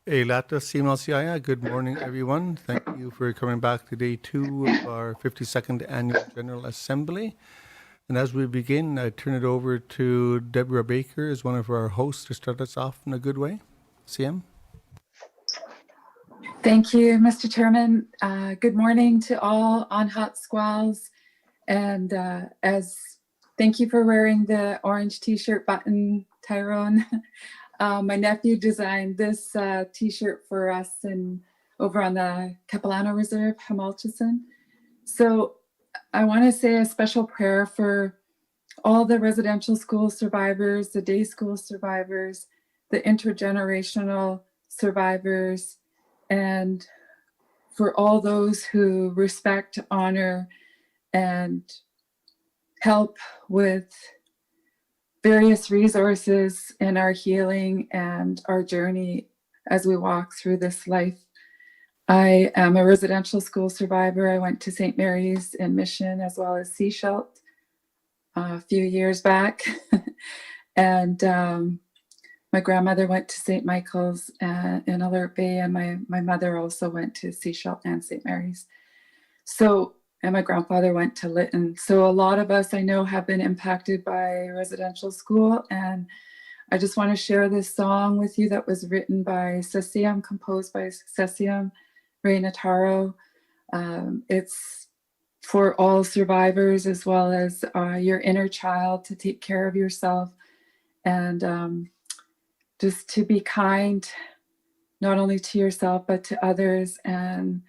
Elata Simalsiaya, good morning, everyone. Thank you for coming back to day 2 of our 52nd Annual General Assembly. And as we begin, I turn it over to Deborah Baker as one of our hosts to start us off in a good way. CM? Thank you, Mr. Chairman. Good morning to all on Hot Squalls. And thank you for wearing the orange t-shirt button, Tyrone. My nephew designed this t-shirt for us over on the Capilano Reserve, Hamilton. So I want to say a special prayer for all the residential school survivors, the day school survivors, the intergenerational survivors, and for all those who respect, honor, and help with various resources in our healing and our journey as we walk through this life. I am a residential school survivor. I went to St. Mary's in Mission as well as Seashelt a few years back. And my grandmother went to St. Michael's in Alert Bay, and my mother also went to Seashelt and St. Mary's. And my grandfather went to Lytton. So a lot of us I know have been impacted by residential school. And I just want to share this song with you that was written by Cesium, composed by Cesium, Ray Nataro. It's for all survivors as well as your inner child to take care of yourself and just to be kind, not only to yourself, but to others, and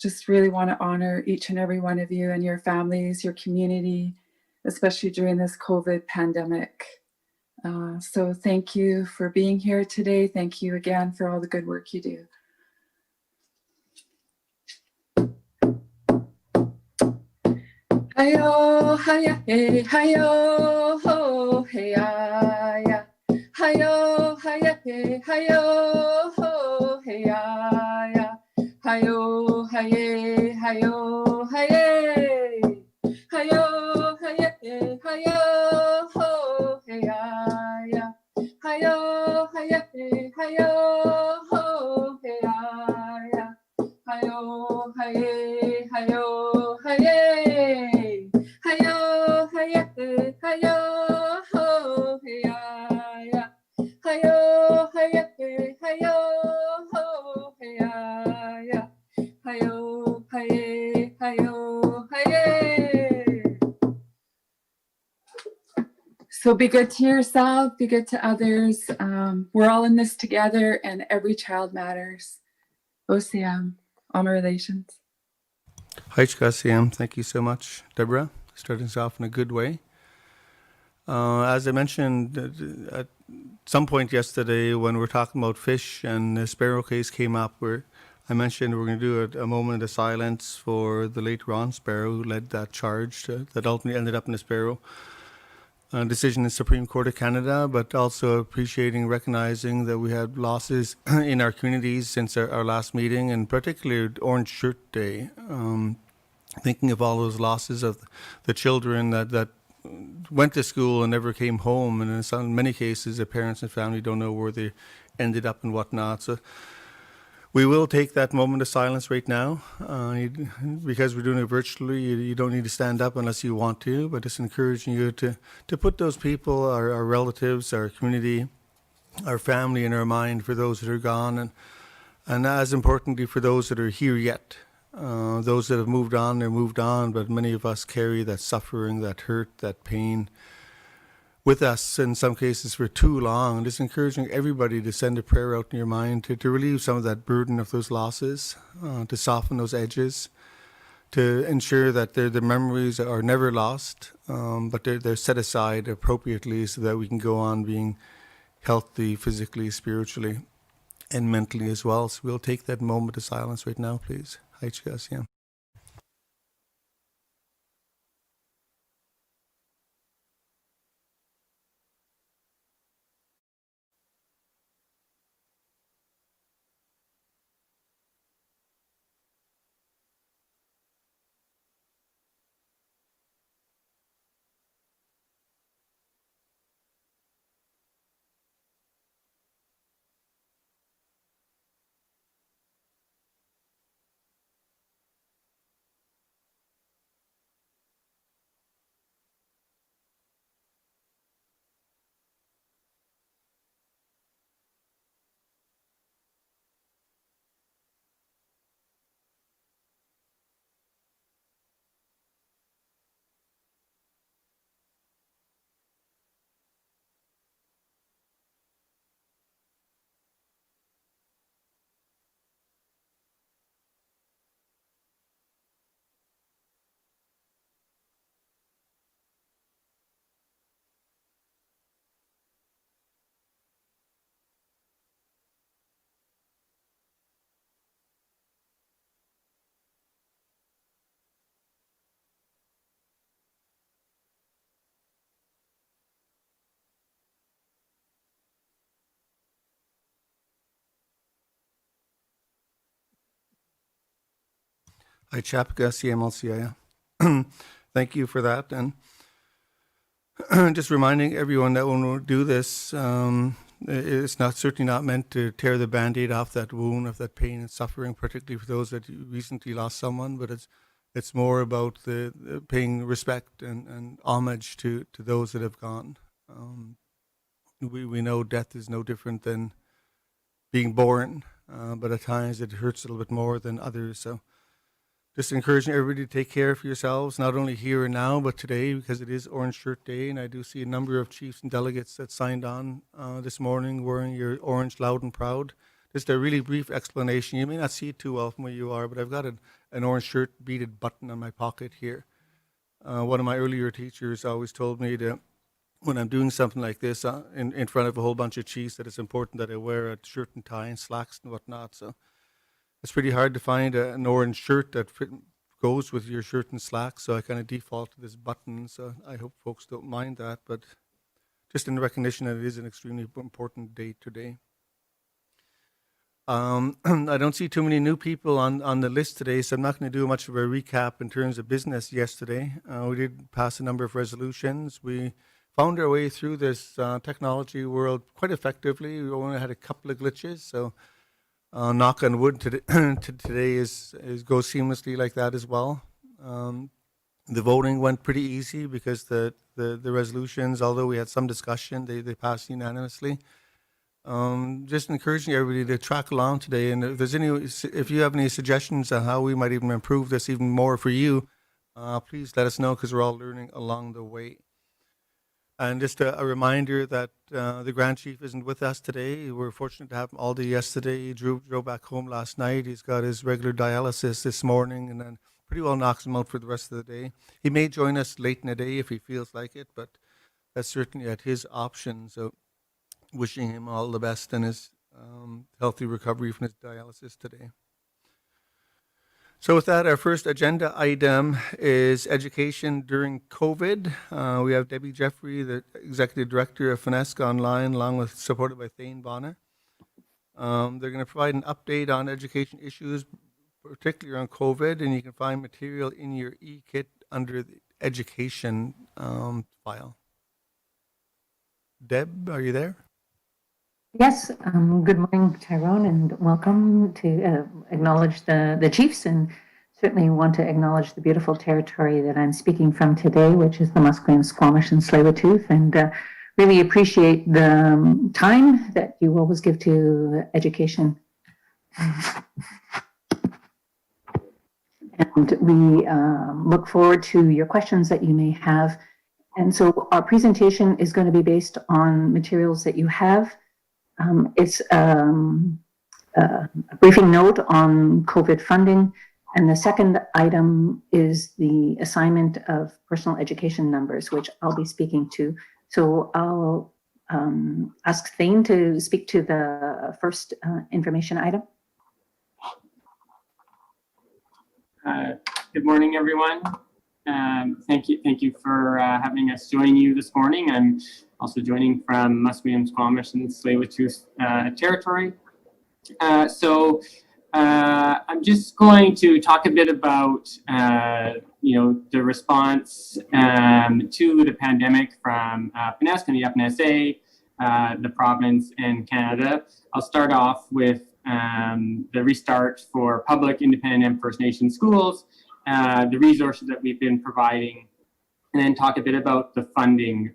just really want to honor each and every one of you and your families, your community, especially during this COVID pandemic. So thank you for being here today. Thank you again for all the good work you do. Hi-yo, hi-ya, hey, hi-yo, ho, hey, ya. Hi-yo, hi-ya, hey, hi-yo, ho, hey, ya. Hi-yo, hi-ye, hi-yo, hi-ye. Hi-yo, hi-ya, hey, hi-yo, ho, hey, ya. Hi-yo, hi-ya, hey, hi-yo, ho, hey, ya. Hi-yo, hi-ye, hi-yo, hi-ye. Hi-yo, hi-ya, hey, hi-yo, ho, hey, ya. Hi-yo, hi-ya, hey, hi-yo, ho, hey, ya. Hi-yo, hi-ye, hi-yo, hi-ye. So be good to yourself, be good to others. We're all in this together, and every child matters. OCM, all my relations. Hi, CM. Thank you so much, Deborah. Starting us off in a good way. As I mentioned at some point yesterday when we were talking about fish and the sparrow case came up, where I mentioned we're going to do a moment of silence for the late Ron Sparrow, who led that charge that ultimately ended up in the Sparrow decision in the Supreme Court of Canada, but also appreciating, recognizing that we had losses in our communities since our last meeting, and particularly Orange Shirt Day. Thinking of all those losses of the children that went to school and never came home, and in many cases, the parents and family don't know where they ended up and whatnot. So we will take that moment of silence right now. Because we're doing it virtually, you don't need to stand up unless you want to, but just encouraging you to put those people, our relatives, our community, our family in our mind for those that are gone, and as importantly for those that are here yet. Those that have moved on, they're moved on, but many of us carry that suffering, that hurt, that pain with us in some cases for too long. Just encouraging everybody to send a prayer out in your mind to relieve some of that burden of those losses, to soften those edges, to ensure that the memories are never lost, but they're set aside appropriately so that we can go on being healthy physically, spiritually, and mentally as well. So we'll take that moment of silence right now, please. Hi, yeah. Chapka, CMLCIA. Thank you for that. And just reminding everyone that when we do this, it's not certainly not meant to tear the Band-Aid off that wound, of that pain and suffering, particularly for those that recently lost someone, but it's more about the paying respect and homage to those that have gone. We know death is no different than being born, but at times it hurts a little bit more than others. So just encouraging everybody to take care of yourselves, not only here and now, but today, because it is Orange Shirt Day, and I do see a number of chiefs and delegates that signed on this morning wearing your orange loud and proud. Just a really brief explanation. You may not see it too well from where you are, but I've got an orange shirt beaded button on my pocket here. One of my earlier teachers always told me that when I'm doing something like this in front of a whole bunch of chiefs, that it's important that I wear a shirt and tie and slacks and whatnot. So it's pretty hard to find an orange shirt that goes with your shirt and slacks, so I kind of default to this button. So I hope folks don't mind that, but just in recognition that it is an extremely important day today. I don't see too many new people on the list today, so I'm not going to do much of a recap in terms of business yesterday. We did pass a number of resolutions. We found our way through this technology world quite effectively. We only had a couple of glitches, so knock on wood, today goes seamlessly like that as well. The voting went pretty easy because the resolutions, although we had some discussion, they passed unanimously. Just encouraging everybody to track along today, and if you have any suggestions on how we might even improve this even more for you, please let us know, because we're all learning along the way. And just a reminder that the Grand Chief isn't with us today. We were fortunate to have him all day yesterday. He drove back home last night. He's got his regular dialysis this morning, and then pretty well knocks him out for the rest of the day. He may join us late in the day if he feels like it, but that's certainly at his option. So wishing him all the best in his healthy recovery from his dialysis today. So with that, our first agenda item is education during COVID. We have Debbie Jeffrey, the Executive Director of FINESC, online, along with supported by Thane Bonner. They're going to provide an update on education issues, particularly on COVID, and you can find material in your e-kit under the education file. Deb, are you there? Yes, good morning, Tyrone, and welcome to acknowledge the chiefs, and certainly want to acknowledge the beautiful territory that I'm speaking from today, which is the Musqueam, Squamish, and Tsleil-Waututh, and really appreciate the time that you always give to education. And we look forward to your questions that you may have. And so our presentation is going to be based on materials that you have. It's a briefing note on COVID funding, and the second item is the assignment of personal education numbers, which I'll be speaking to. So I'll ask Thane to speak to the first information item. Good morning, everyone. Thank you for having us join you this morning. I'm also joining from Musqueam, Squamish, and Tsleil-Waututh territory. So I'm just going to talk a bit about the response to the pandemic from FINESC and the FNSA, the province, and Canada. I'll start off with the restart for public, independent, and First Nation schools, the resources that we've been providing, and then talk a bit about the funding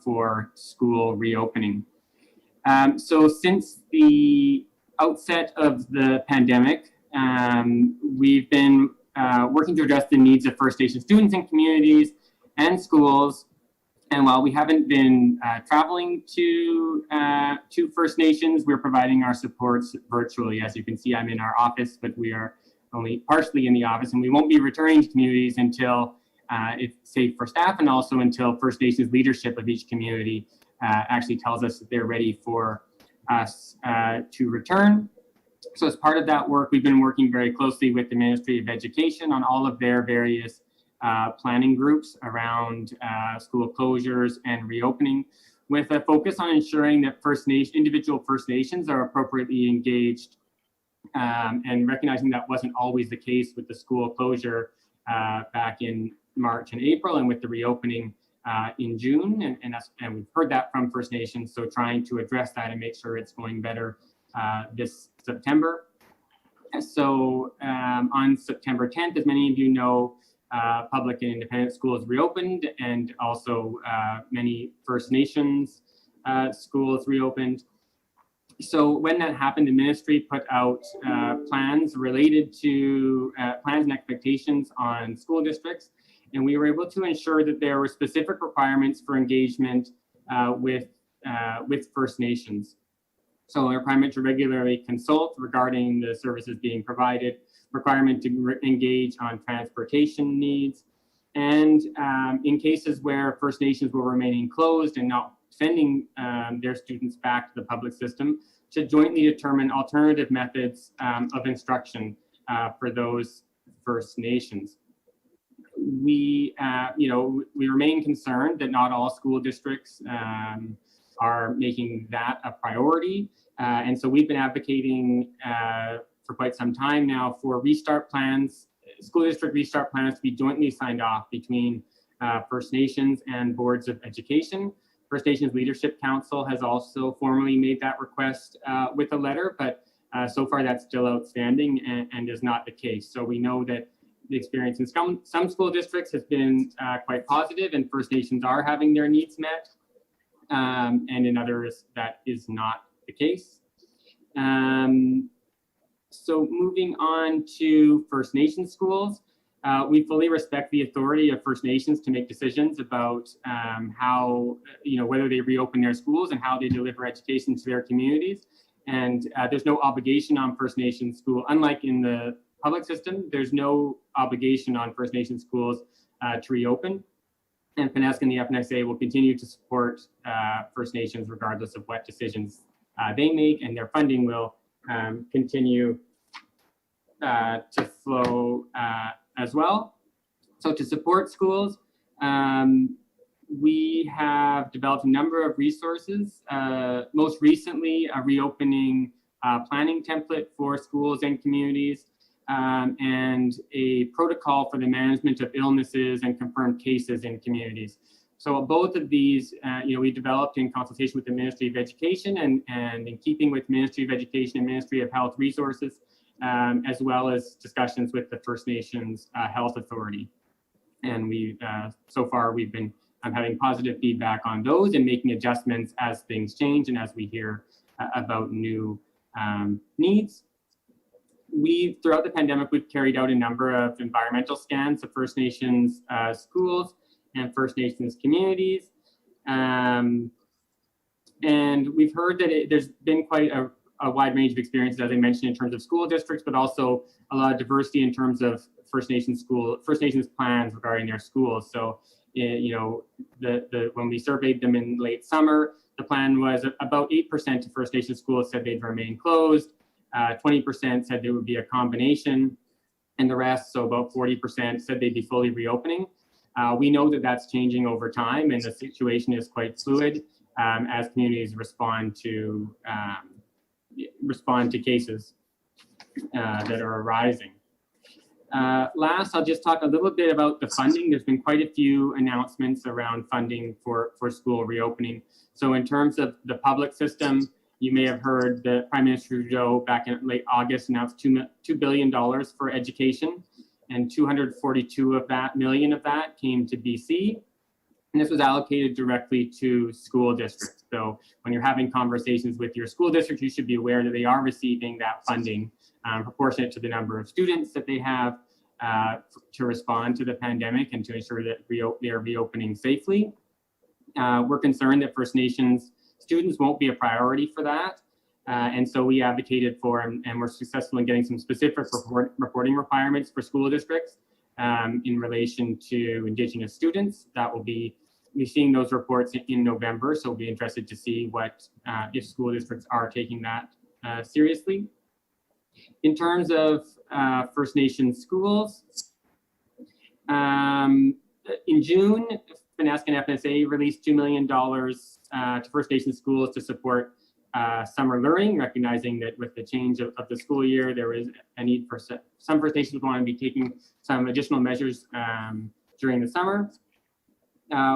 for school reopening. So since the outset of the pandemic, we've been working to address the needs of First Nation students and communities and schools. And while we haven't been traveling to First Nations, we're providing our supports virtually. As you can see, I'm in our office, but we are only partially in the office, and we won't be returning to communities until it's safe for staff, and also until First Nations leadership of each community actually tells us that they're ready for us to return. So as part of that work, we've been working very closely with the Ministry of Education on all of their various planning groups around school closures and reopening, with a focus on ensuring that individual First Nations are appropriately engaged And recognizing that wasn't always the case with the school closure back in March and April, and with the reopening in June, and we've heard that from First Nations, so trying to address that and make sure it's going better this September. So on September 10th, as many of you know, public and independent schools reopened, and also many First Nations schools reopened. So when that happened, the ministry put out plans related to plans and expectations on school districts, and we were able to ensure that there were specific requirements for engagement with First Nations. So a requirement to regularly consult regarding the services being provided, requirement to engage on transportation needs, and in cases where First Nations were remaining closed and not sending their students back to the public system, to jointly determine alternative methods of instruction for those First Nations. We remain concerned that not all school districts are making that a priority. And so we've been advocating for quite some time now for restart plans, school district restart plans to be jointly signed off between First Nations and boards of education. First Nations Leadership Council has also formally made that request with a letter, but so far that's still outstanding and is not the case. So we know that the experience in some school districts has been quite positive, and First Nations are having their needs met, and in others that is not the case. So moving on to First Nations schools, we fully respect the authority of First Nations to make decisions about how, whether they reopen their schools and how they deliver education to their communities. And there's no obligation on First Nations school, unlike in the public system, there's no obligation on First Nations schools to reopen. And Penesc and the FNSA will continue to support First Nations regardless of what decisions they make, and their funding will continue to flow as well. So to support schools, we have developed a number of resources, most recently a reopening planning template for schools and communities, and a protocol for the management of illnesses and confirmed cases in communities. So both of these, we developed in consultation with the Ministry of Education and in keeping with Ministry of Education and Ministry of Health resources, as well as discussions with the First Nations Health Authority. And so far we've been having positive feedback on those and making adjustments as things change and as we hear about new needs. Throughout the pandemic, we've carried out a number of environmental scans of First Nations schools and First Nations communities. And we've heard that there's been quite a wide range of experiences, as I mentioned, in terms of school districts, but also a lot of diversity in terms of First Nations plans regarding their schools. So, when we surveyed them in late summer, the plan was about 8% of First Nations schools said they'd remain closed. 20% said there would be a combination, and the rest, so about 40%, said they'd be fully reopening. We know that that's changing over time, and the situation is quite fluid as communities respond to cases that are arising. Last, I'll just talk a little bit about the funding. There's been quite a few announcements around funding for school reopening. So in terms of the public system, you may have heard that Prime Minister Trudeau back in late August announced $2 billion for education, and 242 million of that came to BC. And this was allocated directly to school districts. So when you're having conversations with your school district, you should be aware that they are receiving that funding proportionate to the number of students that they have to respond to the pandemic and to ensure that they are reopening safely. We're concerned that First Nations students won't be a priority for that. And so we advocated for, and we're successful in getting some specific reporting requirements for school districts in relation to Indigenous students. That will be, we're seeing those reports in November, so we'll be interested to see what, if school districts are taking that seriously. In terms of First Nations schools, in June, Penesc and FNSA released $2 million to First Nations schools to support summer learning, recognizing that with the change of the school year, there is a need for some First Nations want to be taking some additional measures during the summer.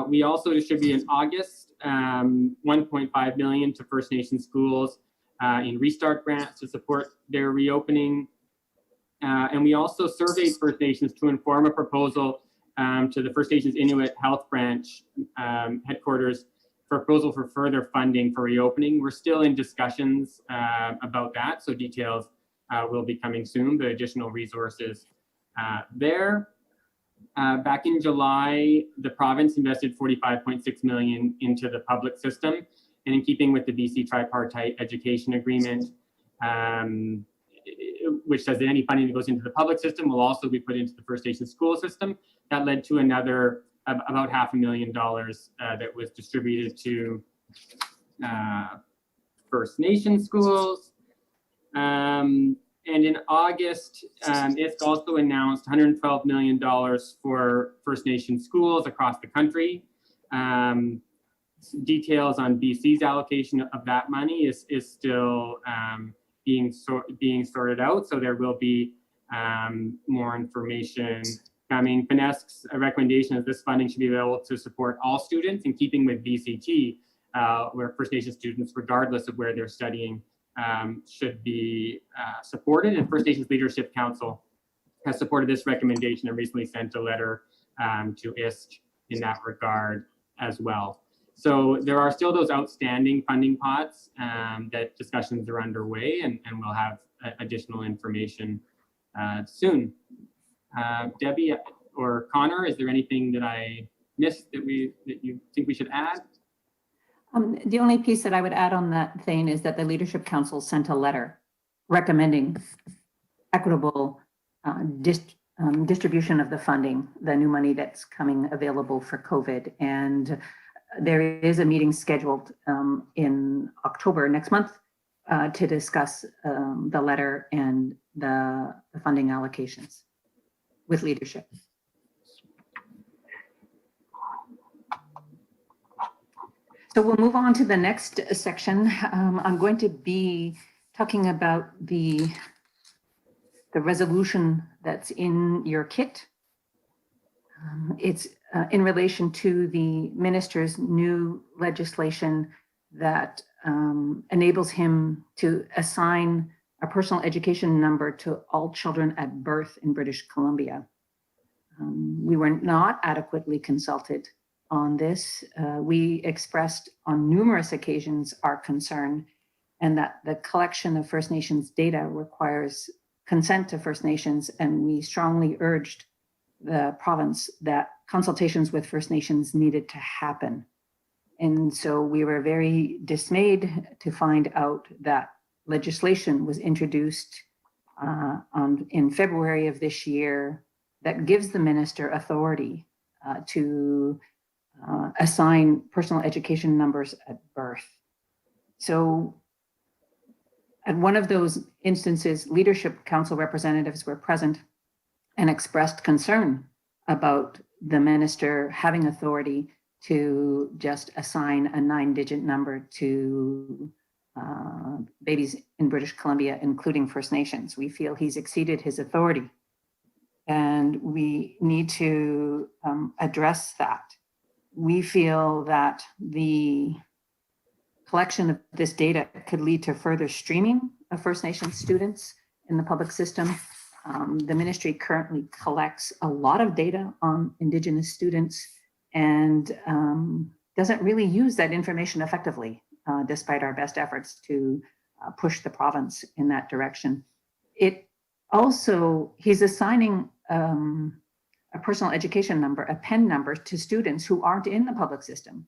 We also distributed in August 1.5 million to First Nations schools in restart grants to support their reopening. And we also surveyed First Nations to inform a proposal to the First Nations Inuit Health Branch headquarters for a proposal for further funding for reopening. We're still in discussions about that, so details will be coming soon, the additional resources there. Back in July, the province invested 45.6 million into the public system, and in keeping with the BC Tripartite Education Agreement, which says that any funding that goes into the public system will also be put into the First Nations school system. That led to another about $500,000 that was distributed to First Nation schools. And in August, ISC also announced $112 million for First Nation schools across the country. Details on BC's allocation of that money is still being sorted out, so there will be more information coming. FNESC's recommendation is this funding should be available to support all students, in keeping with VCT, where First Nation students, regardless of where they're studying, should be supported. And First Nations Leadership Council has supported this recommendation and recently sent a letter to ISC in that regard as well. So there are still those outstanding funding pots that discussions are underway, and we'll have additional information soon. Debbie or Connor, is there anything that I missed that you think we should add? The only piece that I would add on that thing is that the Leadership Council sent a letter recommending equitable distribution of the funding, the new money that's coming available for COVID. And there is a meeting scheduled in October next month to discuss the letter and the funding allocations with leadership. So we'll move on to the next section. I'm going to be talking about the resolution that's in your kit. It's in relation to the minister's new legislation that enables him to assign a personal education number to all children at birth in British Columbia. We were not adequately consulted on this. We expressed on numerous occasions our concern, and that the collection of First Nations data requires consent to First Nations, and we strongly urged the province that consultations with First Nations needed to happen. And so we were very dismayed to find out that legislation was introduced in February of this year that gives the minister authority to assign personal education numbers at birth. So at one of those instances, Leadership Council representatives were present and expressed concern about the minister having authority to just assign a 9-digit number to babies in British Columbia, including First Nations. We feel he's exceeded his authority, and we need to address that. We feel that the collection of this data could lead to further streaming of First Nations students in the public system. The ministry currently collects a lot of data on Indigenous students and doesn't really use that information effectively, despite our best efforts to push the province in that direction. It also, he's assigning a personal education number, a PEN number, to students who aren't in the public system.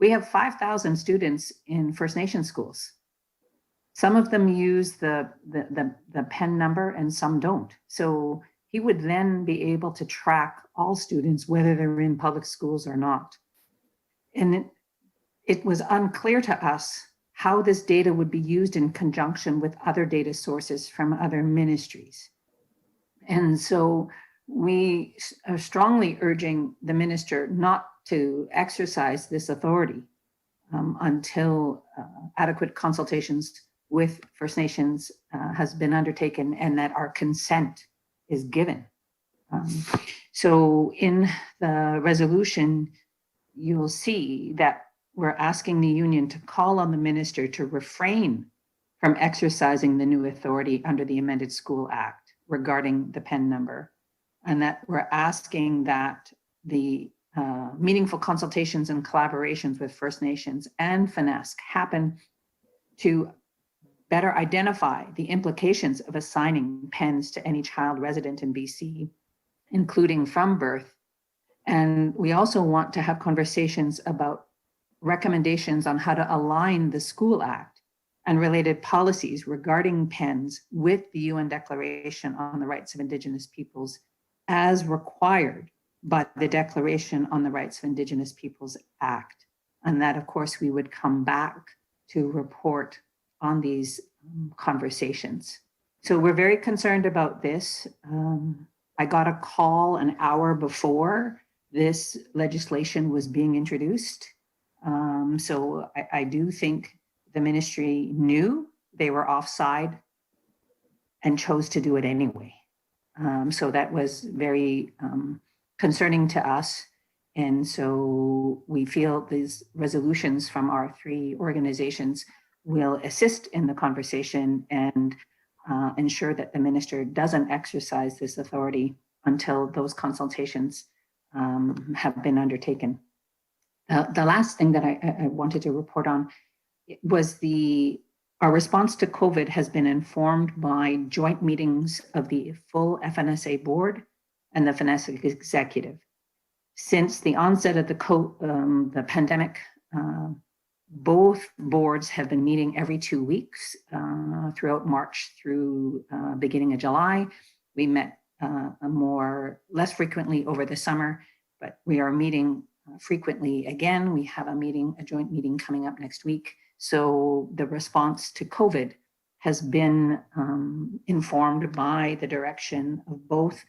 We have 5,000 students in First Nation schools. Some of them use the PEN number and some don't. So he would then be able to track all students, whether they're in public schools or not. And it was unclear to us how this data would be used in conjunction with other data sources from other ministries. And so we are strongly urging the minister not to exercise this authority until adequate consultations with First Nations has been undertaken and that our consent is given. So in the resolution, you will see that we're asking the union to call on the minister to refrain from exercising the new authority under the amended School Act regarding the PEN number, and that we're asking that the meaningful consultations and collaborations with First Nations and FNESC happen to better identify the implications of assigning PENs to any child resident in BC, including from birth. And we also want to have conversations about recommendations on how to align the School Act and related policies regarding PENs with the UN Declaration on the Rights of Indigenous Peoples as required by the Declaration on the Rights of Indigenous Peoples Act. And that, of course, we would come back to report on these conversations. So we're very concerned about this. I got a call an hour before this legislation was being introduced. So I do think the ministry knew they were offside and chose to do it anyway. So that was very concerning to us. And so we feel these resolutions from our three organizations will assist in the conversation and ensure that the minister doesn't exercise this authority until those consultations have been undertaken. The last thing that I wanted to report on was our response to COVID has been informed by joint meetings of the full FNSA board and the FNSA executive. Since the onset of the pandemic, both boards have been meeting every 2 weeks throughout March through beginning of July. We met less frequently over the summer, but we are meeting frequently again. We have a joint meeting coming up next week. So the response to COVID has been informed by the direction of both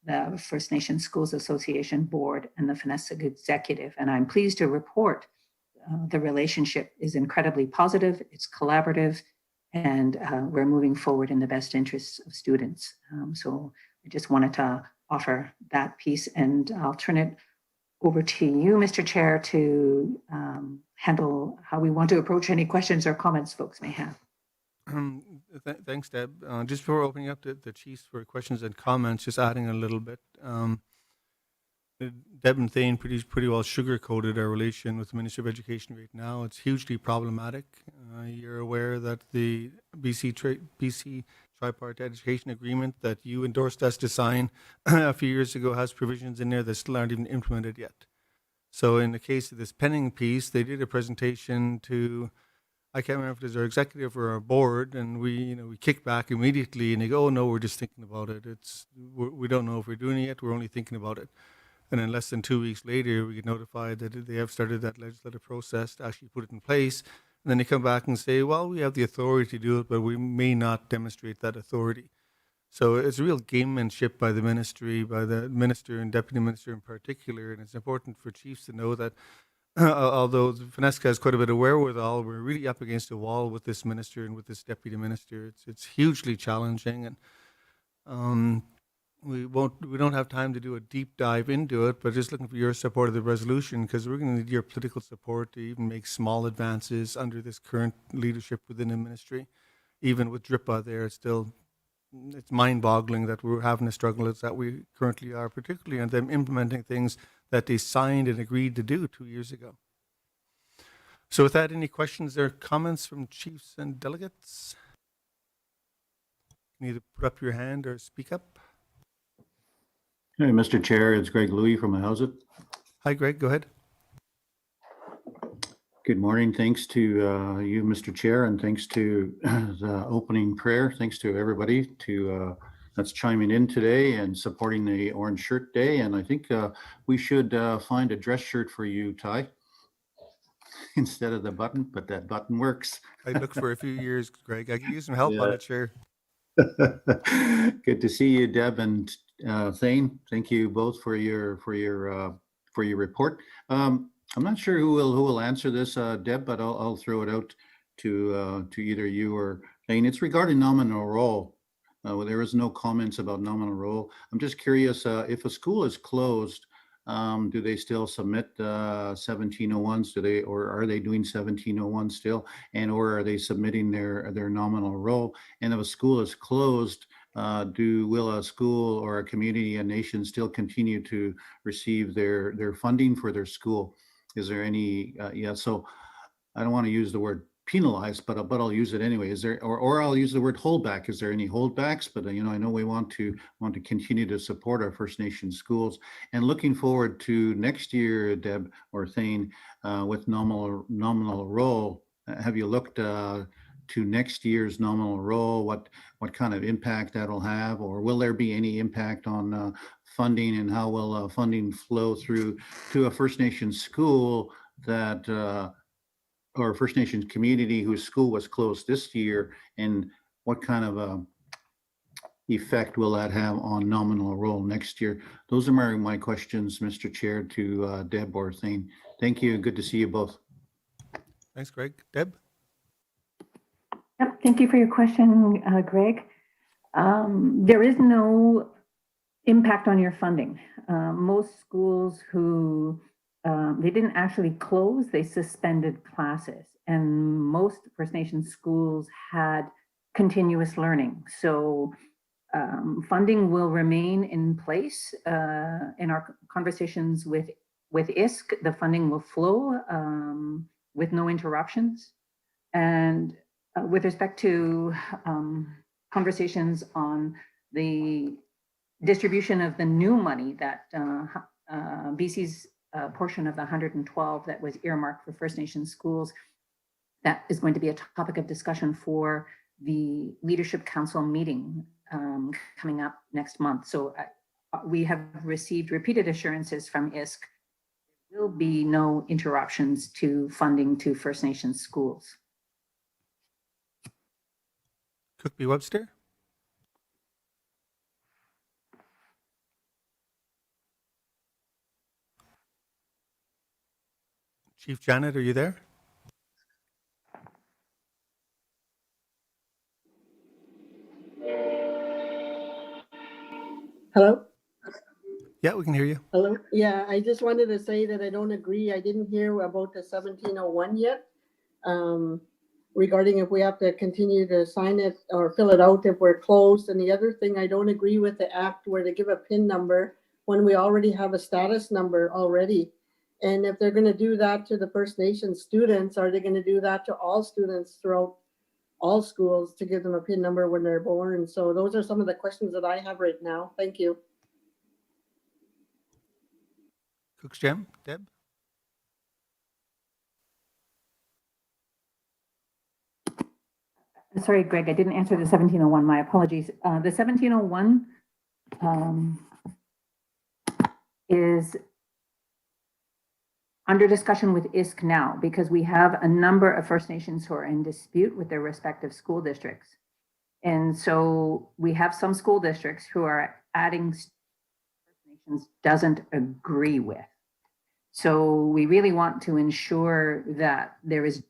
the First Nations Schools Association board and the FNESC executive. And I'm pleased to report the relationship is incredibly positive, it's collaborative, and we're moving forward in the best interests of students. So I just wanted to offer that piece, and I'll turn it over to you, Mr. Chair, to handle how we want to approach any questions or comments folks may have. Thanks, Deb. Just before opening up the chiefs for questions and comments, just adding a little bit. Deb and Thane pretty well sugar-coated our relation with the Ministry of Education right now. It's hugely problematic. You're aware that the BC Tripartite Education Agreement that you endorsed us to sign a few years ago has provisions in there that still aren't even implemented yet. So in the case of this pending piece, they did a presentation to, I can't remember if it was our executive or our board, and we kicked back immediately, and they go, "Oh no, we're just thinking about it. We don't know if we're doing it yet. We're only thinking about it." And then less than 2 weeks later, we get notified that they have started that legislative process to actually put it in place. And then they come back and say, "Well, we have the authority to do it, but we may not demonstrate that authority." So it's a real gamemanship by the ministry, by the minister and deputy minister in particular. And it's important for chiefs to know that although FNESC has quite a bit of wherewithal, we're really up against a wall with this minister and with this deputy minister. It's hugely challenging, and we don't have time to do a deep dive into it, but just looking for your support of the resolution, because we're going to need your political support to even make small advances under this current leadership within the ministry. Even with DRIPA there, it's mind-boggling that we're having a struggle as that we currently are, particularly on them implementing things that they signed and agreed to do 2 years ago. So with that, any questions or comments from chiefs and delegates? You can either put up your hand or speak up. Hey, Mr. Chair, it's Greg Louie from Houseit. Hi, Greg, go ahead. Good morning. Thanks to you, Mr. Chair, and thanks to the opening prayer. Thanks to everybody that's chiming in today and supporting the Orange Shirt Day. And I think we should find a dress shirt for you, Ty, instead of the button, but that button works. I looked for a few years, Greg. I could use some help on it, sure. Good to see you, Deb and Thane. Thank you both for your report. I'm not sure who will answer this, Deb, but I'll throw it out to either you or Lane. It's regarding nominal roll. There is no comments about nominal roll. I'm just curious, if a school is closed, do they still submit 1701s? Or are they doing 1701 still? Or are they submitting their nominal roll? And if a school is closed, will a school or a community, a nation still continue to receive their funding for their school? Is there any, so I don't want to use the word penalized, but I'll use it anyway. Is there, or I'll use the word holdback. Is there any holdbacks? But I know we want to continue to support our First Nations schools. And looking forward to next year, Deb or Thane, with nominal roll. Have you looked to next year's nominal roll? What kind of impact that'll have, or will there be any impact on funding, and how will funding flow through to a First Nations school that or First Nations community whose school was closed this year, and what kind of effect will that have on nominal roll next year? Those are my questions, Mr. Chair, to Deb or Thane. Thank you. Good to see you both. Thanks, Greg. Deb? Yep, thank you for your question, Greg. There is no impact on your funding. Most schools who they didn't actually close, they suspended classes, and most First Nations schools had continuous learning. So funding will remain in place. In our conversations with ISC, the funding will flow with no interruptions. And with respect to conversations on the distribution of the new money that BC's portion of the 112 that was earmarked for First Nations schools, that is going to be a topic of discussion for the Leadership Council meeting coming up next month. So we have received repeated assurances from ISC there will be no interruptions to funding to First Nations schools. Cookby Webster? Chief Janet, are you there? Hello? Yeah, we can hear you. Hello? Yeah, I just wanted to say that I don't agree. I didn't hear about the 1701 yet. Regarding if we have to continue to sign it or fill it out if we're closed. And the other thing, I don't agree with the act where they give a PIN number when we already have a status number already. And if they're going to do that to the First Nation students, are they going to do that to all students throughout all schools to give them a PIN number when they're born? So those are some of the questions that I have right now. Thank you. Cook's Jam, Deb? Sorry, Greg, I didn't answer the 1701. My apologies. The 1701 is under discussion with ISC now because we have a number of First Nations who are in dispute with their respective school districts. And so we have some school districts who are adding First Nations doesn't agree with. So we really want to ensure that there is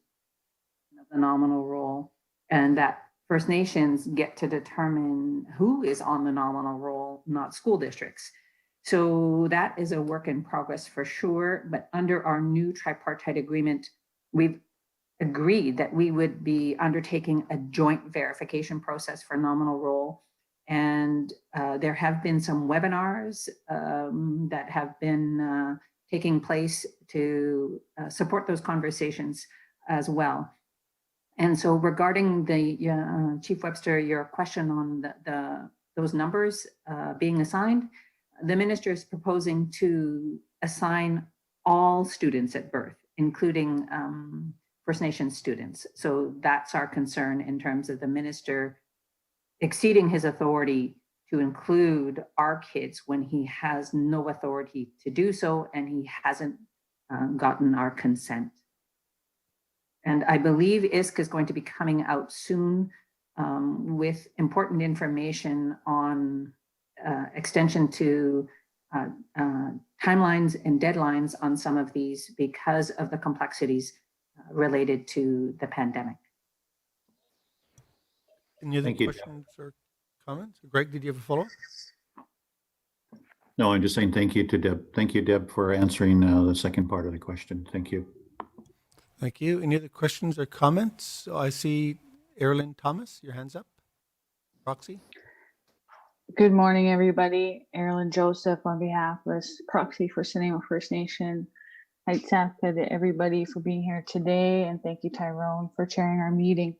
a nominal roll and that First Nations get to determine who is on the nominal roll, not school districts. So that is a work in progress for sure. But under our new tripartite agreement, we've agreed that we would be undertaking a joint verification process for nominal roll. And there have been some webinars that have been taking place to support those conversations as well. And so regarding the Chief Webster, your question on those numbers being assigned, the minister is proposing to assign all students at birth, including First Nations students. So that's our concern in terms of the minister exceeding his authority to include our kids when he has no authority to do so and he hasn't gotten our consent. And I believe ISC is going to be coming out soon with important information on extension to timelines and deadlines on some of these because of the complexities related to the pandemic. Any other Thank you. questions or comments? Greg, did you have a follow-up? No, I'm just saying thank you to Deb. Thank you, Deb, for answering the second part of the question. Thank you. Thank you. Any other questions or comments? I see Erilyn Thomas, your hand's up. Proxy. Good morning, everybody. Erilyn Joseph on behalf of Proxy for Sonoma First Nation. I'd thank everybody for being here today, and thank you, Tyrone, for chairing our meeting.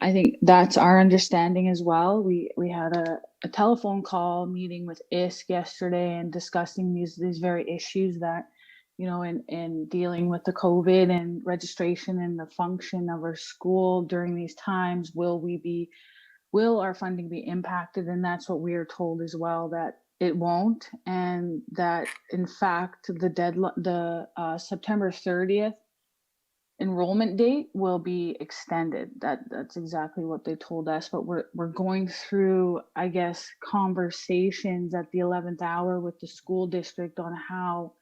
I think that's our understanding as well. We had a telephone call meeting with ISC yesterday and discussing these very issues that, you know, in dealing with the COVID and registration and the function of our school during these times. Will our funding be impacted? And that's what we are told as well, that it won't, and that in fact the September 30th enrollment date will be extended. That's exactly what they told us. But we're going through, I guess, conversations at the 11th hour with the school district on how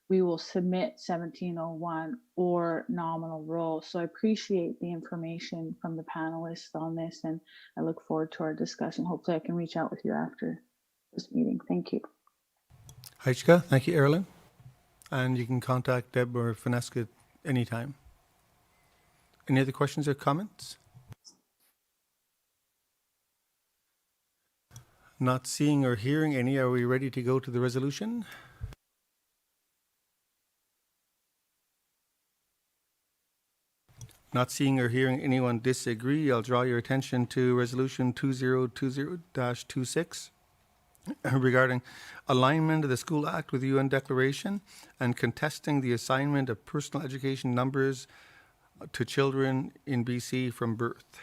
we will submit 1701 or nominal roll. So I appreciate the information from the panelists on this, and I look forward to our discussion. Hopefully I can reach out with you after this meeting. Thank you. Heichka, thank you, Erilyn. And you can contact Deb or Finesca anytime. Any other questions or comments? Not seeing or hearing any, are we ready to go to the resolution? Not seeing or hearing anyone disagree, I'll draw your attention to Resolution 2020-26 regarding alignment of the School Act with the UN Declaration and contesting the assignment of personal education numbers to children in BC from birth.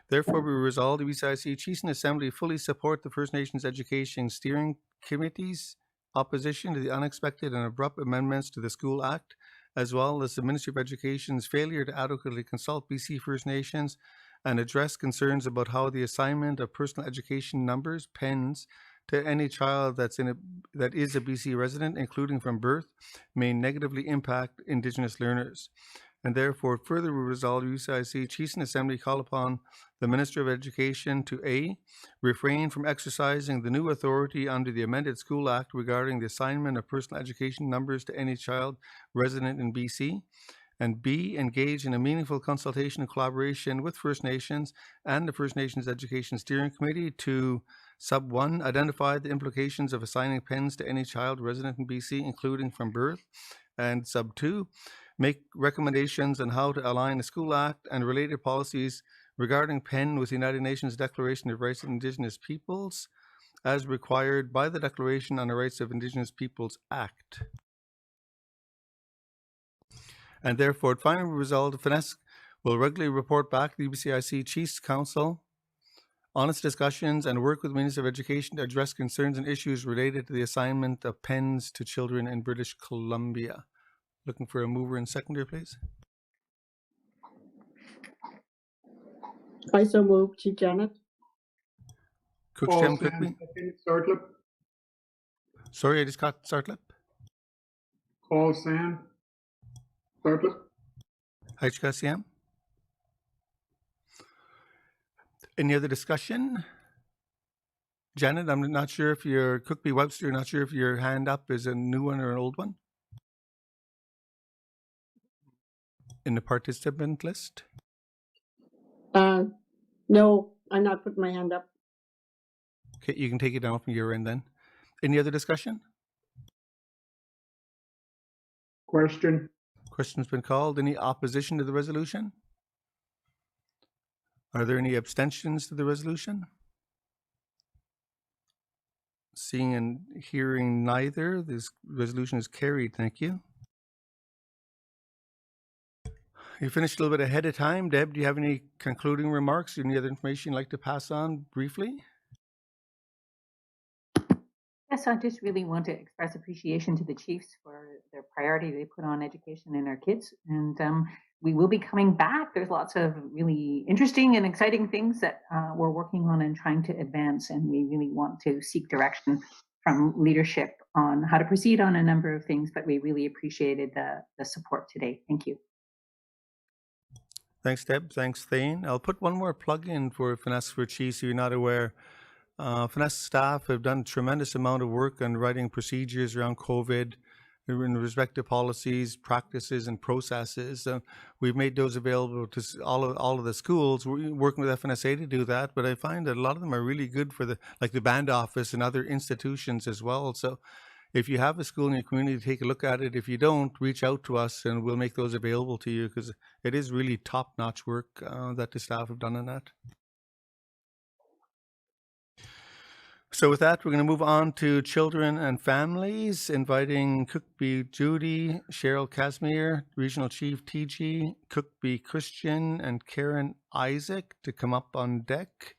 Therefore, we resolve the UBCIC Chiefs and Assembly fully support the First Nations Education Steering Committee's opposition to the unexpected and abrupt amendments to the School Act, as well as the Ministry of Education's failure to adequately consult BC First Nations and address concerns about how the assignment of personal education numbers, PENs, to any child that is a BC resident, including from birth, may negatively impact Indigenous learners. And therefore, further we resolve UBCIC Chiefs and Assembly call upon the Minister of Education to A, refrain from exercising the new authority under the amended School Act regarding the assignment of personal education numbers to any child resident in BC, and B, engage in a meaningful consultation and collaboration with First Nations and the First Nations Education Steering Committee to sub 1, identify the implications of assigning PENs to any child resident in BC, including from birth, and sub 2, make recommendations on how to align the School Act and related policies regarding PEN with the United Nations Declaration of Rights of Indigenous Peoples as required by the Declaration on the Rights of Indigenous Peoples Act. And therefore, finally resolved, FINESC will regularly report back to the UBCIC Chiefs Council on its discussions and work with the Minister of Education to address concerns and issues related to the assignment of PENs to children in British Columbia. Looking for a mover and seconder, please. I so move, Chief Janet. Cook Paul Jim Stan, Cookby. second, Sartlip. Sorry, I just got Sartlip. Paul Stan, Sartlip. HKCM. Any other discussion? Janet, I'm not sure if your Cookby Webster, not sure if your hand up is a new one or an old one in the participant list. No, I'm not putting my hand up. Okay, you can take it down from your end then. Any other discussion? Question. Question's been called. Any opposition to the resolution? Are there any abstentions to the resolution? Seeing and hearing neither, this resolution is carried. Thank you. You finished a little bit ahead of time. Deb, do you have any concluding remarks? Any other information you'd like to pass on briefly? Yes, I just really want to express appreciation to the Chiefs for their priority they put on education and our kids. And we will be coming back. There's lots of really interesting and exciting things that we're working on and trying to advance. And we really want to seek direction from leadership on how to proceed on a number of things, but we really appreciated the support today. Thank you. Thanks, Deb. Thanks, Thane. I'll put one more plug in for Finesse for Chiefs, so you're not aware. Finesse staff have done a tremendous amount of work on writing procedures around COVID in respect to policies, practices, and processes. We've made those available to all of the schools. We're working with FNSA to do that, but I find that a lot of them are really good for the band office and other institutions as well. So if you have a school in your community, take a look at it. If you don't, reach out to us and we'll make those available to you, because it is really top-notch work that the staff have done on that. So with that, we're going to move on to children and families, inviting Cookby Judy, Cheryl Casimir, Regional Chief TG, Cookby Christian, and Karen Isaac to come up on deck.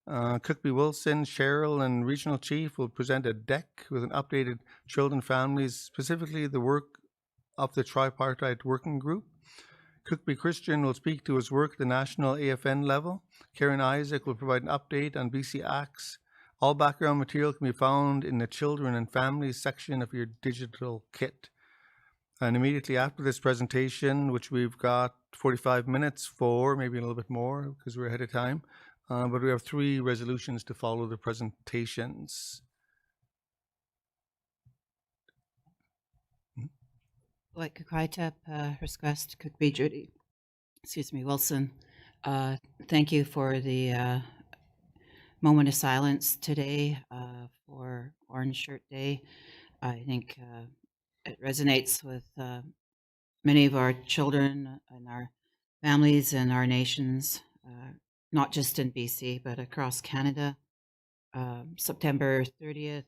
Cookby Wilson, Cheryl, and Regional Chief will present a deck with an updated children families, specifically the work of the tripartite working group. Cookby Christian will speak to his work at the national AFN level. Karen Isaac will provide an update on UBCIC. All background material can be found in the children and families section of your digital kit. And immediately after this presentation, which we've got 45 minutes for, maybe a little bit more because we're ahead of time, but we have 3 resolutions to follow the presentations. Like Kaitap, request could be Judy, Wilson. Thank you for the moment of silence today for Orange Shirt Day. I think it resonates with many of our children and our families and our nations, not just in BC, but across Canada. September 30th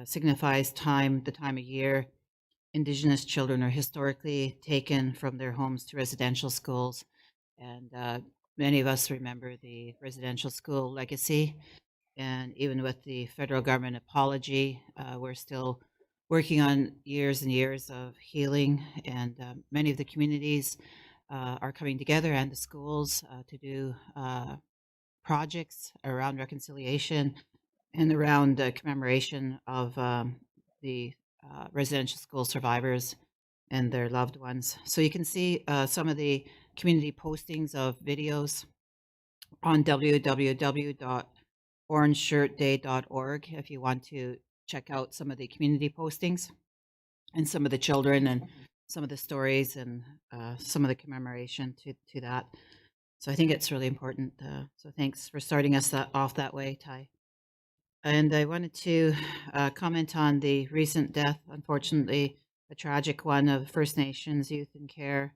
signifies the time of year Indigenous children are historically taken from their homes to residential schools. And many of us remember the residential school legacy. And even with the federal government apology, we're still working on years and years of healing. And many of the communities are coming together, and the schools to do projects around reconciliation and around commemoration of the residential school survivors and their loved ones. So you can see some of the community postings of videos on www.orangeshirtday.org if you want to check out some of the community postings and some of the children and some of the stories and some of the commemoration to that. So I think it's really important. So thanks for starting us off that way, Ty. And I wanted to comment on the recent death, unfortunately, a tragic one of First Nations youth in care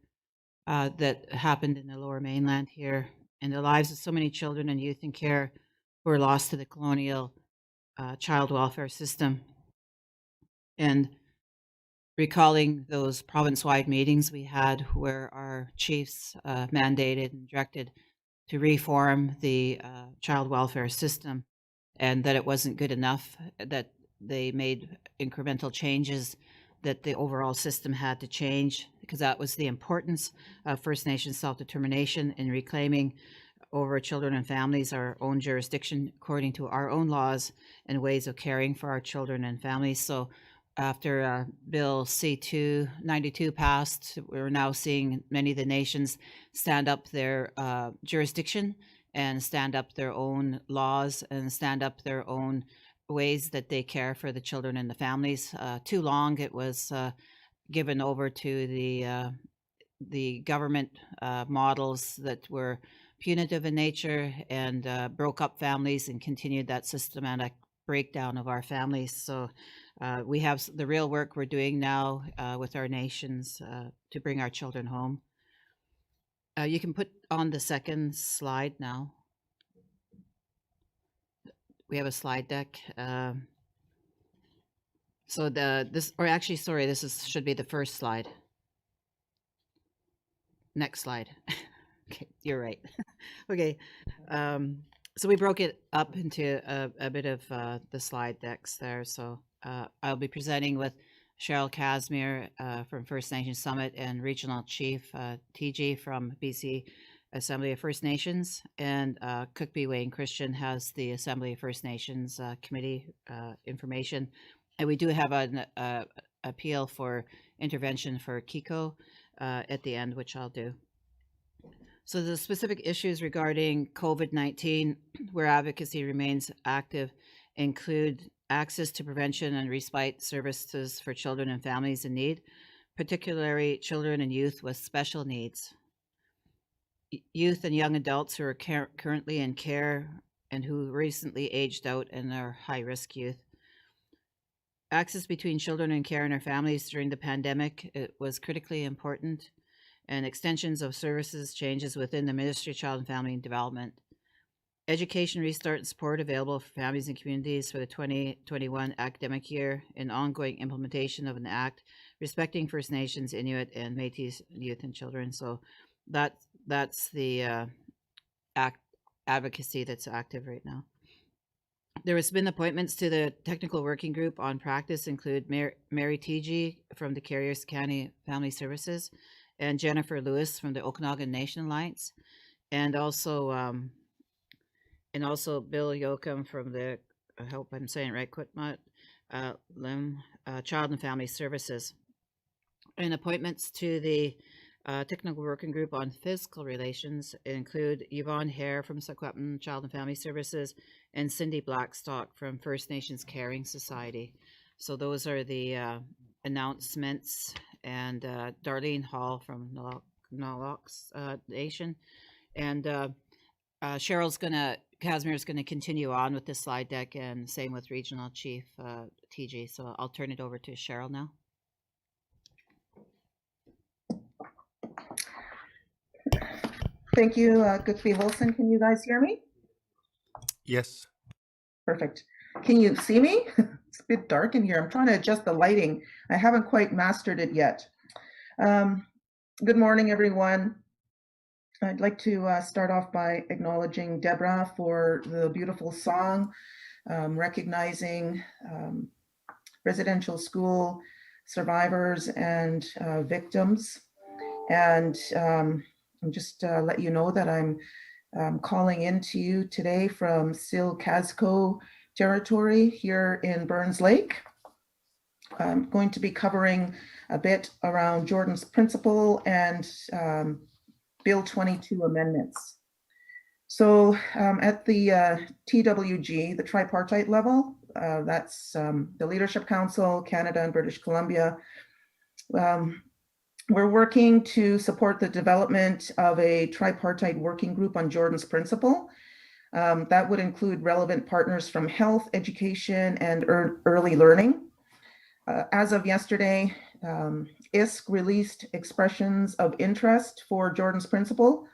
that happened in the Lower Mainland here, and the lives of so many children and youth in care who were lost to the colonial child welfare system. And recalling those province-wide meetings we had where our chiefs mandated and directed to reform the child welfare system, and that it wasn't good enough, that they made incremental changes, that the overall system had to change, because that was the importance of First Nations self-determination in reclaiming over children and families our own jurisdiction according to our own laws and ways of caring for our children and families. So after Bill C-292 passed, we're now seeing many of the nations stand up their jurisdiction and stand up their own laws and stand up their own ways that they care for the children and the families. Too long it was given over to the government models that were punitive in nature and broke up families and continued that systematic breakdown of our families. So we have the real work we're doing now with our nations to bring our children home. You can put on the second slide now. We have a slide deck. So this should be the first slide. Next slide. Okay, you're right. Okay. So we broke it up into a bit of the slide decks there. So I'll be presenting with Cheryl Casimir from First Nations Summit and Regional Chief TG from BC Assembly of First Nations, and Cookby Wayne Christian has the Assembly of First Nations committee information. And we do have an appeal for intervention for Kiko at the end, which I'll do. So the specific issues regarding COVID-19 where advocacy remains active include access to prevention and respite services for children and families in need, particularly children and youth with special needs, youth and young adults who are currently in care and who recently aged out and are high-risk youth. Access between children in care and their families during the pandemic, it was critically important, and extensions of services changes within the Ministry of Child and Family Development. Education restart and support available for families and communities for the 2021 academic year, and ongoing implementation of an act respecting First Nations, Inuit, and Métis youth and children. So that's the advocacy that's active right now. There has been appointments to the technical working group on practice include Mary T.G. from the Carriers County Family Services and Jennifer Lewis from the Okanagan Nation Alliance, and also Bill Yoakum from the, I hope I'm saying it right, Quitmut Lim Child and Family Services. And appointments to the technical working group on fiscal relations include Yvonne Hare from Secwepemc Child and Family Services and Cindy Blackstock from First Nations Caring Society. So those are the announcements, and Darlene Hall from Nalox Nation. And Casimir's gonna continue on with the slide deck, and same with Regional Chief TG. So I'll turn it over to Cheryl now. Thank you, Guthrie Wilson. Can you guys hear me? Yes. Perfect. Can you see me? It's a bit dark in here. I'm trying to adjust the lighting. I haven't quite mastered it yet. Good morning, everyone. I'd like to start off by acknowledging Deborah for the beautiful song, recognizing residential school survivors and victims. And just let you know that I'm calling in to you today from Sil-Casco territory here in Burns Lake. I'm going to be covering a bit around Jordan's Principle and Bill 22 amendments. So at the TWG, the tripartite level, that's the Leadership Council, Canada and British Columbia, we're working to support the development of a tripartite working group on Jordan's Principle. That would include relevant partners from health, education, and early learning. As of yesterday, ISC released expressions of interest for Jordan's Principle,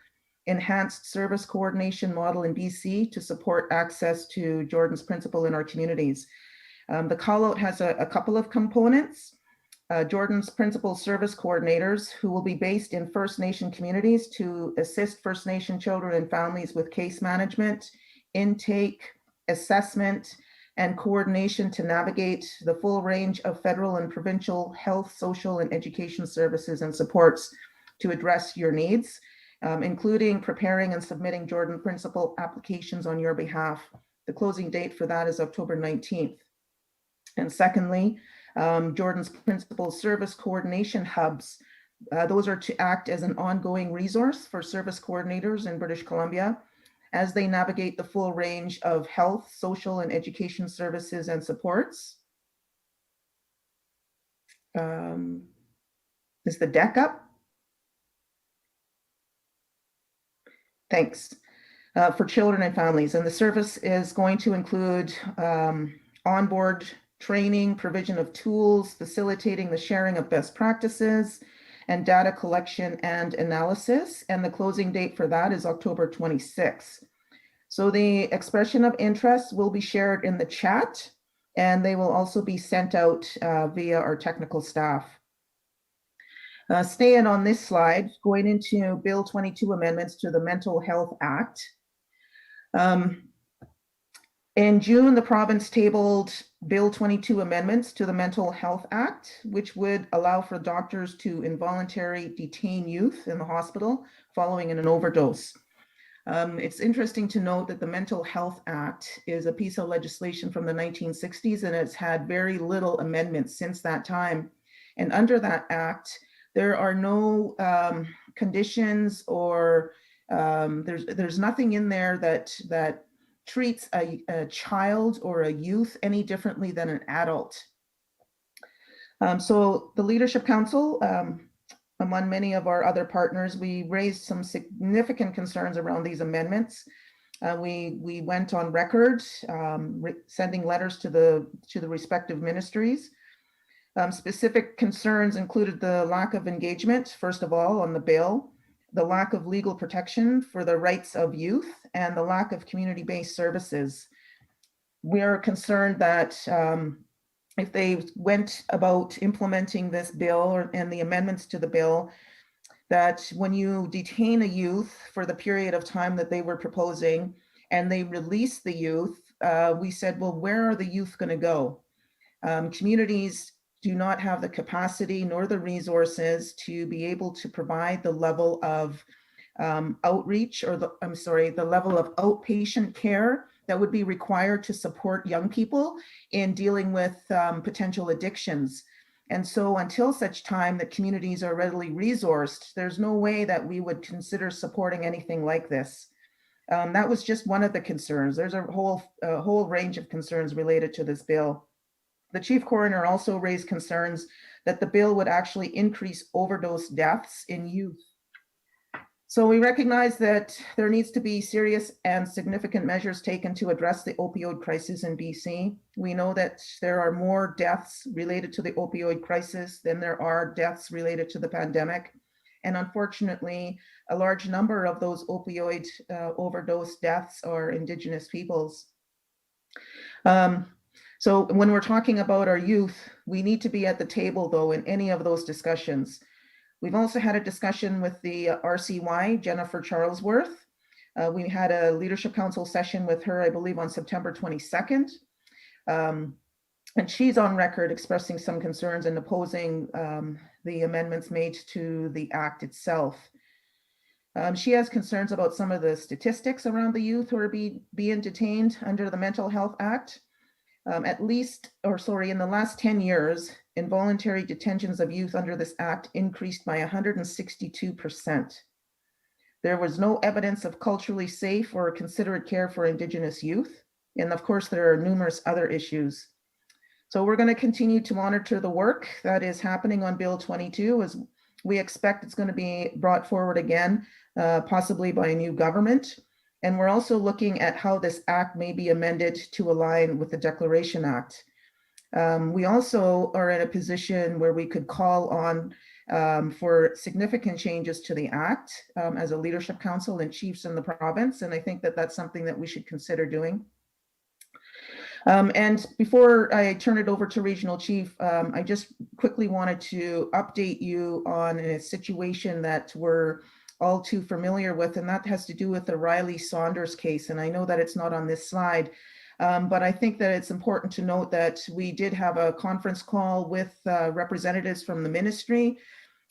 enhanced service coordination model in BC to support access to Jordan's Principle in our communities. The call-out has a couple of components. Jordan's Principle service coordinators who will be based in First Nation communities to assist First Nation children and families with case management, intake, assessment, and coordination to navigate the full range of federal and provincial health, social, and education services and supports to address your needs, including preparing and submitting Jordan Principle applications on your behalf. The closing date for that is October 19th. And secondly, Jordan's Principle service coordination hubs. Those are to act as an ongoing resource for service coordinators in British Columbia as they navigate the full range of health, social, and education services and supports. Is the deck up? Thanks. For children and families. And the service is going to include onboard training, provision of tools, facilitating the sharing of best practices, and data collection and analysis. And the closing date for that is October 26th. So the expression of interest will be shared in the chat, and they will also be sent out via our technical staff. Staying on this slide, going into Bill 22 amendments to the Mental Health Act. In June, the province tabled Bill 22 amendments to the Mental Health Act, which would allow for doctors to involuntarily detain youth in the hospital following an overdose. It's interesting to note that the Mental Health Act is a piece of legislation from the 1960s, and it's had very little amendments since that time. And under that act, there are no conditions or there's nothing in there that treats a child or a youth any differently than an adult. So the Leadership Council, among many of our other partners, we raised some significant concerns around these amendments. We went on record sending letters to the respective ministries. Specific concerns included the lack of engagement, first of all, on the bill, the lack of legal protection for the rights of youth, and the lack of community-based services. We are concerned that if they went about implementing this bill and the amendments to the bill, that when you detain a youth for the period of time that they were proposing and they release the youth, we said, well, where are the youth going to go? Communities do not have the capacity nor the resources to be able to provide the level of outreach or the level of outpatient care that would be required to support young people in dealing with potential addictions. And so until such time that communities are readily resourced, there's no way that we would consider supporting anything like this. That was just one of the concerns. There's a whole range of concerns related to this bill. The chief coroner also raised concerns that the bill would actually increase overdose deaths in youth. So we recognize that there needs to be serious and significant measures taken to address the opioid crisis in BC. We know that there are more deaths related to the opioid crisis than there are deaths related to the pandemic. And unfortunately, a large number of those opioid overdose deaths are Indigenous peoples. So when we're talking about our youth, we need to be at the table, though, in any of those discussions. We've also had a discussion with the RCY, Jennifer Charlesworth. We had a Leadership Council session with her, I believe, on September 22nd. And she's on record expressing some concerns and opposing the amendments made to the Act itself. She has concerns about some of the statistics around the youth who are being detained under the Mental Health Act. In the last 10 years, involuntary detentions of youth under this act increased by 162%. There was no evidence of culturally safe or considerate care for Indigenous youth. And of course, there are numerous other issues. So we're going to continue to monitor the work that is happening on Bill 22, as we expect it's going to be brought forward again, possibly by a new government. And we're also looking at how this act may be amended to align with the Declaration Act. We also are in a position where we could call on for significant changes to the act as a Leadership Council and chiefs in the province. And I think that that's something that we should consider doing. And before I turn it over to Regional Chief, I just quickly wanted to update you on a situation that we're all too familiar with, and that has to do with the Riley Saunders case. And I know that it's not on this slide, but I think that it's important to note that we did have a conference call with representatives from the ministry.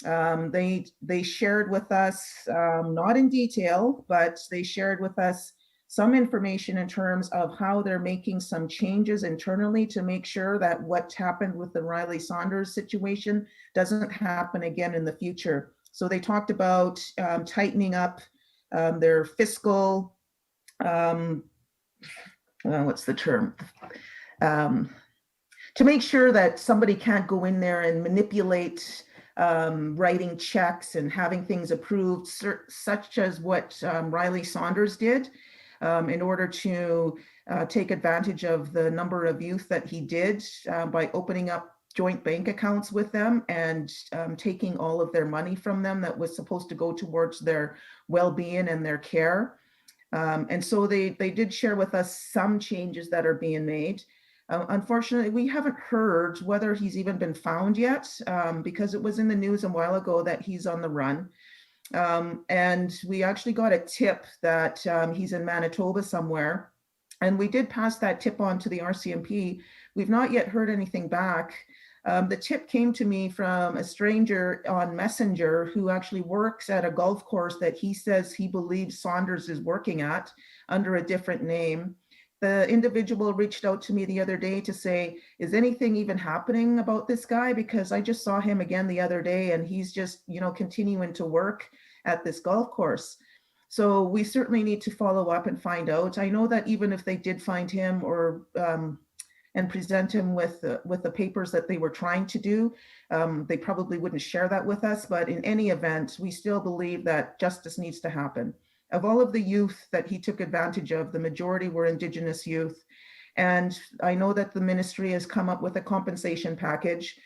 They shared with us, not in detail, but they shared with us some information in terms of how they're making some changes internally to make sure that what happened with the Riley Saunders situation doesn't happen again in the future. So they talked about tightening up their fiscal, what's the term? To make sure that somebody can't go in there and manipulate writing checks and having things approved, such as what Riley Saunders did in order to take advantage of the number of youth that he did by opening up joint bank accounts with them and taking all of their money from them that was supposed to go towards their well-being and their care. And so they did share with us some changes that are being made. Unfortunately, we haven't heard whether he's even been found yet, because it was in the news a while ago that he's on the run. And we actually got a tip that he's in Manitoba somewhere. And we did pass that tip on to the RCMP. We've not yet heard anything back. The tip came to me from a stranger on Messenger who actually works at a golf course that he says he believes Saunders is working at under a different name. The individual reached out to me the other day to say, is anything even happening about this guy? Because I just saw him again the other day and he's just, continuing to work at this golf course. So we certainly need to follow up and find out. I know that even if they did find him or and present him with the papers that they were trying to do, they probably wouldn't share that with us. But in any event, we still believe that justice needs to happen. Of all of the youth that he took advantage of, the majority were Indigenous youth. And I know that the ministry has come up with a compensation package.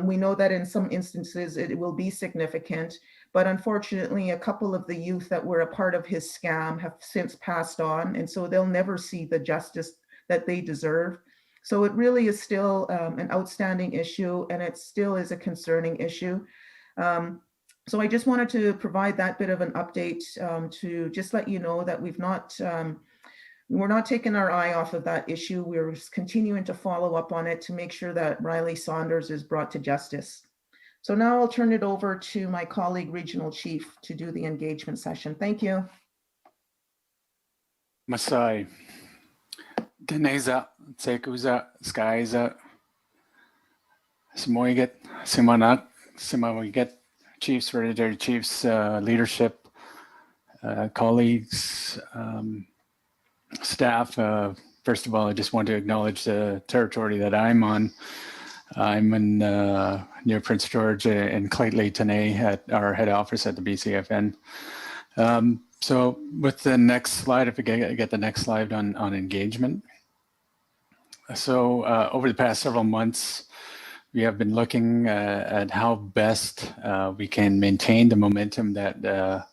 We know that in some instances it will be significant, but unfortunately a couple of the youth that were a part of his scam have since passed on, and so they'll never see the justice that they deserve. So it really is still an outstanding issue, and it still is a concerning issue. So I just wanted to provide that bit of an update to just let you know that we're not taking our eye off of that issue. We're continuing to follow up on it to make sure that Riley Saunders is brought to justice. So now I'll turn it over to my colleague, Regional Chief, to do the engagement session. Thank you. Masai, Deneza, Tsekuza, Skyza, Samoyget, Simanak, Simawiget, Chiefs, Hereditary Chiefs, leadership, colleagues, staff. First of all, I just want to acknowledge the territory that I'm on. I'm in near Prince George in Claytley, Tene at our head office at the BCFN. So with the next slide, if we get the next slide on engagement. So over the past several months, we have been looking at how best we can maintain the momentum that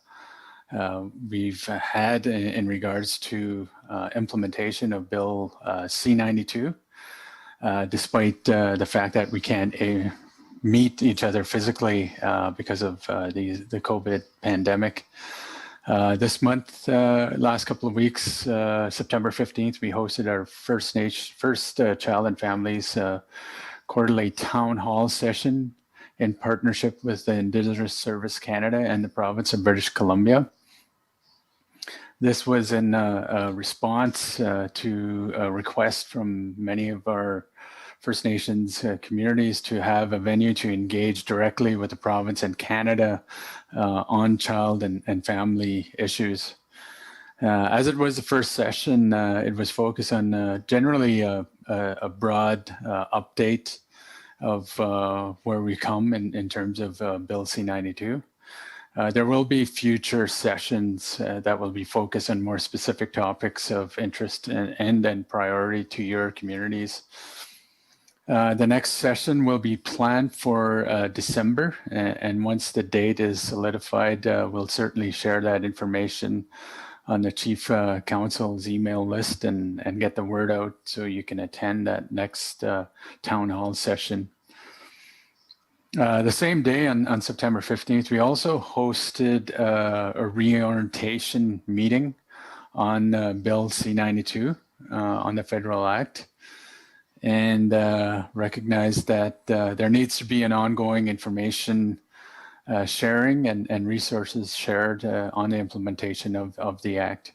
we've had in regards to implementation of Bill C-92, despite the fact that we can't meet each other physically because of the COVID pandemic. This month, last couple of weeks, September 15th, we hosted our first Child and Families quarterly town hall session in partnership with the Indigenous Service Canada and the province of British Columbia. This was in a response to a request from many of our First Nations communities to have a venue to engage directly with the province and Canada on child and family issues. As it was the first session, it was focused on generally a broad update of where we come in terms of Bill C-92. There will be future sessions that will be focused on more specific topics of interest and priority to your communities. The next session will be planned for December, and once the date is solidified, we'll certainly share that information on the Chief Council's email list and get the word out so you can attend that next town hall session. The same day on September 15th, we also hosted a reorientation meeting on Bill C-92 on the Federal Act, and recognized that there needs to be an ongoing information sharing and resources shared on the implementation of the Act.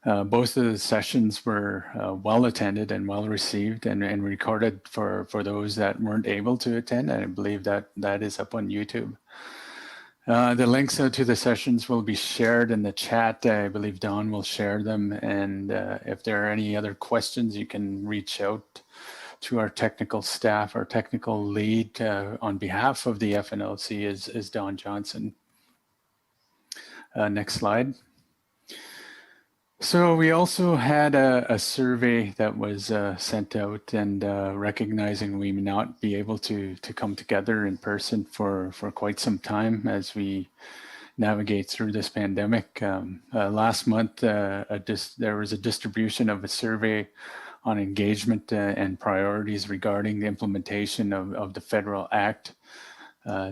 Both of the sessions were well attended and well received and recorded for those that weren't able to attend. And I believe that is up on YouTube. The links to the sessions will be shared in the chat. I believe Don will share them. And if there are any other questions, you can reach out to our technical staff. Our technical lead on behalf of the FNLC is Don Johnson. Next slide. So we also had a survey that was sent out, and recognizing we may not be able to come together in person for quite some time as we navigate through this pandemic. Last month, there was a distribution of a survey on engagement and priorities regarding the implementation of the Federal Act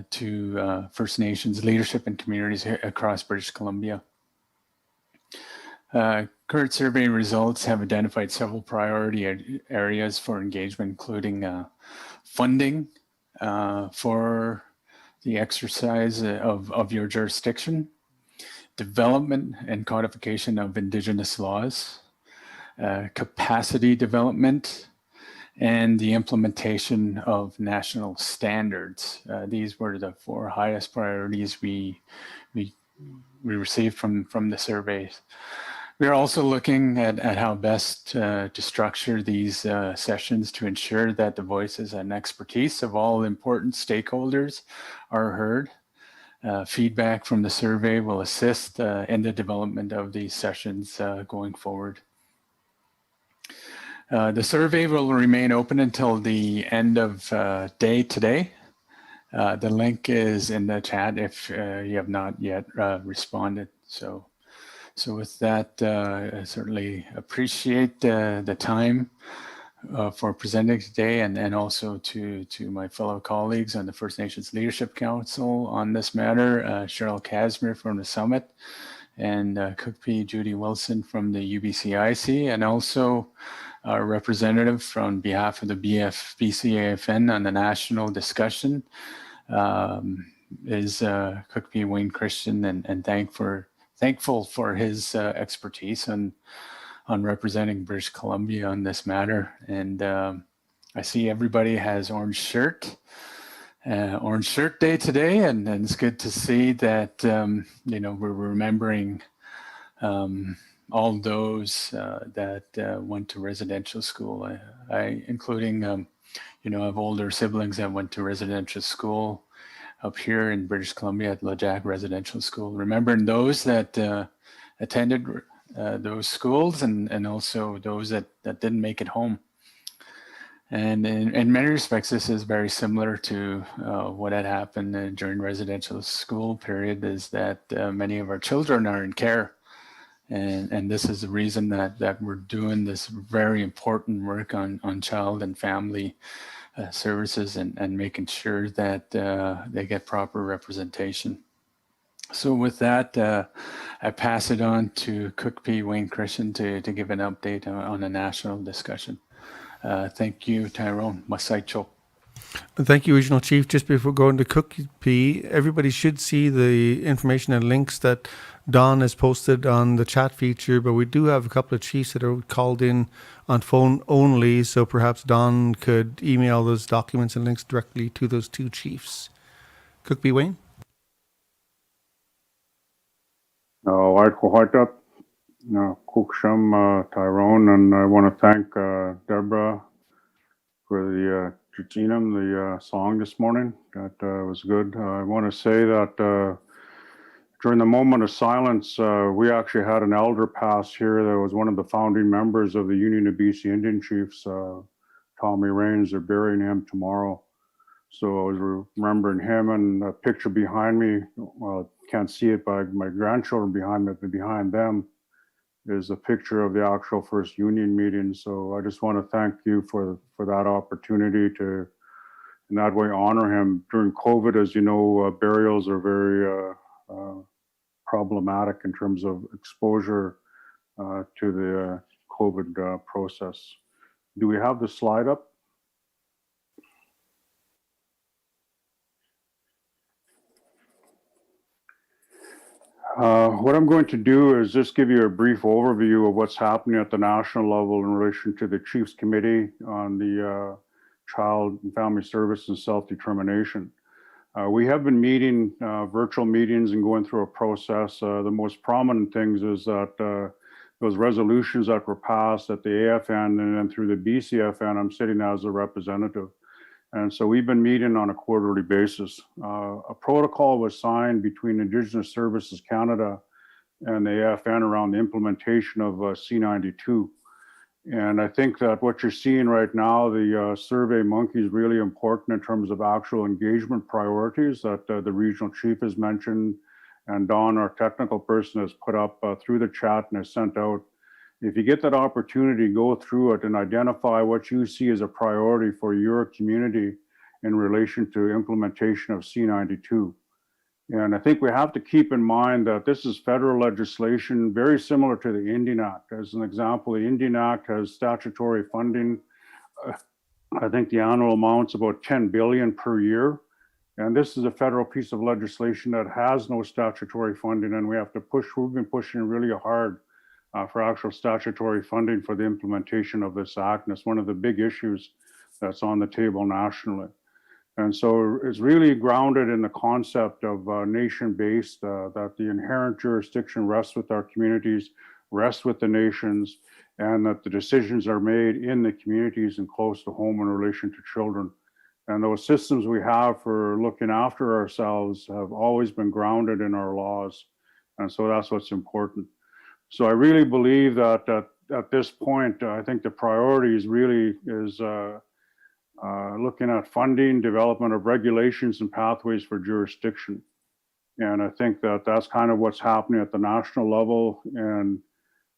to First Nations leadership and communities across British Columbia. Current survey results have identified several priority areas for engagement, including funding for the exercise of your jurisdiction, development and codification of Indigenous laws, capacity development, and the implementation of national standards. These were the 4 highest priorities we received from the surveys. We are also looking at how best to structure these sessions to ensure that the voices and expertise of all important stakeholders are heard. Feedback from the survey will assist in the development of these sessions going forward. The survey will remain open until the end of day today. The link is in the chat if you have not yet responded. So with that, I certainly appreciate the time for presenting today, and also to my fellow colleagues on the First Nations Leadership Council on this matter, Cheryl Casimir from the Summit, and Cookpee Judy Wilson from the UBCIC, and also our representative from behalf of the BCAFN on the national discussion is Cookpee Wayne Christian, and thankful for his expertise on representing British Columbia on this matter. And I see everybody has Orange Shirt Day today, and it's good to see that we're remembering all those that went to residential school. I including I have older siblings that went to residential school up here in British Columbia at LeJac Residential School. Remembering those that attended those schools, and also those that didn't make it home. And in many respects, this is very similar to what had happened during residential school period, is that many of our children are in care. And this is the reason that we're doing this very important work on child and family services, and making sure that they get proper representation. So with that, I pass it on to Cookpee Wayne Christian to give an update on the national discussion. Thank you, Tyrone. Masaicho. Thank you, Regional Chief. Just before going to Cookpee, everybody should see the information and links that Don has posted on the chat feature, but we do have a couple of chiefs that are called in on phone only, so perhaps Don could email those documents and links directly to those 2 chiefs. Cookpee Wayne? Tyrone, and I want to thank Deborah for the Chichinam, the song this morning. That was good. I want to say that during the moment of silence, we actually had an elder pass here that was one of the founding members of the Union of BC Indian Chiefs, Tommy Rains. They're burying him tomorrow. So I was remembering him, and a picture behind me, well, can't see it, but my grandchildren behind me, but behind them is a picture of the actual first union meeting. So I just want to thank you for that opportunity to, in that way, honor him. During COVID, as you know, burials are very problematic in terms of exposure to the COVID process. Do we have the slide up? What I'm going to do is just give you a brief overview of what's happening at the national level in relation to the Chiefs Committee on the Child and Family Service and Self-Determination. We have been meeting virtual meetings and going through a process. The most prominent things is that those resolutions that were passed at the AFN and then through the BCFN, I'm sitting as a representative. And so we've been meeting on a quarterly basis. A protocol was signed between Indigenous Services Canada and the AFN around the implementation of C92. And I think that what you're seeing right now, the Survey Monkey is really important in terms of actual engagement priorities that the regional chief has mentioned, and Don, our technical person, has put up through the chat and has sent out. If you get that opportunity, go through it and identify what you see as a priority for your community in relation to implementation of C92. And I think we have to keep in mind that this is federal legislation very similar to the Indian Act. As an example, the Indian Act has statutory funding. I think the annual amount's about 10 billion per year. And this is a federal piece of legislation that has no statutory funding, and we have to push. We've been pushing really hard for actual statutory funding for the implementation of this act. And it's one of the big issues that's on the table nationally. And so it's really grounded in the concept of nation-based, that the inherent jurisdiction rests with our communities, rests with the nations, and that the decisions are made in the communities and close to home in relation to children. And those systems we have for looking after ourselves have always been grounded in our laws. And so that's what's important. So I really believe that at this point, I think the priorities really is looking at funding, development of regulations and pathways for jurisdiction. And I think that that's kind of what's happening at the national level. And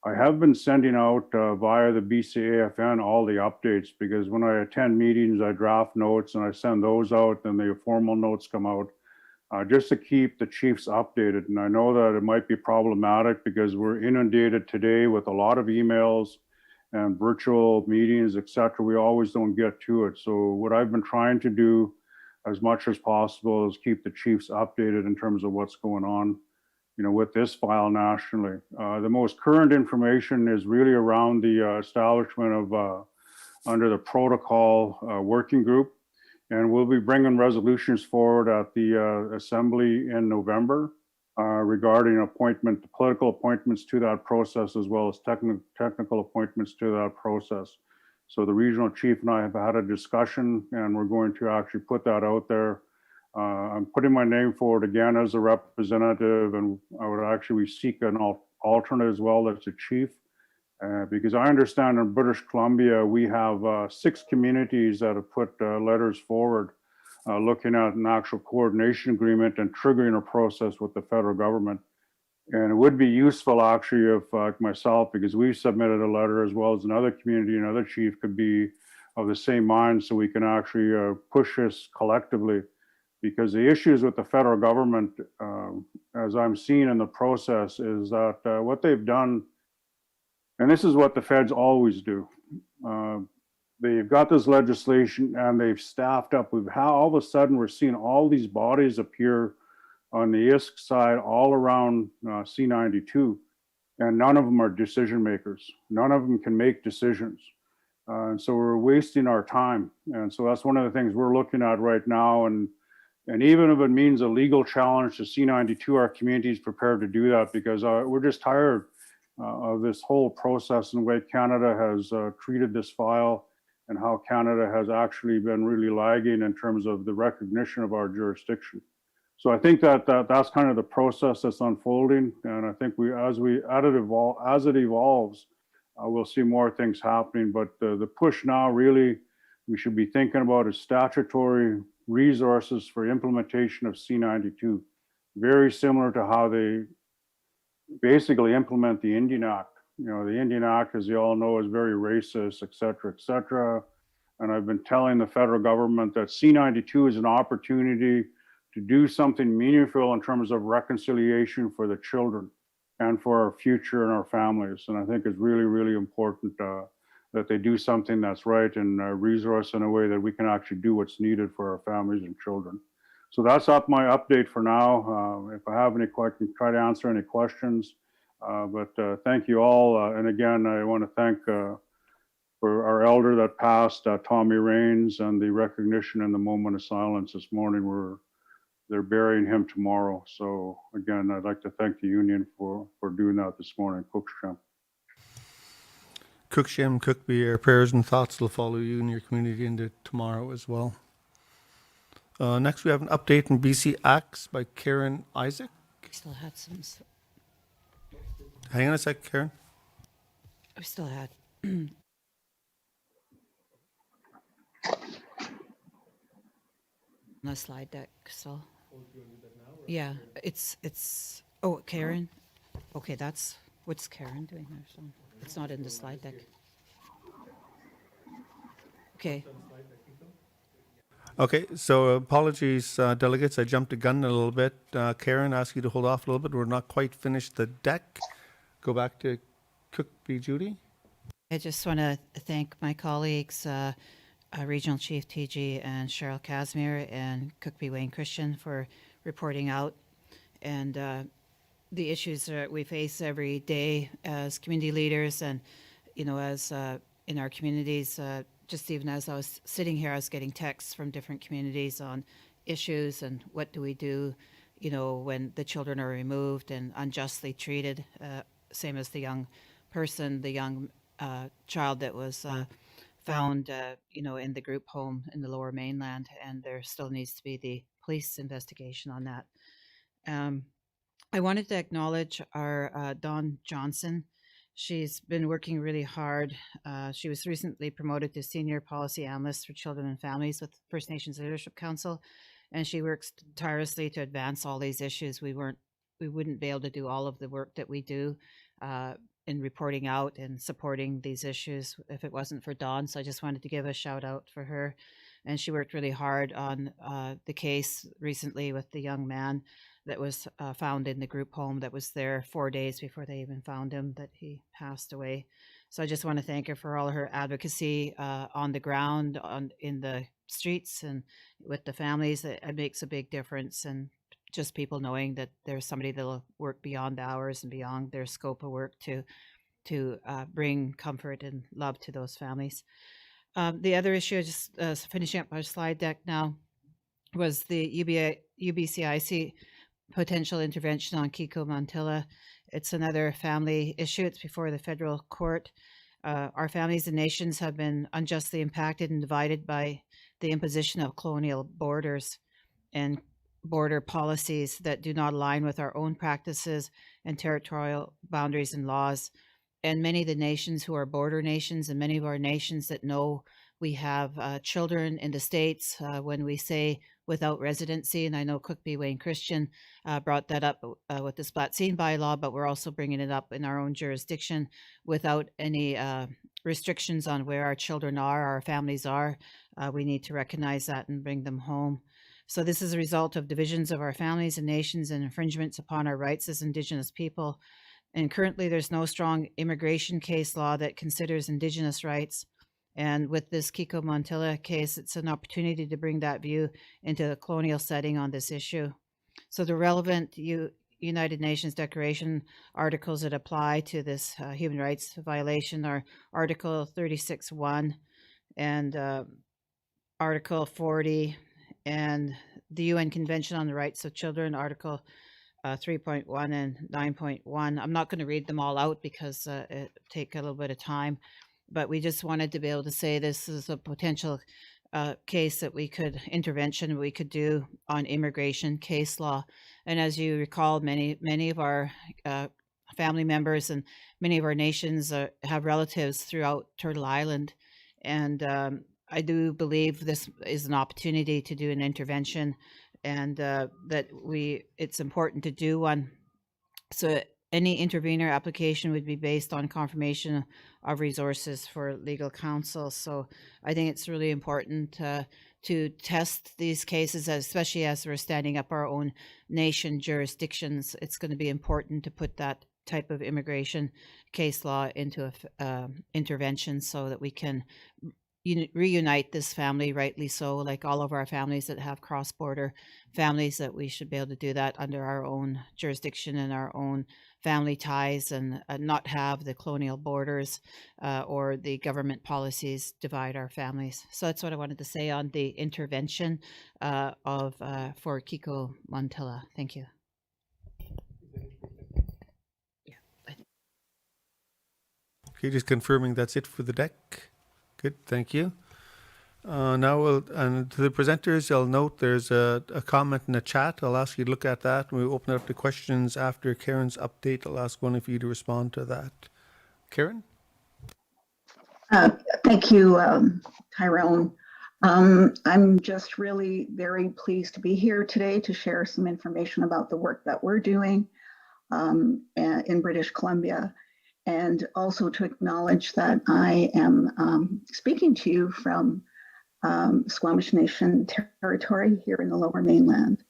I have been sending out via the BCAFN all the updates, because when I attend meetings, I draft notes and I send those out, then the formal notes come out, just to keep the chiefs updated. And I know that it might be problematic because we're inundated today with a lot of emails and virtual meetings, et cetera. We always don't get to it. So what I've been trying to do as much as possible is keep the chiefs updated in terms of what's going on, with this file nationally. The most current information is really around the establishment of under the protocol working group. And we'll be bringing resolutions forward at the Assembly in November regarding political appointments to that process, as well as technical appointments to that process. So the regional chief and I have had a discussion, and we're going to actually put that out there. I'm putting my name forward again as a representative, and I would actually seek an alternate as well as a chief, because I understand in British Columbia, we have 6 communities that have put letters forward looking at an actual coordination agreement and triggering a process with the federal government. And it would be useful actually if myself, because we've submitted a letter, as well as another community, another chief could be of the same mind, so we can actually push this collectively. Because the issues with the federal government, as I'm seeing in the process, is that what they've done, and this is what the feds always do, they've got this legislation and they've staffed up. All of a sudden we're seeing all these bodies appear on the ISK side all around C92, and none of them are decision makers. None of them can make decisions. And so we're wasting our time. And so that's one of the things we're looking at right now. And even if it means a legal challenge to C92, our community is prepared to do that, because we're just tired of this whole process and the way Canada has treated this file, and how Canada has actually been really lagging in terms of the recognition of our jurisdiction. So I think that's kind of the process that's unfolding. And I think as it evolves, we'll see more things happening. But the push now really we should be thinking about is statutory resources for implementation of C92, very similar to how they basically implement the Indian Act. The Indian Act, as you all know, is very racist, et cetera, et cetera. And I've been telling the federal government that C92 is an opportunity to do something meaningful in terms of reconciliation for the children and for our future and our families. And I think it's really, really important that they do something that's right and resource in a way that we can actually do what's needed for our families and children. So that's my update for now. If I have any questions, try to answer any questions. But thank you all. And again, I want to thank for our elder that passed, Tommy Rains, and the recognition and the moment of silence this morning. They're burying him tomorrow. So again, I'd like to thank the union for doing that this morning. Cooksham. Cooksham, Cookby, our prayers and thoughts will follow you and your community into tomorrow as well. Next, we have an update on BC Acts by Karen Isaac. We still had some. Hang on a sec, Karen. We still had. On the slide deck still. Yeah, it's. Oh, Karen. Okay, what's Karen doing there? So it's not in the slide deck. Okay. Okay, so apologies, delegates. I jumped the gun a little bit. Karen, ask you to hold off a little bit. We're not quite finished the deck. Go back to Cookby Judy. I just want to thank my colleagues, Regional Chief TG and Cheryl Casimir and Cookby Wayne Christian for reporting out and the issues that we face every day as community leaders and, as in our communities. Just even as I was sitting here, I was getting texts from different communities on issues and what do we do, when the children are removed and unjustly treated, same as the young person, the young child that was found, in the group home in the Lower Mainland, and there still needs to be the police investigation on that. I wanted to acknowledge our Dawn Johnson. She's been working really hard. She was recently promoted to Senior Policy Analyst for Children and Families with First Nations Leadership Council, and she works tirelessly to advance all these issues. We wouldn't be able to do all of the work that we do in reporting out and supporting these issues if it wasn't for Dawn. So I just wanted to give a shout out for her. And she worked really hard on the case recently with the young man that was found in the group home that was there 4 days before they even found him, that he passed away. So I just want to thank her for all her advocacy on the ground, in the streets and with the families. It makes a big difference. And just people knowing that there's somebody that'll work beyond hours and beyond their scope of work to bring comfort and love to those families. The other issue, just finishing up our slide deck now, was the UBCIC potential intervention on Kiko Montella. It's another family issue. It's before the federal court. Our families and nations have been unjustly impacted and divided by the imposition of colonial borders and border policies that do not align with our own practices and territorial boundaries and laws. And many of the nations who are border nations, and many of our nations that know we have children in the States, when we say without residency, and I know Cookby Wayne Christian brought that up with the Splat-Scene bylaw, but we're also bringing it up in our own jurisdiction without any restrictions on where our children are, our families are. We need to recognize that and bring them home. So this is a result of divisions of our families and nations and infringements upon our rights as Indigenous people. And currently there's no strong immigration case law that considers Indigenous rights. And with this Kiko Montella case, it's an opportunity to bring that view into the colonial setting on this issue. So the relevant United Nations Declaration articles that apply to this human rights violation are Article 36.1 and Article 40, and the UN Convention on the Rights of Children, Article 3.1 and 9.1. I'm not going to read them all out because it take a little bit of time, but we just wanted to be able to say this is a potential case that intervention we could do on immigration case law. And as you recall, many of our family members and many of our nations have relatives throughout Turtle Island. And I do believe this is an opportunity to do an intervention, and that it's important to do one. So any intervener application would be based on confirmation of resources for legal counsel. So I think it's really important to test these cases, especially as we're standing up our own nation jurisdictions. It's going to be important to put that type of immigration case law into intervention so that we can reunite this family, rightly so, like all of our families that have cross-border families, that we should be able to do that under our own jurisdiction and our own family ties, and not have the colonial borders or the government policies divide our families. So that's what I wanted to say on the intervention for Kiko Montella. Thank you. Okay, just confirming that's it for the deck. Good, thank you. Now and to the presenters, I'll note there's a comment in the chat. I'll ask you to look at that. We'll open it up to questions after Karen's update. I'll ask one of you to respond to that. Karen? Thank you, Tyrone. I'm just really very pleased to be here today to share some information about the work that we're doing in British Columbia, and also to acknowledge that I am speaking to you from Squamish Nation territory here in the Lower Mainland.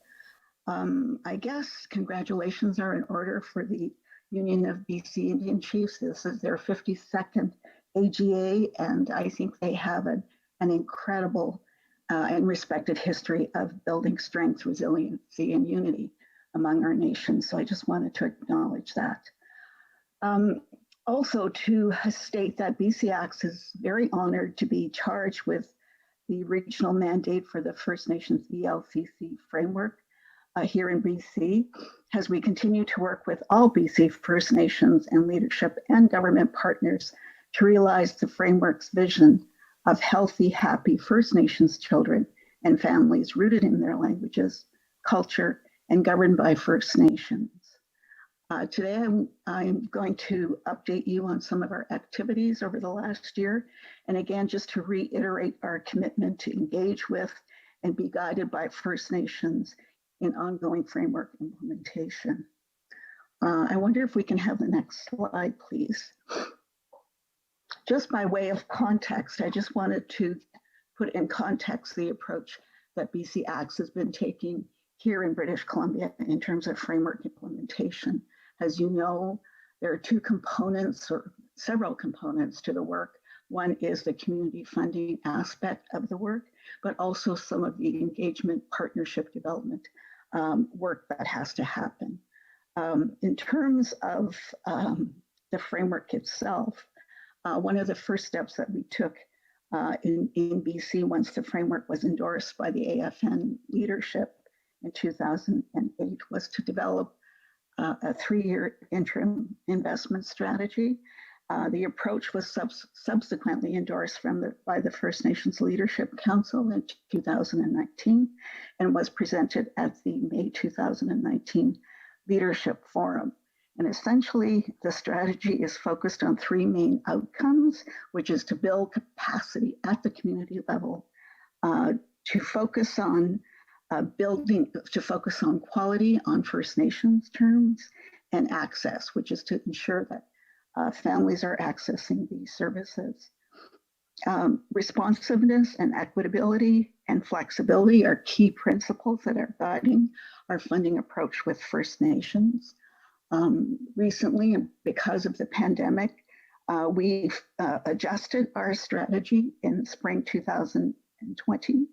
I guess congratulations are in order for the Union of BC Indian Chiefs. This is their 52nd AGA, and I think they have an incredible and respected history of building strength, resiliency, and unity among our nations. So I just wanted to acknowledge that. Also to state that BCIC is very honored to be charged with the regional mandate for the First Nations ELCC framework here in BC, as we continue to work with all BC First Nations and leadership and government partners to realize the framework's vision of healthy, happy First Nations children and families rooted in their languages, culture, and governed by First Nations. Today, I'm going to update you on some of our activities over the last year. And again, just to reiterate our commitment to engage with and be guided by First Nations in ongoing framework implementation. I wonder if we can have the next slide, please. Just by way of context, I just wanted to put in context the approach that BCIC has been taking here in British Columbia in terms of framework implementation. As you know, there are two components or several components to the work. One is the community funding aspect of the work, but also some of the engagement, partnership development work that has to happen. In terms of the framework itself, one of the first steps that we took in BC once the framework was endorsed by the AFN leadership in 2008 was to develop a 3-year interim investment strategy. The approach was subsequently endorsed by the First Nations Leadership Council in 2019 and was presented at the May 2019 Leadership Forum. And essentially, the strategy is focused on 3 main outcomes, which is to build capacity at the community level, to focus on quality on First Nations terms, and access, which is to ensure that families are accessing these services. Responsiveness and equitability and flexibility are key principles that are guiding our funding approach with First Nations. Recently, and because of the pandemic, we've adjusted our strategy in spring 2020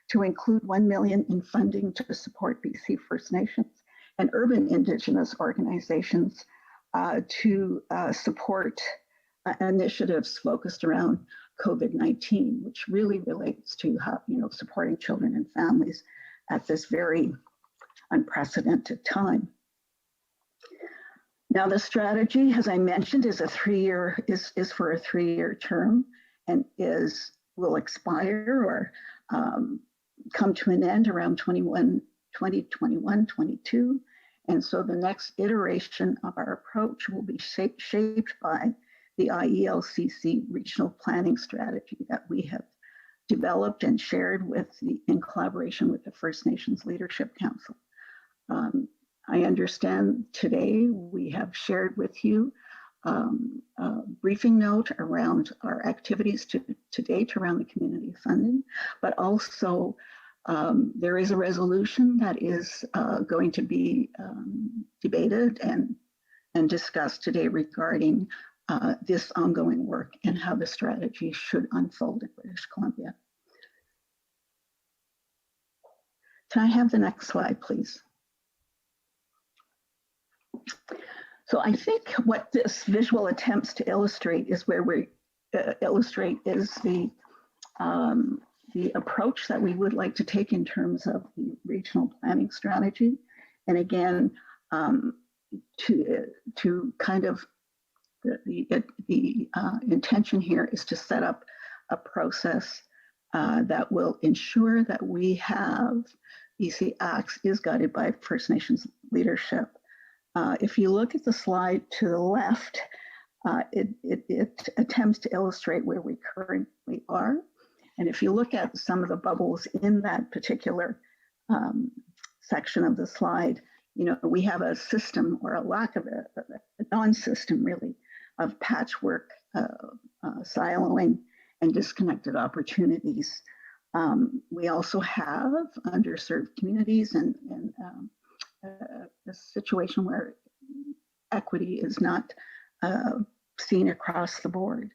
to include $1 million in funding to support BC First Nations and urban Indigenous organizations to support initiatives focused around COVID-19, which really relates to how, supporting children and families at this very unprecedented time. Now, the strategy, as I mentioned, is for a 3-year term and will expire or come to an end around 2021-22. And so the next iteration of our approach will be shaped by the IELCC regional planning strategy that we have developed and shared in collaboration with the First Nations Leadership Council. I understand today we have shared with you a briefing note around our activities to date around the community funding, but also there is a resolution that is going to be debated and discussed today regarding this ongoing work and how the strategy should unfold in British Columbia. Can I have the next slide, please? So I think what this visual attempts to illustrate is where we illustrate is the approach that we would like to take in terms of the regional planning strategy. And again, to kind of the intention here is to set up a process that will ensure that we have BCIC is guided by First Nations leadership. If you look at the slide to the left, it attempts to illustrate where we currently are. And if you look at some of the bubbles in that particular section of the slide, we have a system or a lack of a non-system really of patchwork, siloing, and disconnected opportunities We also have underserved communities and a situation where equity is not seen across the board.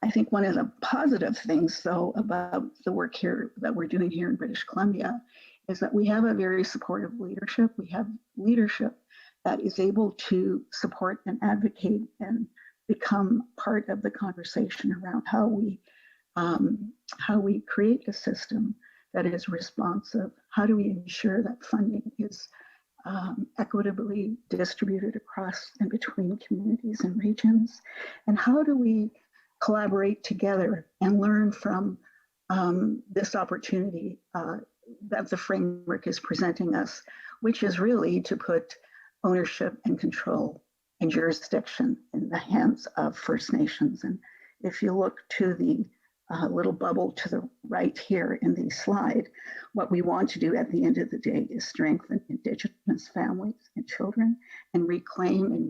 I think one of the positive things, though, about the work here that we're doing here in British Columbia is that we have a very supportive leadership. We have leadership that is able to support and advocate and become part of the conversation around how we create a system that is responsive. How do we ensure that funding is equitably distributed across and between communities and regions? And how do we collaborate together and learn from this opportunity that the framework is presenting us, which is really to put ownership and control and jurisdiction in the hands of First Nations. And if you look to the little bubble to the right here in the slide, what we want to do at the end of the day is strengthen Indigenous families and children and reclaim and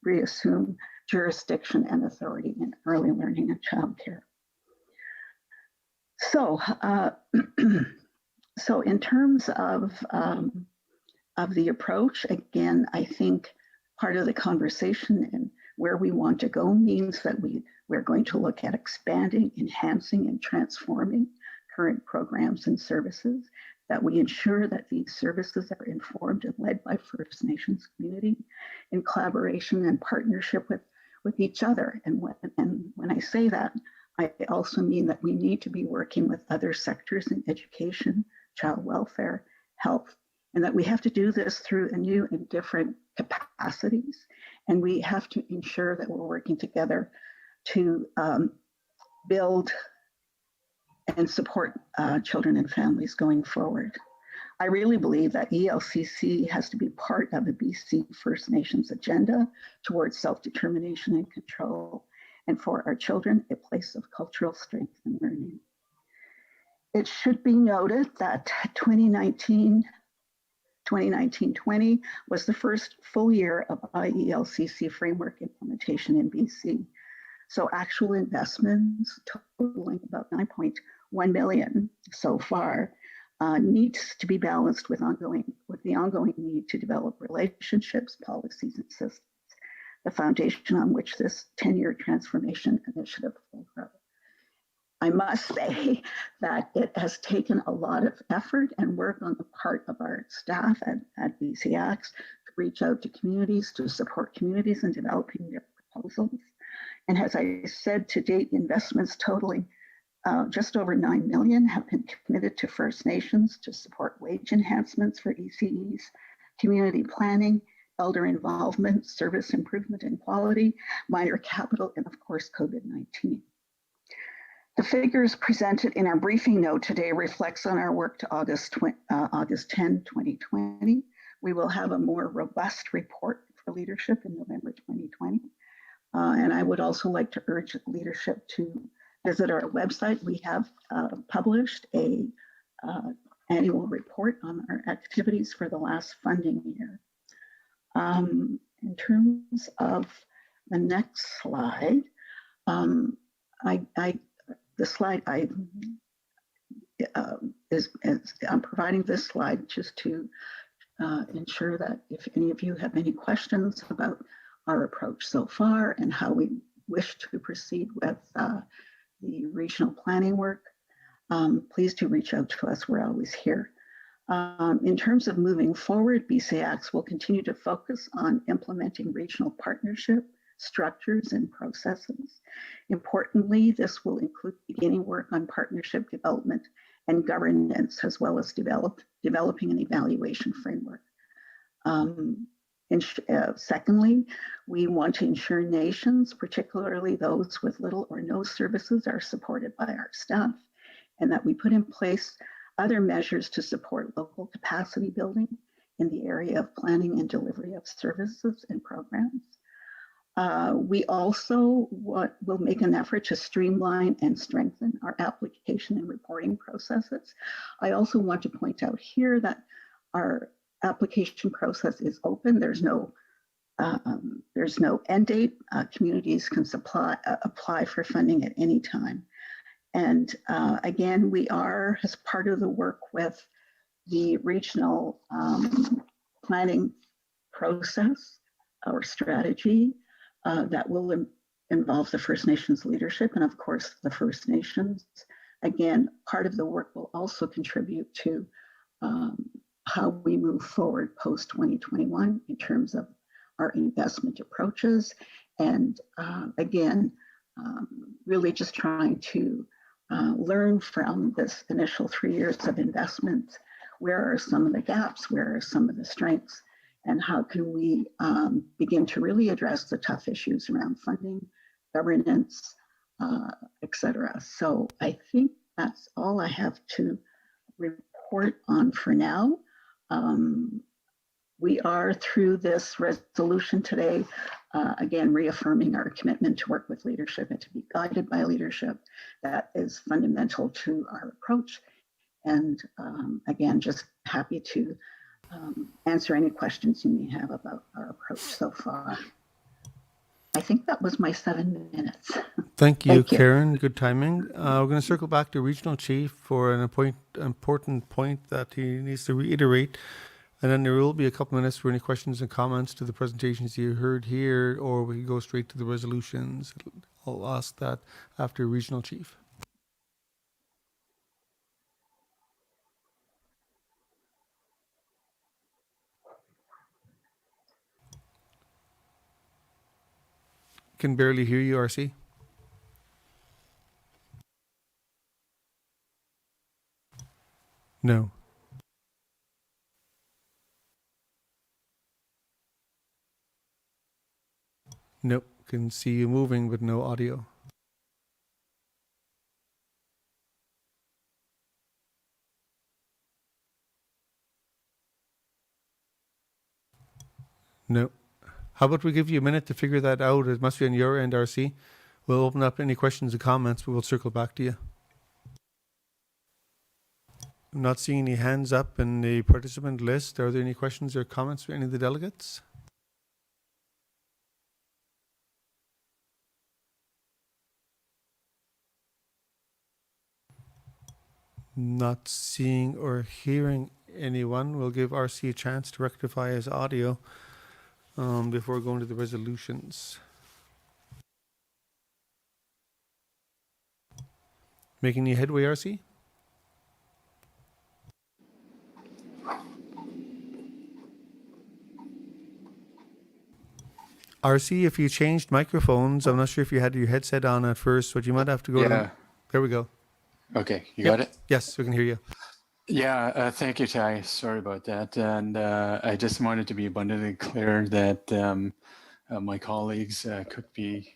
reassume jurisdiction and authority in early learning and childcare. So, so in terms of the approach, again, I think part of the conversation and where we want to go means that we're going to look at expanding, enhancing, and transforming current programs and services, that we ensure that these services are informed and led by First Nations community in collaboration and partnership with each other. And when I say that, I also mean that we need to be working with other sectors in education, child welfare, health, and that we have to do this through a new and different capacities. And we have to ensure that we're working together to build and support children and families going forward. I really believe that ELCC has to be part of the BC First Nations agenda towards self-determination and control, and for our children, a place of cultural strength and learning. It should be noted that 2019-20 was the first full year of IELCC framework implementation in BC. So actual investments totaling about 9.1 million so far needs to be balanced with the ongoing need to develop relationships, policies, and systems, the foundation on which this 10-year transformation initiative will grow. I must say that it has taken a lot of effort and work on the part of our staff at UBCIC to reach out to communities, to support communities in developing their proposals. And as I said, to date, investments totaling just over 9 million have been committed to First Nations to support wage enhancements for ECEs, community planning, elder involvement, service improvement and quality, minor capital, and of course, COVID-19. The figures presented in our briefing note today reflects on our work to August 10, 2020. We will have a more robust report for leadership in November 2020. And I would also like to urge leadership to visit our website. We have published a annual report on our activities for the last funding year. In terms of the next slide, the slide I'm providing this slide just to ensure that if any of you have any questions about our approach so far and how we wish to proceed with the regional planning work, please do reach out to us. We're always here. In terms of moving forward, BCIC will continue to focus on implementing regional partnership structures and processes. Importantly, this will include beginning work on partnership development and governance, as well as developing an evaluation framework. Secondly, we want to ensure nations, particularly those with little or no services, are supported by our staff, and that we put in place other measures to support local capacity building in the area of planning and delivery of services and programs. We also will make an effort to streamline and strengthen our application and reporting processes. I also want to point out here that our application process is open. There's no end date. Communities can apply for funding at any time. And again, we are, as part of the work with the regional planning process or strategy that will involve the First Nations leadership and, of course, the First Nations. Again, part of the work will also contribute to how we move forward post 2021 in terms of our investment approaches. And again, really just trying to learn from this initial 3 years of investment. Where are some of the gaps? Where are some of the strengths? And how can we begin to really address the tough issues around funding, governance, et cetera. So I think that's all I have to report on for now. We are, through this resolution today, again, reaffirming our commitment to work with leadership and to be guided by leadership. That is fundamental to our approach. And again, just happy to answer any questions you may have about our approach so far. I think that was my 7 minutes. Thank you, Thank you. Karen. Good timing. We're going to circle back to Regional Chief for an important point that he needs to reiterate. And then there will be a couple minutes for any questions and comments to the presentations you heard here, or we can go straight to the resolutions. I'll ask that after Regional Chief. Can barely hear you, RC. No. Nope. Can see you moving, but no audio. Nope. How about we give you a minute to figure that out? It must be on your end, RC. We'll open up any questions and comments, but we'll circle back to you. I'm not seeing any hands up in the participant list. Are there any questions or comments for any of the delegates? Not seeing or hearing anyone. We'll give RC a chance to rectify his audio before going to the resolutions. Making any headway, RC? RC, if you changed microphones, I'm not sure if you had your headset on at first, but you might have to go to... There we go. Okay, you got it? Yes, we can hear you. Yeah, thank you, Ty. Sorry about that. And I just wanted to be abundantly clear that my colleagues could be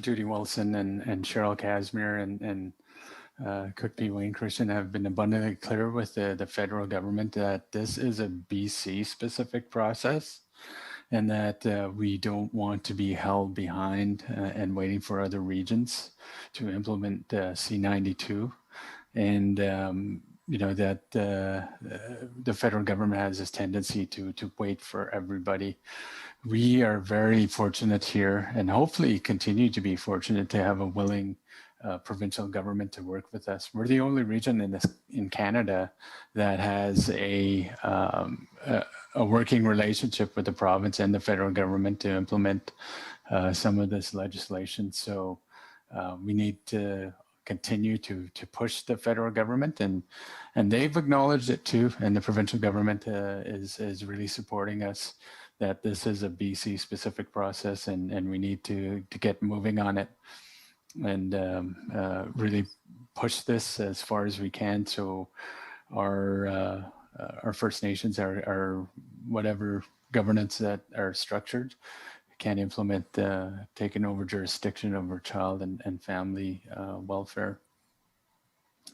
Judy Wilson and Cheryl Casimir and Cook P. Wayne Christian have been abundantly clear with the federal government that this is a BC specific process and that we don't want to be held behind and waiting for other regions to implement C92. And you know that the federal government has this tendency to wait for everybody. We are very fortunate here, and hopefully continue to be fortunate to have a willing provincial government to work with us. We're the only region in Canada that has a working relationship with the province and the federal government to implement some of this legislation. So we need to continue to push the federal government, and they've acknowledged it too, and the provincial government is really supporting us that this is a BC specific process, and we need to get moving on it and really push this as far as we can, so our First Nations, our whatever governance that are structured, can implement taking over jurisdiction over child and family welfare.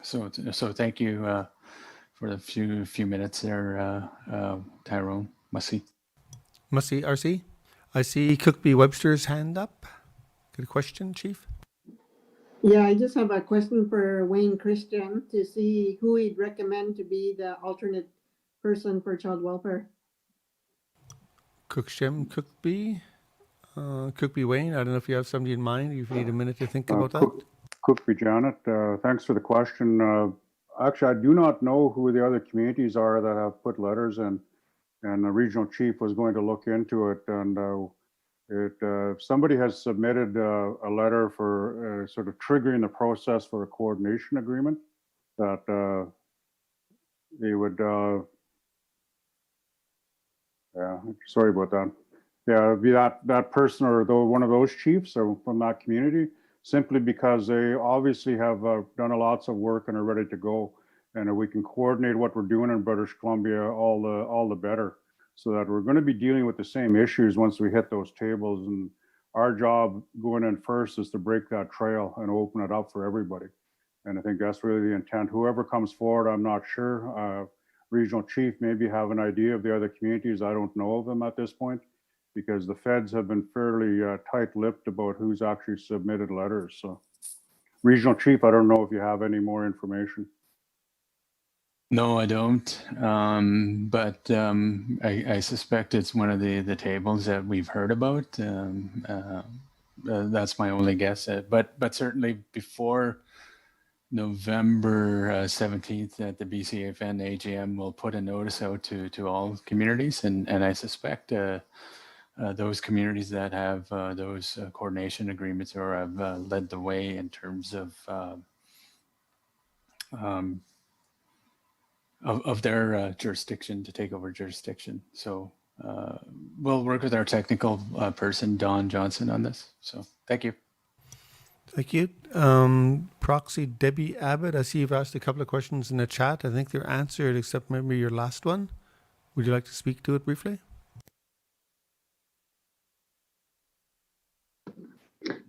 So thank you for the few minutes there, Tyrone. Must see RC. I see Cookby Webster's hand up. Got a question, Chief? Yeah, I just have a question for Wayne Christian to see who he'd recommend to be the alternate person for child welfare. Cookby Wayne. I don't know if you have somebody in mind. If you need a minute to think about that. Cookby Janet. Thanks for the question. Actually, I do not know who the other communities are that have put letters in, and the regional chief was going to look into it. And if somebody has submitted a letter for sort of triggering the process for a coordination agreement, that they would, yeah, sorry about that. Yeah, it'd be that person or one of those chiefs or from that community, simply because they obviously have done lots of work and are ready to go. And if we can coordinate what we're doing in British Columbia, all the better, so that we're going to be dealing with the same issues once we hit those tables. And our job going in first is to break that trail and open it up for everybody. And I think that's really the intent. Whoever comes forward, I'm not sure. Regional chief maybe have an idea of the other communities. I don't know of them at this point, because the feds have been fairly tight-lipped about who's actually submitted letters. So, regional chief, I don't know if you have any more information. No, I don't. But I suspect it's one of the tables that we've heard about. That's my only guess. But certainly before November 17th at the BCFN AGM, we'll put a notice out to all communities, and I suspect those communities that have those coordination agreements or have led the way in terms of their jurisdiction to take over jurisdiction. So we'll work with our technical person, Don Johnson, on this. So thank you. Thank you. Proxy Debbie Abbott, I see you've asked a couple of questions in the chat. I think they're answered, except maybe your last one. Would you like to speak to it briefly?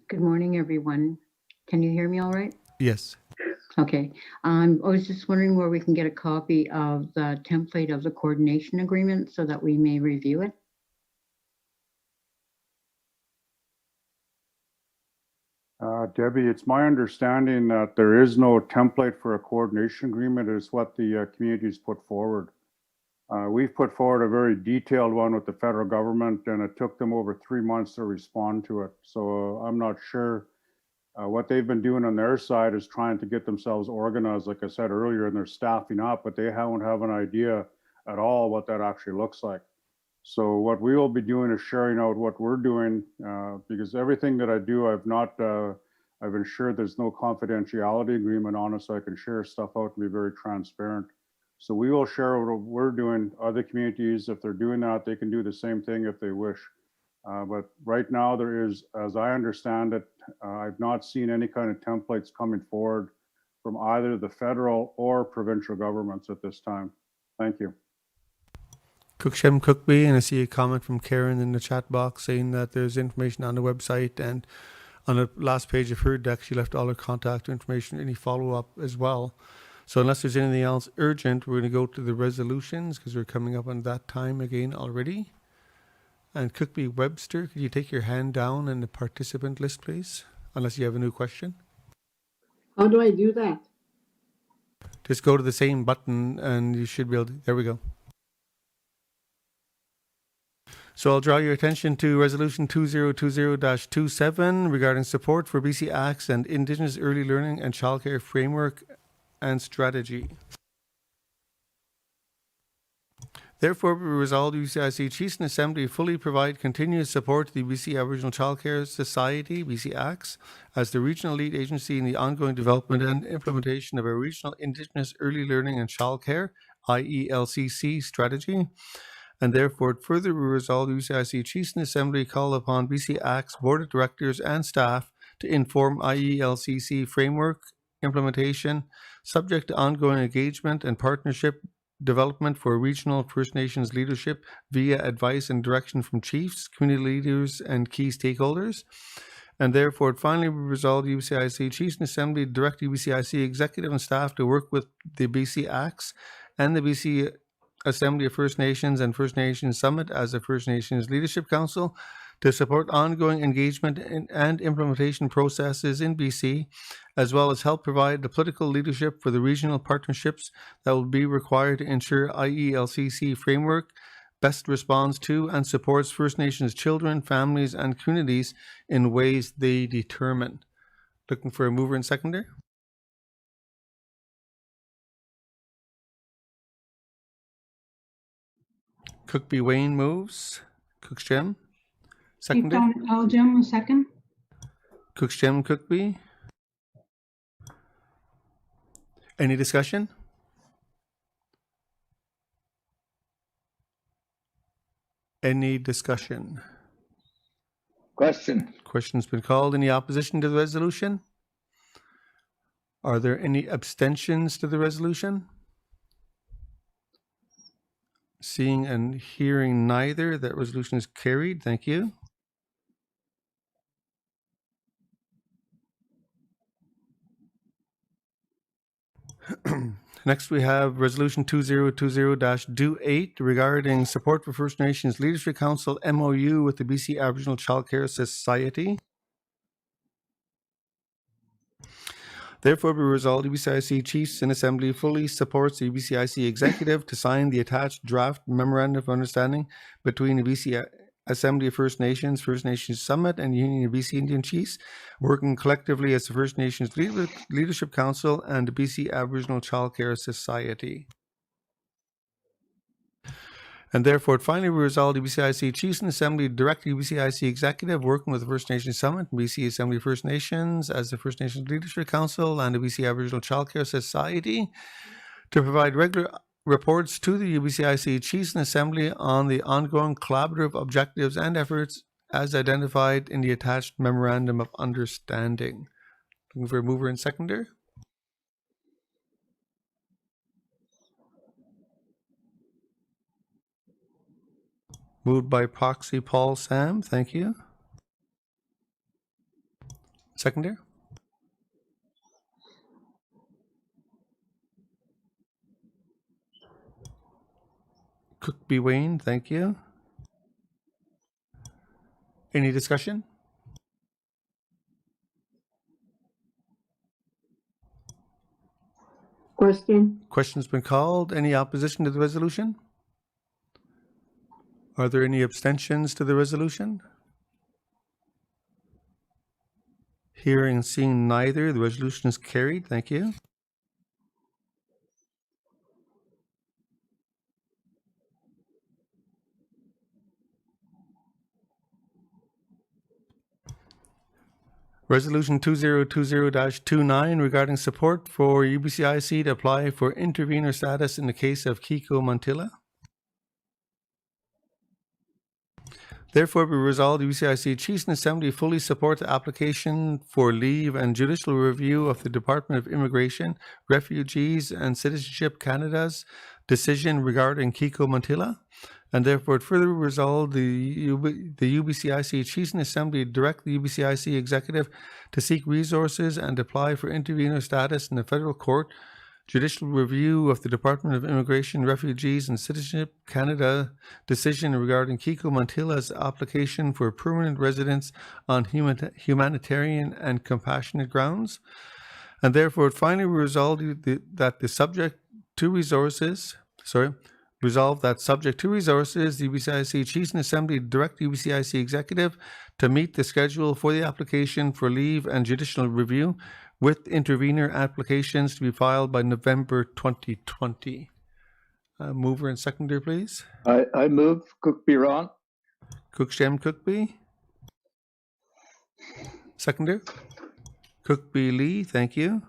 Good morning, everyone. Can you hear me all right? Yes. Okay. I was just wondering where we can get a copy of the template of the coordination agreement so that we may review it. Debbie, it's my understanding that there is no template for a coordination agreement. It's what the communities put forward. We've put forward a very detailed one with the federal government, and it took them over 3 months to respond to it. So I'm not sure. What they've been doing on their side is trying to get themselves organized, like I said earlier, and they're staffing up, but they don't have an idea at all what that actually looks like. So what we will be doing is sharing out what we're doing, because everything that I do, I've ensured there's no confidentiality agreement on it, so I can share stuff out and be very transparent. So we will share what we're doing. Other communities, if they're doing that, they can do the same thing if they wish. But right now there is, as I understand it, I've not seen any kind of templates coming forward from either the federal or provincial governments at this time. Thank you. Cookshem Cookby, and I see a comment from Karen in the chat box saying that there's information on the website, and on the last page of her deck, she left all her contact information, any follow-up as well. So unless there's anything else urgent, we're going to go to the resolutions because we're coming up on that time again already. And Cookby Webster, could you take your hand down in the participant list, please? Unless you have a new question. How do I do that? Just go to the same button and you should be able to, there we go. So I'll draw your attention to Resolution 2020-27 regarding support for BCIC and Indigenous Early Learning and Childcare Framework and Strategy. Therefore, be resolved, UBCIC Chiefs and Assembly fully provide continuous support to the BC Aboriginal Childcare Society, BCIC, as the regional lead agency in the ongoing development and implementation of a regional Indigenous Early Learning and Childcare, IELCC, strategy. And therefore, further be resolved, UBCIC Chiefs and Assembly call upon BCIC's Board of Directors and staff to inform IELCC framework implementation, subject to ongoing engagement and partnership development for regional First Nations leadership via advice and direction from chiefs, community leaders, and key stakeholders. And therefore, it finally be resolved, UBCIC Chiefs and Assembly direct UBCIC executive and staff to work with the BCIC and the BC Assembly of First Nations and First Nations Summit as a First Nations Leadership Council to support ongoing engagement and implementation processes in BC, as well as help provide the political leadership for the regional partnerships that will be required to ensure IELCC framework best responds to and supports First Nations children, families, and communities in ways they determine. Looking for a mover and seconder. Cookby Wayne moves. Cookstrim. Seconder. Jim, second. Cookstrim Cookby. Any discussion? Any discussion? Question. Question's been called. Any opposition to the resolution? Are there any abstentions to the resolution? Seeing and hearing neither, that resolution is carried. Thank you. Next, we have Resolution 2020-28 regarding support for First Nations Leadership Council MOU with the BC Aboriginal Childcare Society. Therefore, be resolved, UBCIC Chiefs in Assembly fully supports the UBCIC Executive to sign the attached draft Memorandum of Understanding between the BC Assembly of First Nations Summit, and Union of BC Indian Chiefs, working collectively as the First Nations Leadership Council and the BC Aboriginal Childcare Society. And therefore, it finally resolved, UBCIC Chiefs in Assembly direct UBCIC Executive, working with the First Nations Summit and BC Assembly of First Nations as the First Nations Leadership Council and the BC Aboriginal Childcare Society, to provide regular reports to the UBCIC Chiefs in Assembly on the ongoing collaborative objectives and efforts as identified in the attached Memorandum of Understanding. Looking for a mover and seconder. Moved by proxy Paul Sam. Thank you. Seconder. Cookby Wayne. Thank you. Any discussion? Question. Question's been called. Any opposition to the resolution? Are there any abstentions to the resolution? Hearing and seeing neither, the resolution is carried. Thank you. Resolution 2020-29 regarding support for UBCIC to apply for intervenor status in the case of Kiko Montella. Therefore, be resolved, UBCIC Chiefs in Assembly fully support the application for leave and judicial review of the Department of Immigration, Refugees and Citizenship Canada's decision regarding Kiko Montella. And therefore, it further resolved the UBCIC Chiefs in Assembly direct the UBCIC Executive to seek resources and apply for intervenor status in the Federal Court judicial review of the Department of Immigration, Refugees and Citizenship Canada decision regarding Kiko Montella's application for permanent residence on humanitarian and compassionate grounds. And therefore, it finally resolved that the subject to resources, resolve that subject to resources, the UBCIC Chiefs in Assembly direct the UBCIC Executive to meet the schedule for the application for leave and judicial review with intervenor applications to be filed by November 2020. Mover and seconder, please. I move Cookby Ron. Cooksham Cookby. Seconder. Cookby Lee, thank you.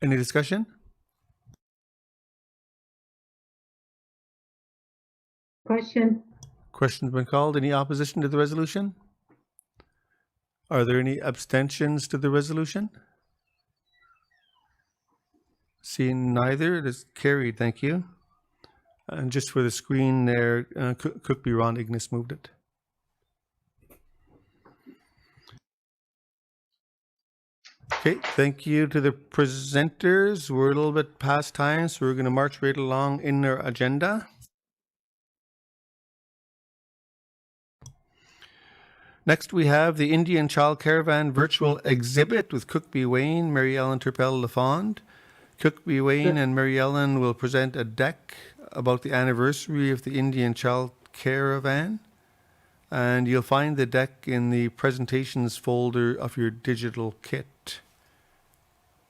Any discussion? Question. Question's been called. Any opposition to the resolution? Are there any abstentions to the resolution? Seeing neither, it is carried. Thank you. And just for the screen there, Cookby Ron Ignis moved it. Okay, thank you to the presenters. We're a little bit past time, so we're going to march right along in our agenda. Next, we have the Indian Child Caravan virtual exhibit with Cookby Wayne, Mary Ellen Turpel-Lafond. Cookby Wayne and Mary Ellen will present a deck about the anniversary of the Indian Child Caravan. And you'll find the deck in the presentations folder of your digital kit.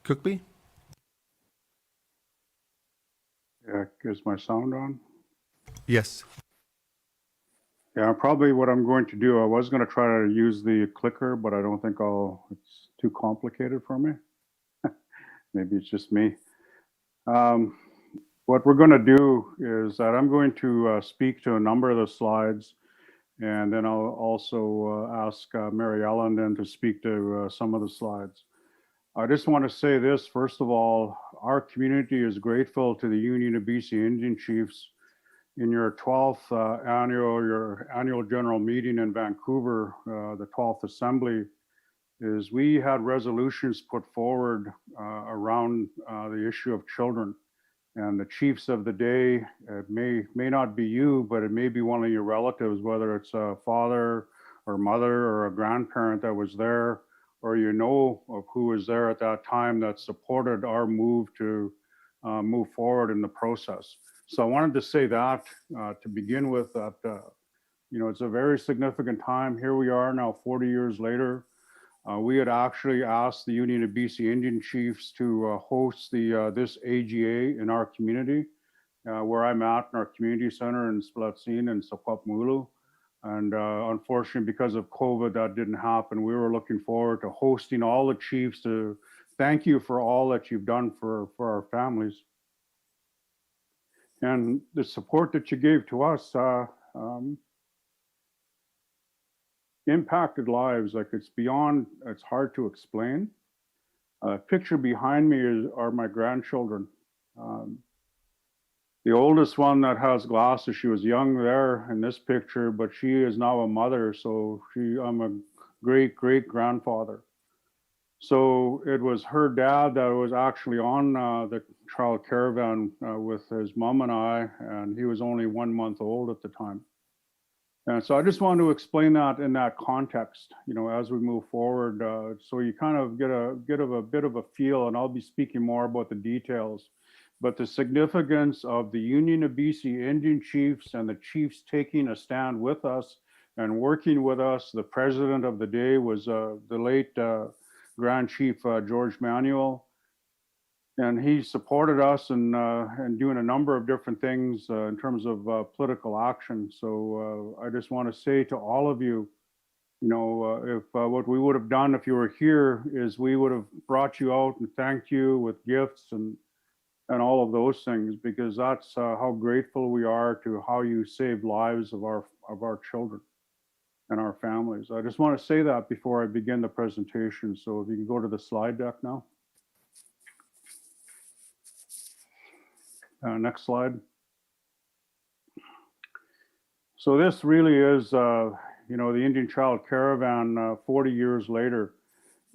Cookby? Yeah, is my sound on? Yes. Yeah, probably what I'm going to do, I was going to try to use the clicker, but I don't think it's too complicated for me. Maybe it's just me. What we're going to do is that I'm going to speak to a number of the slides, and then I'll also ask Mary Ellen then to speak to some of the slides. I just want to say this, first of all, our community is grateful to the Union of BC Indian Chiefs. In your 12th annual general meeting in Vancouver, the 12th Assembly, is we had resolutions put forward around the issue of children. And the chiefs of the day, it may not be you, but it may be one of your relatives, whether it's a father or mother or a grandparent that was there, or you know of who was there at that time that supported our move to move forward in the process. So I wanted to say that to begin with, that it's a very significant time. Here we are now 40 years later. We had actually asked the Union of BC Indian Chiefs to host this AGA in our community, where I'm at in our community center in Splatsin and Sakwapmulu. And unfortunately, because of COVID, that didn't happen. We were looking forward to hosting all the chiefs to thank you for all that you've done for our families. And the support that you gave to us impacted lives. Like it's hard to explain. Picture behind me are my grandchildren. The oldest one that has glasses, she was young there in this picture, but she is now a mother. So I'm a great grandfather. So it was her dad that was actually on the child caravan with his mom and I, and he was only 1 month old at the time. And so I just wanted to explain that in that context, as we move forward, so you kind of get a bit of a feel, and I'll be speaking more about the details, but the significance of the Union of BC Indian Chiefs and the chiefs taking a stand with us and working with us. The president of the day was the late Grand Chief George Manuel. And he supported us in doing a number of different things in terms of political action. So I just want to say to all of you, if what we would have done if you were here is we would have brought you out and thanked you with gifts and all of those things, because that's how grateful we are to how you saved lives of our children and our families. I just want to say that before I begin the presentation. So if you can go to the slide deck now. Next slide. So this really is, the Indian Child Caravan 40 years later.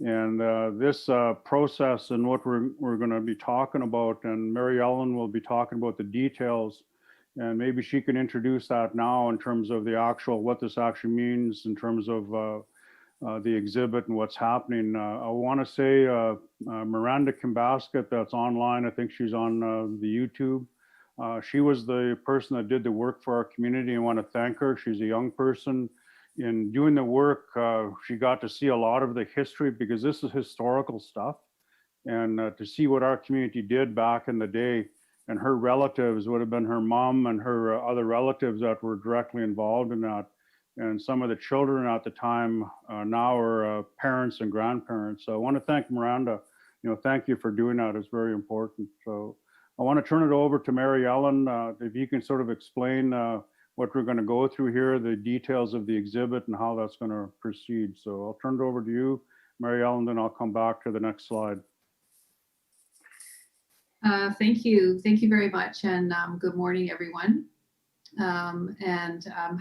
And this process and what we're going to be talking about, and Mary Ellen will be talking about the details, and maybe she can introduce that now in terms of what this actually means in terms of the exhibit and what's happening. I want to say Miranda Kimbasket, that's online. I think she's on the YouTube. She was the person that did the work for our community. I want to thank her. She's a young person. In doing the work, she got to see a lot of the history, because this is historical stuff. And to see what our community did back in the day, and her relatives would have been her mom and her other relatives that were directly involved in that. And some of the children at the time now are parents and grandparents. So I want to thank Miranda. Thank you for doing that. It's very important. So I want to turn it over to Mary Ellen. If you can sort of explain what we're going to go through here, the details of the exhibit and how that's going to proceed. So I'll turn it over to you, Mary Ellen, then I'll come back to the next slide. Thank you. Thank you very much. And good morning, everyone.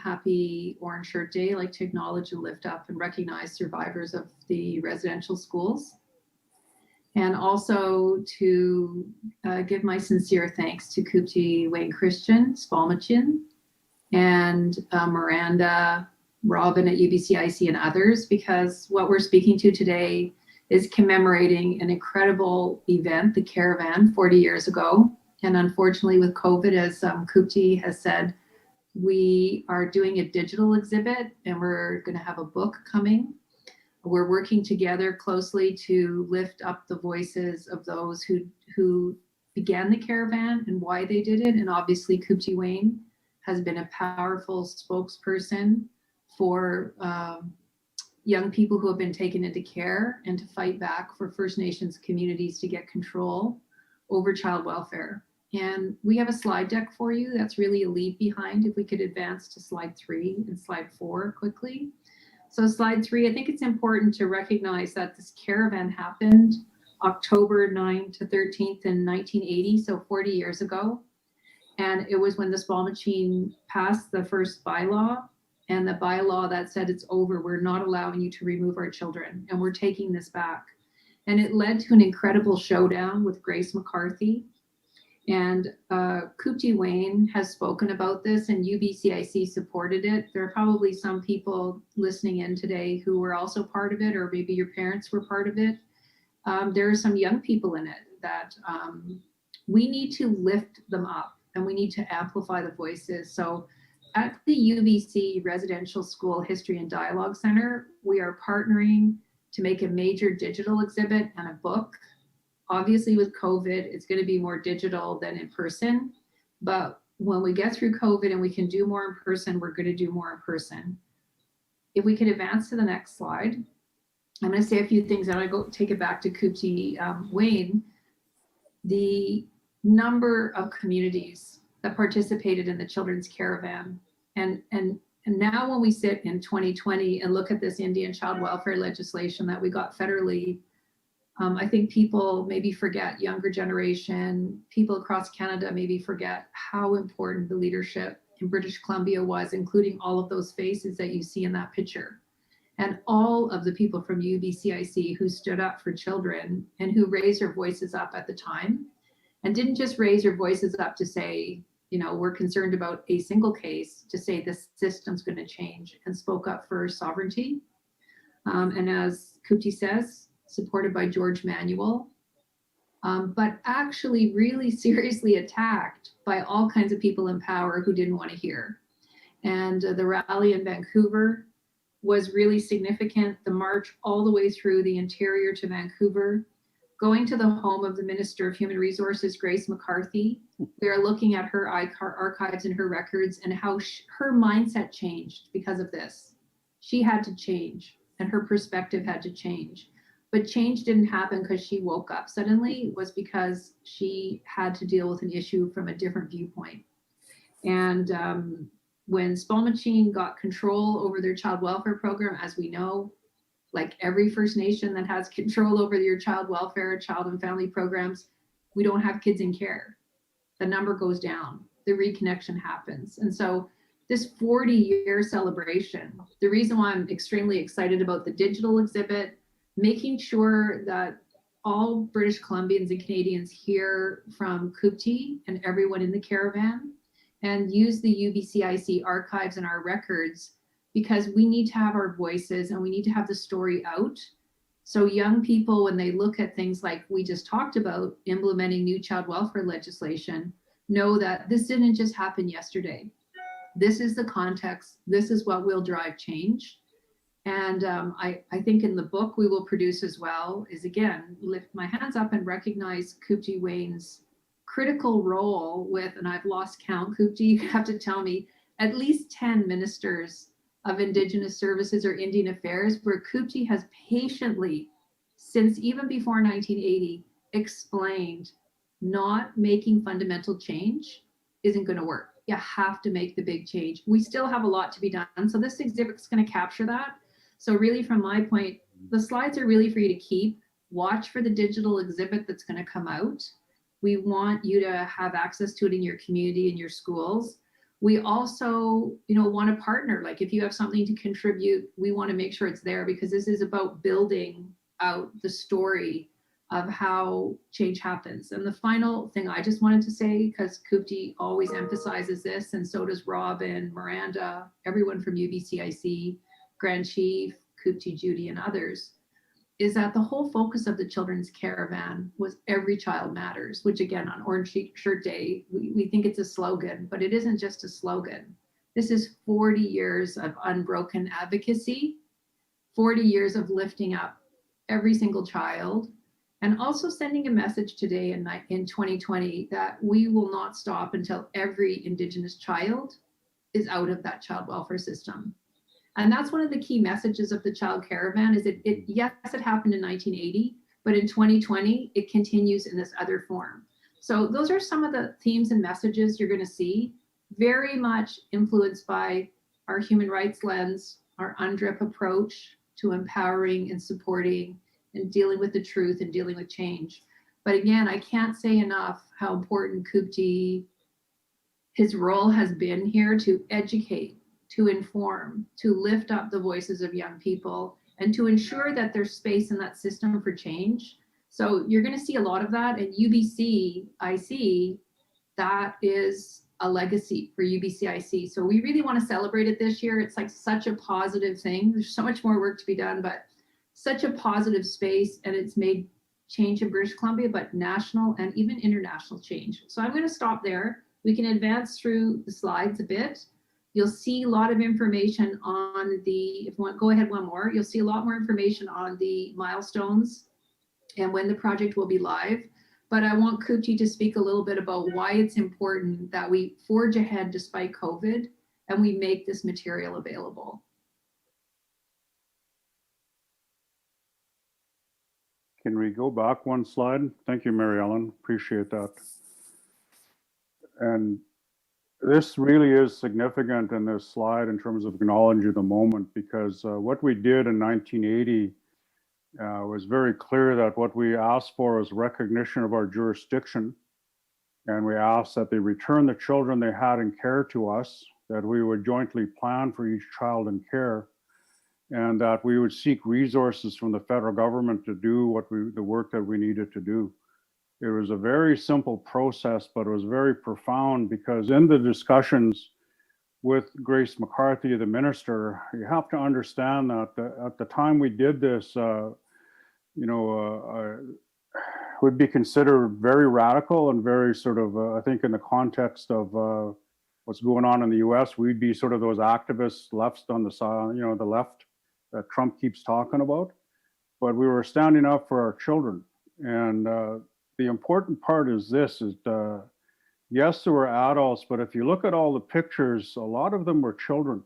Happy Orange Shirt Day. I'd like to acknowledge and lift up and recognize survivors of the residential schools. And also to give my sincere thanks to Kupti Wayne Christian, Spalmachin, and Miranda, Robin at UBCIC, and others, because what we're speaking to today is commemorating an incredible event, the Caravan, 40 years ago. And unfortunately with COVID, as Kupti has said, We are doing a digital exhibit, and we're going to have a book coming. We're working together closely to lift up the voices of those who began the caravan and why they did it. And obviously, Kupti Wayne has been a powerful spokesperson for young people who have been taken into care and to fight back for First Nations communities to get control over child welfare. And we have a slide deck for you that's really a leave behind. If we could advance to slide 3 and slide 4 quickly. So slide 3, I think it's important to recognize that this caravan happened October 9 to 13th in 1980, so 40 years ago. And it was when the Squamish passed the first bylaw, and the bylaw that said it's over, we're not allowing you to remove our children, and we're taking this back. And it led to an incredible showdown with Grace McCarthy. And Kupti Wayne has spoken about this, and UBCIC supported it. There are probably some people listening in today who were also part of it, or maybe your parents were part of it. There are some young people in it that we need to lift them up, and we need to amplify the voices. So at the UBC Residential School History and Dialogue Center, we are partnering to make a major digital exhibit and a book. Obviously, with COVID, it's going to be more digital than in person. But when we get through COVID and we can do more in person, we're going to do more in person. If we could advance to the next slide, I'm going to say a few things and I go take it back to Kupti Wayne. The number of communities that participated in the Children's Caravan, and now when we sit in 2020 and look at this Indian child welfare legislation that we got federally, I think people maybe forget, younger generation, people across Canada maybe forget how important the leadership in British Columbia was, including all of those faces that you see in that picture. And all of the people from UBCIC who stood up for children and who raised their voices up at the time, and didn't just raise their voices up to say, you know, we're concerned about a single case, to say this system's going to change, and spoke up for sovereignty. And as Kupti says, supported by George Manuel, but actually really seriously attacked by all kinds of people in power who didn't want to hear. And the rally in Vancouver was really significant. The march all the way through the interior to Vancouver, going to the home of the Minister of Human Resources, Grace McCarthy. We are looking at her archives and her records and how her mindset changed because of this. She had to change, and her perspective had to change. But change didn't happen because she woke up suddenly. It was because she had to deal with an issue from a different viewpoint. And when Squamish got control over their child welfare program, as we know, like every First Nation that has control over your child welfare, child and family programs, we don't have kids in care. The number goes down, the reconnection happens. And so this 40-year celebration, the reason why I'm extremely excited about the digital exhibit, making sure that all British Columbians and Canadians hear from Kupti and everyone in the caravan, and use the UBCIC archives and our records, because we need to have our voices and we need to have the story out. So young people, when they look at things like we just talked about, implementing new child welfare legislation, know that this didn't just happen yesterday. This is the context. This is what will drive change. And I think in the book we will produce as well is, again, lift my hands up and recognize Kupti Wayne's critical role with, and I've lost count, Kupti, you have to tell me, at least 10 ministers of Indigenous Services or Indian Affairs, where Kupti has patiently, since even before 1980, explained not making fundamental change isn't going to work. You have to make the big change. We still have a lot to be done. So this exhibit's going to capture that. So really, from my point, the slides are really for you to keep. Watch for the digital exhibit that's going to come out. We want you to have access to it in your community, in your schools. We also, want to partner. Like if you have something to contribute, we want to make sure it's there, because this is about building out the story of how change happens. And the final thing I just wanted to say, because Kupti always emphasizes this, and so does Robin, Miranda, everyone from UBCIC, Grand Chief, Kupti, Judy, and others, is that the whole focus of the Children's Caravan was every child matters, which again, on Orange Shirt Day, we think it's a slogan, but it isn't just a slogan. This is 40 years of unbroken advocacy, 40 years of lifting up every single child, and also sending a message today in 2020 that we will not stop until every Indigenous child is out of that child welfare system. And that's one of the key messages of the Child Caravan is yes, it happened in 1980, but in 2020, it continues in this other form. So those are some of the themes and messages you're going to see, very much influenced by our human rights lens, our UNDRIP approach to empowering and supporting and dealing with the truth and dealing with change. But again, I can't say enough how important Kupti, his role has been here to educate, to inform, to lift up the voices of young people, and to ensure that there's space in that system for change. So you're going to see a lot of that, and UBCIC, that is a legacy for UBCIC. So we really want to celebrate it this year. It's like such a positive thing. There's so much more work to be done, but such a positive space, and it's made change in British Columbia, but national and even international change. So I'm going to stop there. We can advance through the slides a bit. You'll see a lot of information on the, if you want, go ahead one more, you'll see a lot more information on the milestones and when the project will be live. But I want Kupti to speak a little bit about why it's important that we forge ahead despite COVID and we make this material available. Can we go back one slide? Thank you, Mary Ellen. Appreciate that. And this really is significant in this slide in terms of acknowledging the moment, because what we did in 1980 was very clear that what we asked for was recognition of our jurisdiction. And we asked that they return the children they had in care to us, that we would jointly plan for each child in care, and that we would seek resources from the federal government to do the work that we needed to do. It was a very simple process, but it was very profound, because in the discussions with Grace McCarthy, the minister, you have to understand that at the time we did this, would be considered very radical and very sort of, I think in the context of what's going on in the US, we'd be sort of those activists left on the side, the left that Trump keeps talking about. But we were standing up for our children. And the important part is this, yes, there were adults, but if you look at all the pictures, a lot of them were children.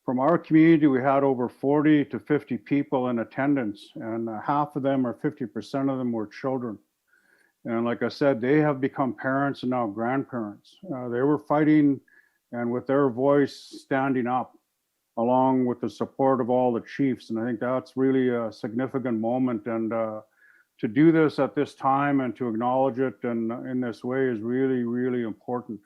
From our community, we had over 40 to 50 people in attendance, and half of them, or 50% of them, were children. And like I said, they have become parents and now grandparents. They were fighting, and with their voice standing up, along with the support of all the chiefs. And I think that's really a significant moment. And to do this at this time and to acknowledge it in this way is really, really important.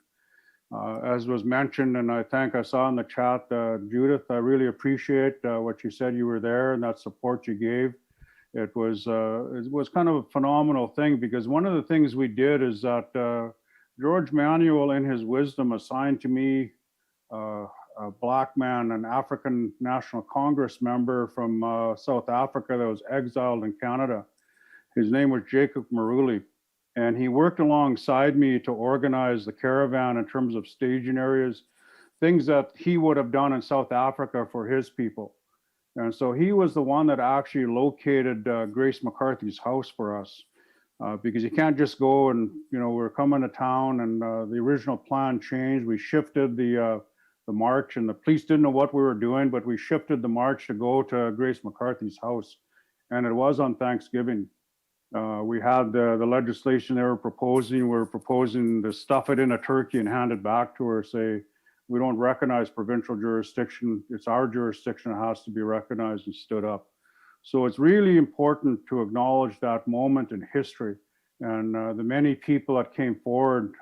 As was mentioned, and I saw in the chat, Judith, I really appreciate what you said. You were there and that support you gave. It was kind of a phenomenal thing, because one of the things we did is that George Manuel, in his wisdom, assigned to me a Black man, an African National Congress member from South Africa that was exiled in Canada. His name was Jacob Maruli. And he worked alongside me to organize the Caravan in terms of staging areas, things that he would have done in South Africa for his people. And so he was the one that actually located Grace McCarthy's house for us, because you can't just go and, we're coming to town, and the original plan changed. We shifted the march, and the police didn't know what we were doing, but we shifted the march to go to Grace McCarthy's house. And it was on Thanksgiving. We had the legislation they were proposing. We were proposing to stuff it in a turkey and hand it back to her, say, we don't recognize provincial jurisdiction. It's our jurisdiction. It has to be recognized, and stood up. So it's really important to acknowledge that moment in history, and the many people that came forward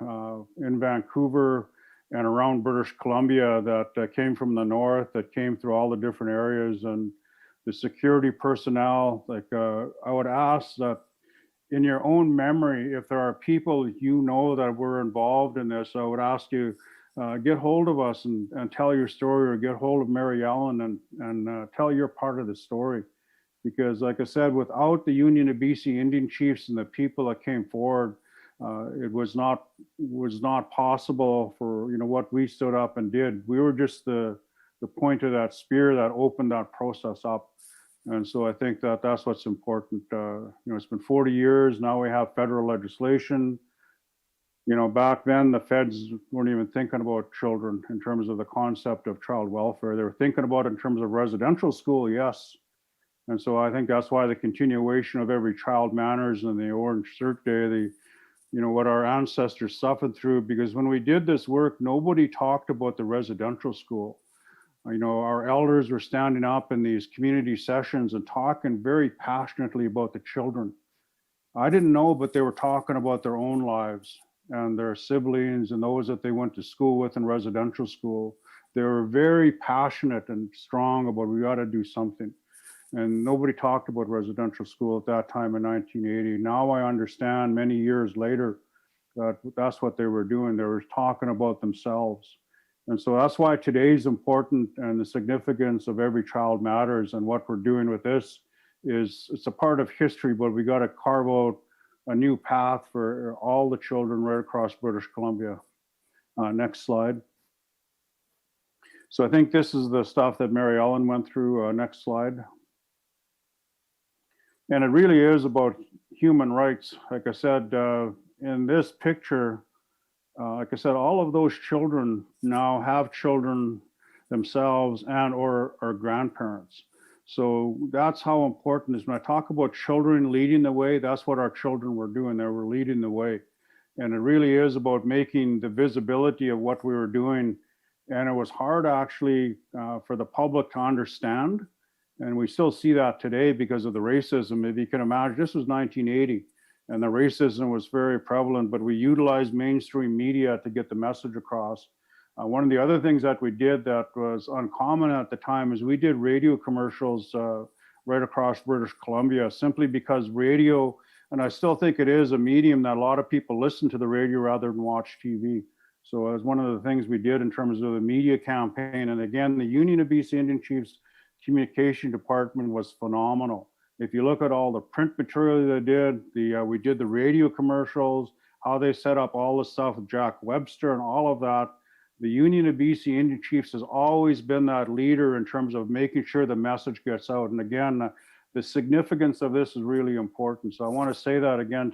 in Vancouver and around British Columbia that came from the north, that came through all the different areas, and the security personnel. I would ask that in your own memory, if there are people that were involved in this, I would ask you, get hold of us and tell your story, or get hold of Mary Ellen and tell your part of the story. Because like I said, without the Union of BC Indian Chiefs and the people that came forward, It was not possible for, you know, what we stood up and did. We were just the point of that spear that opened that process up. And so I think that that's what's important. You know, it's been 40 years. Now we have federal legislation. You know, back then the feds weren't even thinking about children in terms of the concept of child welfare. They were thinking about it in terms of residential school, yes. And so I think that's why the continuation of Every Child Matters and the Orange Shirt Day, you know, what our ancestors suffered through, because when we did this work, nobody talked about the residential school. You know, our elders were standing up in these community sessions and talking very passionately about the children. I didn't know, but they were talking about their own lives and their siblings and those that they went to school with in residential school. They were very passionate and strong about, we got to do something. And nobody talked about residential school at that time in 1980. Now I understand many years later that that's what they were doing. They were talking about themselves. And so that's why today is important, and the significance of Every Child Matters and what we're doing with this is, it's a part of history, but we got to carve out a new path for all the children right across British Columbia. Next slide. So I think this is the stuff that Mary Ellen went through. Next slide. And it really is about human rights. Like I said, in this picture, like I said, all of those children now have children themselves and or are grandparents. So that's how important it is. When I talk about children leading the way, that's what our children were doing. They were leading the way. And it really is about making the visibility of what we were doing. And it was hard actually for the public to understand. And we still see that today because of the racism. If you can imagine, this was 1980 and the racism was very prevalent, but we utilized mainstream media to get the message across. One of the other things that we did that was uncommon at the time is we did radio commercials right across British Columbia, simply because radio, and I still think it is a medium that a lot of people listen to the radio rather than watch TV. So it was one of the things we did in terms of the media campaign. And again, the Union of BC Indian Chiefs communication department was phenomenal. If you look at all the print material they did, we did the radio commercials, how they set up all the stuff with Jack Webster and all of that. The Union of BC Indian Chiefs has always been that leader in terms of making sure the message gets out. And again, the significance of this is really important. So I want to say that again,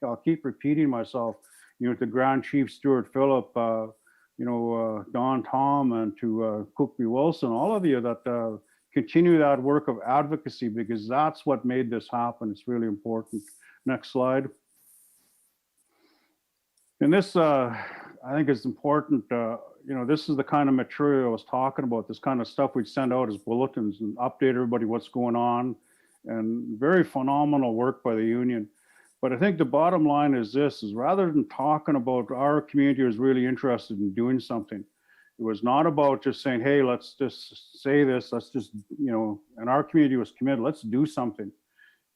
I'll keep repeating myself, you know, to Grand Chief Stuart Phillip, you know, Don Tom, and to Cookby Wilson, all of you that continue that work of advocacy, because that's what made this happen. It's really important. Next slide. And this, I think is important. You know, this is the kind of material I was talking about, this kind of stuff we'd send out as bulletins and update everybody what's going on, and very phenomenal work by the union. But I think the bottom line is this, is rather than talking about, our community was really interested in doing something. It was not about just saying, hey, let's just say this, let's just, you know, and our community was committed, let's do something.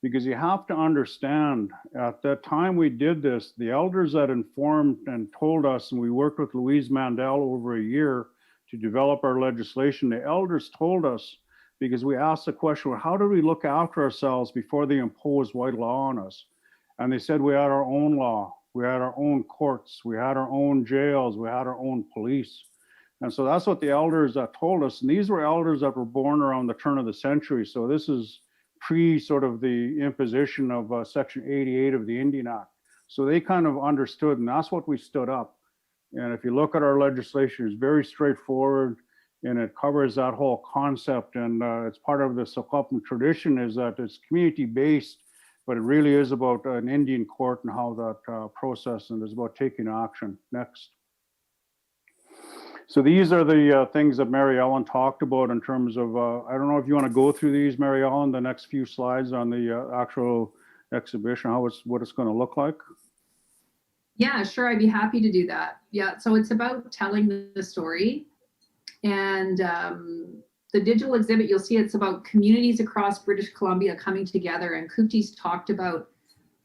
Because you have to understand, at that time we did this, the elders that informed and told us, and we worked with Louise Mandel over a year to develop our legislation, the elders told us, because we asked the question, well, how do we look after ourselves before they impose white law on us? And they said we had our own law, we had our own courts, we had our own jails, we had our own police. And so that's what the elders that told us. And these were elders that were born around the turn of the century. So this is pre sort of the imposition of Section 88 of the Indian Act. So they kind of understood, and that's what we stood up. And if you look at our legislation, it's very straightforward, and it covers that whole concept. And it's part of the Secwepemc tradition, is that it's community-based, but it really is about an Indian court and how that process, and it's about taking action. Next. So these are the things that Mary Ellen talked about in terms of, I don't know if you want to go through these, Mary Ellen, the next few slides on the actual exhibition, what it's going to look like. Yeah, sure. I'd be happy to do that. Yeah. So it's about telling the story, and the digital exhibit, you'll see it's about communities across British Columbia coming together, and Kukti's talked about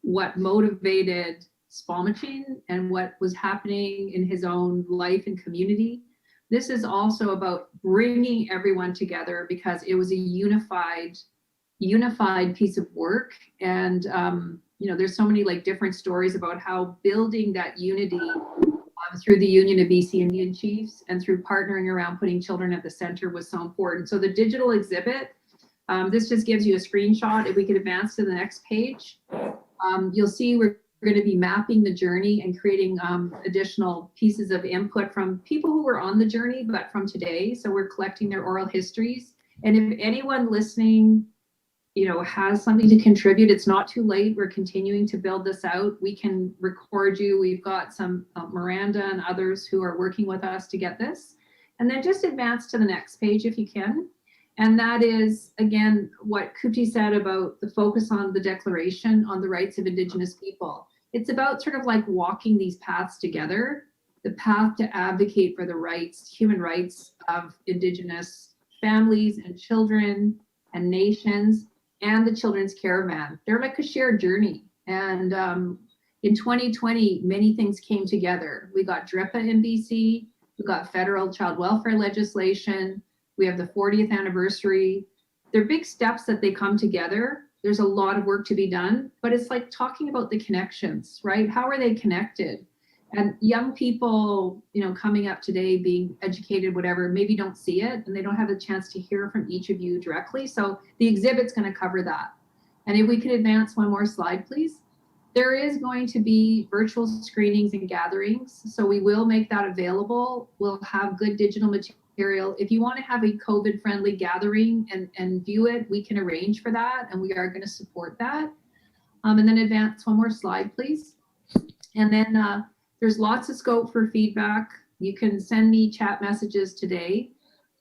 what motivated Spalmachine and what was happening in his own life and community. This is also about bringing everyone together, because it was a unified piece of work. And there's so many like different stories about how building that unity through the Union of BC Indian Chiefs and through partnering around putting children at the center was so important. So the digital exhibit, this just gives you a screenshot. If we could advance to the next page, you'll see we're going to be mapping the journey and creating additional pieces of input from people who were on the journey, but from today. So we're collecting their oral histories. And if anyone listening, has something to contribute, it's not too late. We're continuing to build this out. We can record you. We've got some Miranda and others who are working with us to get this. And then just advance to the next page if you can. And that is, again, what Kuti said about the focus on the Declaration on the Rights of Indigenous People. It's about sort of like walking these paths together, the path to advocate for the rights, human rights of Indigenous families and children and nations, and the Children's Caravan. They're like a shared journey. And in 2020, many things came together. We got DRIPA in BC, we got federal child welfare legislation, we have the 40th anniversary. They're big steps that they come together. There's a lot of work to be done, but it's like talking about the connections, right? How are they connected? And young people, coming up today, being educated, whatever, maybe don't see it and they don't have a chance to hear from each of you directly. So the exhibit's going to cover that. And if we could advance one more slide, please. There is going to be virtual screenings and gatherings. So we will make that available. We'll have good digital material. If you want to have a COVID-friendly gathering and view it, we can arrange for that. And we are going to support that. And then advance one more slide, please. And then there's lots of scope for feedback. You can send me chat messages today.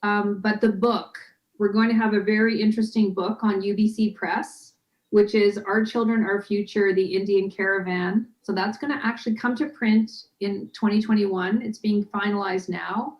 But the book, we're going to have a very interesting book on UBC Press, which is Our Children, Our Future, the Indian Caravan. So that's going to actually come to print in 2021. It's being finalized now.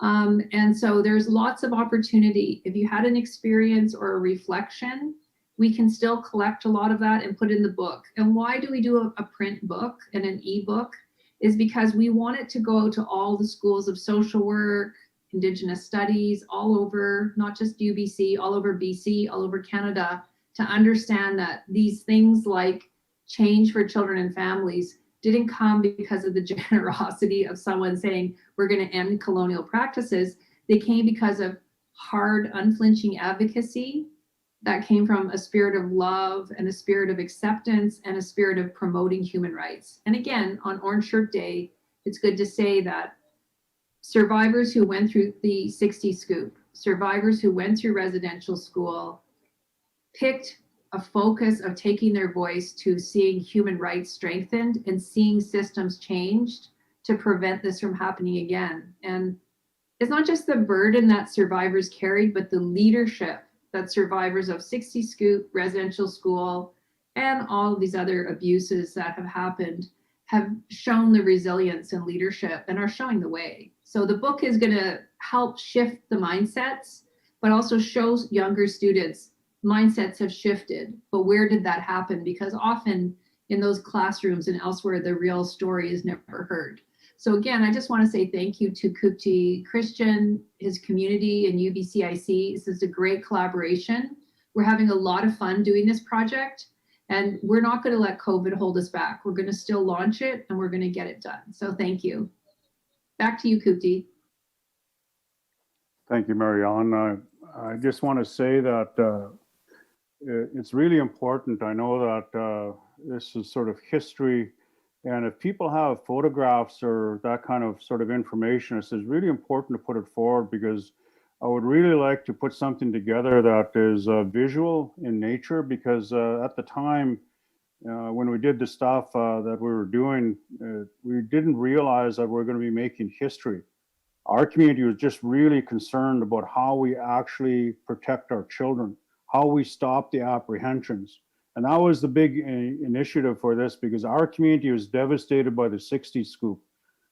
And so there's lots of opportunity. If you had an experience or a reflection, we can still collect a lot of that and put in the book. And why do we do a print book and an ebook? Is because we want it to go to all the schools of social work, Indigenous studies, all over, not just UBC, all over BC, all over Canada, to understand that these things like change for children and families didn't come because of the generosity of someone saying, we're going to end colonial practices. They came because of hard, unflinching advocacy that came from a spirit of love and a spirit of acceptance and a spirit of promoting human rights. And again, on Orange Shirt Day, it's good to say that survivors who went through the 60 scoop, survivors who went through residential school, picked a focus of taking their voice to seeing human rights strengthened and seeing systems changed to prevent this from happening again. And it's not just the burden that survivors carried, but the leadership that survivors of 60 Scoop, residential school, and all of these other abuses that have happened have shown the resilience and leadership and are showing the way. So the book is going to help shift the mindsets, but also shows younger students mindsets have shifted. But where did that happen? Because often in those classrooms and elsewhere, the real story is never heard. So again, I just want to say thank you to Kupti Christian, his community, and UBCIC. This is a great collaboration. We're having a lot of fun doing this project, and we're not going to let COVID hold us back. We're going to still launch it, and we're going to get it done. So thank you. Back to you, Kupti. Thank you, Marianne. I just want to say that it's really important. I know that this is sort of history. And if people have photographs or that kind of sort of information, it's really important to put it forward, because I would really like to put something together that is visual in nature, because at the time when we did the stuff that we were doing, we didn't realize that we're going to be making history. Our community was just really concerned about how we actually protect our children, how we stop the apprehensions. And that was the big initiative for this, because our community was devastated by the 60 scoop.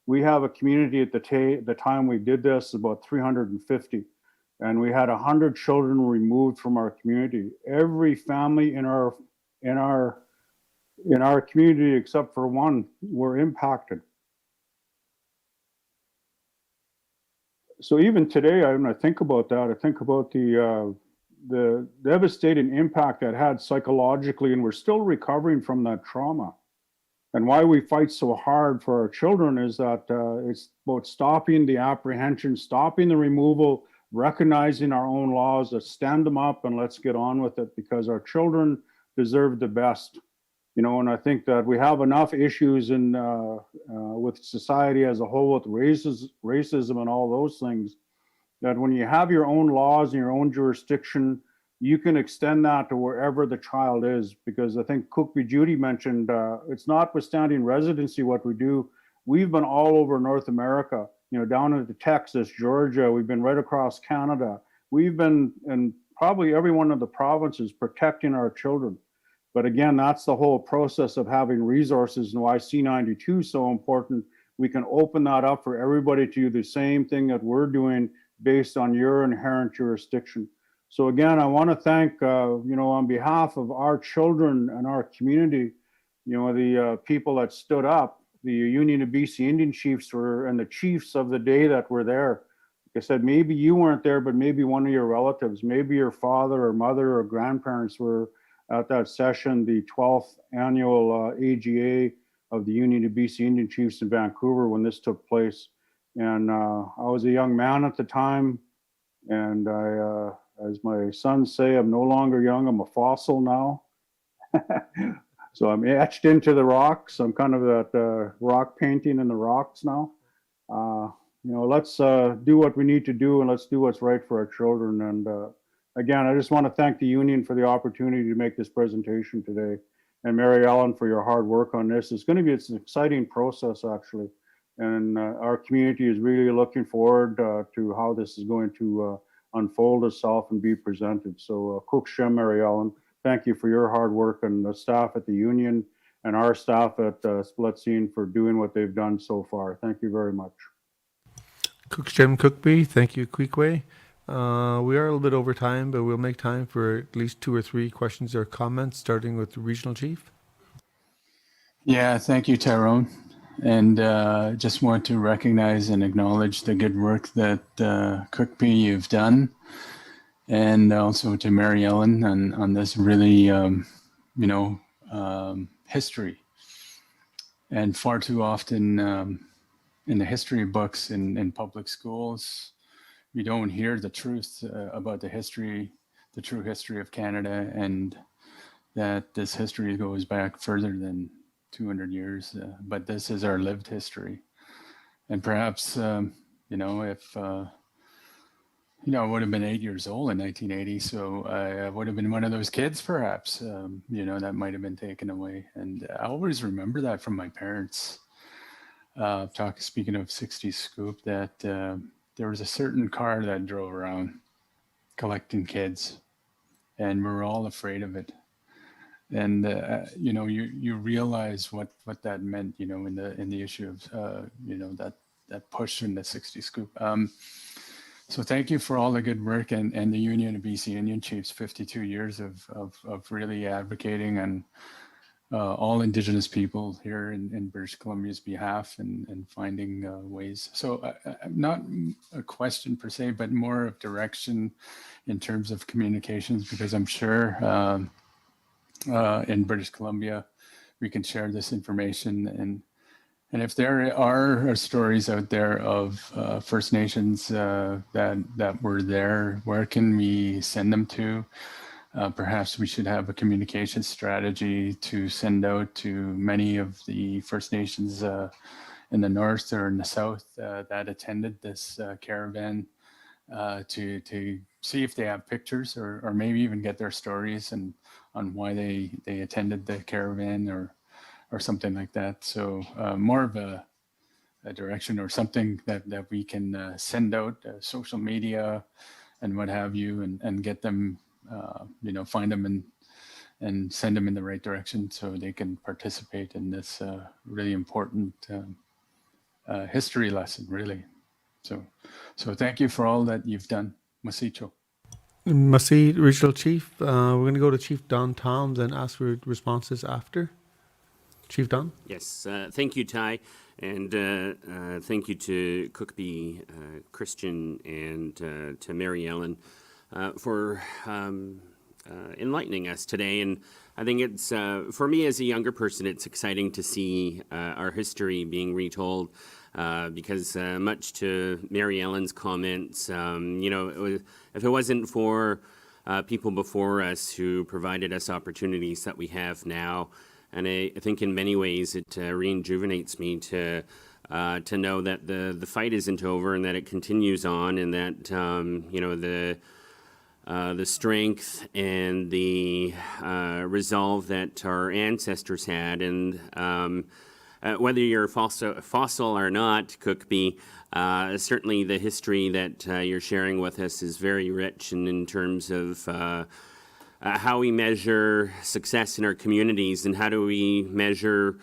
We have a community at the time we did this, about 350, and we had 100 children removed from our community. Every family in our community, except for one, were impacted. So even today, when I think about that, I think about the the devastating impact that had psychologically, and we're still recovering from that trauma. And why we fight so hard for our children is that it's about stopping the apprehension, stopping the removal, recognizing our own laws, let's stand them up and let's get on with it, because our children deserve the best. You know, and I think that we have enough issues in with society as a whole, with racism and all those things, that when you have your own laws and your own jurisdiction, you can extend that to wherever the child is. Because I think Cookby Judy mentioned, it's notwithstanding residency what we do. We've been all over North America, you know, down into Texas, Georgia. We've been right across Canada. We've been in probably every one of the provinces protecting our children. But again, that's the whole process of having resources, and why C92 is so important. We can open that up for everybody to do the same thing that we're doing based on your inherent jurisdiction. So again, I want to thank, you know, on behalf of our children and our community, you know, the people that stood up, the Union of BC Indian Chiefs and the chiefs of the day that were there. Like I said, maybe you weren't there, but maybe one of your relatives, maybe your father or mother or grandparents were at that session, the 12th annual AGA of the Union of BC Indian Chiefs in Vancouver when this took place. And I was a young man at the time, and I, as my sons say, I'm no longer young, I'm a fossil now. So I'm etched into the rocks. I'm kind of that rock painting in the rocks now. You know, let's do what we need to do, and let's do what's right for our children. And again, I just want to thank the union for the opportunity to make this presentation today. And Mary Ellen for your hard work on this. It's going to be an exciting process, actually. And our community is really looking forward to how this is going to unfold itself and be presented. So Cook Shem, Mary Ellen, thank you for your hard work, and the staff at the union and our staff at Split Scene for doing what they've done so far. Thank you very much. Cook Shem Cookby, thank you, Queequeg. We are a little bit over time, but we'll make time for at least 2 or 3 questions or comments, starting with the regional chief. Yeah, thank you, Tyrone. And just want to recognize and acknowledge the good work that Cookby you've done, and also to Mary Ellen on this really, you know, history. And far too often in the history books in public schools, we don't hear the truth about the history, the true history of Canada, and that this history goes back further than 200 years, but this is our lived history. And perhaps, you know, if, you know, I would have been 8 years old in 1980, so I would have been one of those kids, perhaps, you know, that might have been taken away. And I always remember that from my parents. Speaking of 60s Scoop, that there was a certain car that drove around collecting kids, and we were all afraid of it. And you know, you realize what that meant, you know, in the issue of you know, that push in the 60 Scoop. So thank you for all the good work, and the Union of BC Indian Chiefs, 52 years of really advocating and all Indigenous people here in British Columbia's behalf, and finding ways. So not a question per se, but more of direction in terms of communications, because I'm sure in British Columbia we can share this information, and if there are stories out there of First Nations that were there, where can we send them to? Perhaps we should have a communication strategy to send out to many of the First Nations in the north or in the south that attended this caravan, to see if they have pictures, or maybe even get their stories and on why they attended the caravan, or something like that. So more of a direction, or something that we can send out, social media and what have you, and get them, you know, find them and send them in the right direction so they can participate in this really important history lesson, really. So thank you for all that you've done. Masicho. Masi, Regional Chief, we're going to go to Chief Don Toms and ask for responses after. Chief Don? Yes, thank you, Ty, and thank you to Cookby, Christian, and to Mary Ellen for enlightening us today. And I think it's, for me as a younger person, it's exciting to see our history being retold. Because much to Mary Ellen's comments, if it wasn't for people before us who provided us opportunities that we have now, and I think in many ways it rejuvenates me to know that the fight isn't over and that it continues on, and that the strength and the resolve that our ancestors had, and whether you're fossil or not, Cookbee, certainly the history that you're sharing with us is very rich, and in terms of how we measure success in our communities, and how do we measure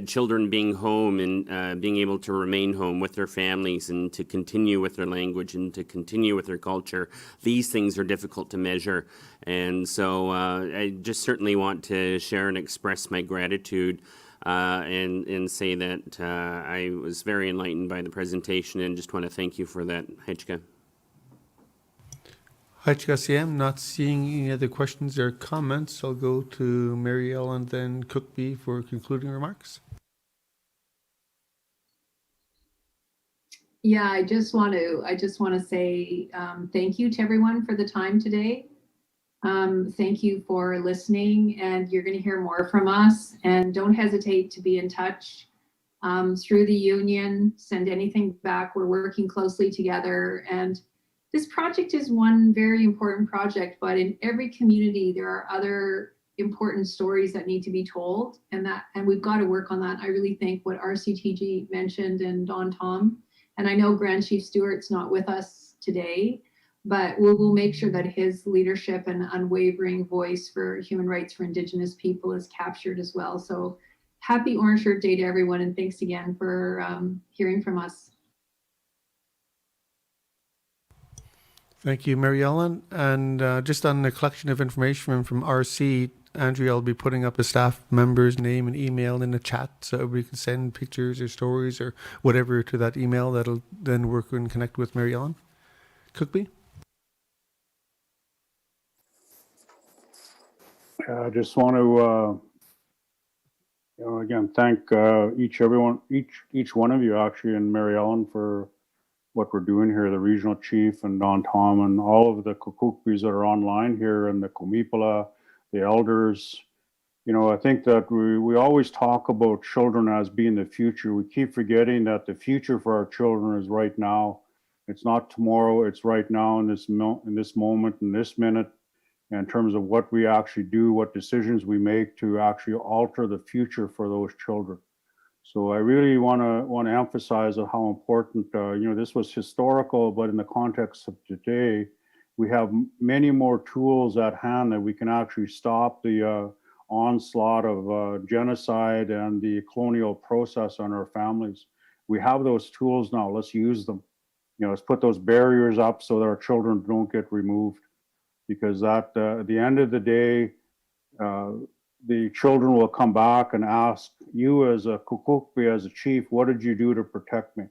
children being home and being able to remain home with their families and to continue with their language and to continue with their culture. These things are difficult to measure. And so I just certainly want to share and express my gratitude and say that I was very enlightened by the presentation, and just want to thank you for that, Hechka. Hechka, not seeing any other questions or comments. I'll go to Mary Ellen and then Cookbee for concluding remarks. Yeah, I just want to say thank you to everyone for the time today. Thank you for listening, and you're going to hear more from us. And don't hesitate to be in touch through the union. Send anything back. We're working closely together. And this project is one very important project, but in every community, there are other important stories that need to be told, and we've got to work on that. I really think what RCTG mentioned and Don Tom, and I know Grand Chief Stewart's not with us today, but we'll make sure that his leadership and unwavering voice for human rights for Indigenous people is captured as well. So happy Orange Shirt Day to everyone, and thanks again for hearing from us. Thank you, Mary Ellen. And just on the collection of information from RC, Andrea will be putting up a staff member's name and email in the chat, so we can send pictures or stories or whatever to that email that'll then work and connect with Mary Ellen. Cookbee? I just want to, again, thank each one of you actually, and Mary Ellen for what we're doing here, the regional chief and Don Tom and all of the Kukukbis that are online here, and the Kumipala, the elders. I think that we always talk about children as being the future. We keep forgetting that the future for our children is right now. It's not tomorrow, it's right now in this moment, in this minute, in terms of what we actually do, what decisions we make to actually alter the future for those children. So I really want to emphasize how important, this was historical, but in the context of today, we have many more tools at hand that we can actually stop the onslaught of genocide and the colonial process on our families. We have those tools now. Let's use them. Let's put those barriers up so that our children don't get removed. Because at the end of the day, the children will come back and ask you as a Kukukbi, as a chief, what did you do to protect me?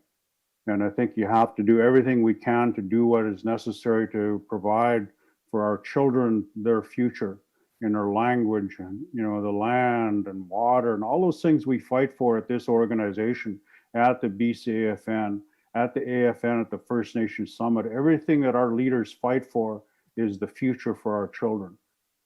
And I think you have to do everything we can to do what is necessary to provide for our children their future in their language and, the land and water and all those things we fight for at this organization, at the BCAFN, at the AFN, at the First Nations Summit. Everything that our leaders fight for is the future for our children.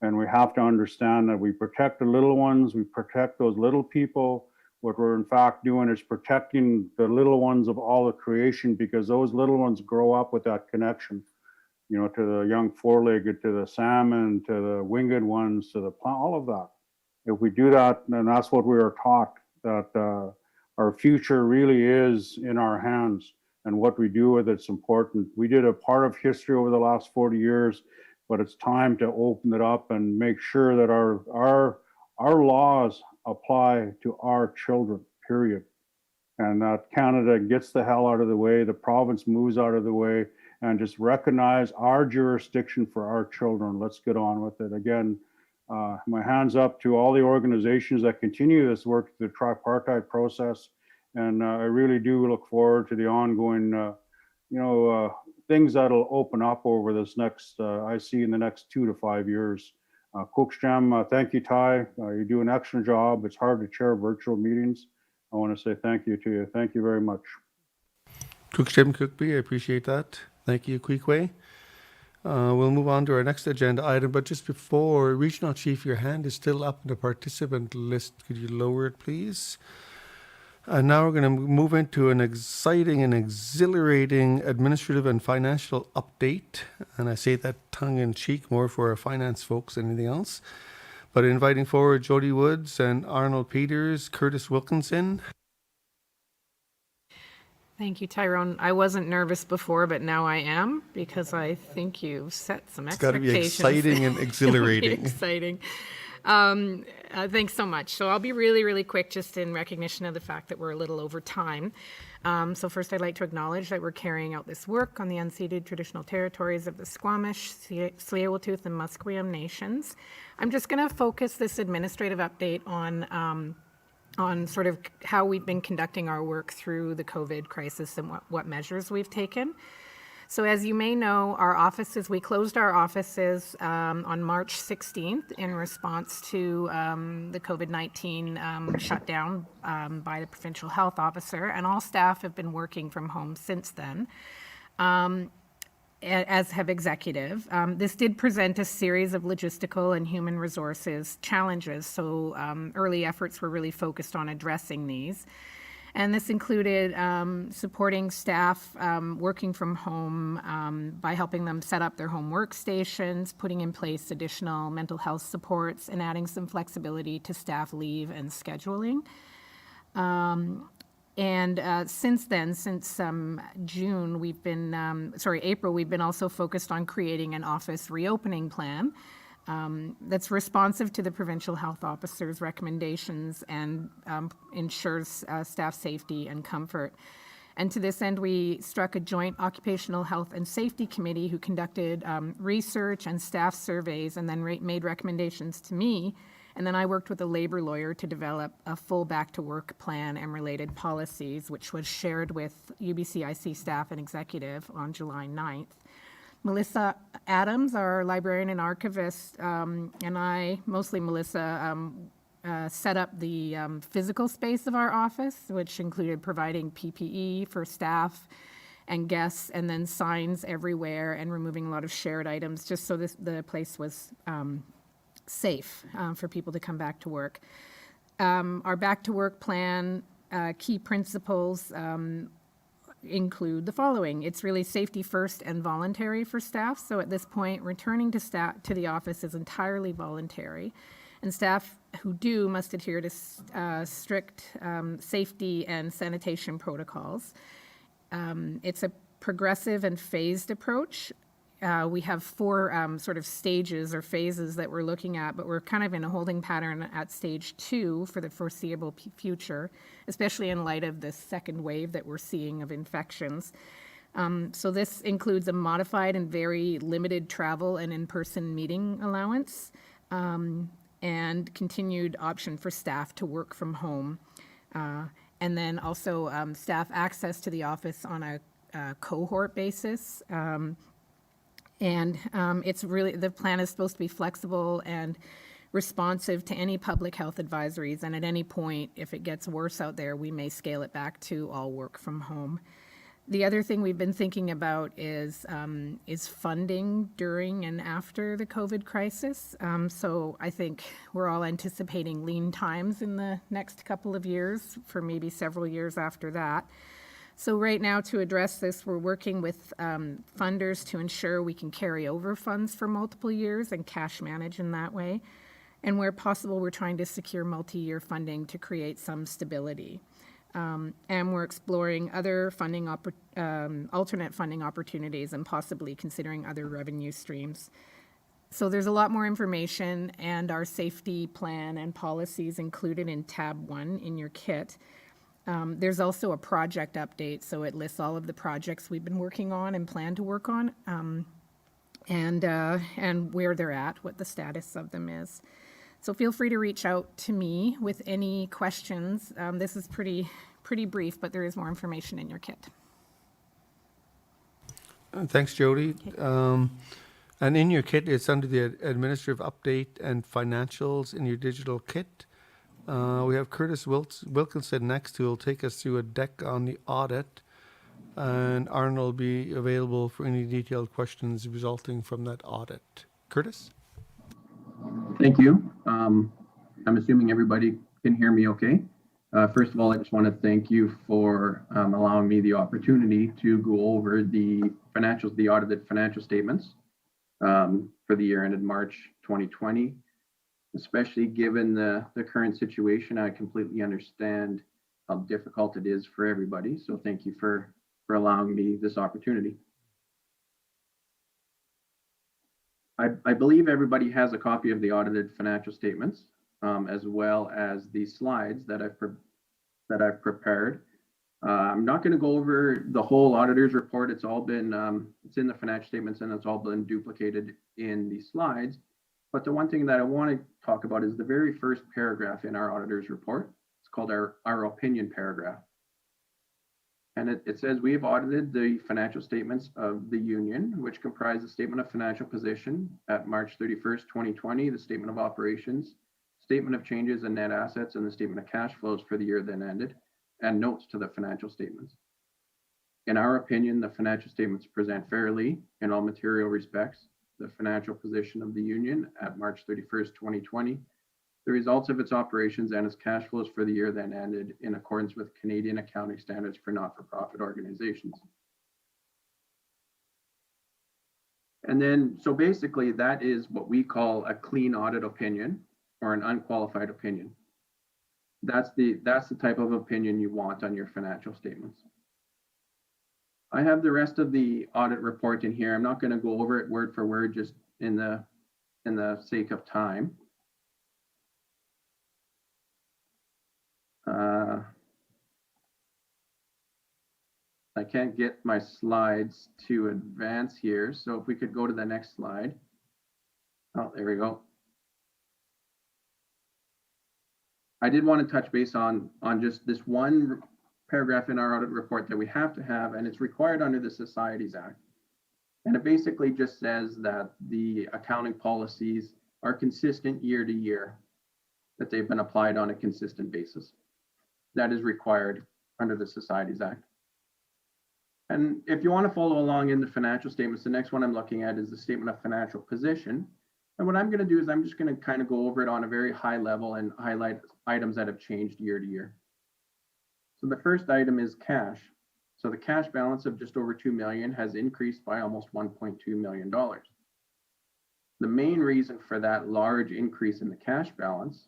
And we have to understand that we protect the little ones, we protect those little people. What we're in fact doing is protecting the little ones of all of creation, because those little ones grow up with that connection, to the young four-legged, to the salmon, to the winged ones, to the plant, all of that. If we do that, then that's what we are taught, that our future really is in our hands, and what we do with it's important. We did a part of history over the last 40 years, but it's time to open it up and make sure that our laws apply to our children, period. And that Canada gets the hell out of the way, the province moves out of the way, and just recognize our jurisdiction for our children. Let's get on with it. Again, my hands up to all the organizations that continue this work, the tripartite process. And I really do look forward to the ongoing things that'll open up over this next, I see in the next 2 to 5 years. Cooksham, thank you, Ty. You do an excellent job. It's hard to chair virtual meetings. I want to say thank you to you. Thank you very much. Cooksham Cookby, I appreciate that. Thank you, Queequeg. We'll move on to our next agenda item, but just before, Regional Chief, your hand is still up in the participant list. Could you lower it, please? And now we're going to move into an exciting and exhilarating administrative and financial update. And I say that tongue in cheek, more for our finance folks than anything else. But inviting forward Jody Woods and Arnold Peters, Curtis Wilkinson. Thank you, Tyrone. I wasn't nervous before, but now I am, because I think you've set some It's got to be expectations. exciting and exhilarating. It'll be exciting. Thanks so much. So I'll be really, really quick, just in recognition of the fact that we're a little over time. So first, I'd like to acknowledge that we're carrying out this work on the unceded traditional territories of the Squamish, Tsleil-Waututh, and Musqueam nations. I'm just going to focus this administrative update on sort of how we've been conducting our work through the COVID crisis and what measures we've taken. So as you may know, we closed our offices on March 16th in response to the COVID-19 shutdown by the provincial health officer, and all staff have been working from home since then, as have executive. This did present a series of logistical and human resources challenges, so early efforts were really focused on addressing these. And this included supporting staff working from home by helping them set up their home workstations, putting in place additional mental health supports, and adding some flexibility to staff leave and scheduling. Since then, since April, we've been also focused on creating an office reopening plan that's responsive to the provincial health officer's recommendations and ensures staff safety and comfort. And to this end, we struck a joint occupational health and safety committee who conducted research and staff surveys and then made recommendations to me. And then I worked with a labor lawyer to develop a full back to work plan and related policies, which was shared with UBCIC staff and executive on July 9th. Melissa Adams, our librarian and archivist, and I, mostly Melissa, set up the physical space of our office, which included providing PPE for staff and guests, and then signs everywhere, and removing a lot of shared items, just so the place was safe for people to come back to work. Our back to work plan key principles include the following. It's really safety first and voluntary for staff. So at this point, returning to the office is entirely voluntary, and staff who do must adhere to strict safety and sanitation protocols. It's a progressive and phased approach. We have 4 sort of stages or phases that we're looking at, but we're kind of in a holding pattern at stage 2 for the foreseeable future, especially in light of the second wave that we're seeing of infections. So this includes a modified and very limited travel and in-person meeting allowance, and continued option for staff to work from home. And then also staff access to the office on a cohort basis. It's really, the plan is supposed to be flexible and responsive to any public health advisories. And at any point, if it gets worse out there, we may scale it back to all work from home. The other thing we've been thinking about is funding during and after the COVID crisis. So I think we're all anticipating lean times in the next couple of years, for maybe several years after that. So right now, to address this, we're working with funders to ensure we can carry over funds for multiple years and cash manage in that way. And where possible, we're trying to secure multi-year funding to create some stability. And we're exploring other funding alternate funding opportunities and possibly considering other revenue streams. So there's a lot more information, and our safety plan and policies included in tab 1 in your kit. There's also a project update, so it lists all of the projects we've been working on and plan to work on, and where they're at, what the status of them is. So feel free to reach out to me with any questions. This is pretty brief, but there is more information in your kit. Thanks, Jody. And in your kit, it's under the administrative update and financials in your digital kit. We have Curtis Wilkinson next, who will take us through a deck on the audit. And Arnold will be available for any detailed questions resulting from that audit. Curtis? Thank you. I'm assuming everybody can hear me okay. First of all, I just want to thank you for allowing me the opportunity to go over the financials, the audited financial statements for the year ended March 2020. Especially given the current situation, I completely understand how difficult it is for everybody. So thank you for allowing me this opportunity. I believe everybody has a copy of the audited financial statements, as well as the slides that I've prepared. I'm not going to go over the whole auditor's report. It's all been it's in the financial statements, and it's all been duplicated in the slides. But the one thing that I want to talk about is the very first paragraph in our auditor's report. It's called our opinion paragraph. And it says, we have audited the financial statements of the union, which comprise the statement of financial position at March 31st, 2020, the statement of operations, statement of changes in net assets, and the statement of cash flows for the year then ended, and notes to the financial statements. In our opinion, the financial statements present fairly in all material respects the financial position of the union at March 31st, 2020, the results of its operations and its cash flows for the year then ended in accordance with Canadian accounting standards for not-for-profit organizations. And then, so basically that is what we call a clean audit opinion or an unqualified opinion. That's the type of opinion you want on your financial statements. I have the rest of the audit report in here. I'm not going to go over it word for word, just in the sake of time. I can't get my slides to advance here, so if we could go to the next slide. Oh, there we go. I did want to touch base on just this one paragraph in our audit report that we have to have, and it's required under the Societies Act. And it basically just says that the accounting policies are consistent year to year, that they've been applied on a consistent basis. That is required under the Societies Act. And if you want to follow along in the financial statements, the next one I'm looking at is the statement of financial position. And what I'm going to do is I'm just going to kind of go over it on a very high level and highlight items that have changed year to year. So the first item is cash. So the cash balance of just over $2 million has increased by almost $1.2 million. The main reason for that large increase in the cash balance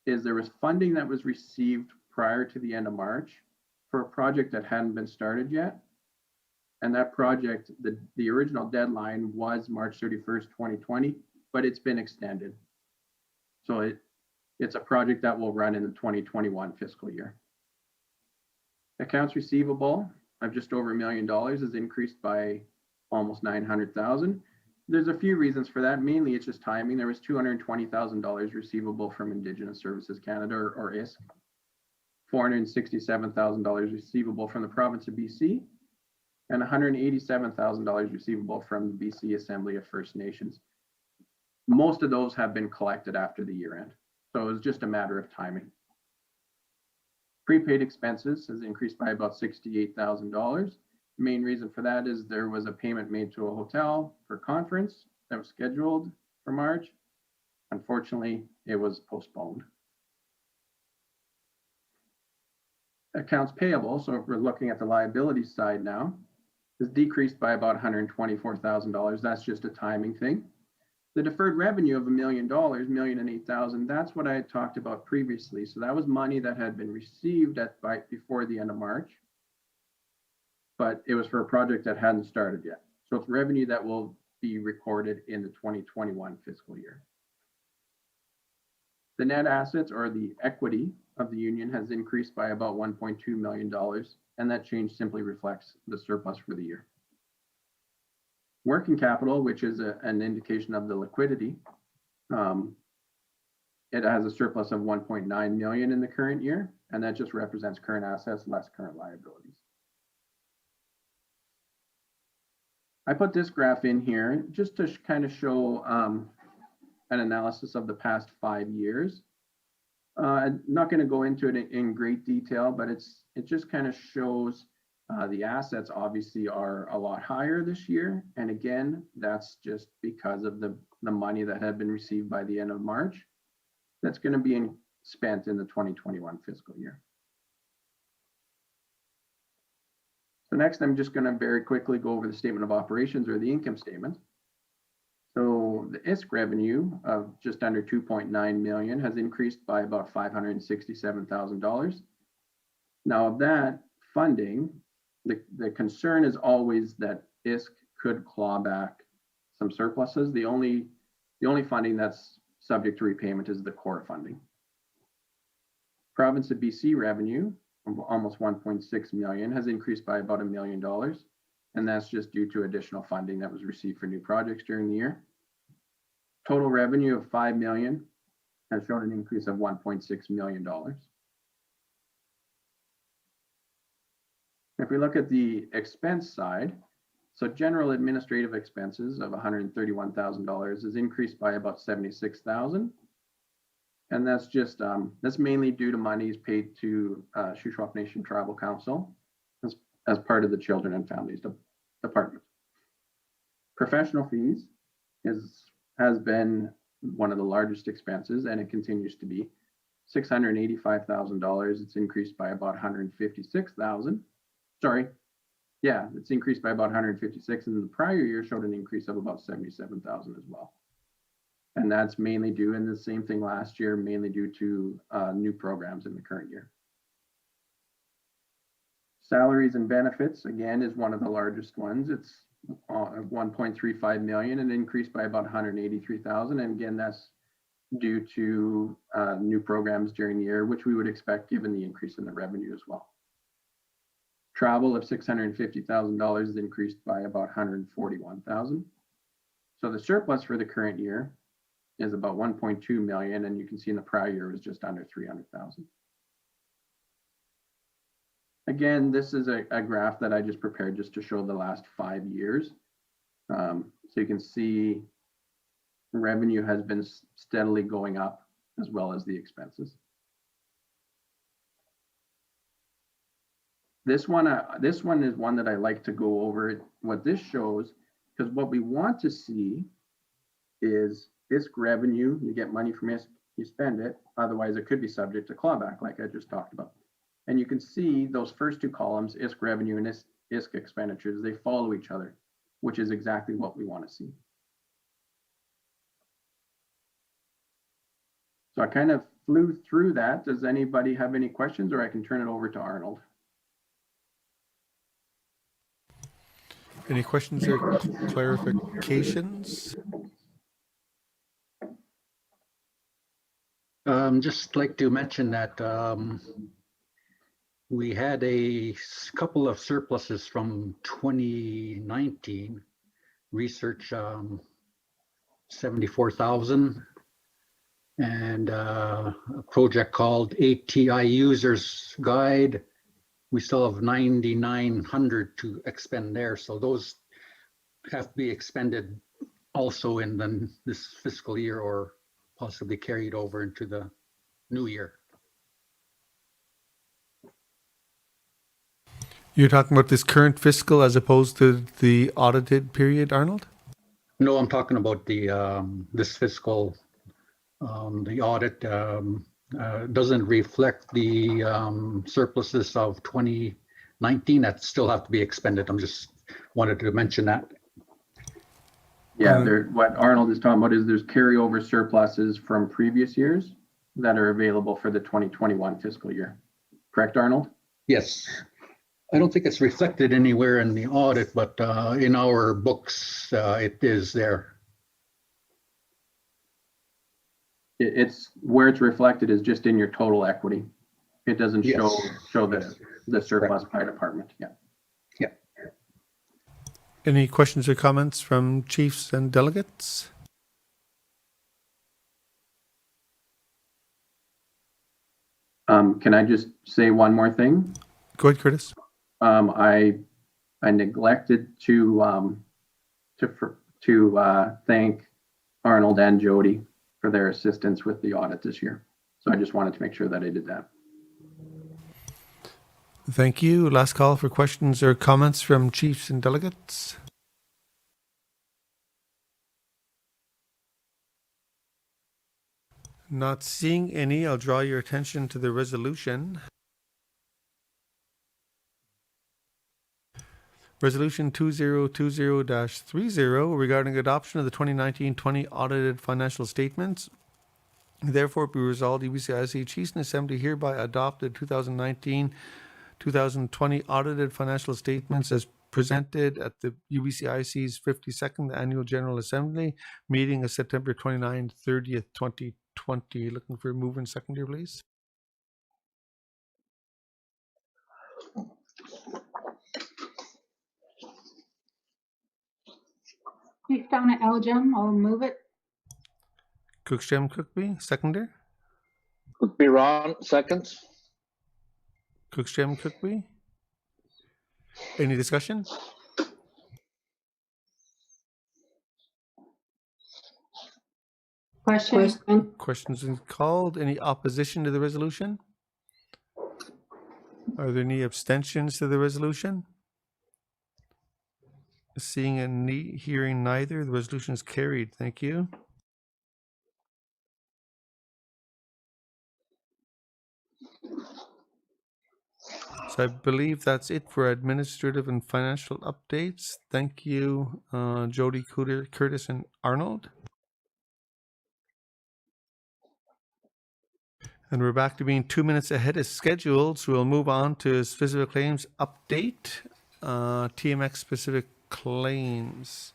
is there was funding that was received prior to the end of March for a project that hadn't been started yet. And that project, the original deadline was March 31st, 2020, but it's been extended. So it's a project that will run in the 2021 fiscal year. Accounts receivable of just over $1 million has increased by almost $900,000. There's a few reasons for that. Mainly, it's just timing. There was $220,000 receivable from Indigenous Services Canada, or ISC, $467,000 receivable from the province of BC, and $187,000 receivable from the BC Assembly of First Nations. Most of those have been collected after the year end, so it was just a matter of timing. Prepaid expenses has increased by about $68,000. Main reason for that is there was a payment made to a hotel for a conference that was scheduled for March. Unfortunately, it was postponed. Accounts payable, so if we're looking at the liability side now, is decreased by about $124,000. That's just a timing thing. The deferred revenue of $1 million, $1,008,000, that's what I had talked about previously. So that was money that had been received before the end of March, but it was for a project that hadn't started yet. So it's revenue that will be recorded in the 2021 fiscal year. The net assets, or the equity of the union, has increased by about $1.2 million, and that change simply reflects the surplus for the year. Working capital, which is an indication of the liquidity, it has a surplus of $1.9 million in the current year, and that just represents current assets less current liabilities. I put this graph in here just to kind of show an analysis of the past 5 years. I'm not going to go into it in great detail, but it just kind of shows the assets obviously are a lot higher this year. And again, that's just because of the money that had been received by the end of March. That's going to be spent in the 2021 fiscal year. So next, I'm just going to very quickly go over the statement of operations or the income statement. So the ISC revenue of just under 2.9 million has increased by about $567,000. Now of that funding, the concern is always that ISC could claw back some surpluses. The only funding that's subject to repayment is the core funding. Province of BC revenue of almost 1.6 million has increased by about $1 million. And that's just due to additional funding that was received for new projects during the year. Total revenue of 5 million has shown an increase of $1.6 million. If we look at the expense side, so general administrative expenses of $131,000 is increased by about $76,000. And that's just, that's mainly due to monies paid to Shuswap Nation Tribal Council as part of the Children and Families Department. Professional fees has been one of the largest expenses, and it continues to be $685,000. It's increased by about 156,000. Sorry, yeah, it's increased by about 156, and the prior year showed an increase of about 77,000 as well. And that's mainly due, and the same thing last year, mainly due to new programs in the current year. Salaries and benefits, again, is one of the largest ones. It's 1.35 million and increased by about 183,000. And again, that's due to new programs during the year, which we would expect given the increase in the revenue as well. Travel of $650,000 is increased by about 141,000. So the surplus for the current year is about 1.2 million, and you can see in the prior year was just under 300,000. Again, this is a graph that I just prepared just to show the last 5 years. So you can see revenue has been steadily going up as well as the expenses. This one is one that I like to go over. What this shows, because what we want to see is ISC revenue. You get money from ISC, you spend it. Otherwise, it could be subject to clawback, like I just talked about. And you can see those first two columns, ISC revenue and ISC expenditures, they follow each other, which is exactly what we want to see. So I kind of flew through that. Does anybody have any questions, or I can turn it over to Arnold? Any questions or clarifications? Just like to mention that we had a couple of surpluses from 2019. Research 74,000, and a project called ATI Users Guide. We still have 9,900 to expend there, so those have to be expended also in this fiscal year, or possibly carried over into the new year. You're talking about this current fiscal as opposed to the audited period, Arnold? No, I'm talking about the this fiscal. The audit doesn't reflect the surpluses of 2019 that still have to be expended. I'm just wanted to mention that. Yeah, what Arnold is talking about is there's carryover surpluses from previous years that are available for the 2021 fiscal year. Correct, Arnold? Yes. I don't think it's reflected anywhere in the audit, but in our books, it is there. It's where it's reflected is just in your total equity. It doesn't show the surplus by department. Yeah. Yeah. Any questions or comments from chiefs and delegates? Can I just say one more thing? Go ahead, Curtis. I neglected to to thank Arnold and Jody for their assistance with the audit this year. So I just wanted to make sure that I did that. Thank you. Last call for questions or comments from chiefs and delegates. Not seeing any, I'll draw your attention to the resolution. Resolution 2020-30 regarding adoption of the 2019-20 audited financial statements. Therefore, be resolved, UBCIC Chiefs and Assembly hereby adopted 2019-2020 audited financial statements as presented at the UBCIC's 52nd Annual General Assembly meeting of September 29th, 30th, 2020. Looking for a move and seconder, please. Chief Donna Elgin, I'll move it. Cooksham Cookby, seconder. Cookby Ron, seconds. Cooksham Cookby. Any discussion? Question. Questions been called. Any opposition to the resolution? Are there any abstentions to the resolution? Seeing and hearing neither, the resolution is carried. Thank you. So I believe that's it for administrative and financial updates. Thank you, Jody, Curtis, and Arnold. And we're back to being 2 minutes ahead as scheduled, so we'll move on to specific claims update. TMX specific claims.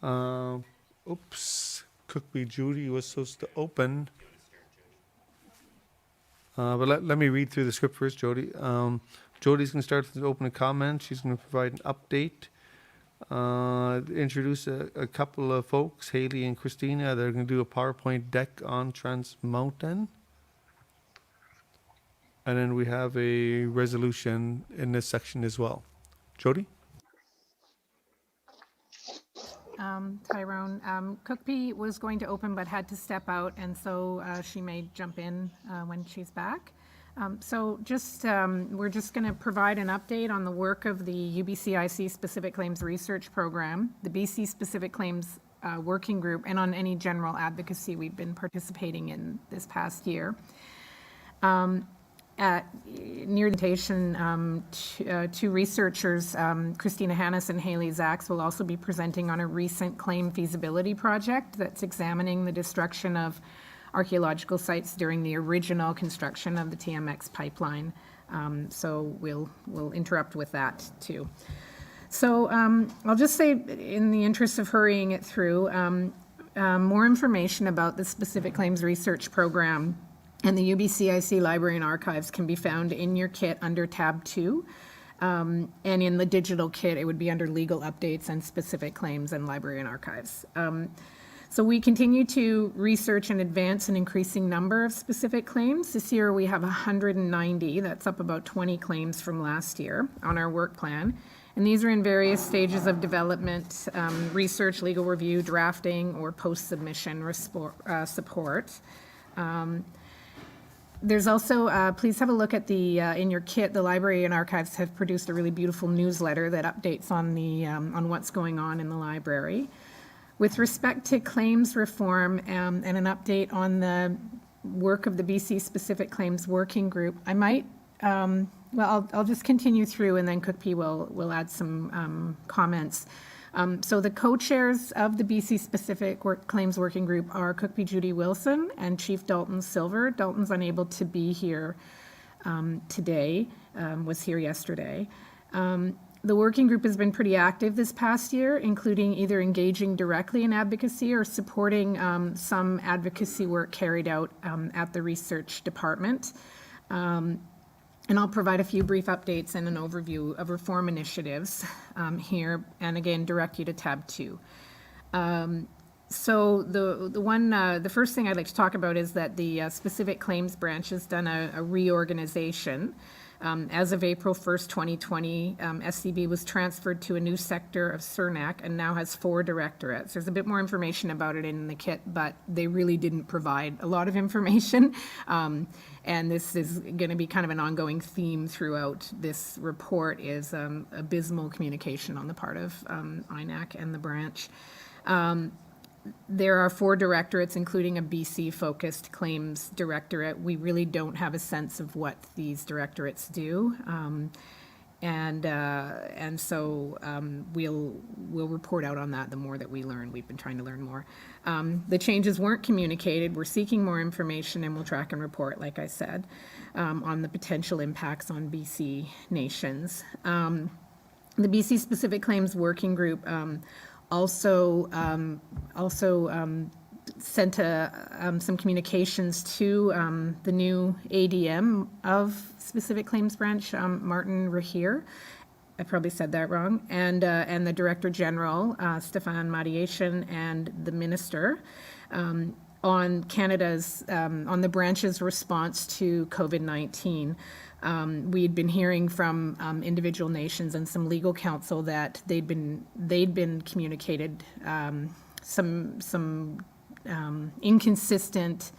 Oops, Cookby Judy was supposed to open. But let me read through the script first, Jody. Jody's going to start with the opening comment. She's going to provide an update. Introduce a couple of folks, Haley and Christina. They're going to do a PowerPoint deck on Trans Mountain. And then we have a resolution in this section as well. Jody? Tyrone, Cookby was going to open but had to step out, and so she may jump in when she's back. So we're just going to provide an update on the work of the UBCIC Specific Claims Research Program, the BC Specific Claims Working Group, and on any general advocacy we've been participating in this past year. Near the presentation, two researchers, Christina Hannes and Haley Zaks, will also be presenting on a recent claim feasibility project that's examining the destruction of archaeological sites during the original construction of the TMX pipeline. So we'll interrupt with that too. So I'll just say, in the interest of hurrying it through, more information about the Specific Claims Research Program and the UBCIC Library and Archives can be found in your kit under tab 2. And in the digital kit, it would be under legal updates and specific claims and library and archives. So we continue to research and advance an increasing number of specific claims. This year we have 190, that's up about 20 claims from last year on our work plan. And these are in various stages of development, research, legal review, drafting, or post-submission support. There's also, please have a look at the, in your kit, the Library and Archives have produced a really beautiful newsletter that updates on the, on what's going on in the library. With respect to claims reform and an update on the work of the BC Specific Claims Working Group, I might, well, I'll just continue through and then Cookby will add some comments. So the co-chairs of the BC Specific Claims Working Group are Cookby Judy Wilson and Chief Dalton Silver. Dalton's unable to be here today, was here yesterday. The working group has been pretty active this past year, including either engaging directly in advocacy or supporting some advocacy work carried out at the research department. And I'll provide a few brief updates and an overview of reform initiatives here, and again, direct you to tab 2. So the first thing I'd like to talk about is that the Specific Claims Branch has done a reorganization. As of April 1st, 2020, SCB was transferred to a new sector of CERNAC and now has 4 directorates. There's a bit more information about it in the kit, but they really didn't provide a lot of information. And this is going to be kind of an ongoing theme throughout this report, is abysmal communication on the part of INAC and the branch. There are 4 directorates, including a BC-focused claims directorate. We really don't have a sense of what these directorates do. And so we'll report out on that the more that we learn. We've been trying to learn more. The changes weren't communicated. We're seeking more information, and we'll track and report, like I said, on the potential impacts on BC nations. The BC Specific Claims Working Group also sent some communications to the new ADM of Specific Claims Branch, Martin Rahir. I probably said that wrong. And the Director General, Stéphane Mariation, and the Minister on Canada's, on the branch's response to COVID-19. We had been hearing from individual nations and some legal counsel that they'd been communicated some inconsistent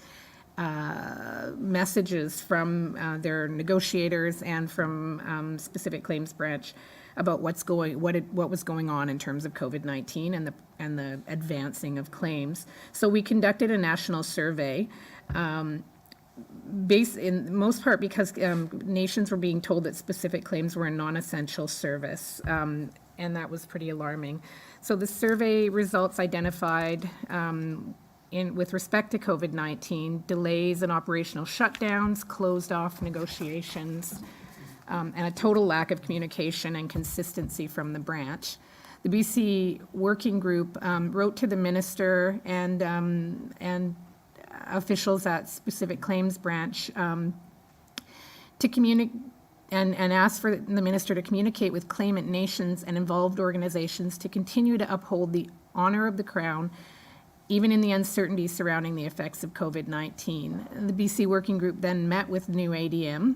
messages from their negotiators and from Specific Claims Branch about what was going on in terms of COVID-19 and the advancing of claims. So we conducted a national survey. Based in most part because nations were being told that specific claims were a non-essential service, and that was pretty alarming. So the survey results identified, with respect to COVID-19, delays in operational shutdowns, closed off negotiations, and a total lack of communication and consistency from the branch. The BC Working Group wrote to the Minister and officials at Specific Claims Branch to communicate and ask for the Minister to communicate with claimant nations and involved organizations to continue to uphold the honor of the Crown, even in the uncertainty surrounding the effects of COVID-19. The BC Working Group then met with new ADM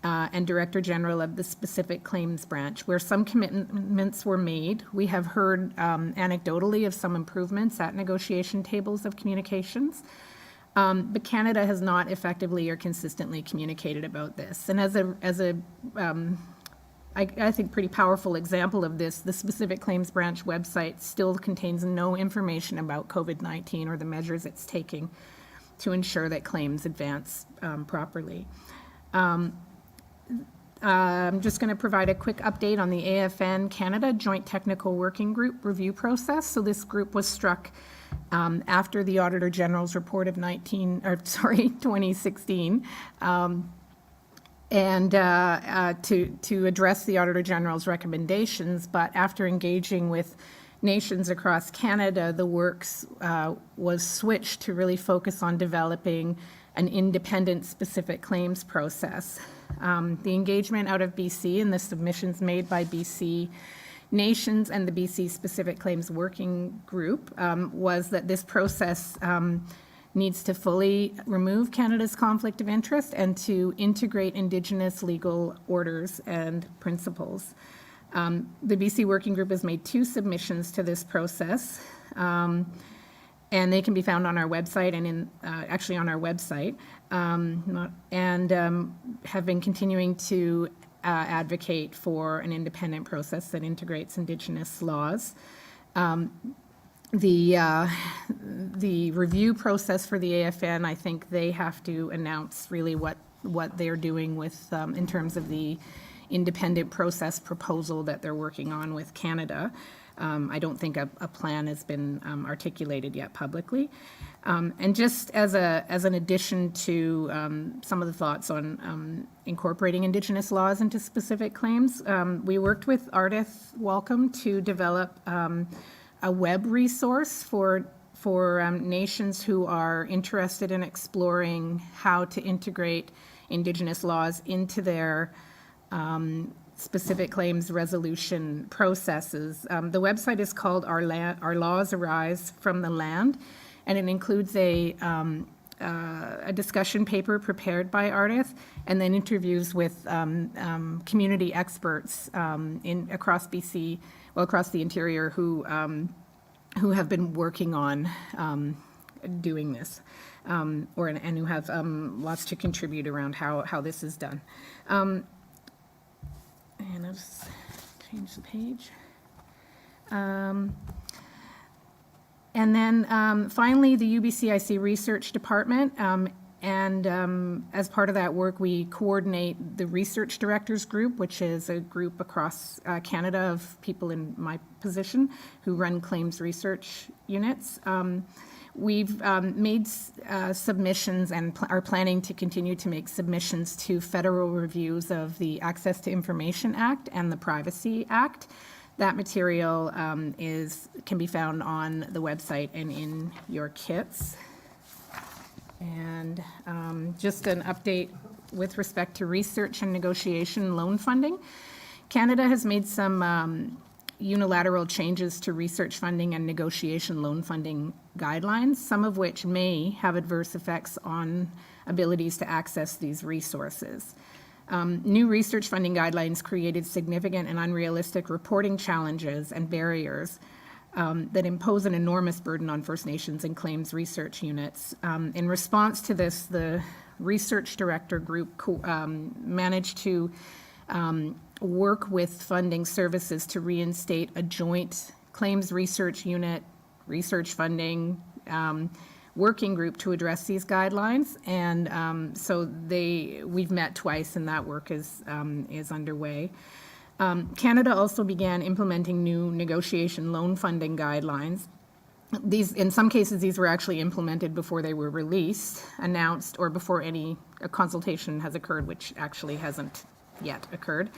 and Director General of the Specific Claims Branch, where some commitments were made. We have heard anecdotally of some improvements at negotiation tables of communications. But Canada has not effectively or consistently communicated about this. And I think, pretty powerful example of this, the Specific Claims Branch website still contains no information about COVID-19 or the measures it's taking to ensure that claims advance properly. I'm just going to provide a quick update on the AFN Canada Joint Technical Working Group review process. So this group was struck after the Auditor General's report of 2016, and to address the Auditor General's recommendations. But after engaging with nations across Canada, the works was switched to really focus on developing an independent specific claims process. The engagement out of BC and the submissions made by BC nations and the BC Specific Claims Working Group was that this process needs to fully remove Canada's conflict of interest and to integrate Indigenous legal orders and principles. The BC Working Group has made 2 submissions to this process, and they can be found on our website and actually on our website, and have been continuing to advocate for an independent process that integrates Indigenous laws. The review process for the AFN, I think they have to announce really what they're doing with in terms of the independent process proposal that they're working on with Canada. I don't think a plan has been articulated yet publicly. And just as an addition to some of the thoughts on incorporating Indigenous laws into specific claims, we worked with Ardith Welcome to develop a web resource for nations who are interested in exploring how to integrate Indigenous laws into their specific claims resolution processes. The website is called Our Laws Arise from the Land, and it includes a a discussion paper prepared by Ardith, and then interviews with community experts across BC, well, across the interior, who have been working on doing this, and who have lots to contribute around how this is done. And I'll just change the page. And then finally, the UBCIC Research Department. As part of that work, we coordinate the Research Directors Group, which is a group across Canada of people in my position who run claims research units. We've made submissions and are planning to continue to make submissions to federal reviews of the Access to Information Act and the Privacy Act. That material can be found on the website and in your kits. And just an update with respect to research and negotiation loan funding. Canada has made some unilateral changes to research funding and negotiation loan funding guidelines, some of which may have adverse effects on abilities to access these resources. New research funding guidelines created significant and unrealistic reporting challenges and barriers that impose an enormous burden on First Nations and claims research units. In response to this, the Research Director Group managed to work with funding services to reinstate a joint claims research unit, research funding working group to address these guidelines. And so we've met twice, and that work is underway. Canada also began implementing new negotiation loan funding guidelines. In some cases, these were actually implemented before they were released, announced, or before a consultation has occurred, which actually hasn't yet occurred.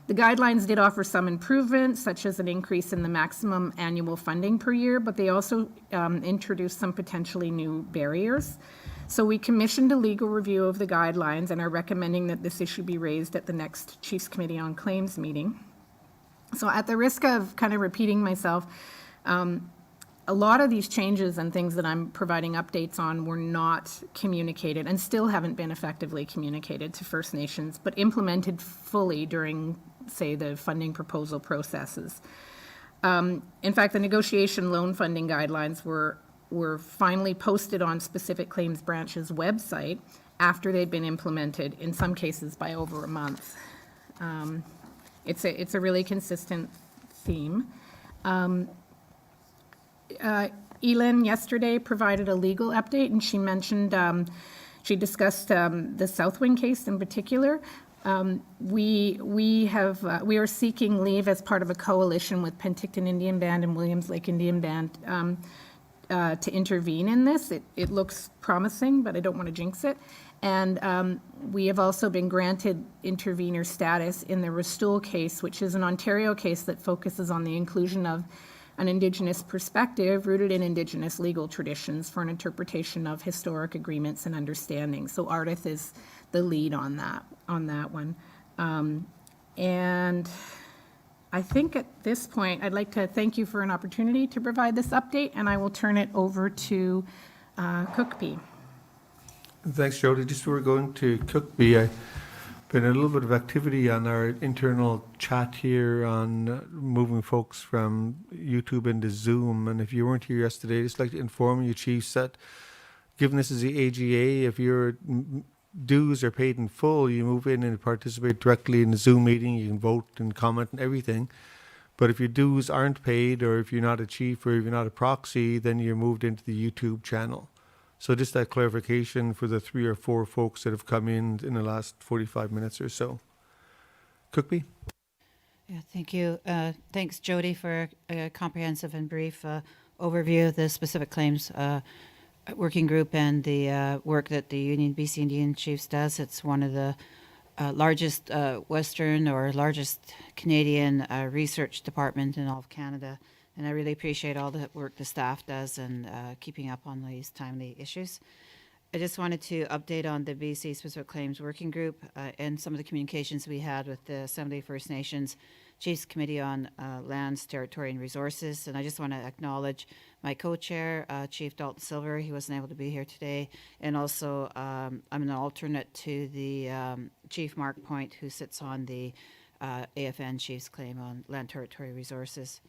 The guidelines did offer some improvements, such as an increase in the maximum annual funding per year, but they also introduced some potentially new barriers. So we commissioned a legal review of the guidelines and are recommending that this issue be raised at the next Chiefs Committee on Claims meeting. So at the risk of kind of repeating myself, a lot of these changes and things that I'm providing updates on were not communicated and still haven't been effectively communicated to First Nations, but implemented fully during, say, the funding proposal processes. In fact, the negotiation loan funding guidelines were finally posted on specific claims branches' website after they'd been implemented, in some cases by over a month. It's a really consistent theme. Elin yesterday provided a legal update, and she mentioned, she discussed the South Wing case in particular. We are seeking leave as part of a coalition with Penticton Indian Band and Williams Lake Indian Band to intervene in this. It looks promising, but I don't want to jinx it. And we have also been granted intervener status in the Restool case, which is an Ontario case that focuses on the inclusion of an Indigenous perspective rooted in Indigenous legal traditions for an interpretation of historic agreements and understandings. So Ardith is the lead on that one. And I think at this point, I'd like to thank you for an opportunity to provide this update, and I will turn it over to Cookbee. Thanks, Jody. Just before going to Cookbee, been a little bit of activity on our internal chat here on moving folks from YouTube into Zoom. And if you weren't here yesterday, I'd just like to inform you, Chiefs, that given this is the AGA, if your dues are paid in full, you move in and participate directly in the Zoom meeting. You can vote and comment and everything. But if your dues aren't paid, or if you're not a chief, or if you're not a proxy, then you're moved into the YouTube channel. So just that clarification for the 3 or 4 folks that have come in the last 45 minutes or so. Cookbee? Yeah, thank you. Thanks, Jody, for a comprehensive and brief overview of the specific claims working group and the work that the Union BC Indian Chiefs does. It's one of the largest Western or largest Canadian research department in all of Canada. And I really appreciate all the work the staff does and keeping up on these timely issues. I just wanted to update on the BC Specific Claims Working Group and some of the communications we had with the Assembly First Nations. Chiefs Committee on Lands, Territory, and Resources. And I just want to acknowledge my co-chair, Chief Dalton Silver. He wasn't able to be here today. And also, I'm an alternate to the Chief Mark Point, who sits on the AFN Chiefs Claim on Land, Territory, Resources.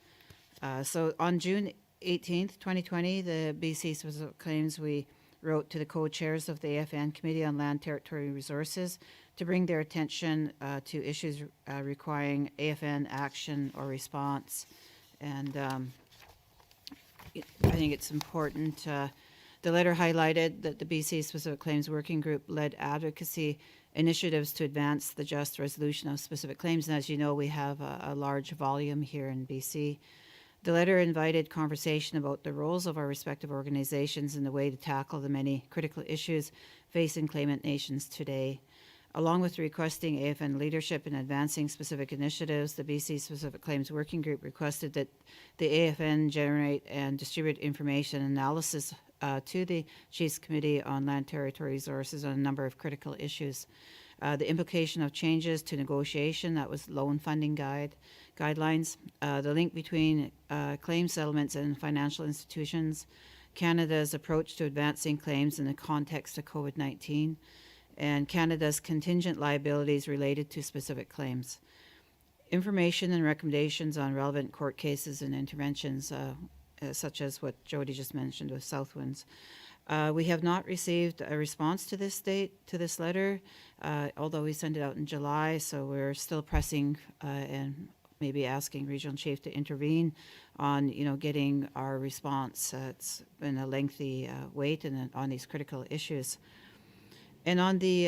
So on June 18th, 2020, the BC Specific Claims, we wrote to the co-chairs of the AFN Committee on Land, Territory, and Resources to bring their attention to issues requiring AFN action or response. And I think it's important. The letter highlighted that the BC Specific Claims Working Group led advocacy initiatives to advance the just resolution of specific claims. And as you know, we have a large volume here in BC. The letter invited conversation about the roles of our respective organizations in the way to tackle the many critical issues facing claimant nations today. Along with requesting AFN leadership in advancing specific initiatives, the BC Specific Claims Working Group requested that the AFN generate and distribute information analysis to the Chiefs Committee on Land, Territory, Resources on a number of critical issues. The implication of changes to negotiation, that was loan funding guidelines, the link between claim settlements and financial institutions, Canada's approach to advancing claims in the context of COVID-19, and Canada's contingent liabilities related to specific claims. Information and recommendations on relevant court cases and interventions, such as what Jody just mentioned with Southwinds. We have not received a response to this letter, although we sent it out in July, so we're still pressing and maybe asking Regional Chief to intervene on, getting our response. It's been a lengthy wait on these critical issues. And on the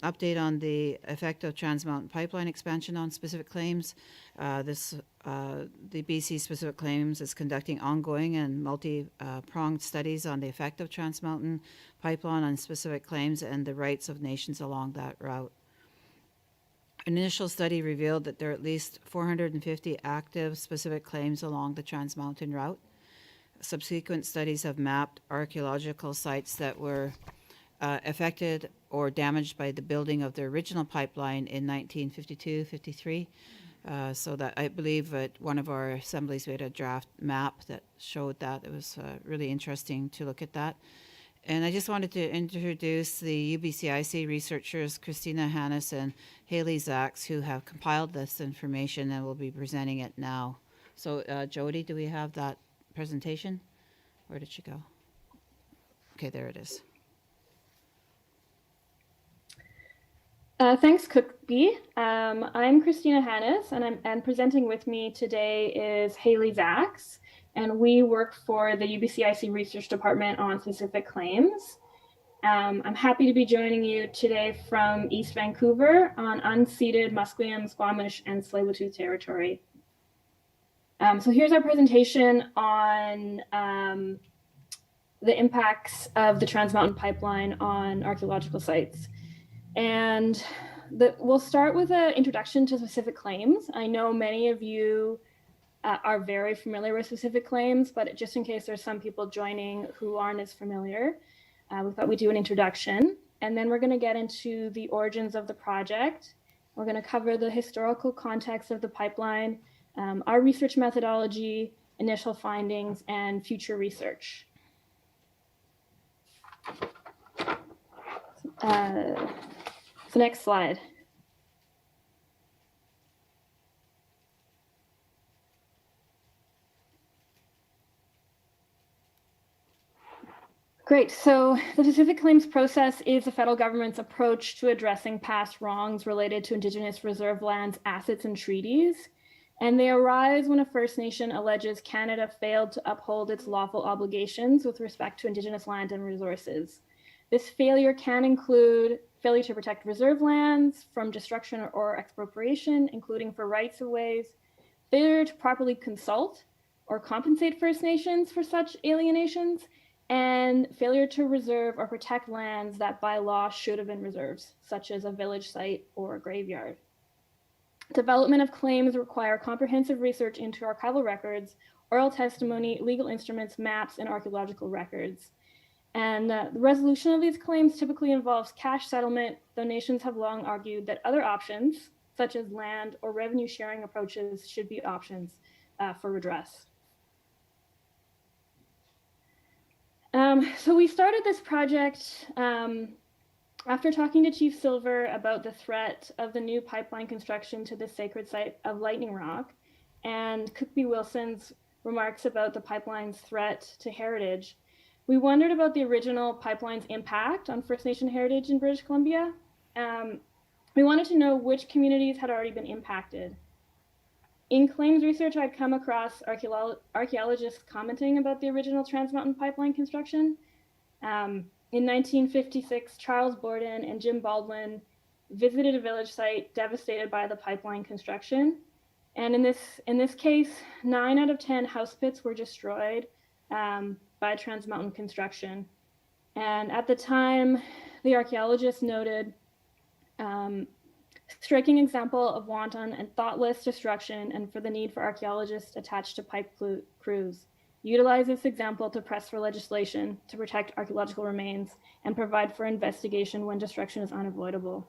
update on the effect of Trans Mountain Pipeline expansion on specific claims, the BC Specific Claims is conducting ongoing and multi-pronged studies on the effect of Trans Mountain Pipeline on specific claims and the rights of nations along that route. An initial study revealed that there are at least 450 active specific claims along the Trans Mountain route. Subsequent studies have mapped archaeological sites that were affected or damaged by the building of the original pipeline in 1952-53. So that I believe at one of our assemblies we had a draft map that showed that. It was really interesting to look at that. And I just wanted to introduce the UBCIC researchers, Christina Hannes and Haley Zaks, who have compiled this information and will be presenting it now. So Jody, do we have that presentation? Where did she go? Okay, there it is. Thanks, Cook B. I'm Christina Hannes, and presenting with me today is Haley Zaks, and we work for the UBCIC Research Department on specific claims. I'm happy to be joining you today from East Vancouver on unceded Musqueam, Squamish, and Tsleil-Waututh territory. So here's our presentation on the impacts of the Trans Mountain Pipeline on archaeological sites. And we'll start with an introduction to specific claims. I know many of you are very familiar with specific claims, but just in case there's some people joining who aren't as familiar, we thought we'd do an introduction. And then we're going to get into the origins of the project. We're going to cover the historical context of the pipeline, our research methodology, initial findings, and future research. So next slide. Great, so the specific claims process is the federal government's approach to addressing past wrongs related to Indigenous reserve lands, assets, and treaties. And they arise when a First Nation alleges Canada failed to uphold its lawful obligations with respect to Indigenous land and resources. This failure can include failure to protect reserve lands from destruction or expropriation, including for rights of ways, failure to properly consult or compensate First Nations for such alienations, and failure to reserve or protect lands that by law should have been reserves, such as a village site or a graveyard. Development of claims require comprehensive research into archival records, oral testimony, legal instruments, maps, and archaeological records. And the resolution of these claims typically involves cash settlement, though nations have long argued that other options, such as land or revenue sharing approaches, should be options for redress. So we started this project after talking to Chief Silver about the threat of the new pipeline construction to the sacred site of Lightning Rock, and Cook B. Wilson's remarks about the pipeline's threat to heritage. We wondered about the original pipeline's impact on First Nation heritage in British Columbia. We wanted to know which communities had already been impacted. In claims research, I'd come across archaeologists commenting about the original Trans Mountain pipeline construction. In 1956, Charles Borden and Jim Baldwin visited a village site devastated by the pipeline construction. And in this case, 9 out of 10 house pits were destroyed by Trans Mountain construction. And at the time, the archaeologists noted striking example of wanton and thoughtless destruction, and for the need for archaeologists attached to pipe crews. Utilize this example to press for legislation to protect archaeological remains and provide for investigation when destruction is unavoidable.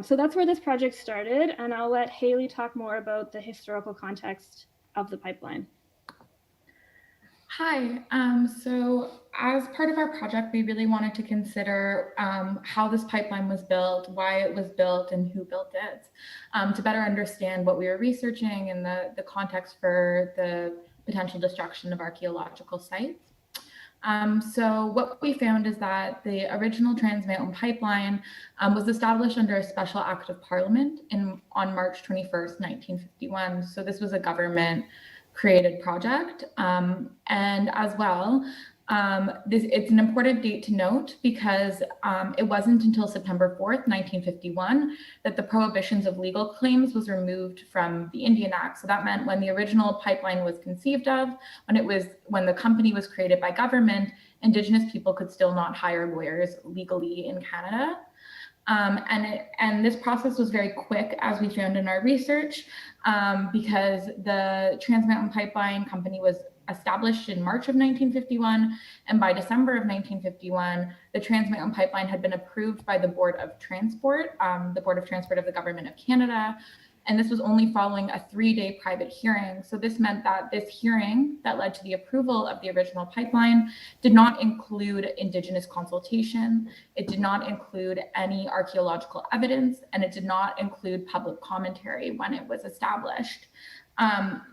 So that's where this project started, and I'll let Haley talk more about the historical context of the pipeline. Hi, so as part of our project, we really wanted to consider how this pipeline was built, why it was built, and who built it, to better understand what we were researching and the context for the potential destruction of archaeological sites. So what we found is that the original Trans Mountain pipeline was established under a special act of parliament on March 21st, 1951. So this was a government created project. And as well, it's an important date to note because it wasn't until September 4th, 1951, that the prohibitions of legal claims was removed from the Indian Act. So that meant when the original pipeline was conceived of, when the company was created by government, Indigenous people could still not hire lawyers legally in Canada. And this process was very quick, as we found in our research, because the Trans Mountain Pipeline Company was established in March of 1951, and by December of 1951, the Trans Mountain Pipeline had been approved by the Board of Transport, of the Government of Canada, and this was only following a 3-day private hearing. So this meant that this hearing that led to the approval of the original pipeline did not include Indigenous consultation, it did not include any archaeological evidence, and it did not include public commentary when it was established.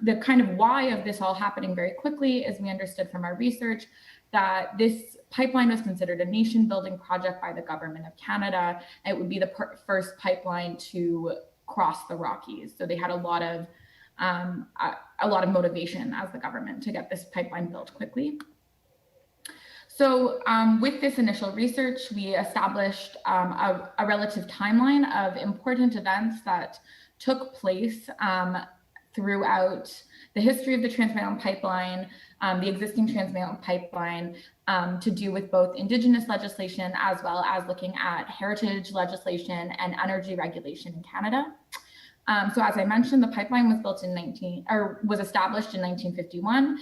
The kind of why of this all happening very quickly is we understood from our research that this pipeline was considered a nation building project by the Government of Canada. It would be the first pipeline to cross the Rockies. So they had a lot of motivation as the government to get this pipeline built quickly. So with this initial research, we established a relative timeline of important events that took place throughout the history of the Trans Mountain Pipeline, the existing Trans Mountain Pipeline, to do with both Indigenous legislation as well as looking at heritage legislation and energy regulation in Canada. So as I mentioned, the pipeline was built was established in 1951.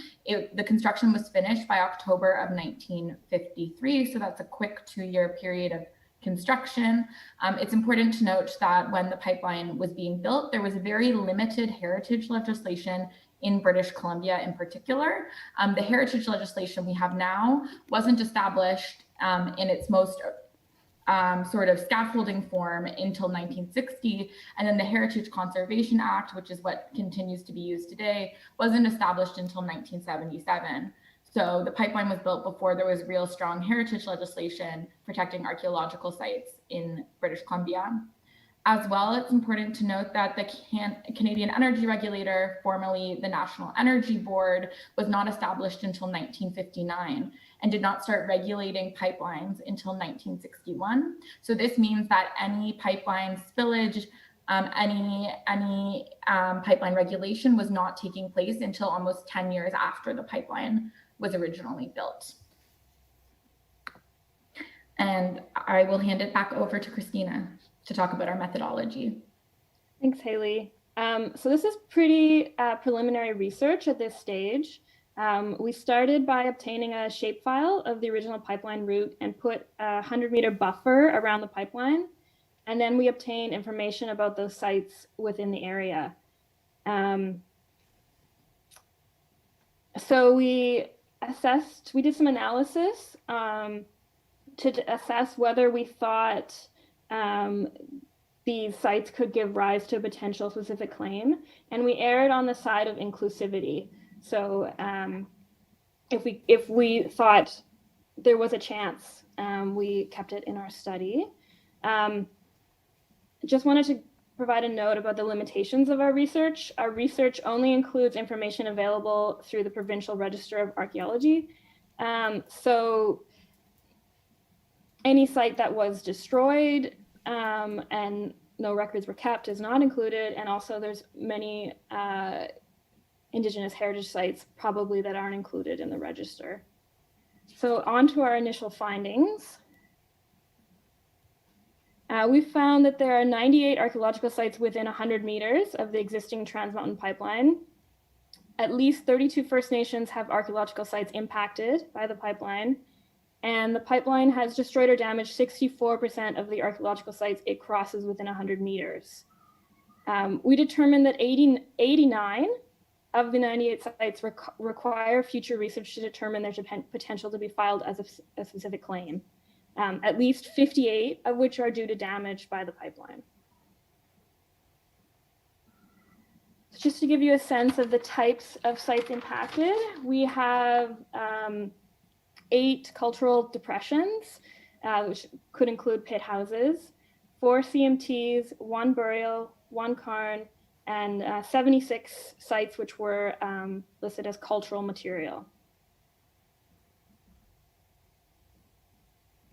The construction was finished by October of 1953. So that's a quick 2-year period of construction. It's important to note that when the pipeline was being built, there was very limited heritage legislation in British Columbia in particular. The heritage legislation we have now wasn't established in its most sort of scaffolding form until 1960. And then the Heritage Conservation Act, which is what continues to be used today, wasn't established until 1977. So the pipeline was built before there was real strong heritage legislation protecting archaeological sites in British Columbia. As well, it's important to note that the Canadian Energy Regulator, formerly the National Energy Board, was not established until 1959 and did not start regulating pipelines until 1961. So this means that any pipeline spillage, any pipeline regulation was not taking place until almost 10 years after the pipeline was originally built. And I will hand it back over to Christina to talk about our methodology. Thanks, Haley. So this is pretty preliminary research at this stage. We started by obtaining a shapefile of the original pipeline route and put a 100-meter buffer around the pipeline. And then we obtain information about those sites within the area. So we did some analysis to assess whether we thought these sites could give rise to a potential specific claim. And we erred on the side of inclusivity. So if we thought there was a chance, we kept it in our study. Just wanted to provide a note about the limitations of our research. Our research only includes information available through the Provincial Register of Archaeology. So any site that was destroyed and no records were kept is not included. And also there's many Indigenous heritage sites probably that aren't included in the register. So on to our initial findings. We found that there are 98 archaeological sites within 100 meters of the existing Trans Mountain pipeline. At least 32 First Nations have archaeological sites impacted by the pipeline. And the pipeline has destroyed or damaged 64% of the archaeological sites it crosses within 100 meters. We determined that 89 of the 98 sites require future research to determine their potential to be filed as a specific claim. At least 58 of which are due to damage by the pipeline. So just to give you a sense of the types of sites impacted, we have 8 cultural depressions, which could include pit houses, 4 CMTs, 1 burial, 1 cairn, and 76 sites which were listed as cultural material.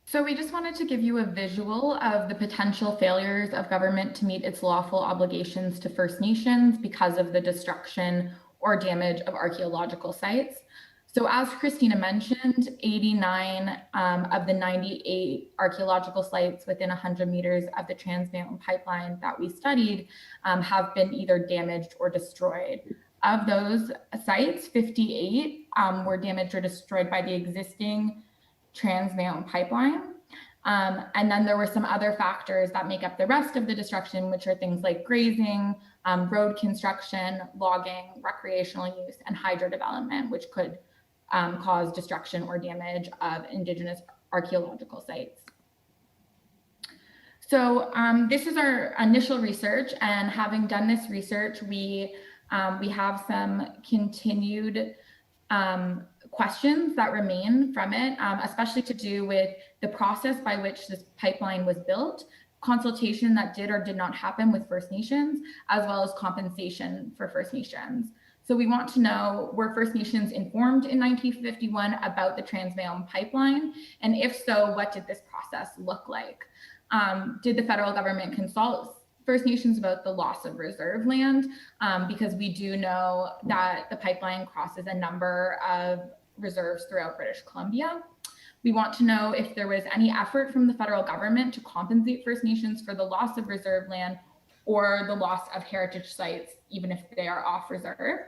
So we just wanted to give you a visual of the potential failures of government to meet its lawful obligations to First Nations because of the destruction or damage of archaeological sites. So as Christina mentioned, 89 of the 98 archaeological sites within 100 meters of the Trans Mountain pipeline that we studied have been either damaged or destroyed. Of those sites, 58 were damaged or destroyed by the existing Trans Mountain pipeline. And then there were some other factors that make up the rest of the destruction, which are things like grazing, road construction, logging, recreational use, and hydro development, which could cause destruction or damage of Indigenous archaeological sites. So this is our initial research, and having done this research, we have some continued questions that remain from it, especially to do with the process by which this pipeline was built, consultation that did or did not happen with First Nations, as well as compensation for First Nations. So we want to know, were First Nations informed in 1951 about the Trans Mountain pipeline? And if so, what did this process look like? Did the federal government consult First Nations about the loss of reserve land? Because we do know that the pipeline crosses a number of reserves throughout British Columbia. We want to know if there was any effort from the federal government to compensate First Nations for the loss of reserve land or the loss of heritage sites, even if they are off reserve.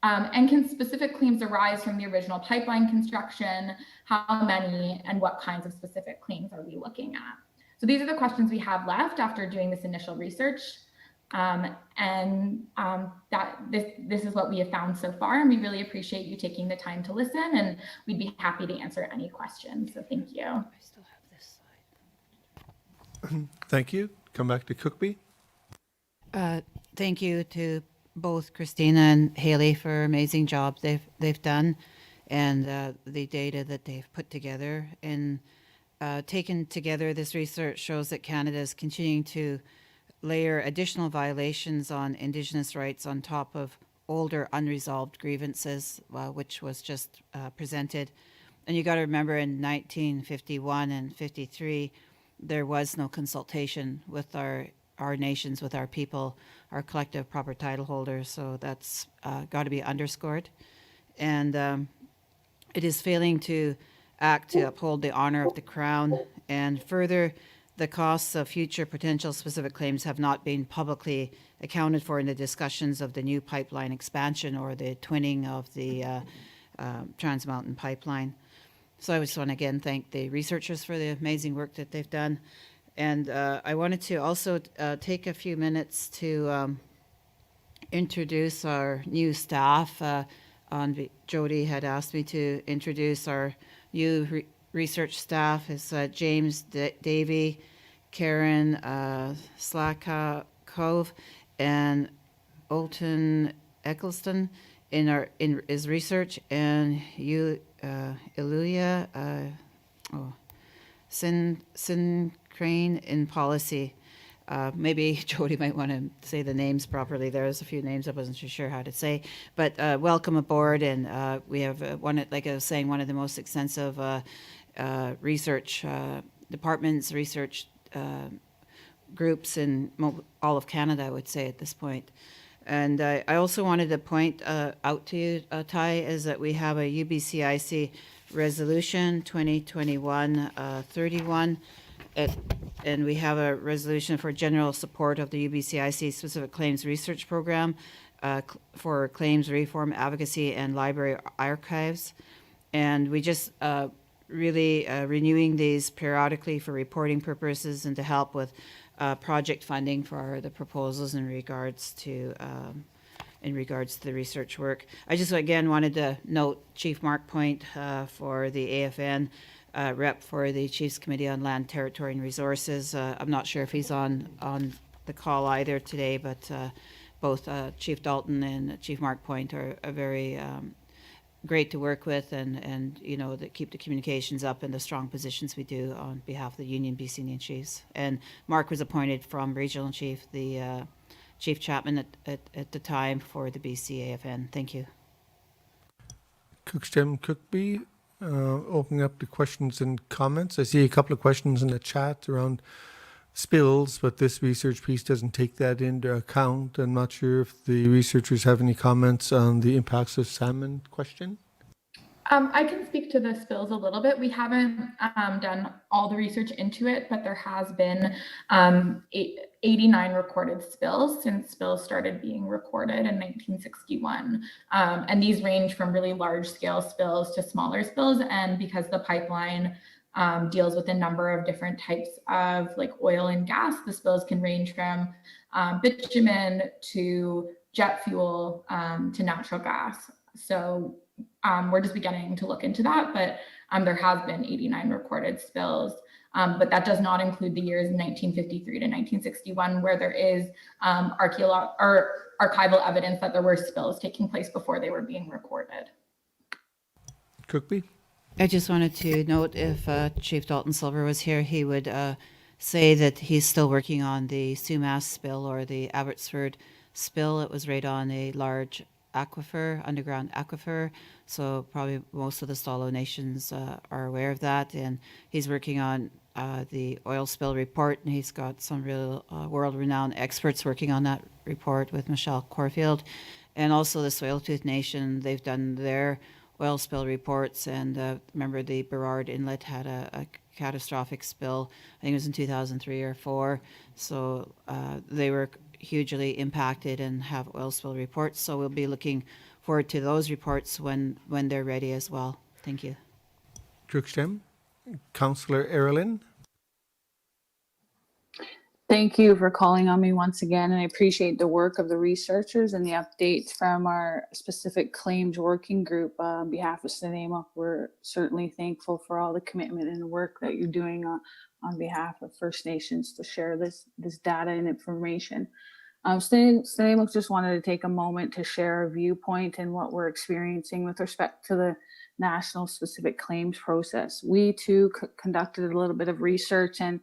And can specific claims arise from the original pipeline construction? How many and what kinds of specific claims are we looking at? So these are the questions we have left after doing this initial research. This is what we have found so far, and we really appreciate you taking the time to listen, and we'd be happy to answer any questions. So thank you. I still have this slide. Thank you. Come back to Cookby. Thank you to both Christina and Haley for amazing job they've done, and the data that they've put together. And taken together, this research shows that Canada is continuing to layer additional violations on Indigenous rights on top of older unresolved grievances, which was just presented. And you got to remember, in 1951 and 53, there was no consultation with our nations, with our people, our collective proper title holders. So that's got to be underscored. And it is failing to act to uphold the honor of the Crown. And further, the costs of future potential specific claims have not been publicly accounted for in the discussions of the new pipeline expansion or the twinning of the Trans Mountain pipeline. So I just want to again thank the researchers for the amazing work that they've done. And I wanted to also take a few minutes to introduce our new staff. Jody had asked me to introduce our new research staff. It's James Davey, Karen Slacka Cove, and Olton Eccleston in his research, and Iluya Sin Crane in policy. Maybe Jody might want to say the names properly. There's a few names I wasn't too sure how to say, but welcome aboard. And we have like I was saying, one of the most extensive research departments, research groups in all of Canada, I would say at this point. And I also wanted to point out to you, Ty, is that we have a UBCIC resolution 2021-31, and we have a resolution for general support of the UBCIC specific claims research program for claims reform, advocacy, and library archives. And we just really renewing these periodically for reporting purposes and to help with project funding for the proposals in regards to the research work. I just again wanted to note Chief Mark Point for the AFN rep for the Chiefs Committee on Land, Territory and Resources. I'm not sure if he's on the call either today, but both Chief Dalton and Chief Mark Point are very great to work with, and you know, that keep the communications up and the strong positions we do on behalf of the Union BC Indian Chiefs. And Mark was appointed from Regional Chief, the Chief Chapman at the time for the BC AFN. Thank you. Cookstem Cookby, opening up the questions and comments. I see a couple of questions in the chat around spills, but this research piece doesn't take that into account. I'm not sure if the researchers have any comments on the impacts of salmon question. I can speak to the spills a little bit. We haven't done all the research into it, but there has been 89 recorded spills since spills started being recorded in 1961. And these range from really large scale spills to smaller spills. And because the pipeline deals with a number of different types of like oil and gas, the spills can range from bitumen to jet fuel to natural gas. So we're just beginning to look into that, but there has been 89 recorded spills, but that does not include the years 1953 to 1961, where there is archival evidence that there were spills taking place before they were being recorded. Cookby? I just wanted to note, if Chief Dalton Silver was here, he would say that he's still working on the Sumas spill or the Abbotsford spill. It was right on a large aquifer, underground aquifer. So probably most of the Stalo nations are aware of that. And he's working on the oil spill report, and he's got some real world-renowned experts working on that report with Michelle Corfield. And also the Tsleil-Waututh Nation, they've done their oil spill reports, and remember the Burrard Inlet had a catastrophic spill. I think it was in 2003 or 4. So they were hugely impacted and have oil spill reports. So we'll be looking forward to those reports when they're ready as well. Thank you. Crookstem. Councillor Erilyn. Thank you for calling on me once again, and I appreciate the work of the researchers and the updates from our specific claims working group. On behalf of Cinema, we're certainly thankful for all the commitment and the work that you're doing on behalf of First Nations to share this data and information. Cinema just wanted to take a moment to share our viewpoint and what we're experiencing with respect to the national specific claims process. We too conducted a little bit of research, and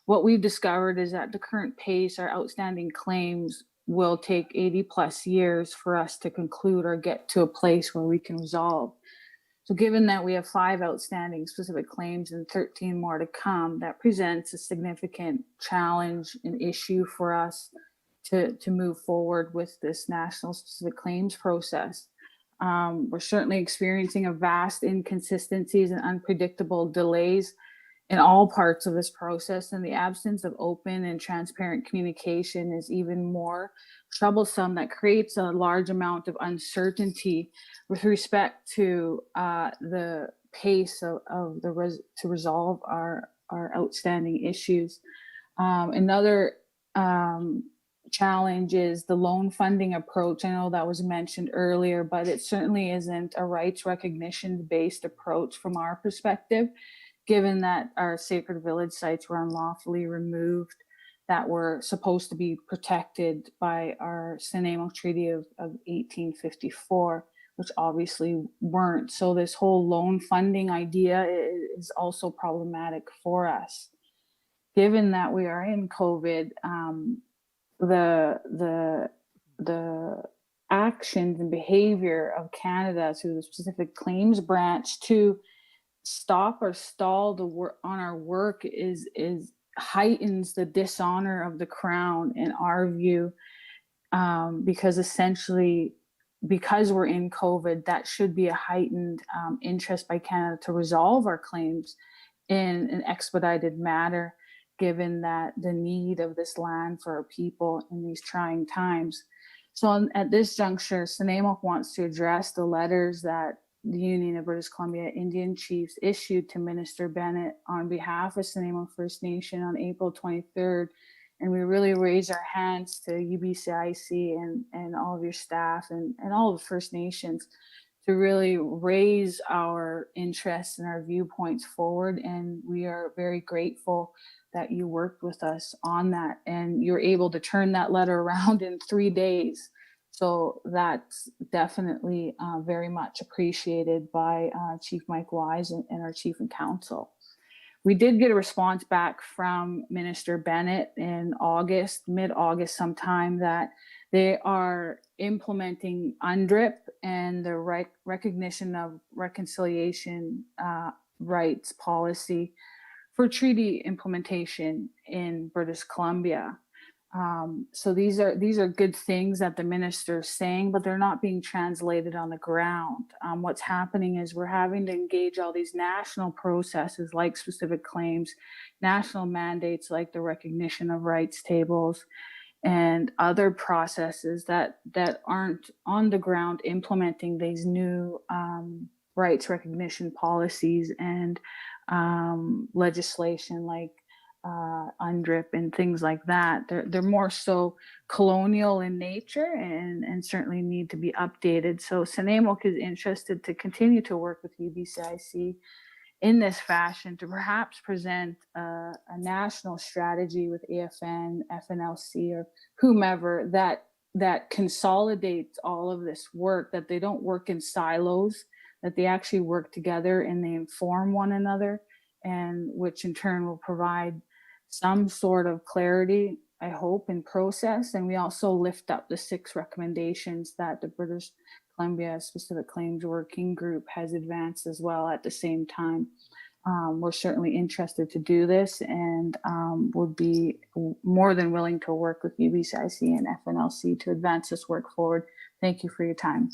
what we've discovered is that the current pace, our outstanding claims will take 80 plus years for us to conclude or get to a place where we can resolve. So given that we have 5 outstanding specific claims and 13 more to come, that presents a significant challenge and issue for us to move forward with this national specific claims process. We're certainly experiencing a vast inconsistencies and unpredictable delays in all parts of this process, and the absence of open and transparent communication is even more troublesome. That creates a large amount of uncertainty with respect to the pace to resolve our outstanding issues. Another challenge is the loan funding approach. I know that was mentioned earlier, but it certainly isn't a rights recognition based approach from our perspective, given that our sacred village sites were unlawfully removed that were supposed to be protected by our Nanaimo Treaty of 1854, which obviously weren't. So this whole loan funding idea is also problematic for us. Given that we are in COVID, the actions and behavior of Canada through the specific claims branch to stop or stall the work on our work is heightens the dishonor of the crown in our view, because essentially, because we're in COVID, that should be a heightened interest by Canada to resolve our claims in an expedited manner, given that the need of this land for our people in these trying times. So at this juncture, Nanaimo wants to address the letters that the Union of British Columbia Indian Chiefs issued to Minister Bennett on behalf of Nanaimo First Nation on April 23rd. And we really raise our hands to UBCIC and all of your staff and all of the First Nations to really raise our interests and our viewpoints forward. And we are very grateful that you worked with us on that. And you're able to turn that letter around in 3 days. So that's definitely very much appreciated by Chief Mike Wise and our Chief and Council. We did get a response back from Minister Bennett in August, mid-August sometime, that they are implementing UNDRIP and the recognition of reconciliation rights policy for treaty implementation in British Columbia. So these are good things that the minister is saying, but they're not being translated on the ground. What's happening is we're having to engage all these national processes like specific claims, national mandates like the recognition of rights tables, and other processes that aren't on the ground implementing these new rights recognition policies and legislation like UNDRIP and things like that. They're more so colonial in nature and certainly need to be updated. So Nanaimo is interested to continue to work with UBCIC in this fashion to perhaps present a national strategy with AFN, FNLC, or whomever that consolidates all of this work, that they don't work in silos, that they actually work together and they inform one another, and which in turn will provide some sort of clarity, I hope, in process. And we also lift up the 6 recommendations that the British Columbia Specific Claims Working Group has advanced as well at the same time. We're certainly interested to do this and would be more than willing to work with UBCIC and FNLC to advance this work forward. Thank you for your time.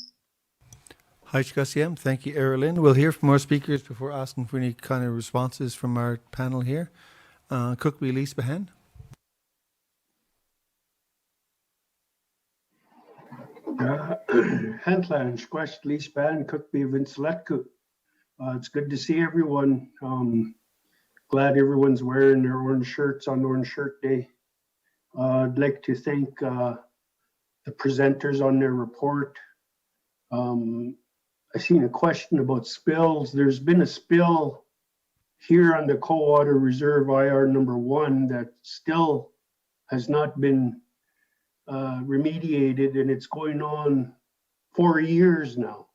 HHKCM, thank you, Erilyn. We'll hear from more speakers before asking for any kind of responses from our panel here. Cook Elise Behan. Hantlan, Squash, Elise Behan, Cook Be Vinceletku. It's good to see everyone. Glad everyone's wearing their orange shirts on Orange Shirt Day. I'd like to thank the presenters on their report. I seen a question about spills. There's been a spill here on the Coldwater Reserve IR number 1 that still has not been remediated, and it's going on 4 years now.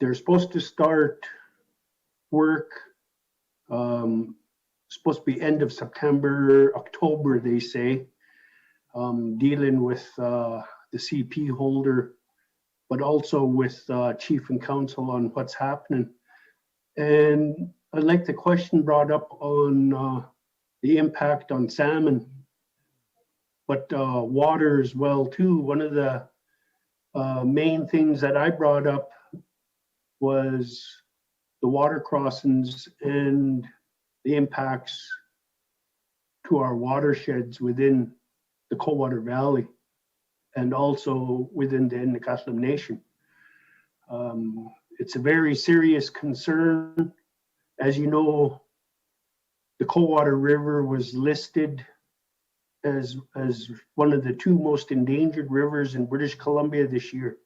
They're supposed to start work, supposed to be end of September, October, they say, dealing with the CP holder, but also with Chief and Council on what's happening. And I'd like the question brought up on the impact on salmon, but water as well too. One of the main things that I brought up was the water crossings and the impacts to our watersheds within the Coldwater Valley and also within the Nnikatlim Nation. It's a very serious concern. As you know, the Coldwater River was listed as one of the 2 most endangered rivers in British Columbia this year.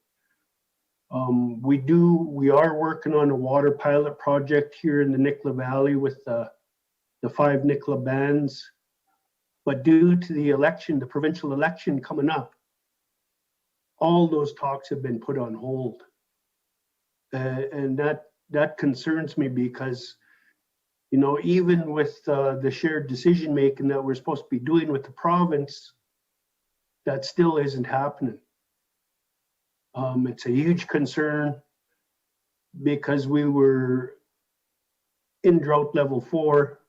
We are working on a water pilot project here in the Nicola Valley with the 5 Nicola bands. But due to the election, the provincial election coming up, all those talks have been put on hold. And that concerns me because, you know, even with the shared decision making that we're supposed to be doing with the province, that still isn't happening. It's a huge concern because we were in drought level 4,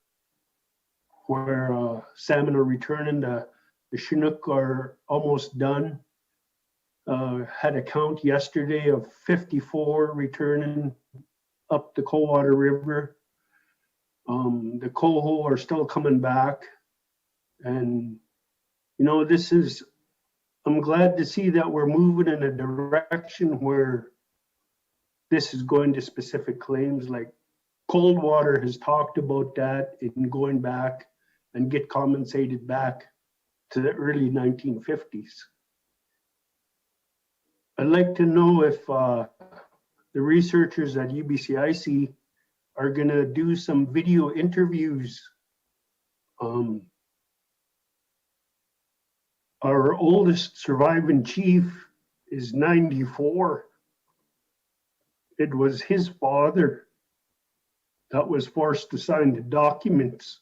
where salmon are returning. The Chinook are almost done. Had a count yesterday of 54 returning up the Coldwater River. The coho are still coming back. And, you know, I'm glad to see that we're moving in a direction where this is going to specific claims. Like Coldwater has talked about that in going back and get compensated back to the early 1950s. I'd like to know if the researchers at UBCIC are going to do some video interviews. Our oldest surviving chief is 94. It was his father that was forced to sign the documents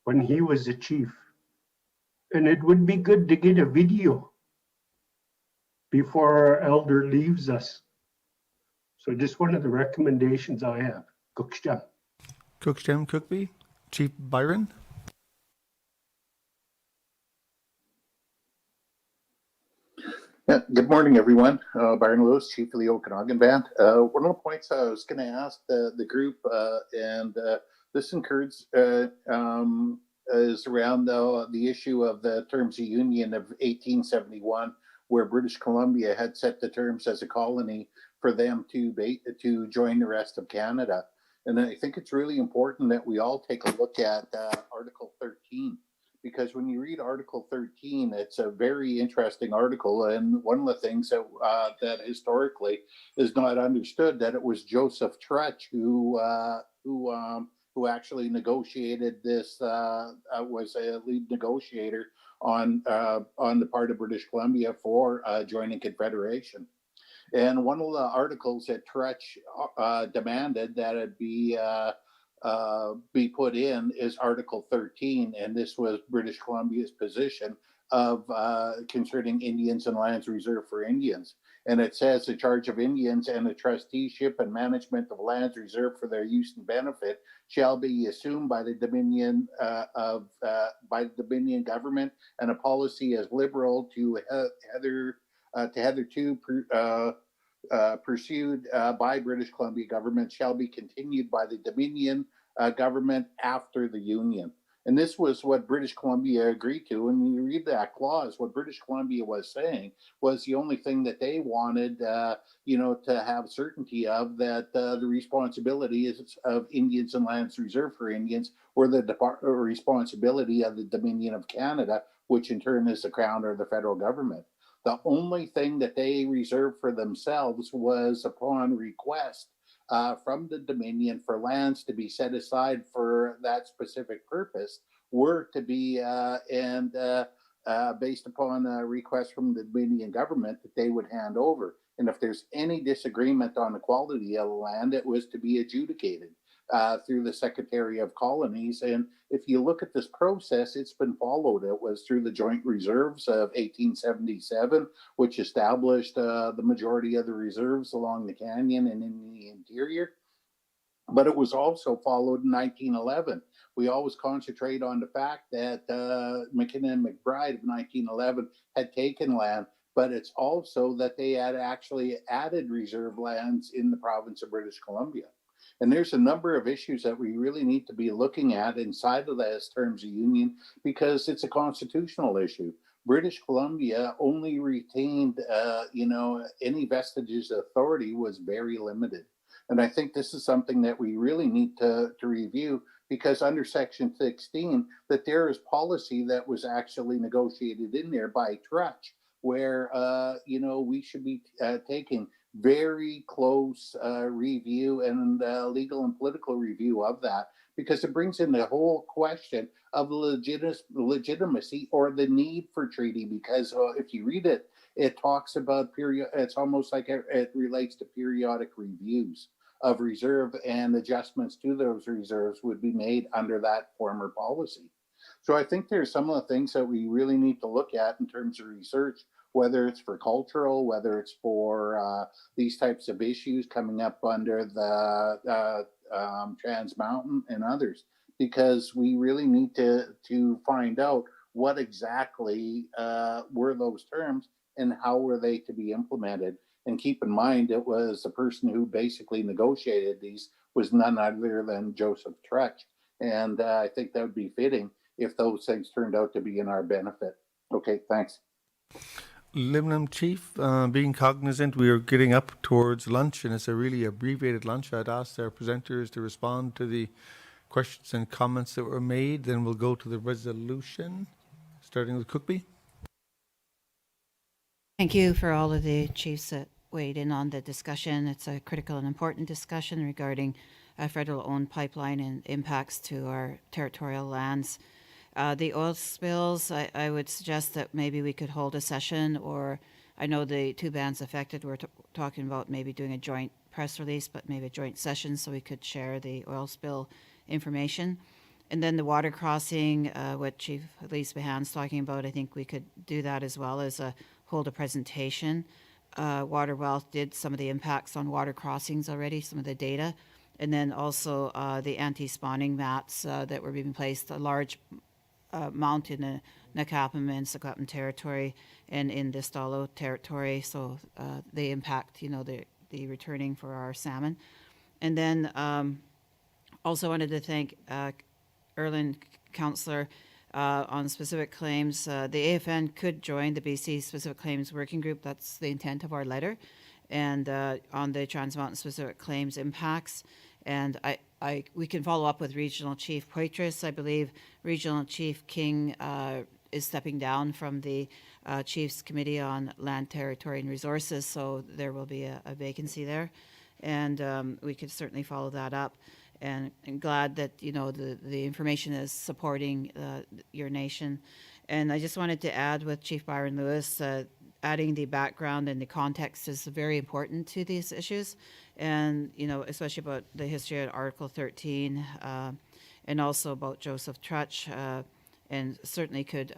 when he was a chief. And it would be good to get a video before our elder leaves us. So just one of the recommendations I have. Cooksham. Cooksham Cookby, Chief Byron. Yeah, good morning, everyone. Byron Lewis, Chief of the Okanagan Band. One of the points I was going to ask the group, and this includes, is around the issue of the Terms of Union of 1871, where British Columbia had set the terms as a colony for them to join the rest of Canada. And I think it's really important that we all take a look at Article 13. Because when you read Article 13, it's a very interesting article. And one of the things that historically is not understood, that it was Joseph Trutch who actually negotiated this, was a lead negotiator on the part of British Columbia for joining Confederation. And one of the articles that Trutch demanded that it be put in is Article 13, and this was British Columbia's position of concerning Indians and lands reserved for Indians. And it says the charge of Indians and the trusteeship and management of lands reserved for their use and benefit shall be assumed by the Dominion government, and a policy as liberal to hitherto pursued by British Columbia government shall be continued by the Dominion government after the Union. And this was what British Columbia agreed to. And when you read that clause, what British Columbia was saying was the only thing that they wanted, to have certainty of, that the responsibility is of Indians and lands reserved for Indians were the responsibility of the Dominion of Canada, which in turn is the Crown or the federal government. The only thing that they reserved for themselves was upon request from the Dominion for lands to be set aside for that specific purpose were to be based upon a request from the Dominion government that they would hand over. And if there's any disagreement on the quality of the land, it was to be adjudicated through the Secretary of Colonies. And if you look at this process, it's been followed. It was through the Joint Reserves of 1877, which established the majority of the reserves along the canyon and in the interior. But it was also followed in 1911. We always concentrate on the fact that McKinnon and McBride of 1911 had taken land, but it's also that they had actually added reserve lands in the province of British Columbia. And there's a number of issues that we really need to be looking at inside of this Terms of Union, because it's a constitutional issue. British Columbia only retained, any vestiges of authority was very limited. And I think this is something that we really need to review, because under Section 16, that there is policy that was actually negotiated in there by Trutch, where, we should be taking very close review and legal and political review of that, because it brings in the whole question of legitimacy or the need for treaty. Because if you read it, it talks about it's almost like it relates to periodic reviews of reserve, and adjustments to those reserves would be made under that former policy. So I think there's some of the things that we really need to look at in terms of research, whether it's for cultural, whether it's for these types of issues coming up under the Trans Mountain and others, because we really need to find out what exactly were those terms and how were they to be implemented. And keep in mind, it was the person who basically negotiated these was none other than Joseph Trutch. And I think that would be fitting if those things turned out to be in our benefit. Okay, thanks. Limnum Chief, being cognizant we are getting up towards lunch and it's a really abbreviated lunch, I'd ask our presenters to respond to the questions and comments that were made. Then we'll go to the resolution, starting with Cookby. Thank you for all of the chiefs that weighed in on the discussion. It's a critical and important discussion regarding a federal-owned pipeline and impacts to our territorial lands. The oil spills, I would suggest that maybe we could hold a session, or I know the two bands affected were talking about maybe doing a joint press release, but maybe a joint session so we could share the oil spill information. And then the water crossing, what Chief Elise Behan's talking about, I think we could do that as well as hold a presentation. Water Wealth did some of the impacts on water crossings already, some of the data. And then also the anti-spawning mats that were being placed, a large mount in the Nakapam and Secwepemc territory and in the Stalo territory. So they impact, the returning for our salmon. And then also wanted to thank Erlyn, Councillor, on specific claims. The AFN could join the BC Specific Claims Working Group. That's the intent of our letter. And on the Trans Mountain Specific Claims impacts. And we can follow up with Regional Chief Poitras. I believe Regional Chief King is stepping down from the Chiefs Committee on Land, Territory and Resources, so there will be a vacancy there. And we could certainly follow that up. And glad that, the information is supporting your nation. And I just wanted to add with Chief Byron Lewis, adding the background and the context is very important to these issues. And, especially about the history of Article 13 and also about Joseph Trutch, and certainly could,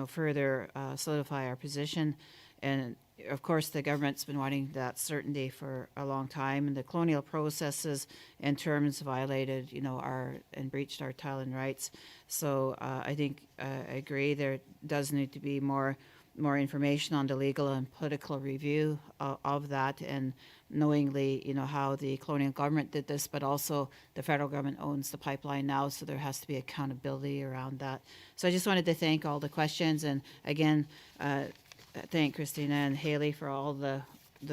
further solidify our position. And of course, the government's been wanting that certainty for a long time, and the colonial processes and terms violated, and breached our title and rights. So I think I agree there does need to be more information on the legal and political review of that, and knowingly, how the colonial government did this, but also the federal government owns the pipeline now, so there has to be accountability around that. So I just wanted to thank all the questions, and again, thank Christina and Haley for all the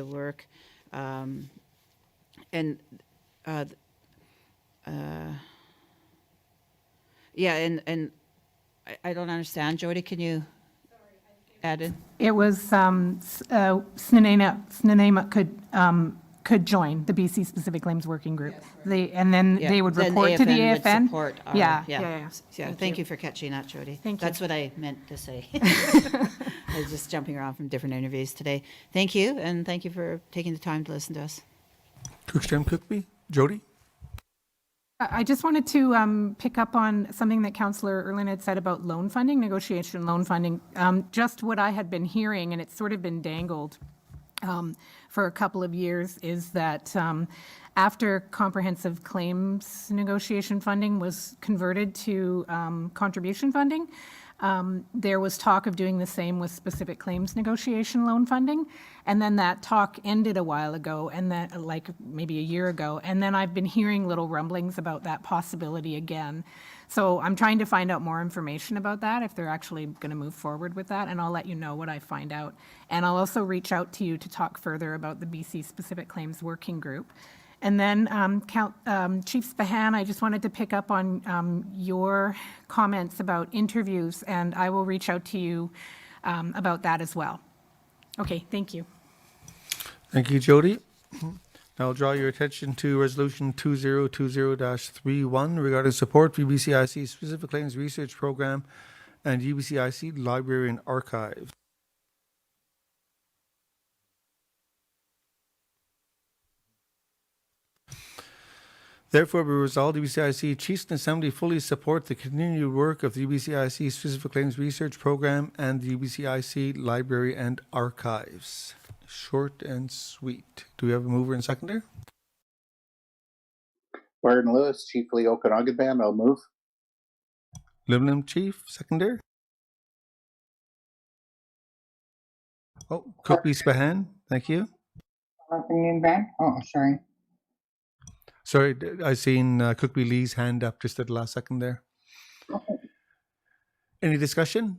work. I don't understand. Jody, can you add in? It was Snuneymuxw could join the BC Specific Claims Working Group. Yes. They would Then report to the AFN would AFN. support our- Yeah. Thank you for catching that, Jody. Thank you. That's what I meant to say. I was just jumping around from different interviews today. Thank you, and thank you for taking the time to listen to us. Crookston Cookby. Jody? I just wanted to pick up on something that Councillor Erlyn had said about loan funding, negotiation loan funding. Just what I had been hearing, and it's sort of been dangled for a couple of years, is that after comprehensive claims negotiation funding was converted to contribution funding, there was talk of doing the same with specific claims negotiation loan funding. And then that talk ended a while ago, and that, like maybe a year ago. And then I've been hearing little rumblings about that possibility again. So I'm trying to find out more information about that, if they're actually going to move forward with that. And I'll let you know what I find out. And I'll also reach out to you to talk further about the BC Specific Claims Working Group. And then Chief Spahan, I just wanted to pick up on your comments about interviews, and I will reach out to you about that as well. Okay, thank you. Thank you, Jody. I'll draw your attention to Resolution 2020-31 regarding support for UBCIC Specific Claims Research Program and UBCIC Library and Archive. Therefore, be resolved, the UBCIC Chiefs and Assembly fully support the continued work of the UBCIC Specific Claims Research Program and the UBCIC Library and Archives. Short and sweet. Do we have a mover and seconder? Barton Lewis, Chief of the Okanagan Band, I'll move. Limlim Chief, seconder. Oh, Cookby Spahan, thank you. Okanagan Band. Oh, sorry. Sorry, I seen Cookby Lee's hand up just at the last second there. Okay. Any discussion?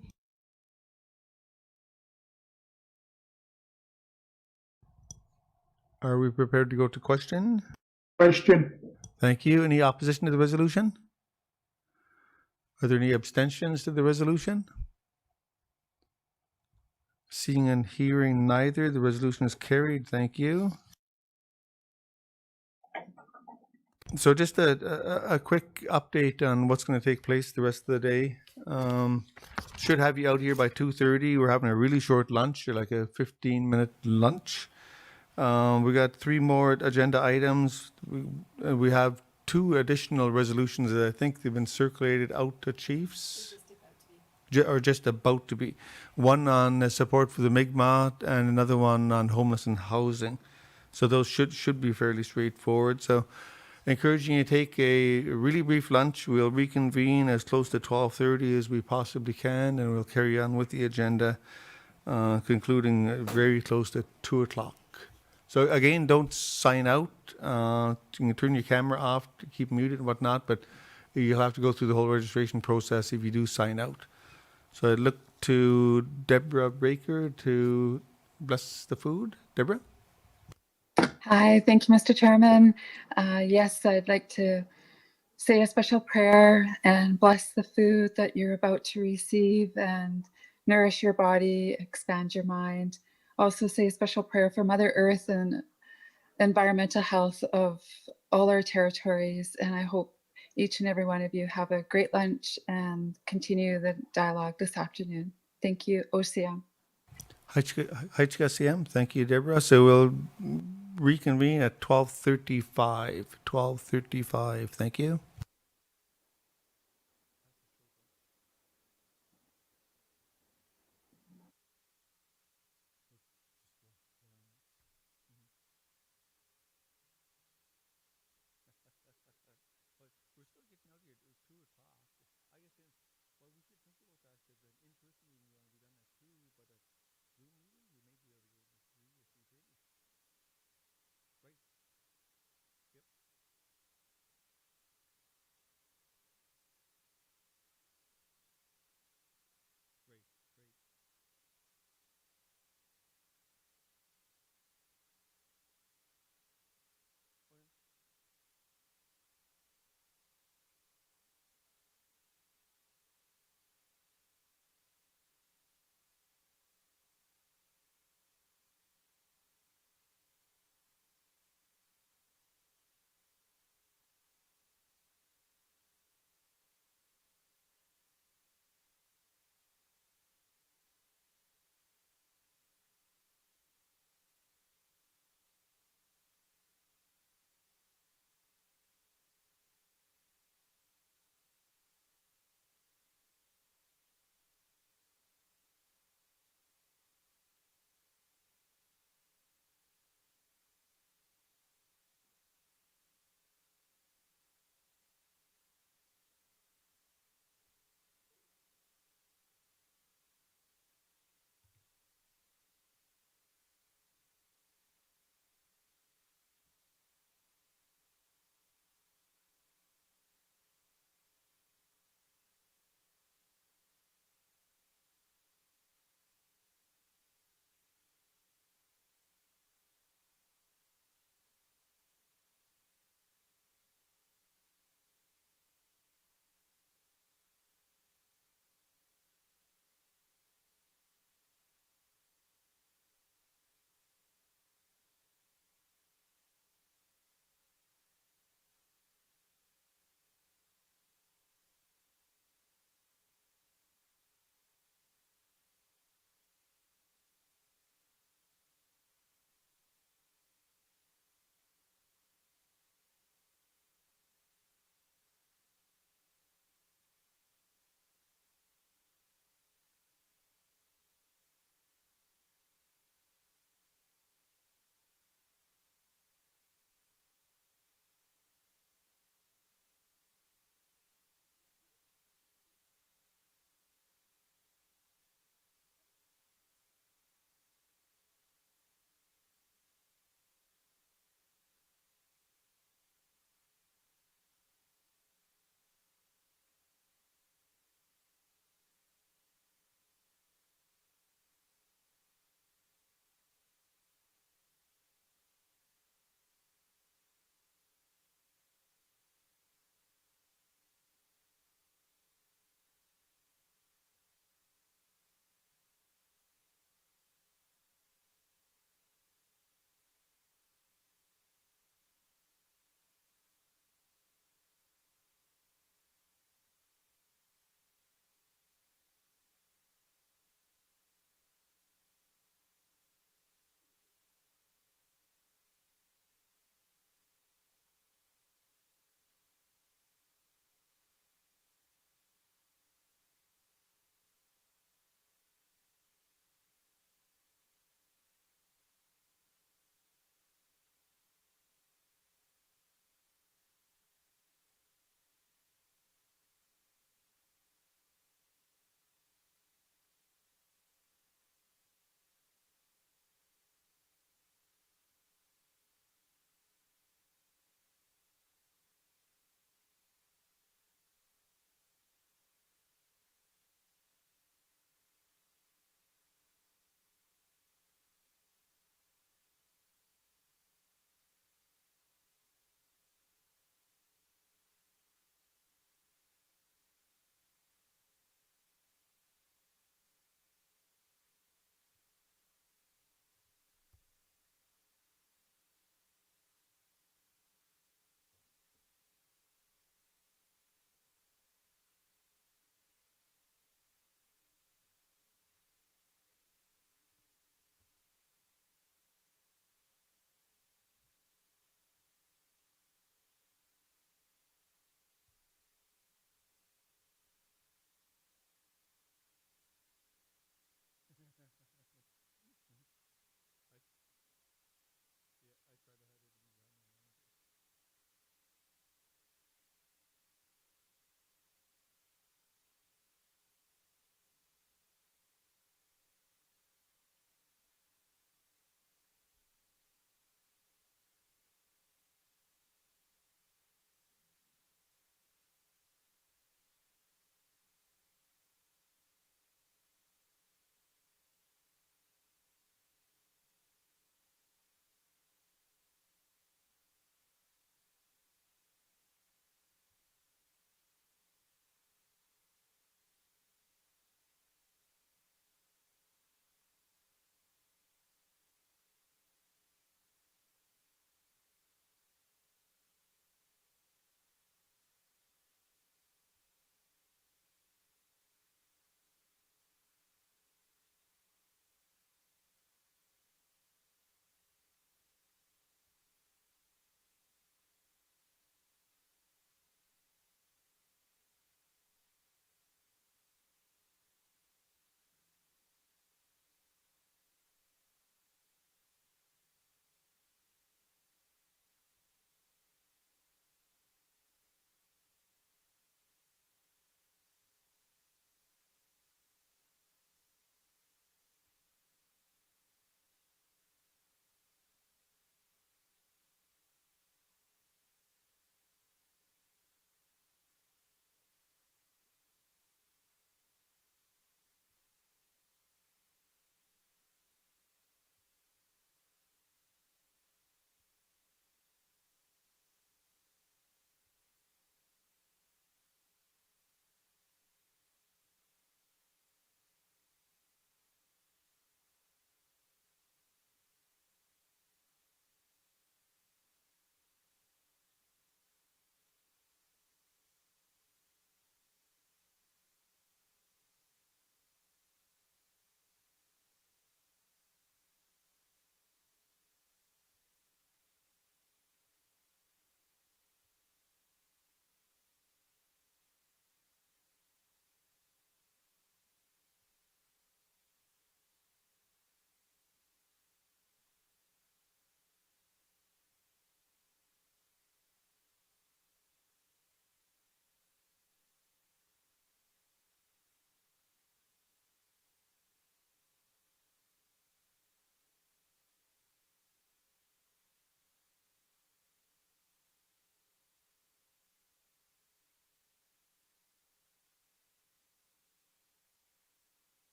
Are we prepared to go to question? Question. Thank you. Any opposition to the resolution? Are there any abstentions to the resolution? Seeing and hearing neither, the resolution is carried. Thank you. So just a quick update on what's going to take place the rest of the day. Should have you out here by 2:30. We're having a really short lunch, like a 15-minute lunch. We got 3 more agenda items. We have 2 additional resolutions that I think they've been circulated out to chiefs. Or just about to be. One on support for the Mi'kmaq and another one on homeless and housing. So those should be fairly straightforward. So encouraging you to take a really brief lunch. We'll reconvene as close to 12:30 as we possibly can, and we'll carry on with the agenda, concluding very close to 2 o'clock. So again, don't sign out. You can turn your camera off, to keep muted and whatnot, but you'll have to go through the whole registration process if you do sign out. So I look to Deborah Baker to bless the food. Deborah? Hi, thank you, Mr. Chairman. Yes, I'd like to say a special prayer and bless the food that you're about to receive and nourish your body, expand your mind. Also say a special prayer for Mother Earth and environmental health of all our territories. And I hope each and every one of you have a great lunch and continue the dialogue this afternoon. Thank you, OCM. HKCM, thank you, Deborah. So we'll reconvene at 12:35. 12:35, thank you.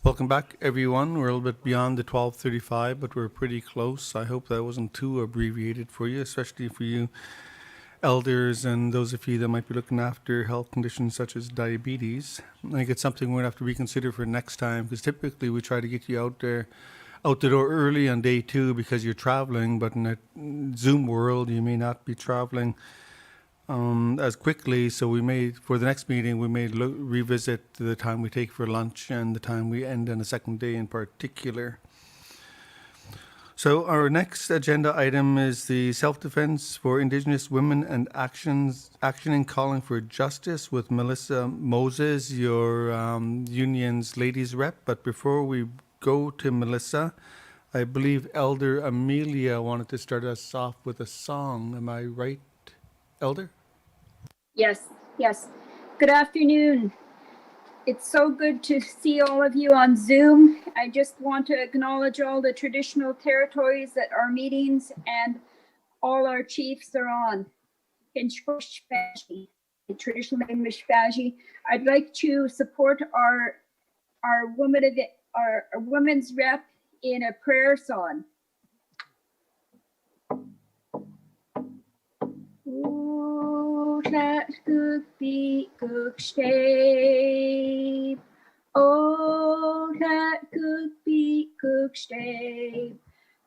Welcome back, everyone. We're a little bit beyond the 12:35, but we're pretty close. I hope that wasn't too abbreviated for you, especially for you elders and those of you that might be looking after health conditions such as diabetes. I think it's something we're going to have to reconsider for next time, because typically we try to get you out the door early on day 2 because you're traveling, but in a Zoom world, you may not be traveling as quickly. So we may, for the next meeting, we may revisit the time we take for lunch and the time we end on the second day in particular. So our next agenda item is the self-defense for Indigenous women and action in calling for justice with Melissa Moses, your union's ladies rep. But before we go to Melissa, I believe Elder Amelia wanted to start us off with a song. Am I right, Elder? Yes, yes. Good afternoon. It's so good to see all of you on Zoom. I just want to acknowledge all the traditional territories that our meetings and all our chiefs are on. In the traditional name Mishpaji. I'd like to support our women's rep in a prayer song. Oh, that could be good shape. Oh, that could be good shape.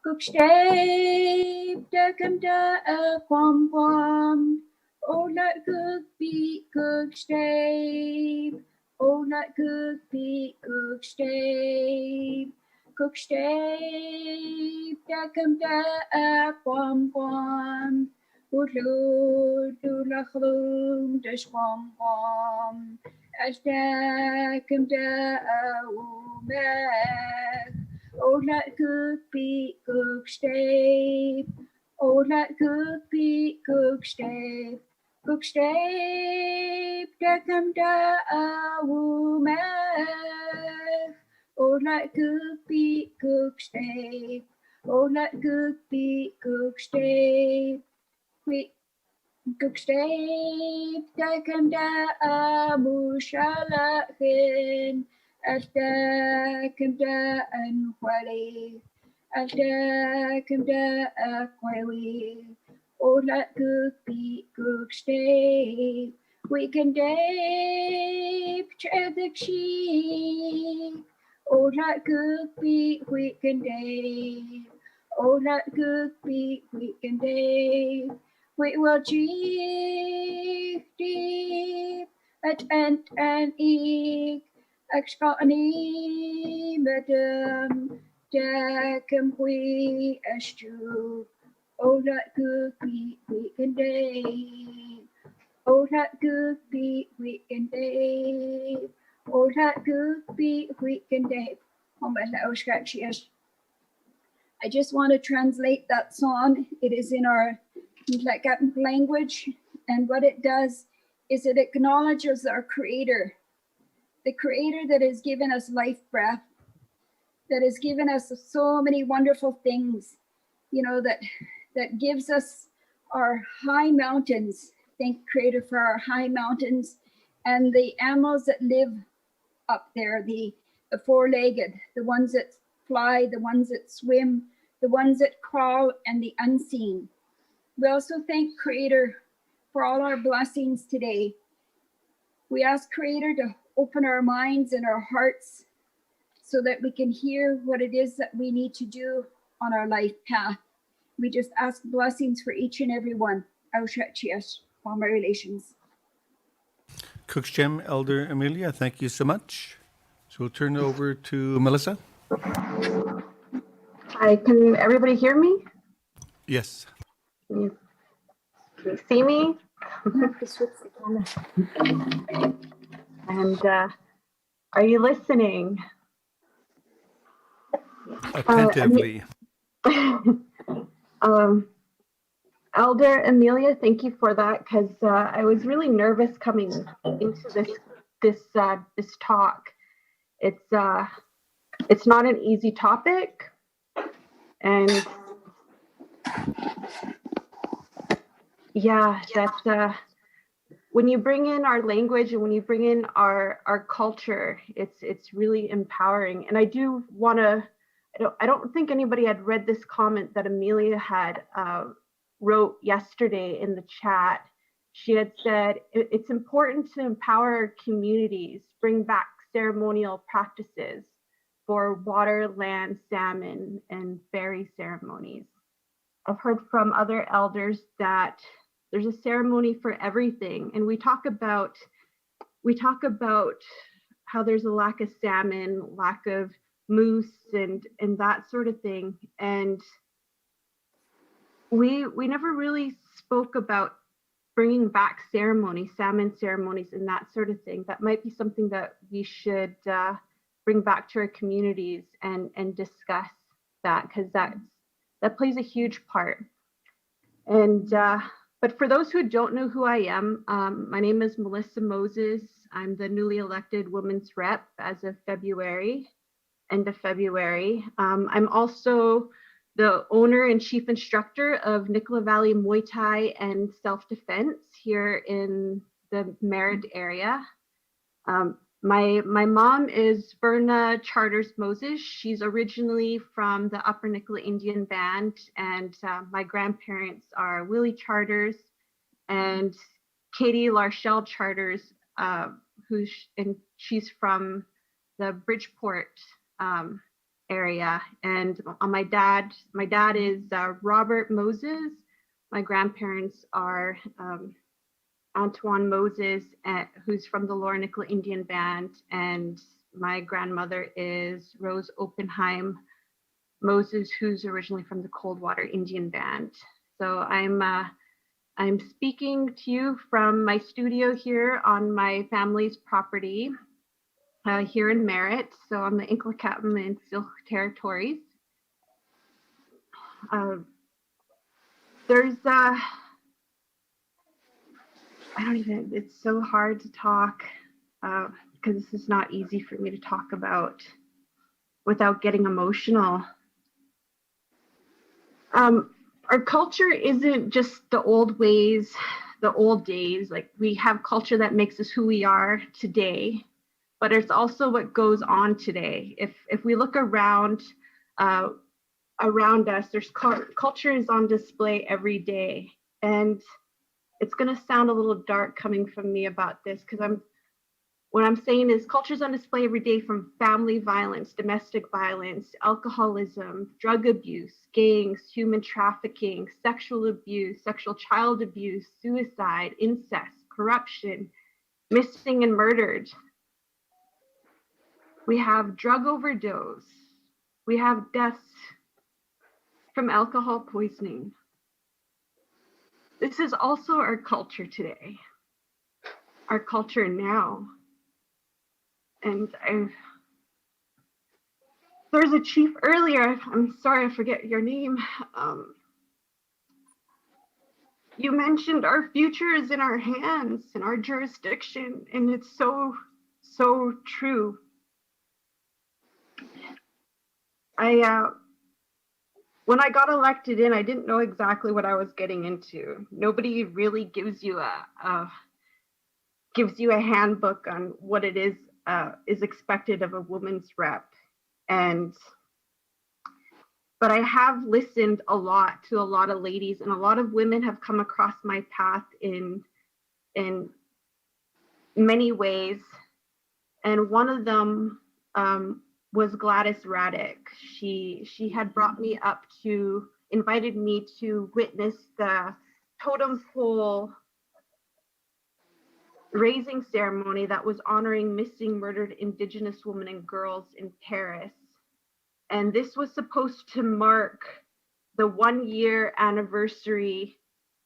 Good shape, da come da pom pom. Oh, that could be good shape. Oh, that could be good shape. Good shape, da come da pom pom. Oodloo, doodla gloom, dus pom pom. As da come da oomeg. Oh, that could be good shape. Oh, that could be good shape. Good shape, da come da oomeg. Oh, that could be good shape. Oh, that could be good shape. We good shape, da come da mushalachin. As da come da anwali. As da come da aquali. Oh, that could be good shape. We can dape the cheek. Oh, that could be we can dape. Oh, that could be we can dape. We will cheek deep at and eek. Excani, madam, da come we eschew. Oh, that could be we can dape. Oh, that could be we can dape. Oh, that could be we can dape. Oh, my little scratchy is. I just want to translate that song. It is in our language, and what it does is it acknowledges our creator, the creator that has given us life breath, that has given us so many wonderful things, you know, that gives us our high mountains. Thank creator for our high mountains and the animals that live up there, the four-legged, the ones that fly, the ones that swim, the ones that crawl, and the unseen. We also thank Creator for all our blessings today. We ask Creator to open our minds and our hearts so that we can hear what it is that we need to do on our life path. We just ask blessings for each and every one. Auschwitz, all my relations. Cookschem, Elder Amelia, thank you so much. So we'll turn it over to Melissa. Hi, can everybody hear me? Yes. Can you see me? And are you listening? Attentively. Elder Amelia, thank you for that, because I was really nervous coming into this talk. It's not an easy topic, and yeah, that's when you bring in our language and when you bring in our culture, it's really empowering. And I do want to. I don't think anybody had read this comment that Amelia had wrote yesterday in the chat. She had said, it's important to empower our communities, bring back ceremonial practices for water, land, salmon, and berry ceremonies. I've heard from other elders that there's a ceremony for everything. And we talk about how there's a lack of salmon, lack of moose and that sort of thing. And we never really spoke about bringing back ceremonies, salmon ceremonies and that sort of thing. That might be something that we should bring back to our communities and discuss that, because that plays a huge part. And but for those who don't know who I am, my name is Melissa Moses. I'm the newly elected women's rep as of end of February. I'm also the owner and chief instructor of Nicola Valley Muay Thai and self-defense here in the Merritt area. My mom is Verna Charters Moses. She's originally from the Upper Nicola Indian Band, and my grandparents are Willie Charters and Katie Larshell Charters, and she's from the Bridgeport area. And my dad is Robert Moses. My grandparents are Antoine Moses, who's from the Lower Nicola Indian Band, and my grandmother is Rose Oppenheim Moses, who's originally from the Coldwater Indian Band. So I'm speaking to you from my studio here on my family's property here in Merritt, so on the Inklakatm and Syilx territories. There's it's so hard to talk because this is not easy for me to talk about without getting emotional. Our culture isn't just the old ways, the old days. Like, we have culture that makes us who we are today, but it's also what goes on today. If we look around us, there's culture is on display every day. And it's going to sound a little dark coming from me about this, because what I'm saying is culture's on display every day, from family violence, domestic violence, alcoholism, drug abuse, gangs, human trafficking, sexual abuse, sexual child abuse, suicide, incest, corruption, missing and murdered. We have drug overdose. We have deaths from alcohol poisoning. This is also our culture today, our culture now. And there's a chief earlier, I'm sorry, I forget your name. You mentioned our future is in our hands, in our jurisdiction, and it's so, so true. When I got elected in, I didn't know exactly what I was getting into. Nobody really gives you a handbook on what it is expected of a woman's rep. But I have listened a lot to a lot of ladies, and a lot of women have come across my path in many ways. And one of them was Gladys Raddick. She had invited me to witness the totem pole raising ceremony that was honoring missing, murdered Indigenous women and girls in Paris. And this was supposed to mark the 1-year anniversary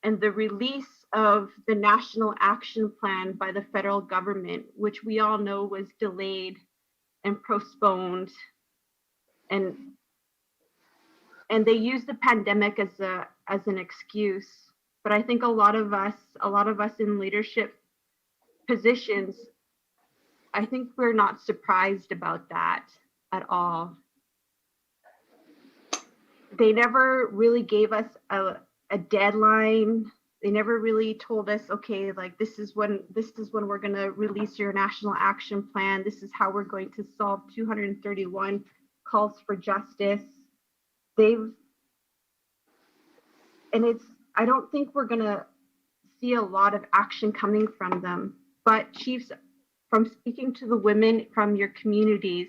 and the release of the National Action Plan by the federal government, which we all know was delayed and postponed. And they used the pandemic as an excuse but I think a lot of us in leadership positions, I think we're not surprised about that at all. They never really gave us a deadline. They never really told us, okay, like this is when we're going to release your national action plan. This is how we're going to solve 231 calls for justice. I don't think we're going to see a lot of action coming from them. But chiefs, from speaking to the women from your communities,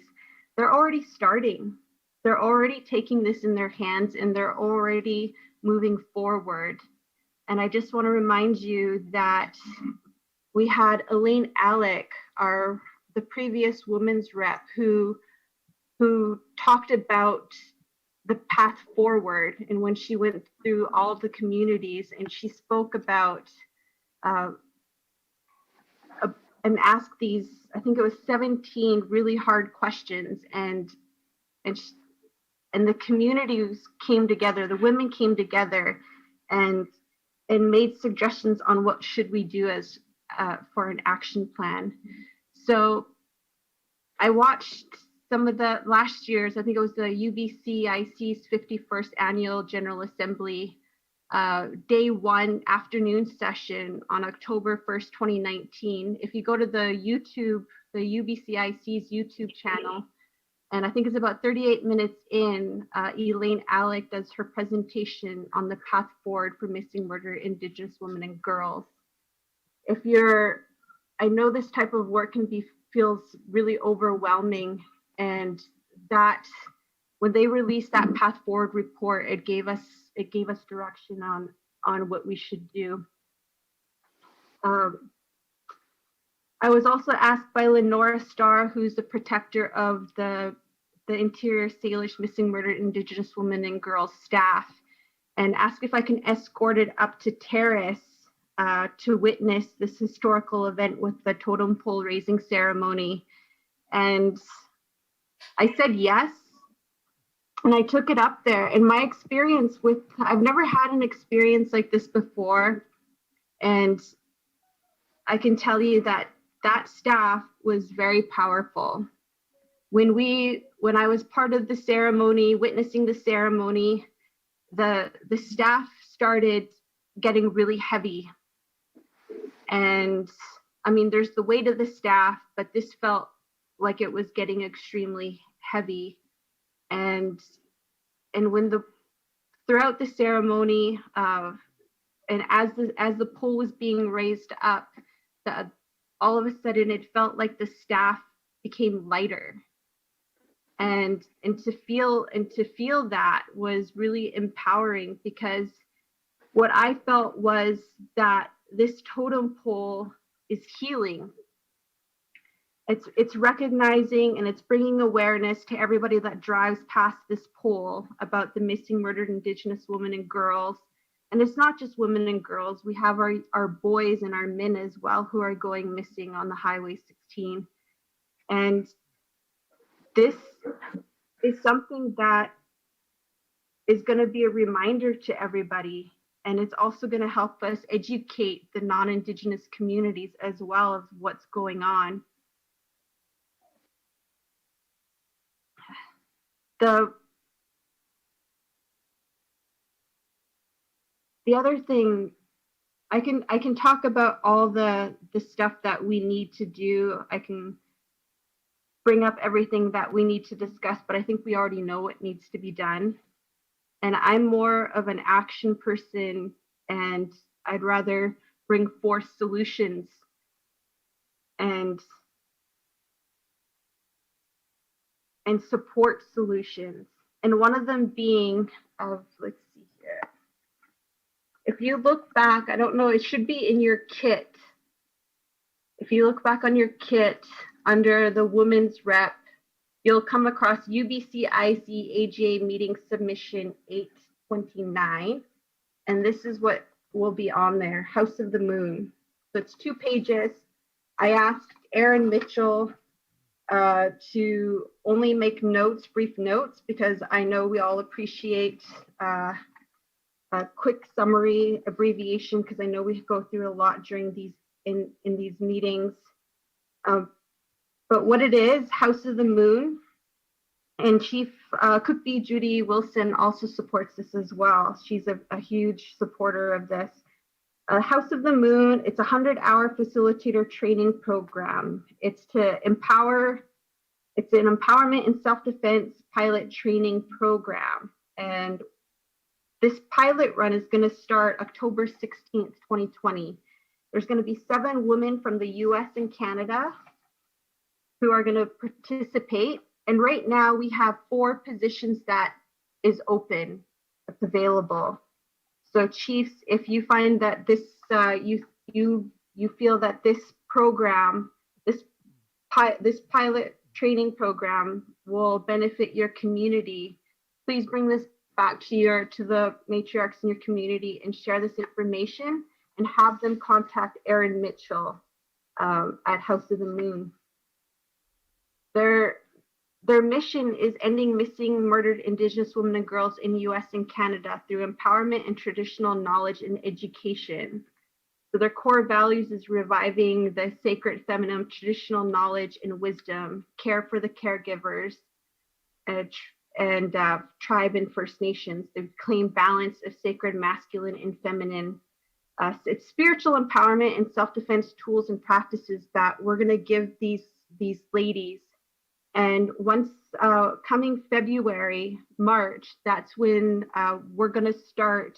they're already starting. They're already taking this in their hands and they're already moving forward. And I just want to remind you that we had Elaine Alec, the previous women's rep, who talked about the path forward, and when she went through all of the communities and she spoke about and asked these, I think it was 17 really hard questions, and the communities came together, the women came together and made suggestions on what should we do as for an action plan. So I watched some of the last year's, I think it was the UBCIC's 51st Annual General Assembly day one afternoon session on October 1st, 2019. If you go to the UBCIC's YouTube channel, and I think it's about 38 minutes in, Elaine Alec does her presentation on the path forward for missing murdered Indigenous women and girls. I know this type of work feels really overwhelming, and that when they released that path forward report, it gave us direction on what we should do. I was also asked by Lenora Starr, who's the protector of the Interior Salish Missing Murdered Indigenous Women and Girls staff, and asked if I can escort it up to Terrace to witness this historical event with the totem pole raising ceremony. And I said yes, and I took it up there. And my experience I've never had an experience like this before, and I can tell you that staff was very powerful. When I was part of the ceremony, witnessing the ceremony, the staff started getting really heavy. And I mean, there's the weight of the staff, but this felt like it was getting extremely heavy. And throughout the ceremony, and as the pole was being raised up, all of a sudden it felt like the staff became lighter. And to feel that was really empowering, because what I felt was that this totem pole is healing. It's recognizing and it's bringing awareness to everybody that drives past this pole about the missing murdered Indigenous women and girls. And it's not just women and girls. We have our boys and our men as well who are going missing on the Highway 16. And this is something that is going to be a reminder to everybody. And it's also going to help us educate the non-Indigenous communities as well of what's going on. The other thing, I can talk about all the stuff that we need to do. I can bring up everything that we need to discuss, but I think we already know what needs to be done. And I'm more of an action person, and I'd rather bring forth solutions and support solutions. And one of them being let's see here. If you look back, I don't know, it should be in your kit. If you look back on your kit under the women's rep, you'll come across UBCIC AGA meeting submission 829. And this is what will be on there, House of the Moon. So it's 2 pages. I asked Erin Mitchell to only make notes, brief notes, because I know we all appreciate a quick summary abbreviation because I know we go through a lot during these in these meetings. But what it is, House of the Moon, and Chief Cook B. Judy Wilson also supports this as well. She's a huge supporter of this. House of the Moon, it's a 100-hour facilitator training program. It's to empower, it's an empowerment and self-defense pilot training program. And this pilot run is going to start October 16th, 2020. There's going to be 7 women from the US and Canada who are going to participate. And right now we have 4 positions that is open, that's available. So chiefs, if you find that this, you feel that this program, this pilot training program will benefit your community, please bring this back to the matriarchs in your community and share this information and have them contact Erin Mitchell at House of the Moon. Their mission is ending missing, murdered Indigenous women and girls in US and Canada through empowerment and traditional knowledge and education. So their core values is reviving the sacred feminine, traditional knowledge and wisdom, care for the caregivers, and tribe and First Nations. They claim balance of sacred masculine and feminine. It's spiritual empowerment and self-defense tools and practices that we're going to give these ladies. And once coming February, March, that's when we're going to start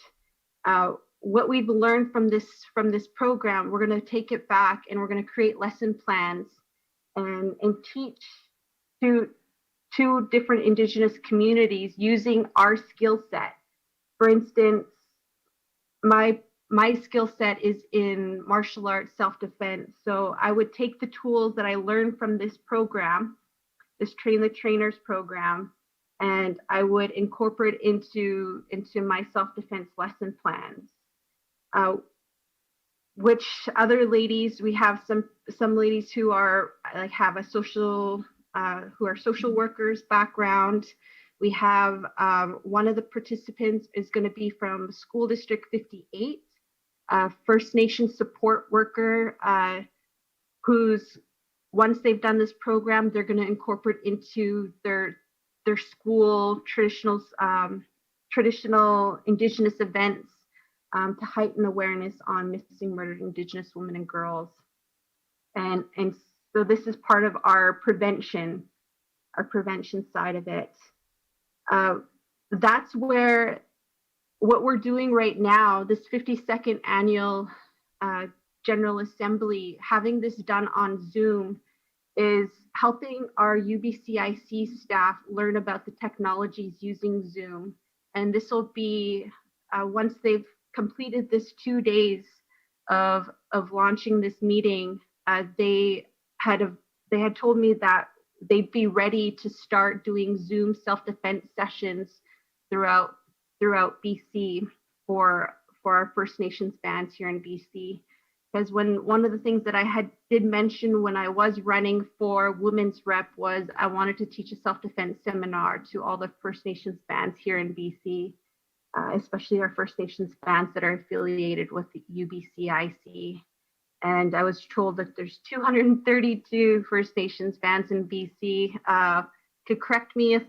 what we've learned from this program. We're going to take it back and we're going to create lesson plans and teach to 2 different Indigenous communities using our skill set. For instance, my skill set is in martial arts self-defense. So I would take the tools that I learned from this program, this Train the Trainers program, and I would incorporate into my self-defense lesson plans. Which other ladies, we have some ladies who are have a social who are social workers background. We have one of the participants is going to be from School District 58, First Nation support worker, who's once they've done this program, they're going to incorporate into their school traditional Indigenous events to heighten awareness on missing, murdered Indigenous women and girls. And so this is part of our prevention side of it. That's where what we're doing right now, this 52nd annual General Assembly, having this done on Zoom is helping our UBCIC staff learn about the technologies using Zoom. And this will be, once they've completed this 2 days of launching this meeting, they had told me that they'd be ready to start doing Zoom self-defense sessions throughout BC for our First Nations bands here in BC. Because one of the things that I did mention when I was running for Women's Rep was I wanted to teach a self-defense seminar to all the First Nations bands here in BC, especially our First Nations bands that are affiliated with the UBCIC. And I was told that there's 232 First Nations bands in BC. Could correct me if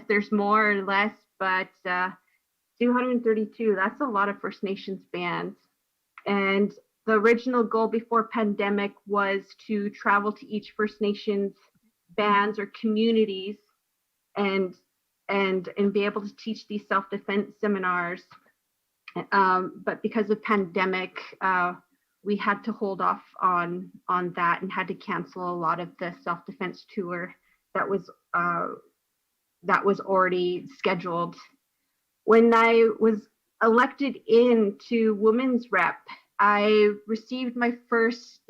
there's more or less, but 232, that's a lot of First Nations bands. And the original goal before pandemic was to travel to each First Nations bands or communities and be able to teach these self-defense seminars. But because of pandemic, we had to hold off on that and had to cancel a lot of the self-defense tour that was already scheduled. When I was elected into Women's Rep, I received my first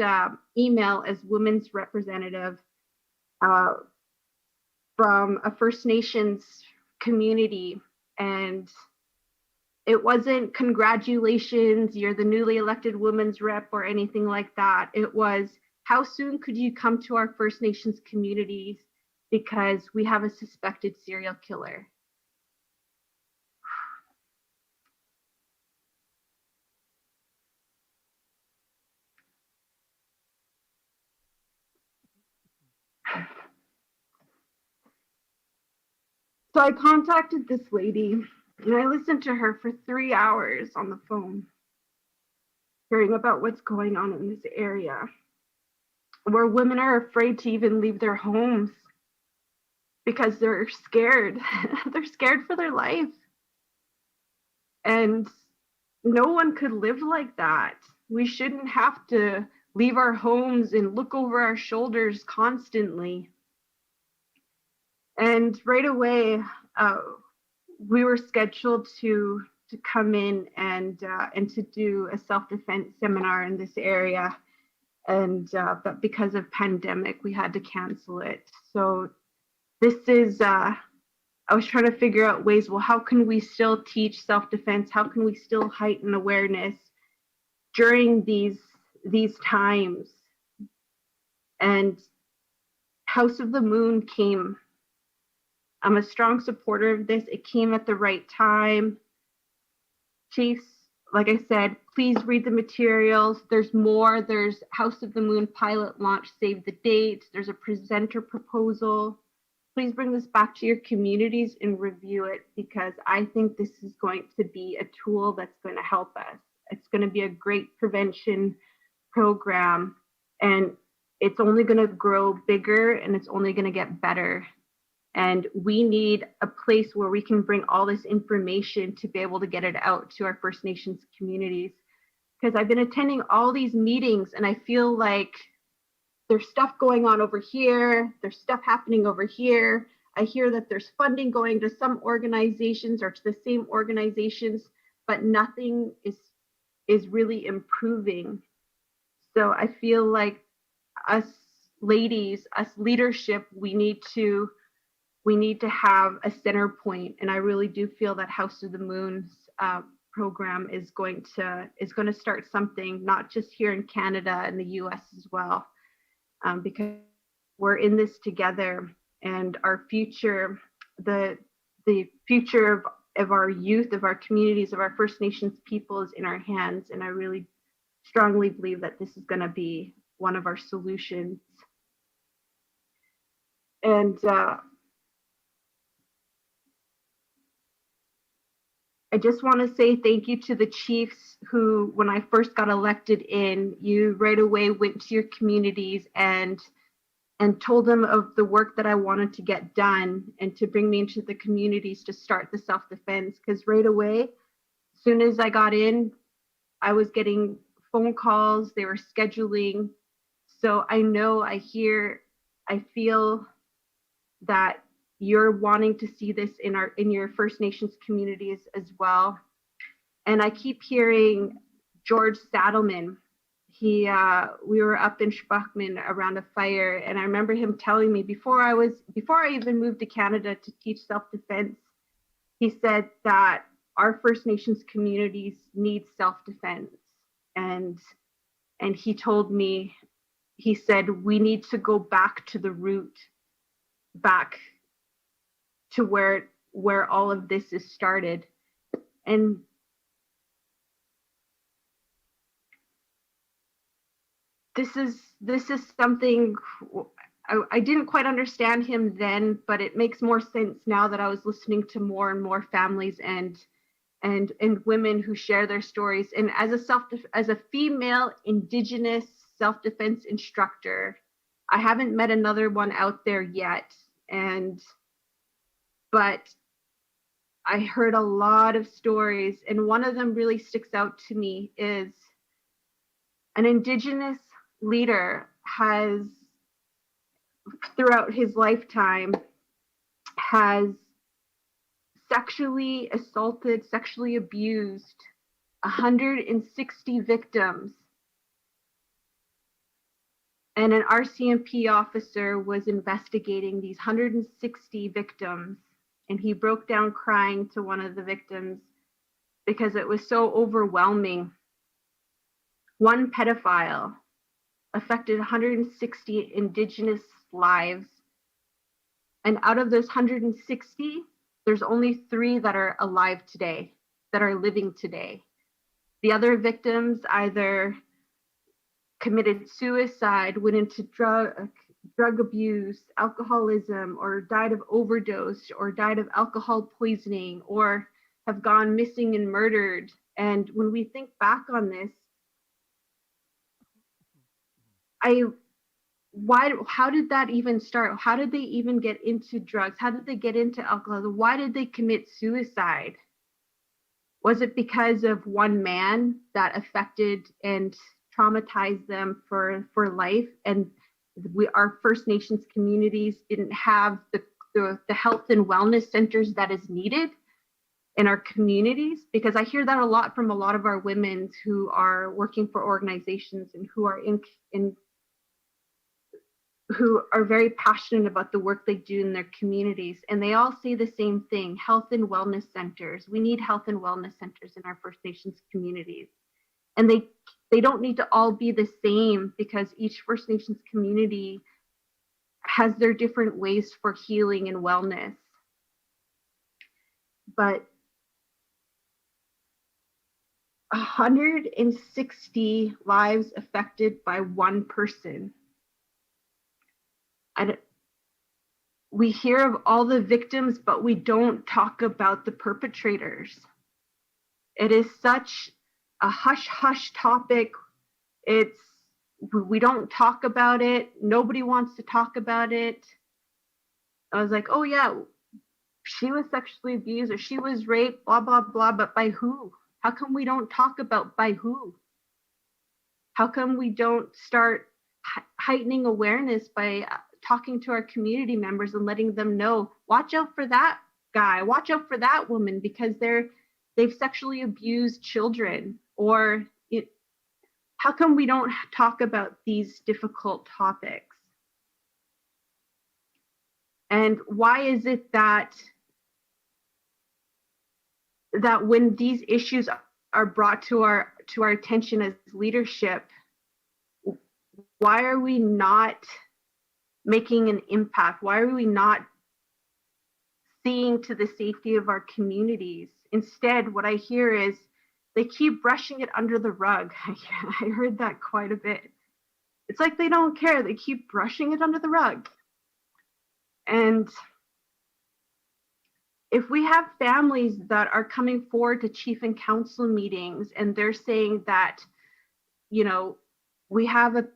email as women's representative from a First Nations community, and it wasn't congratulations, you're the newly elected women's rep or anything like that. It was, how soon could you come to our First Nations communities because we have a suspected serial killer. So I contacted this lady and I listened to her for 3 hours on the phone, hearing about what's going on in this area, where women are afraid to even leave their homes because they're scared. They're scared for their life. And no one could live like that. We shouldn't have to leave our homes and look over our shoulders constantly. And right away, we were scheduled to come in and to do a self-defense seminar in this area. And but because of pandemic, we had to cancel it. So this is, I was trying to figure out ways, well, how can we still teach self-defense? How can we still heighten awareness during these times? And House of the Moon came. I'm a strong supporter of this. It came at the right time. Chiefs, like I said, please read the materials. There's more. There's House of the Moon pilot launch, save the date. There's a presenter proposal. Please bring this back to your communities and review it, because I think this is going to be a tool that's going to help us. It's going to be a great prevention program, and it's only going to grow bigger and it's only going to get better. And we need a place where we can bring all this information to be able to get it out to our First Nations communities. Because I've been attending all these meetings and I feel like there's stuff going on over here, there's stuff happening over here. I hear that there's funding going to some organizations or to the same organizations, but nothing is really improving. So I feel like us ladies, us leadership, we need to have a center point, and I really do feel that House of the Moon's program is going to start something, not just here in Canada and the U.S. as well, because we're in this together, and our future, the future of our youth, of our communities, of our First Nations people is in our hands, and I really strongly believe that this is going to be one of our solutions. And I just want to say thank you to the chiefs who, when I first got elected in, you right away went to your communities and told them of the work that I wanted to get done and to bring me into the communities to start the self-defense. Because right away, as soon as I got in, I was getting phone calls, they were scheduling. So I know, I feel that you're wanting to see this in your First Nations communities as well. And I keep hearing George Saddleman. We were up in Shpachman around a fire, and I remember him telling me before I even moved to Canada to teach self-defense, he said that our First Nations communities need self-defense. And he told me, he said, we need to go back to the root, back to where all of this is started. And this is something I didn't quite understand him then, but it makes more sense now that I was listening to more and more families and women who share their stories. And as a female Indigenous self-defense instructor, I haven't met another one out there yet. But I heard a lot of stories, and one of them really sticks out to me is an Indigenous leader has, throughout his lifetime, has sexually assaulted, sexually abused 160 victims. And an RCMP officer was investigating these 160 victims, and he broke down crying to one of the victims because it was so overwhelming. One pedophile affected 160 Indigenous lives. And out of those 160, there's only 3 that are alive today, that are living today. The other victims either committed suicide, went into drug abuse, alcoholism, or died of overdose, or died of alcohol poisoning, or have gone missing and murdered. And when we think back on this, how did that even start? How did they even get into drugs? How did they get into alcoholism? Why did they commit suicide? Was it because of one man that affected and traumatized them for life? And our First Nations communities didn't have the health and wellness centers that is needed in our communities? Because I hear that a lot from a lot of our women who are working for organizations and who are who are very passionate about the work they do in their communities. And they all say the same thing: health and wellness centers. We need health and wellness centers in our First Nations communities. And they don't need to all be the same, because each First Nations community has their different ways for healing and wellness. But 160 lives affected by one person. We hear of all the victims, but we don't talk about the perpetrators. It is such a hush-hush topic. We don't talk about it. Nobody wants to talk about it. I was like, oh yeah, she was sexually abused or she was raped, blah, blah, blah, but by who? How come we don't talk about by who? How come we don't start heightening awareness by talking to our community members and letting them know, watch out for that guy, watch out for that woman, because they've sexually abused children? Or how come we don't talk about these difficult topics? And why is it that when these issues are brought to our attention as leadership, why are we not making an impact? Why are we not seeing to the safety of our communities? Instead, what I hear is they keep brushing it under the rug. I heard that quite a bit. It's like they don't care. They keep brushing it under the rug. And if we have families that are coming forward to chief and council meetings and they're saying that, you know, we have a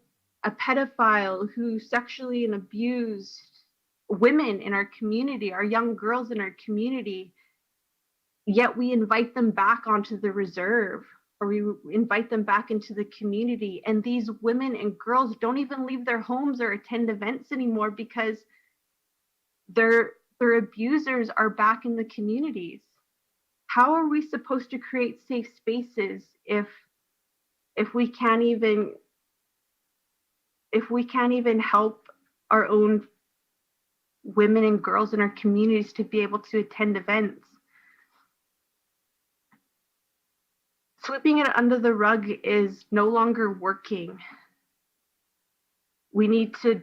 pedophile who sexually abused women in our community, our young girls in our community, yet we invite them back onto the reserve, or we invite them back into the community, and these women and girls don't even leave their homes or attend events anymore because their abusers are back in the communities. How are we supposed to create safe spaces if we can't even help our own women and girls in our communities to be able to attend events? Sweeping it under the rug is no longer working. We need to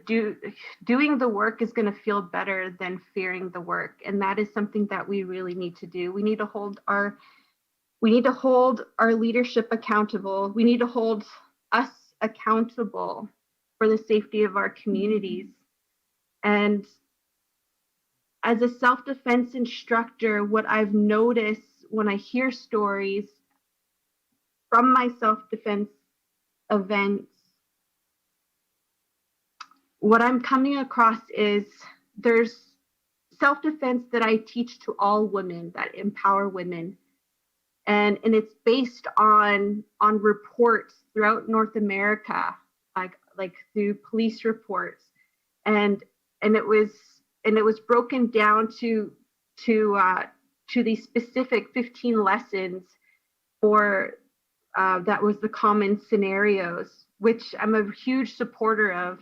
doing the work is going to feel better than fearing the work. And that is something that we really need to do. We need to hold our leadership accountable. We need to hold us accountable for the safety of our communities. And as a self-defense instructor, what I've noticed when I hear stories from my self-defense events, what I'm coming across is there's self-defense that I teach to all women, that empower women. And it's based on reports throughout North America, like through police reports. And it was broken down to these specific 15 lessons for that was the common scenarios, which I'm a huge supporter of.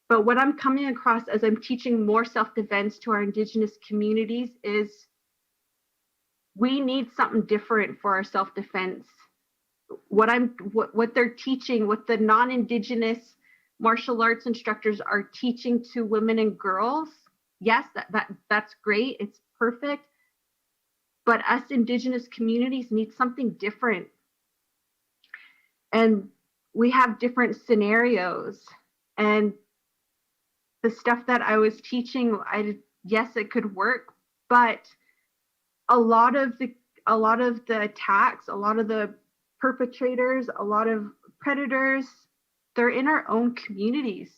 But what I'm coming across as I'm teaching more self-defense to our Indigenous communities is we need something different for our self-defense. What they're teaching, what the non-Indigenous martial arts instructors are teaching to women and girls, yes, that's great, it's perfect. But us Indigenous communities need something different. And we have different scenarios. And the stuff that I was teaching, yes, it could work, but a lot of the attacks, a lot of the perpetrators, a lot of predators, they're in our own communities.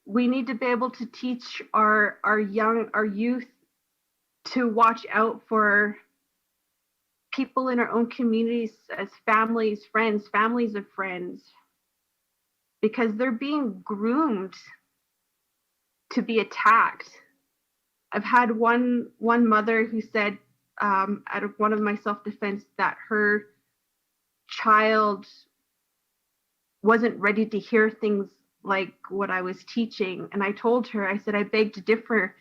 We need to be able to teach our youth to watch out for people in our own communities as families, friends, families of friends, because they're being groomed to be attacked. I've had one mother who said out of one of my self-defense that her child wasn't ready to hear things like what I was teaching. And I told her, I said, I beg to differ,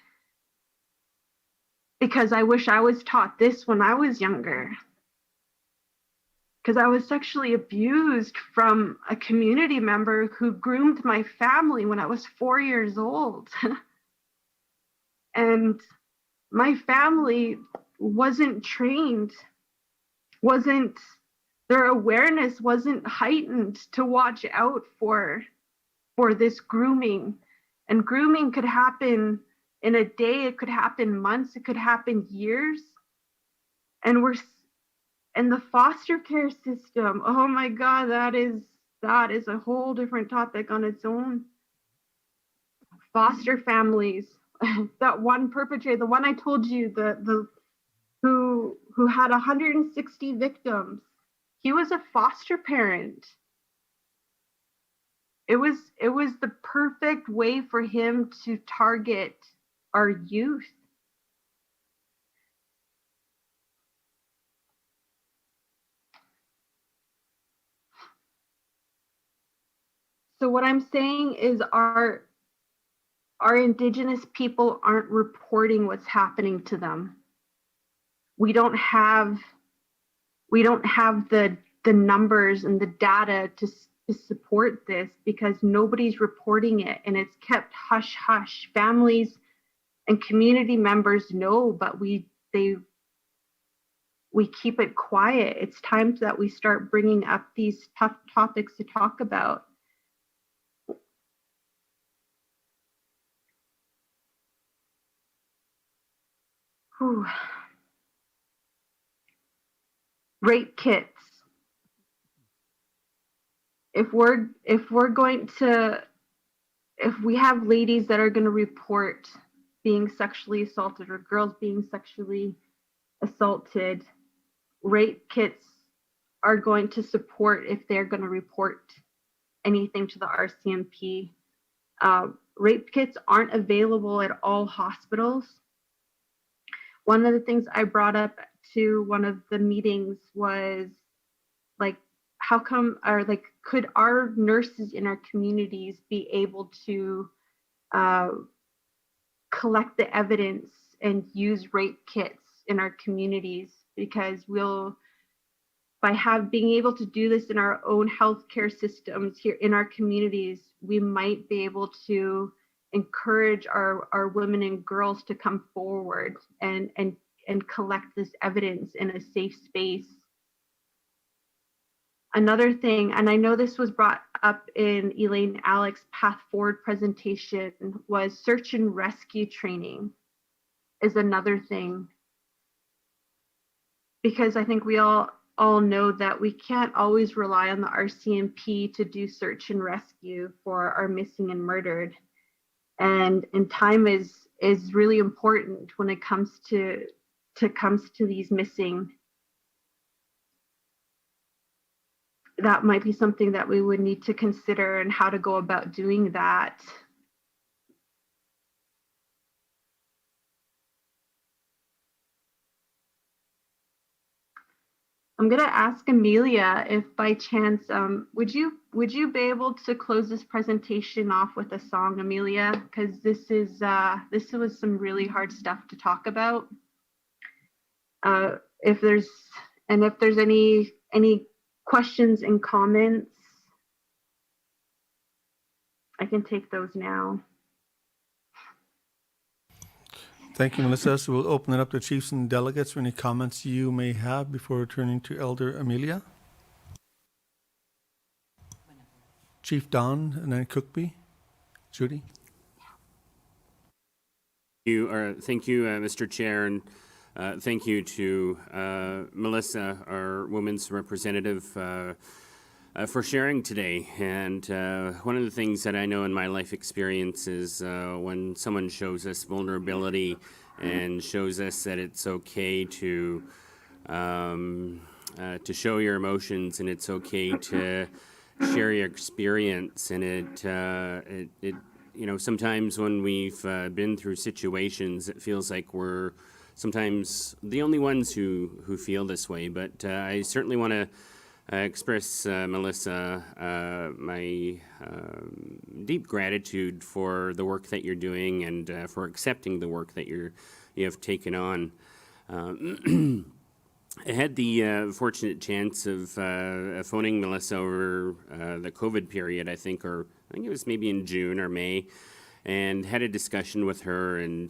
because I wish I was taught this when I was younger. Because I was sexually abused from a community member who groomed my family when I was 4 years old. And my family wasn't trained, their awareness wasn't heightened to watch out for this grooming. And grooming could happen in a day, it could happen months, it could happen years. And the foster care system, oh my God, that is a whole different topic on its own. Foster families, that one perpetrator, the one I told you, who had 160 victims, he was a foster parent. It was the perfect way for him to target our youth. So what I'm saying is our Indigenous people aren't reporting what's happening to them. We don't have the numbers and the data to support this, because nobody's reporting it, and it's kept hush hush. Families and community members know, but we keep it quiet. It's time that we start bringing up these tough topics to talk about. Whew. Rape kits. If we have ladies that are going to report being sexually assaulted, or girls being sexually assaulted, rape kits are going to support if they're going to report anything to the RCMP. Rape kits aren't available at all hospitals. One of the things I brought up to one of the meetings was, like, how come, or like, could our nurses in our communities be able to collect the evidence and use rape kits in our communities? Because being able to do this in our own healthcare systems here in our communities, we might be able to encourage our women and girls to come forward and collect this evidence in a safe space. Another thing, and I know this was brought up in Elaine Alex's Path Forward presentation, was search and rescue training is another thing. Because I think we all know that we can't always rely on the RCMP to do search and rescue for our missing and murdered. And time is really important when it comes to these missing. That might be something that we would need to consider, and how to go about doing that. I'm gonna ask Amelia if by chance, would you be able to close this presentation off with a song, Amelia? Because this was some really hard stuff to talk about. If there's any questions and comments, I can take those now. Thank you, Melissa. So we'll open it up to chiefs and delegates for any comments you may have before returning to Elder Amelia. Chief Don and then Cookby. Judy? Thank you, Mr. Chair, and thank you to Melissa, our women's representative, for sharing today. And one of the things that I know in my life experience is when someone shows us vulnerability and shows us that it's okay to show your emotions and it's okay to share your experience. And it you know, sometimes when we've been through situations, it feels like we're sometimes the only ones who feel this way. But I certainly want to express, Melissa, my deep gratitude for the work that you're doing and for accepting the work that you have taken on. I had the fortunate chance of phoning Melissa over the COVID period, I think it was maybe in June or May, and had a discussion with her and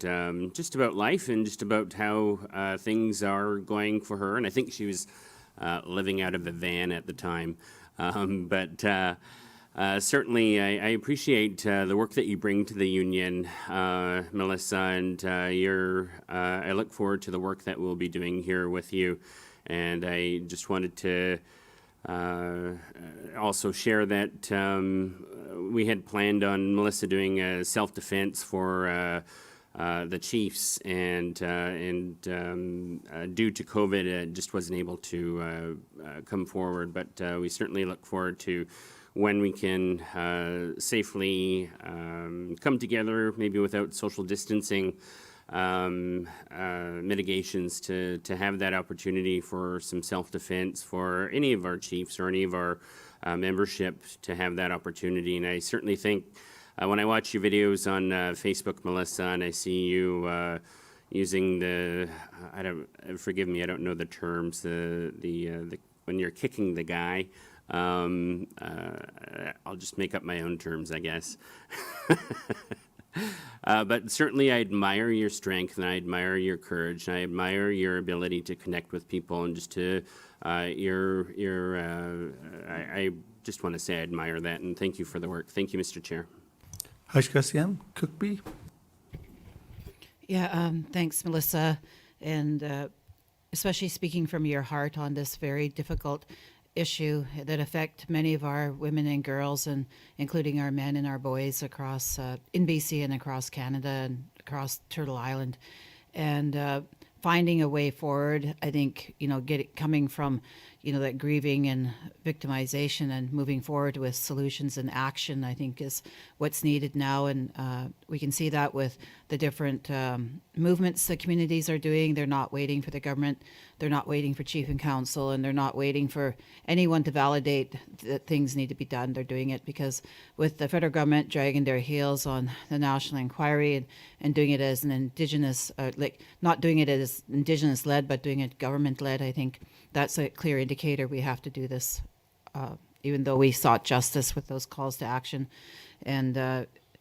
just about life and just about how things are going for her. And I think she was living out of a van at the time. Certainly, I appreciate the work that you bring to the union, Melissa, and I look forward to the work that we'll be doing here with you. And I just wanted to also share that we had planned on Melissa doing a self-defense for the chiefs, and due to COVID, it just wasn't able to come forward. But we certainly look forward to when we can safely come together, maybe without social distancing mitigations, to have that opportunity for some self-defense for any of our chiefs or any of our membership to have that opportunity. And I certainly think when I watch your videos on Facebook, Melissa, and I see you using forgive me, I don't know the terms, the when you're kicking the guy, I'll just make up my own terms, I guess. But certainly I admire your strength and I admire your courage and I admire your ability to connect with people and just to I just want to say I admire that and thank you for the work. Thank you, Mr. Chair. Hashkasiam, Cookby. Yeah, thanks, Melissa, and especially speaking from your heart on this very difficult issue that affect many of our women and girls, and including our men and our boys across in BC and across Canada and across Turtle Island, and finding a way forward. I think coming from that grieving and victimization and moving forward with solutions and action, I think is what's needed now. And we can see that with the different movements the communities are doing. They're not waiting for the government. They're not waiting for chief and council, and they're not waiting for anyone to validate that things need to be done. They're doing it because with the federal government dragging their heels on the national inquiry and doing it as an Indigenous, not doing it as Indigenous led, but doing it government led, I think that's a clear indicator we have to do this, even though we sought justice with those calls to action, and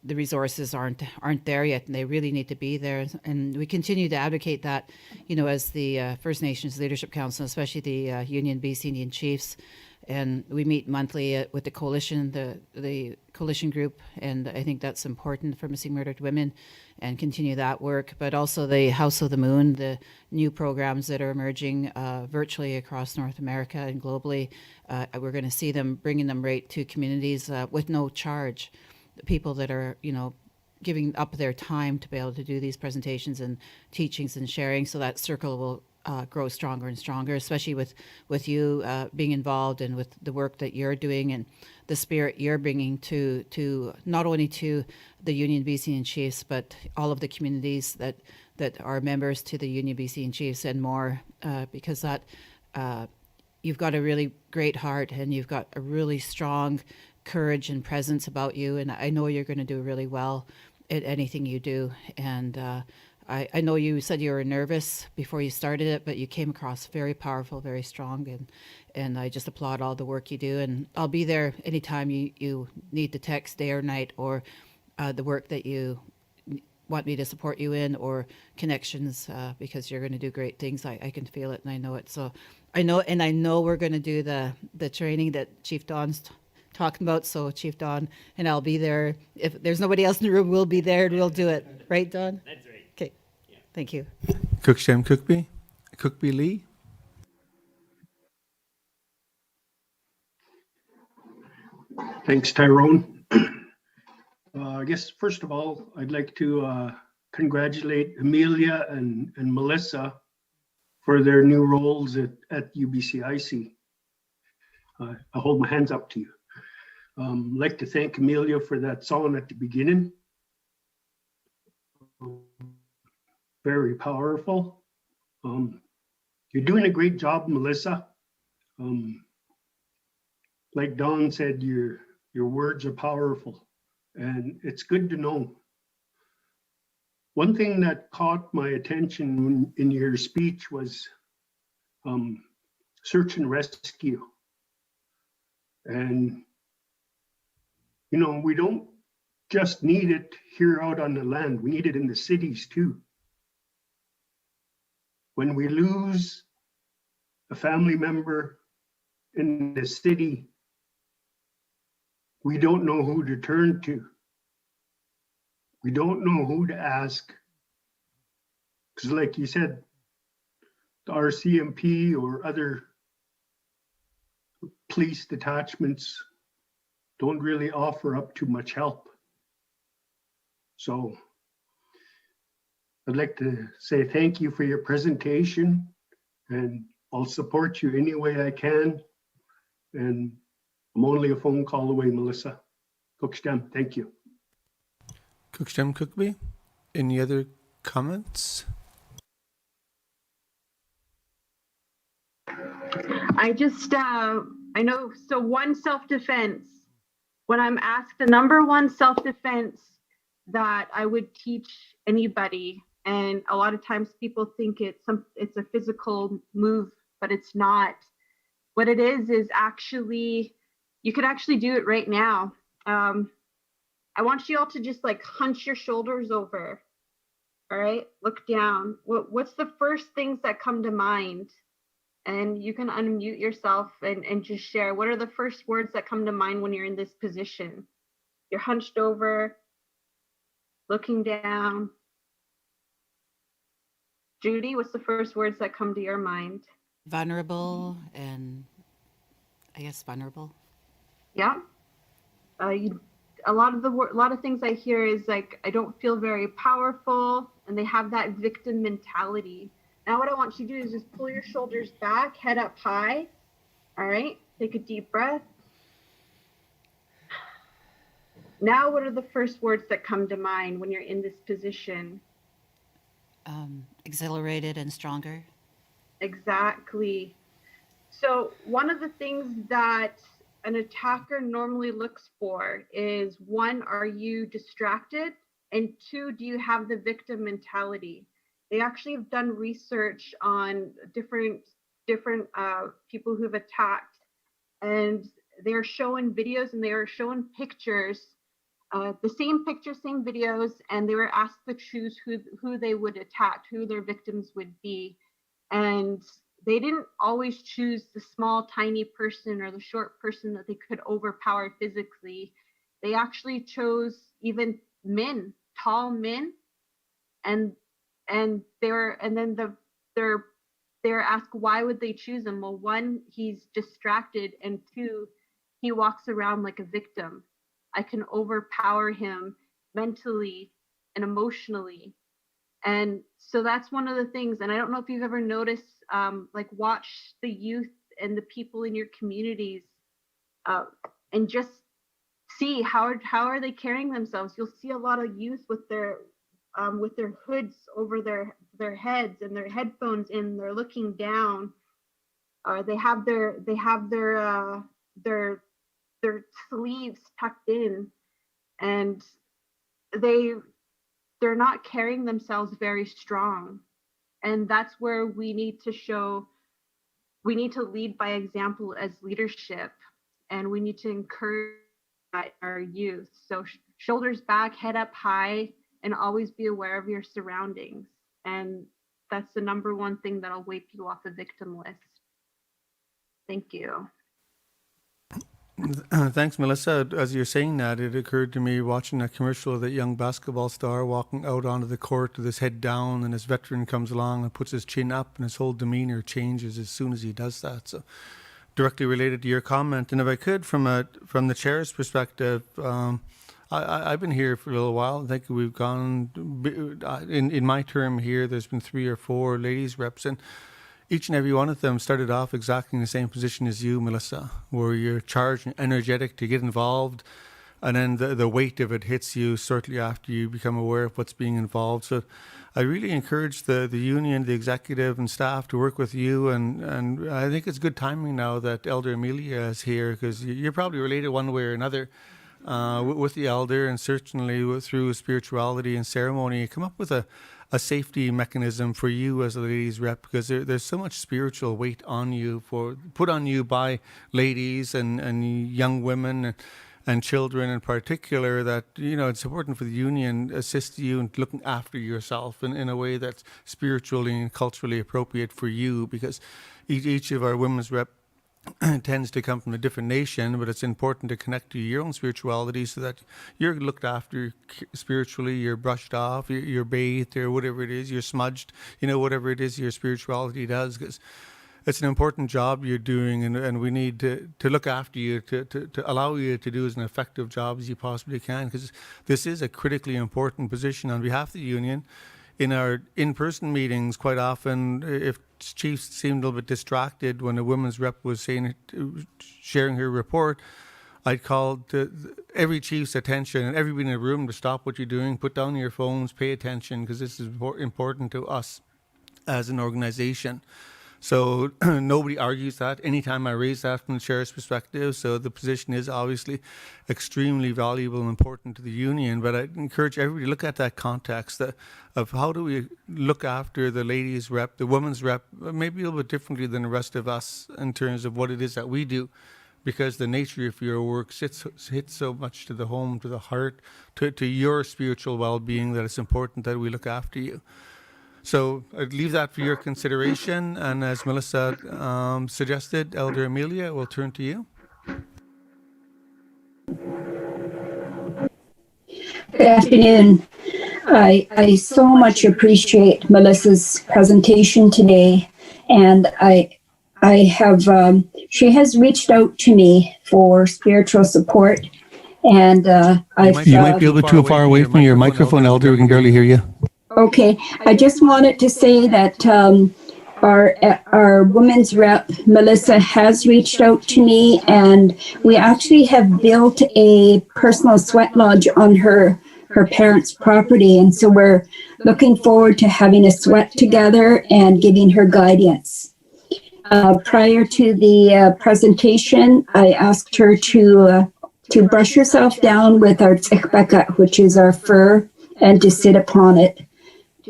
the resources aren't there yet, and they really need to be there. And we continue to advocate that, as the First Nations Leadership Council, especially the Union BC Indian Chiefs, and we meet monthly with the coalition, the coalition group, and I think that's important for missing murdered women, and continue that work. But also the House of the Moon, the new programs that are emerging virtually across North America and globally. We're going to see them, bringing them right to communities with no charge. The people that are, giving up their time to be able to do these presentations and teachings and sharing, so that circle will grow stronger and stronger, especially with you being involved and with the work that you're doing and the spirit you're bringing to not only to the Union BC and Chiefs, but all of the communities that are members to the Union BC and Chiefs and more, because that you've got a really great heart and you've got a really strong courage and presence about you, and I know you're going to do really well at anything you do. And I know you said you were nervous before you started it, but you came across very powerful, very strong, and I just applaud all the work you do. And I'll be there anytime you need to text day or night, or the work that you want me to support you in, or connections, because you're going to do great things. I can feel it and I know it. So I know we're going to do the training that Chief Don's talking about. So Chief Don and I'll be there. If there's nobody else in the room, we'll be there and we'll do it. Right, Don? That's right. Okay. Thank you. Cookstem Cookby Lee. Thanks, Tyrone. I guess first of all, I'd like to congratulate Amelia and Melissa for their new roles at UBCIC. I hold my hands up to you. I'd like to thank Amelia for that song at the beginning. Very powerful. You're doing a great job, Melissa. Like Don said, your words are powerful, and it's good to know. One thing that caught my attention in your speech was search and rescue. And, you know, we don't just need it here out on the land, we need it in the cities too. When we lose a family member in the city, we don't know who to turn to. We don't know who to ask. Because like you said, the RCMP or other police detachments don't really offer up too much help. So I'd like to say thank you for your presentation, and I'll support you any way I can. And I'm only a phone call away, Melissa. Cookstem, thank you. Cookstem Cookby. Any other comments? I just, I know, so one self-defense, when I'm asked the number one self-defense that I would teach anybody, and a lot of times people think it's a physical move, but it's not. What it is actually, you could actually do it right now. I want you all to just like hunch your shoulders over. All right, look down. What's the first things that come to mind? And you can unmute yourself and just share. What are the first words that come to mind when you're in this position? You're hunched over, looking down. Judy, what's the first words that come to your mind? Vulnerable and I guess vulnerable. Yeah. A lot of things I hear is like, I don't feel very powerful, and they have that victim mentality. Now what I want you to do is just pull your shoulders back, head up high. All right, take a deep breath. Now what are the first words that come to mind when you're in this position? Exhilarated and stronger. Exactly. So one of the things that an attacker normally looks for is, one, are you distracted? And two, do you have the victim mentality? They actually have done research on different people who've attacked, and they're showing videos and they are showing pictures, the same pictures, same videos, and they were asked to choose who they would attack, who their victims would be. And they didn't always choose the small, tiny person or the short person that they could overpower physically. They actually chose even men, tall men, and they were asked why would they choose him. Well, one, he's distracted, and two, he walks around like a victim. I can overpower him mentally and emotionally. And so that's one of the things. And I don't know if you've ever noticed, like watch the youth and the people in your communities, and just see how are they carrying themselves. You'll see a lot of youth with their hoods over their heads and their headphones in. They're looking down. They have their sleeves tucked in, and they're not carrying themselves very strong. And that's where we need to lead by example as leadership, and we need to encourage our youth. So shoulders back, head up high, and always be aware of your surroundings. And that's the number one thing that'll wipe you off the victim list. Thank you. Thanks, Melissa. As you're saying that, it occurred to me watching that commercial of that young basketball star walking out onto the court with his head down, and his veteran comes along and puts his chin up, and his whole demeanor changes as soon as he does that. So, directly related to your comment, and if I could, from the chair's perspective, I've been here for a little while. I think we've gone in my term here. There's been 3 or 4 ladies reps, and each and every one of them started off exactly in the same position as you, Melissa, where you're charged and energetic to get involved, and then the weight of it hits you shortly after you become aware of what's being involved. So I really encourage the union, the executive and staff to work with you, and I think it's good timing now that Elder Amelia is here, because you're probably related one way or another with the elder, and certainly through spirituality and ceremony, come up with a safety mechanism for you as a ladies rep, because there's so much spiritual weight on you, put on you by ladies and young women and children in particular, that it's important for the union to assist you in looking after yourself in a way that's spiritually and culturally appropriate for you, because each of our women's rep tends to come from a different nation, but it's important to connect to your own spirituality so that you're looked after spiritually, you're brushed off, you're bathed, or whatever it is, you're smudged, whatever it is your spirituality does, because it's an important job you're doing, and we need to look after you, to allow you to do as an effective job as you possibly can, because this is a critically important position on behalf of the union. In our in-person meetings, quite often, if chiefs seemed a little bit distracted when a women's rep was sharing her report, I'd call every chief's attention and everybody in the room to stop what you're doing, put down your phones, pay attention, because this is important to us as an organization. So nobody argues that anytime I raise that from the chair's perspective. So the position is obviously extremely valuable and important to the union. But I encourage everybody to look at that context of how do we look after the ladies rep, the women's rep, maybe a little bit differently than the rest of us in terms of what it is that we do, because the nature of your work hits so much to the home, to the heart, to your spiritual well-being, that it's important that we look after you. So I'd leave that for your consideration. And as Melissa suggested, Elder Amelia, we'll turn to you. Good afternoon. I so much appreciate Melissa's presentation today, and I have she has reached out to me for spiritual support, and you might be a little too far away from your microphone, Elder. We can barely hear you. Okay, I just wanted to say that our women's rep, Melissa, has reached out to me, and we actually have built a personal sweat lodge on her parents' property. And so we're looking forward to having a sweat together and giving her guidance. Prior to the presentation, I asked her to brush herself down with our tsikbeka, which is our fur, and to sit upon it.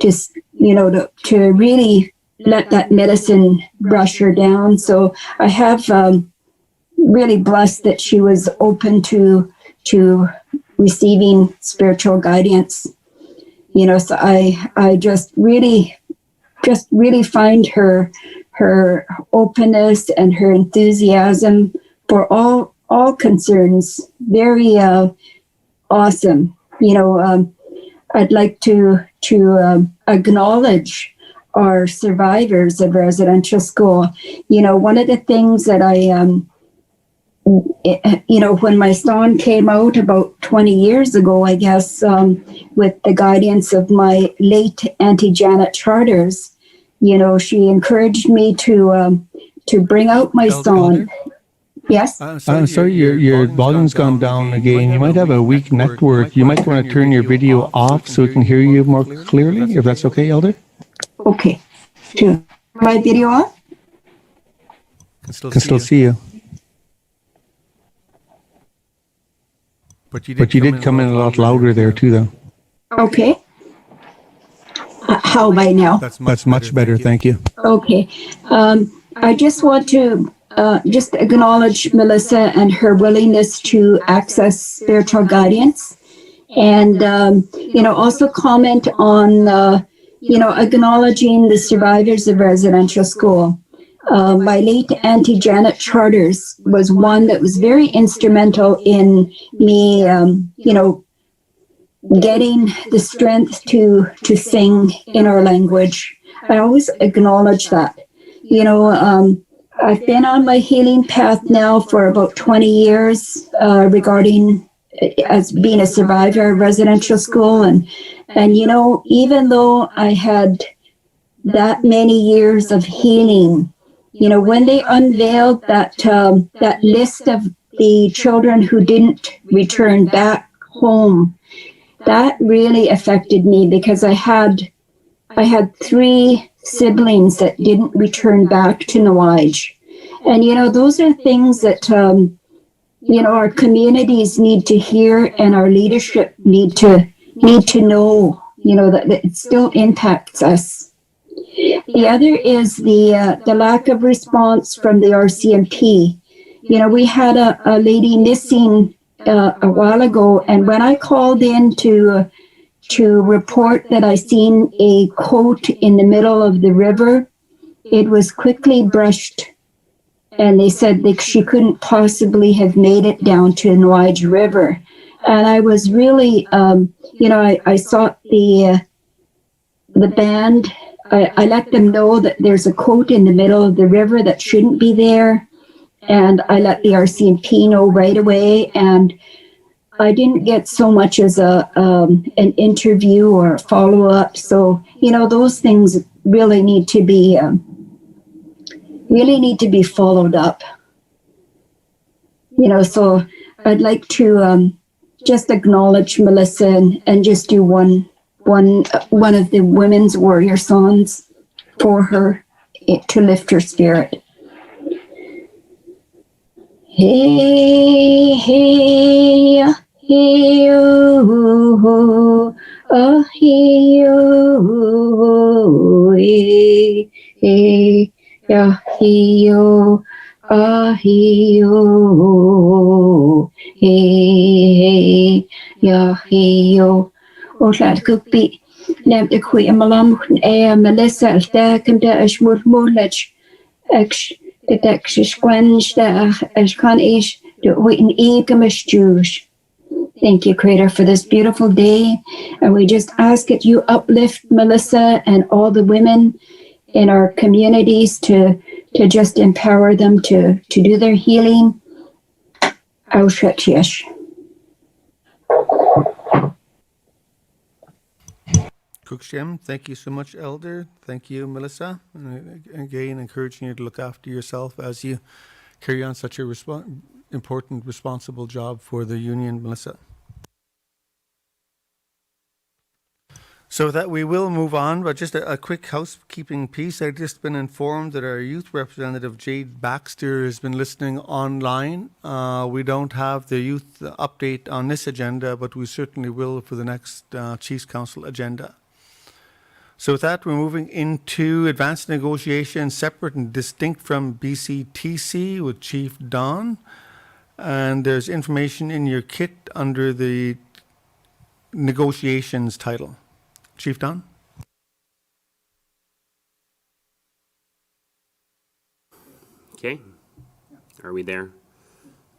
Just, to really let that medicine brush her down. So I have really blessed that she was open to receiving spiritual guidance. So I just really find her openness and her enthusiasm for all concerns very awesome. I'd like to acknowledge our survivors of residential school. One of the things that when my son came out about 20 years ago, I guess, with the guidance of my late Auntie Janet Charters, she encouraged me to bring out my son. Yes? I'm sorry, your volume's gone down again. You might have a weak network. You might want to turn your video off so we can hear you more clearly, if that's okay, Elder? Okay. Turn my video on? Can still see you. But you did come in a lot louder there too, though. Okay. How about now? That's much better, thank you. Okay. I just want to just acknowledge Melissa and her willingness to access spiritual guidance, and also comment on acknowledging the survivors of residential school. My late Auntie Janet Charters was one that was very instrumental in me, getting the strength to sing in our language. I always acknowledge that. I've been on my healing path now for about 20 years regarding as being a survivor of residential school. And even though I had that many years of healing, when they unveiled that list of the children who didn't return back home, that really affected me because I had 3 siblings that didn't return back to Nuage. And, those are things that, our communities need to hear and our leadership need to know, that it still impacts us. The other is the lack of response from the RCMP. We had a lady missing a while ago, and when I called in to report that I seen a coat in the middle of the river, it was quickly brushed, and they said that she couldn't possibly have made it down to Nuage River. And I was really, I sought the band. I let them know that there's a coat in the middle of the river that shouldn't be there, and I let the RCMP know right away. And I didn't get so much as an interview or follow up. So those things really need to be followed up. So I'd like to just acknowledge Melissa and just do one of the women's warrior songs for her to lift her spirit. Hey, hey, hey, oh, oh, hey, oh, hey, hey, yeah, hey, oh, ah, hey, oh, hey, yeah, hey, oh. Oslad could be named a queen malam Melissa Althacum da Ashmurmulach the Texas Quench da Ashkan Ish do wait in Egamish Jews. Thank you, Creator, for this beautiful day. And we just ask that you uplift Melissa and all the women in our communities to just empower them to do their healing. Auschwitz. Cookshem, thank you so much, Elder. Thank you, Melissa. And again, encouraging you to look after yourself as you carry on such a important, responsible job for the union, Melissa. So with that, we will move on, but just a quick housekeeping piece. I've just been informed that our youth representative, Jade Baxter, has been listening online. We don't have the youth update on this agenda, but we certainly will for the next Chiefs Council agenda. So with that, we're moving into advanced negotiations, separate and distinct from BCTC with Chief Don. And there's information in your kit under the negotiations title. Chief Don? Okay. Are we there?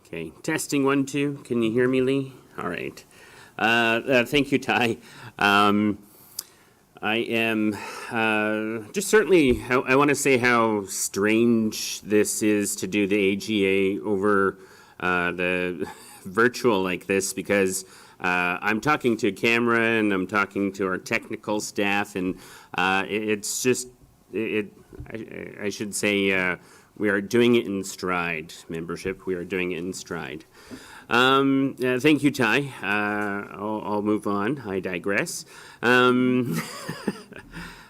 Okay. Testing 1, 2. Can you hear me, Lee? All right. Thank you, Ty. I am just certainly, I want to say how strange this is to do the AGA over the virtual like this, because I'm talking to a camera and I'm talking to our technical staff, and it's just, I should say we are doing it in stride, membership. We are doing it in stride. Thank you, Ty. I'll move on. I digress.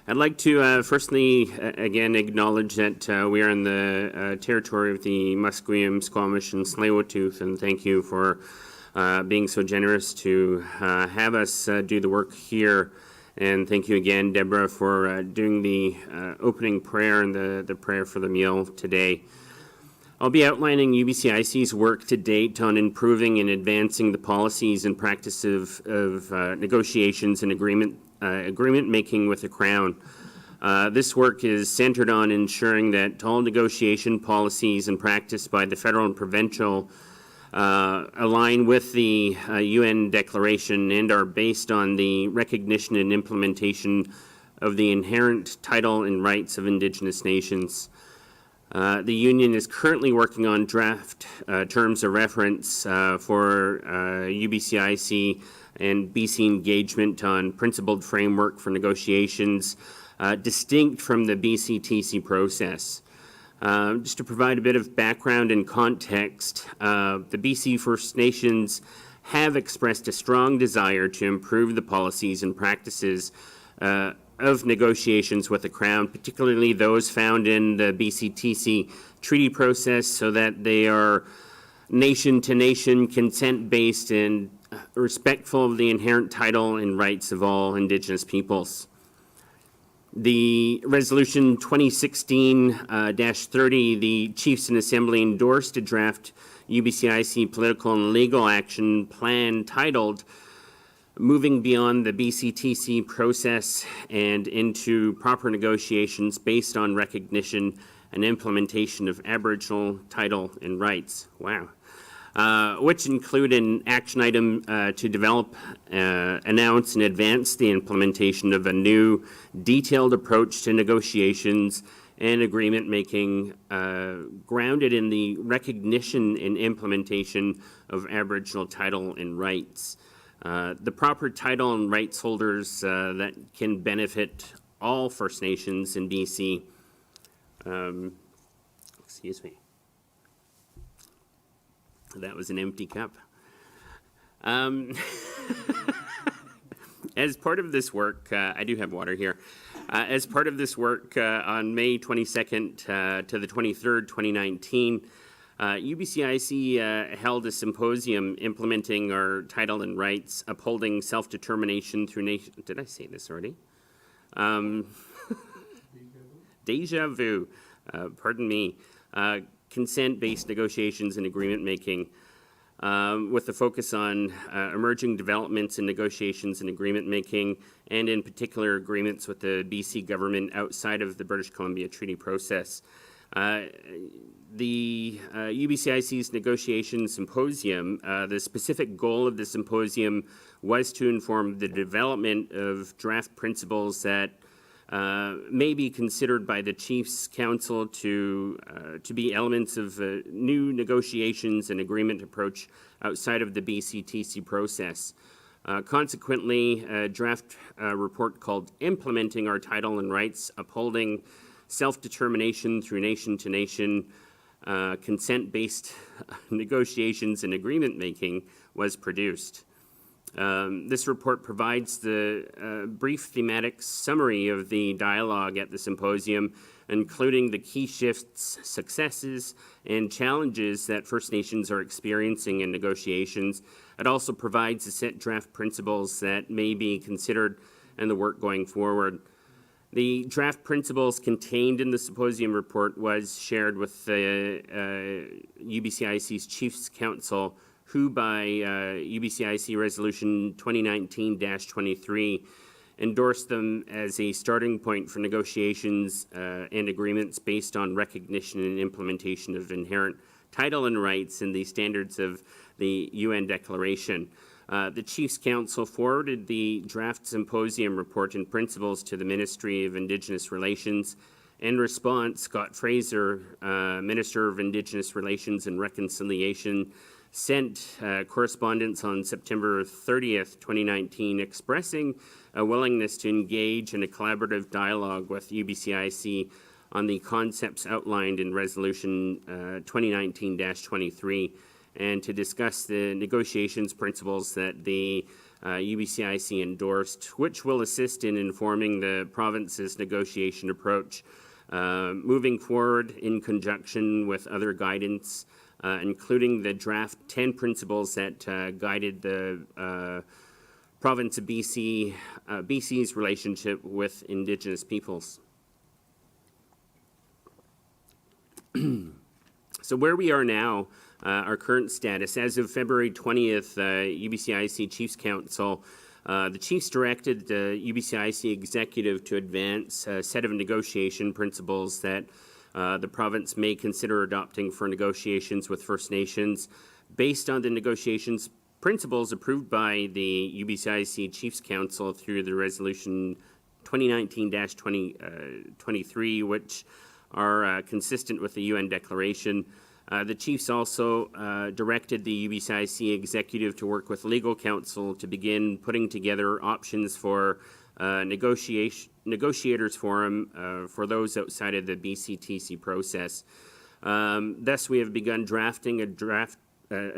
I'd like to firstly, again, acknowledge that we are in the territory of the Musqueam, Squamish, and Tsleil-Waututh, and thank you for being so generous to have us do the work here. And thank you again, Deborah, for doing the opening prayer and the prayer for the meal today. I'll be outlining UBCIC's work to date on improving and advancing the policies and practice of negotiations and agreement making with the Crown. This work is centered on ensuring that all negotiation policies and practice by the federal and provincial align with the UN Declaration and are based on the recognition and implementation of the inherent title and rights of Indigenous nations. The Union is currently working on draft terms of reference for UBCIC and BC engagement on principled framework for negotiations distinct from the BCTC process. Just to provide a bit of background and context, the BC First Nations have expressed a strong desire to improve the policies and practices of negotiations with the Crown, particularly those found in the BCTC treaty process, so that they are nation-to-nation, consent-based, and respectful of the inherent title and rights of all Indigenous peoples. The Resolution 2016-30, the Chiefs and Assembly endorsed a draft UBCIC political and legal action plan titled Moving Beyond the BCTC Process and into Proper Negotiations Based on Recognition and Implementation of Aboriginal Title and Rights. Wow. Which include an action item to develop, announce, and advance the implementation of a new detailed approach to negotiations and agreement making grounded in the recognition and implementation of Aboriginal title and rights. The proper title and rights holders that can benefit all First Nations in BC. Excuse me. That was an empty cup. As part of this work, I do have water here. As part of this work, on May 22nd to the 23rd, 2019, UBCIC held a symposium implementing our title and rights, upholding self-determination through nation. Did I say this already? Deja vu. Pardon me. Consent-based negotiations and agreement making, with a focus on emerging developments in negotiations and agreement making, and in particular agreements with the BC government outside of the British Columbia Treaty process. The UBCIC's negotiation symposium, the specific goal of the symposium was to inform the development of draft principles that may be considered by the Chiefs Council to be elements of new negotiations and agreement approach outside of the BCTC process. Consequently, a draft report called Implementing Our Title and Rights, Upholding Self-Determination Through Nation-to-Nation Consent-Based Negotiations and Agreement Making was produced. This report provides the brief thematic summary of the dialogue at the symposium, including the key shifts, successes, and challenges that First Nations are experiencing in negotiations. It also provides a set draft principles that may be considered in the work going forward. The draft principles contained in the symposium report was shared with the UBCIC's Chiefs Council, who by UBCIC Resolution 2019-23 endorsed them as a starting point for negotiations and agreements based on recognition and implementation of inherent title and rights and the standards of the UN Declaration. The Chiefs Council forwarded the draft symposium report and principles to the Ministry of Indigenous Relations. In response, Scott Fraser, Minister of Indigenous Relations and Reconciliation, sent correspondence on September 30th, 2019, expressing a willingness to engage in a collaborative dialogue with UBCIC on the concepts outlined in Resolution 2019-23 and to discuss the negotiations principles that the UBCIC endorsed, which will assist in informing the province's negotiation approach, moving forward in conjunction with other guidance, including the draft 10 principles that guided the province of BC's relationship with Indigenous peoples. So where we are now, our current status, as of February 20th, UBCIC Chiefs Council The chiefs directed the UBCIC executive to advance a set of negotiation principles that the province may consider adopting for negotiations with First Nations based on the negotiations principles approved by the UBCIC Chiefs Council through the resolution 2019-23, which are consistent with the UN declaration. The chiefs also directed the UBCIC executive to work with legal counsel to begin putting together options for negotiators forum for those outside of the BCTC process. Thus, we have begun drafting a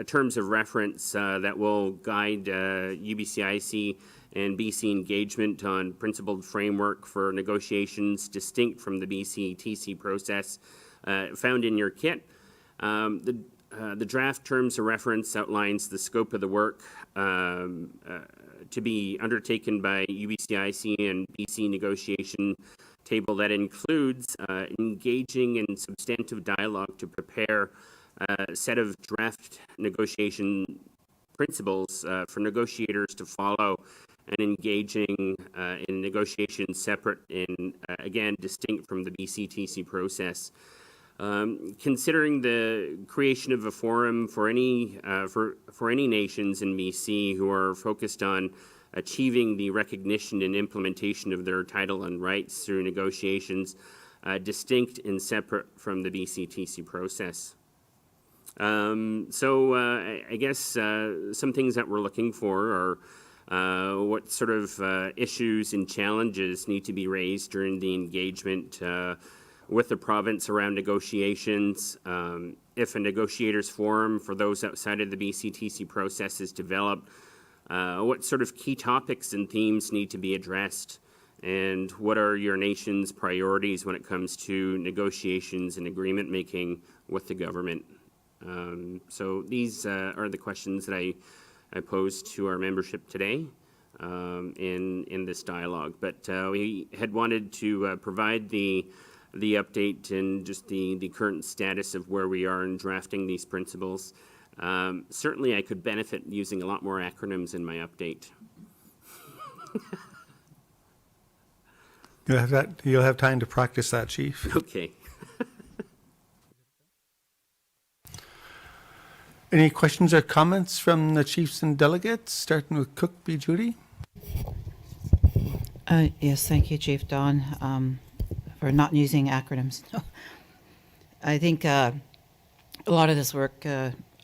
terms of reference that will guide UBCIC and BC engagement on principled framework for negotiations distinct from the BCTC process found in your kit. The draft terms of reference outlines the scope of the work to be undertaken by UBCIC and BC negotiation table that includes engaging in substantive dialogue to prepare a set of draft negotiation principles for negotiators to follow and engaging in negotiations separate and again distinct from the BCTC process. Considering the creation of a forum for any nations in BC who are focused on achieving the recognition and implementation of their title and rights through negotiations distinct and separate from the BCTC process. I guess some things that we're looking for are what sort of issues and challenges need to be raised during the engagement with the province around negotiations. If a negotiators forum for those outside of the BCTC process is developed, what sort of key topics and themes need to be addressed, and what are your nation's priorities when it comes to negotiations and agreement making with the government? So these are the questions that I posed to our membership today in this dialogue. But we had wanted to provide the update and just the current status of where we are in drafting these principles. Certainly I could benefit using a lot more acronyms in my update. You'll have time to practice that, Chief. Okay. Any questions or comments from the chiefs and delegates, starting with Cook B. Judy? Yes, thank you, Chief Don, for not using acronyms. I think a lot of this work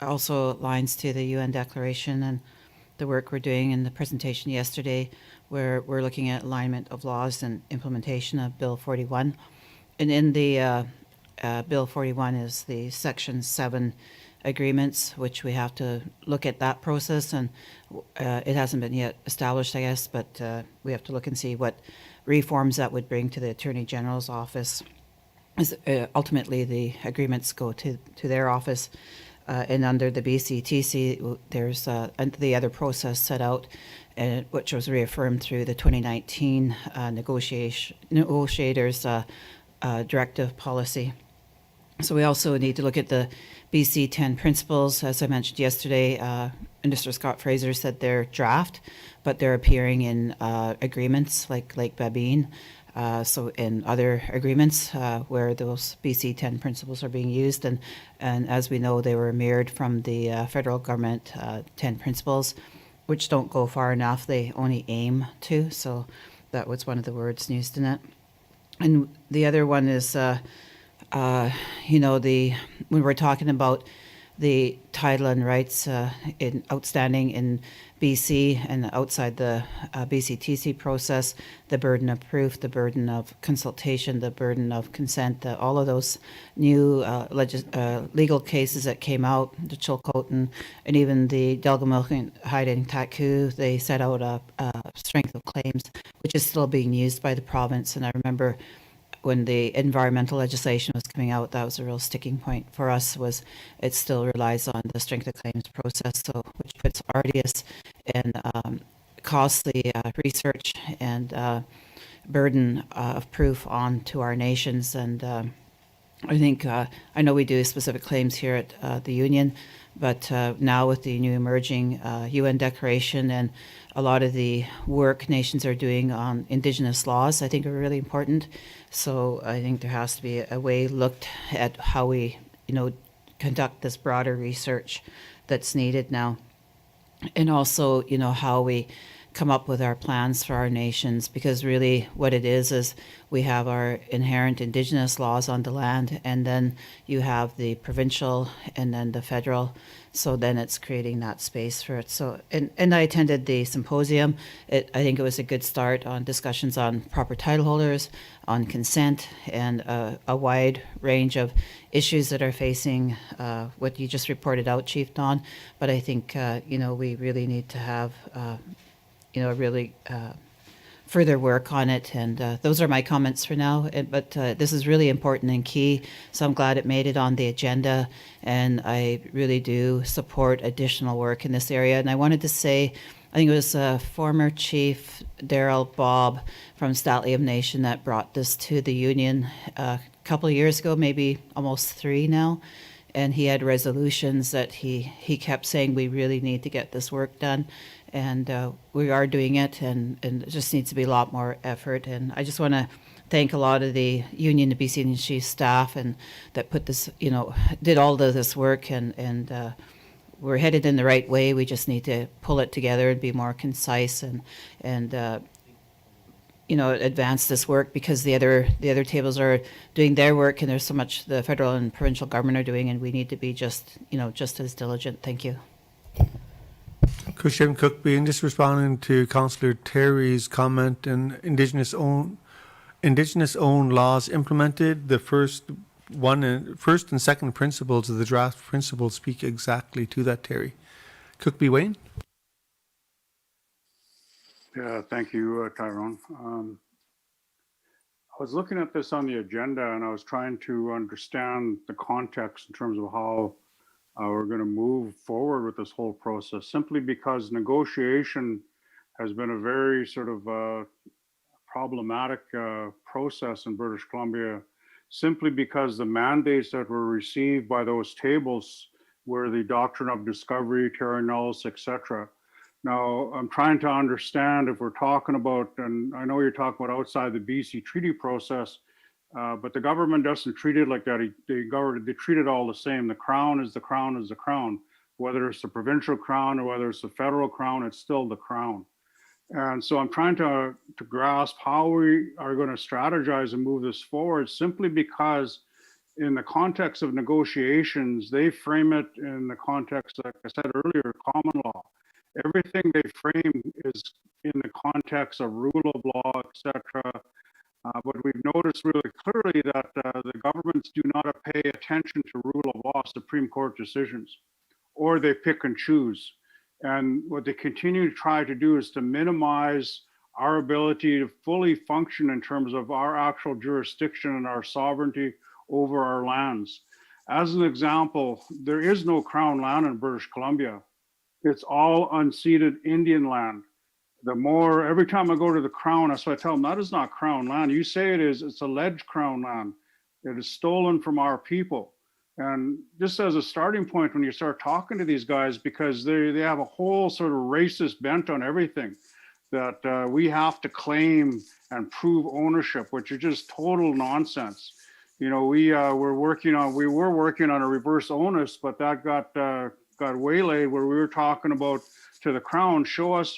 also aligns to the UN declaration and the work we're doing in the presentation yesterday, where we're looking at alignment of laws and implementation of Bill 41. And in the Bill 41 is the Section 7 agreements, which we have to look at that process, and it hasn't been yet established, I guess, but we have to look and see what reforms that would bring to the Attorney General's office. Ultimately, the agreements go to their office, and under the BCTC, there's the other process set out, which was reaffirmed through the 2019 negotiators directive policy. So we also need to look at the BC 10 principles. As I mentioned yesterday, Minister Scott Fraser said they're draft, but they're appearing in agreements like Lake Babine, so in other agreements where those BC 10 principles are being used. And as we know, they were mirrored from the federal government 10 principles, which don't go far enough. They only aim to. So that was one of the words used in it. And the other one is, when we're talking about the title and rights in outstanding in BC and outside the BCTC process, the burden of proof, the burden of consultation, the burden of consent, all of those new legal cases that came out, the Chilcote and even the Delgamuukw hiding Taku, they set out a strength of claims, which is still being used by the province. And I remember when the environmental legislation was coming out, that was a real sticking point for us, was it still relies on the strength of claims process, so which puts arduous and costly research and burden of proof on to our nations. And I think, I know we do specific claims here at the union, but now with the new emerging UN declaration and a lot of the work nations are doing on Indigenous laws, I think are really important. So I think there has to be a way looked at how we, conduct this broader research that's needed now. And also, how we come up with our plans for our nations, because really what it is we have our inherent Indigenous laws on the land, and then you have the provincial and then the federal. So then it's creating that space for it. So, and I attended the symposium. I think it was a good start on discussions on proper title holders, on consent, and a wide range of issues that are facing what you just reported out, Chief Don. But I think, we really need to have really further work on it. And those are my comments for now. But this is really important and key. So I'm glad it made it on the agenda. And I really do support additional work in this area. And I wanted to say, I think it was former Chief Daryl Bob from Statliam Nation that brought this to the union a couple of years ago, maybe almost 3 now. And he had resolutions that he kept saying, we really need to get this work done. And we are doing it, and it just needs to be a lot more effort. And I just want to thank a lot of the union, the BC Union Chief staff, and that put this, did all of this work, and we're headed in the right way. We just need to pull it together and be more concise and advance this work, because the other tables are doing their work, and there's so much the federal and provincial government are doing, and we need to be just as diligent. Thank you. Christian Cookby, and just responding to Councillor Terry's comment, and Indigenous owned laws implemented, the first and second principles of the draft principles speak exactly to that, Terry. Cookby Wayne? Yeah, thank you, Tyrone. I was looking at this on the agenda, and I was trying to understand the context in terms of how we're going to move forward with this whole process, simply because negotiation has been a very sort of problematic process in British Columbia, simply because the mandates that were received by those tables were the doctrine of discovery, terra nullius, etc. Now, I'm trying to understand if we're talking about, and I know you're talking about outside the BC treaty process, but the government doesn't treat it like that. They treat it all the same. The crown is the crown is the crown. Whether it's the provincial crown or whether it's the federal crown, it's still the crown. And so I'm trying to grasp how we are going to strategize and move this forward, simply because in the context of negotiations, they frame it in the context, like I said earlier, common law. Everything they frame is in the context of rule of law, etc. But we've noticed really clearly that the governments do not pay attention to rule of law, Supreme Court decisions, or they pick and choose. And what they continue to try to do is to minimize our ability to fully function in terms of our actual jurisdiction and our sovereignty over our lands. As an example, there is no crown land in British Columbia. It's all unceded Indian land. Every time I go to the crown, that's why I tell them that is not crown land. You say it is, it's alleged crown land. It is stolen from our people. And just as a starting point, when you start talking to these guys, because they have a whole sort of racist bent on everything, that we have to claim and prove ownership, which is just total nonsense. We were working on a reverse onus, but that got waylaid where we were talking about to the crown, show us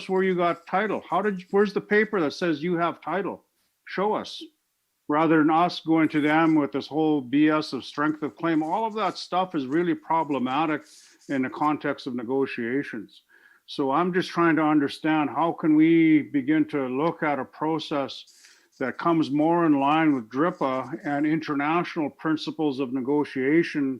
where you got title. Where's the paper that says you have title? Show us. Rather than us going to them with this whole BS of strength of claim. All of that stuff is really problematic in the context of negotiations. So I'm just trying to understand, how can we begin to look at a process that comes more in line with DRIPA and international principles of negotiation,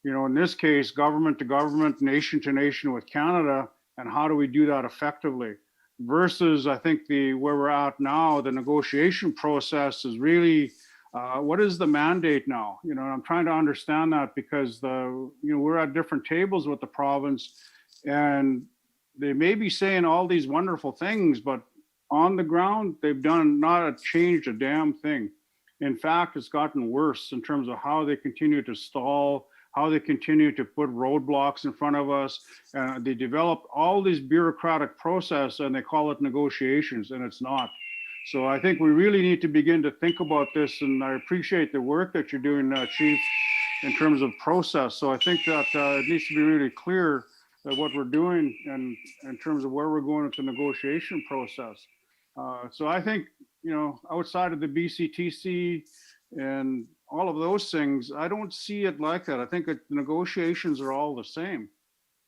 in this case, government to government, nation to nation with Canada, and how do we do that effectively? Versus, I think, where we're at now, the negotiation process is really, what is the mandate now? I'm trying to understand that, because we're at different tables with the province, and they may be saying all these wonderful things, but on the ground, they've not changed a damn thing. In fact, it's gotten worse in terms of how they continue to stall, how they continue to put roadblocks in front of us. They develop all these bureaucratic process and they call it negotiations, and it's not. So I think we really need to begin to think about this, and I appreciate the work that you're doing, Chief, in terms of process. So I think that it needs to be really clear that what we're doing and in terms of where we're going with the negotiation process. So I think, outside of the BCTC and all of those things, I don't see it like that. I think that the negotiations are all the same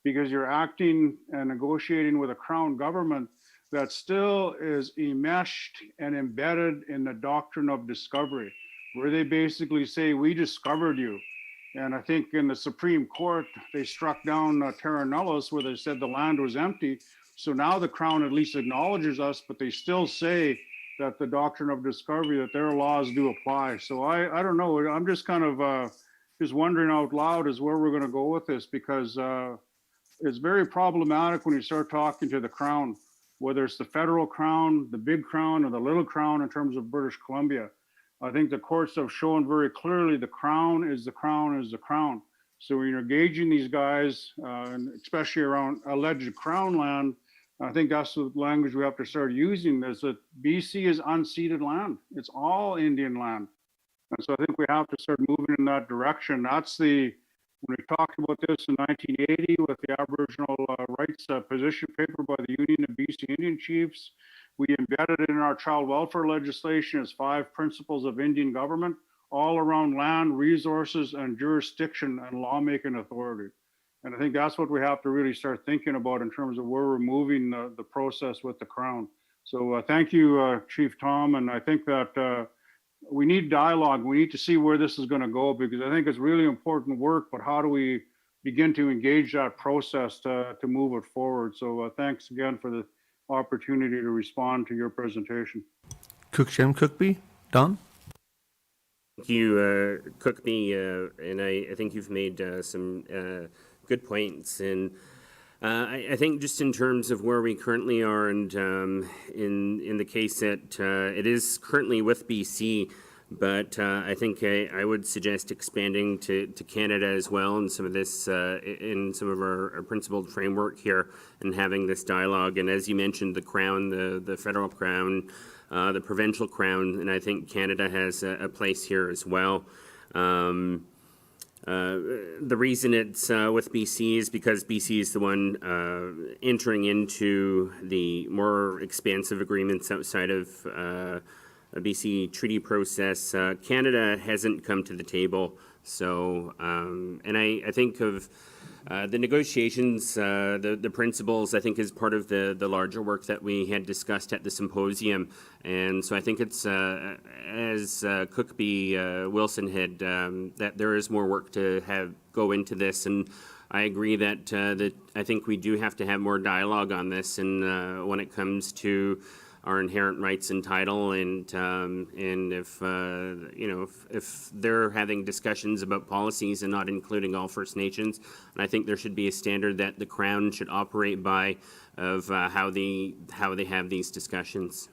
because you're acting and negotiating with a crown government that still is enmeshed and embedded in the doctrine of discovery, where they basically say, we discovered you. And I think in the Supreme Court, they struck down terra nullius where they said the land was empty. So now the Crown at least acknowledges us, but they still say that the doctrine of discovery, that their laws do apply. So I don't know. I'm just kind of just wondering out loud is where we're going to go with this, because it's very problematic when you start talking to the Crown, whether it's the federal Crown, the big Crown, or the little Crown in terms of British Columbia. I think the courts have shown very clearly the Crown is the Crown is the Crown. So when you're engaging these guys, and especially around alleged Crown land, I think that's the language we have to start using, is that BC is unceded land. It's all Indian land. And so I think we have to start moving in that direction. That's when we talked about this in 1980 with the Aboriginal Rights Position Paper by the Union of BC Indian Chiefs, we embedded it in our child welfare legislation as 5 principles of Indian government, all around land, resources, and jurisdiction and lawmaking authority. And I think that's what we have to really start thinking about in terms of where we're moving the process with the Crown. So thank you, Chief Tom. And I think that we need dialogue. We need to see where this is going to go, because I think it's really important work, but how do we begin to engage that process to move it forward? So thanks again for the opportunity to respond to your presentation. Jim Cookby, Don? Thank you, Cookby, and I think you've made some good points. And I think just in terms of where we currently are, and in the case that it is currently with BC, but I think I would suggest expanding to Canada as well, and some of this in some of our principled framework here, and having this dialogue. And as you mentioned, the Crown, the federal Crown, the provincial Crown, and I think Canada has a place here as well. The reason it's with BC is because BC is the one entering into the more expansive agreements outside of a BC treaty process. Canada hasn't come to the table. So, and I think of the negotiations, the principles, I think is part of the larger work that we had discussed at the symposium. And so I think it's, as Cookby Wilson had, that there is more work to go into this. And I agree that I think we do have to have more dialogue on this, and when it comes to our inherent rights and title, and if if they're having discussions about policies and not including all First Nations, and I think there should be a standard that the Crown should operate by of how they have these discussions.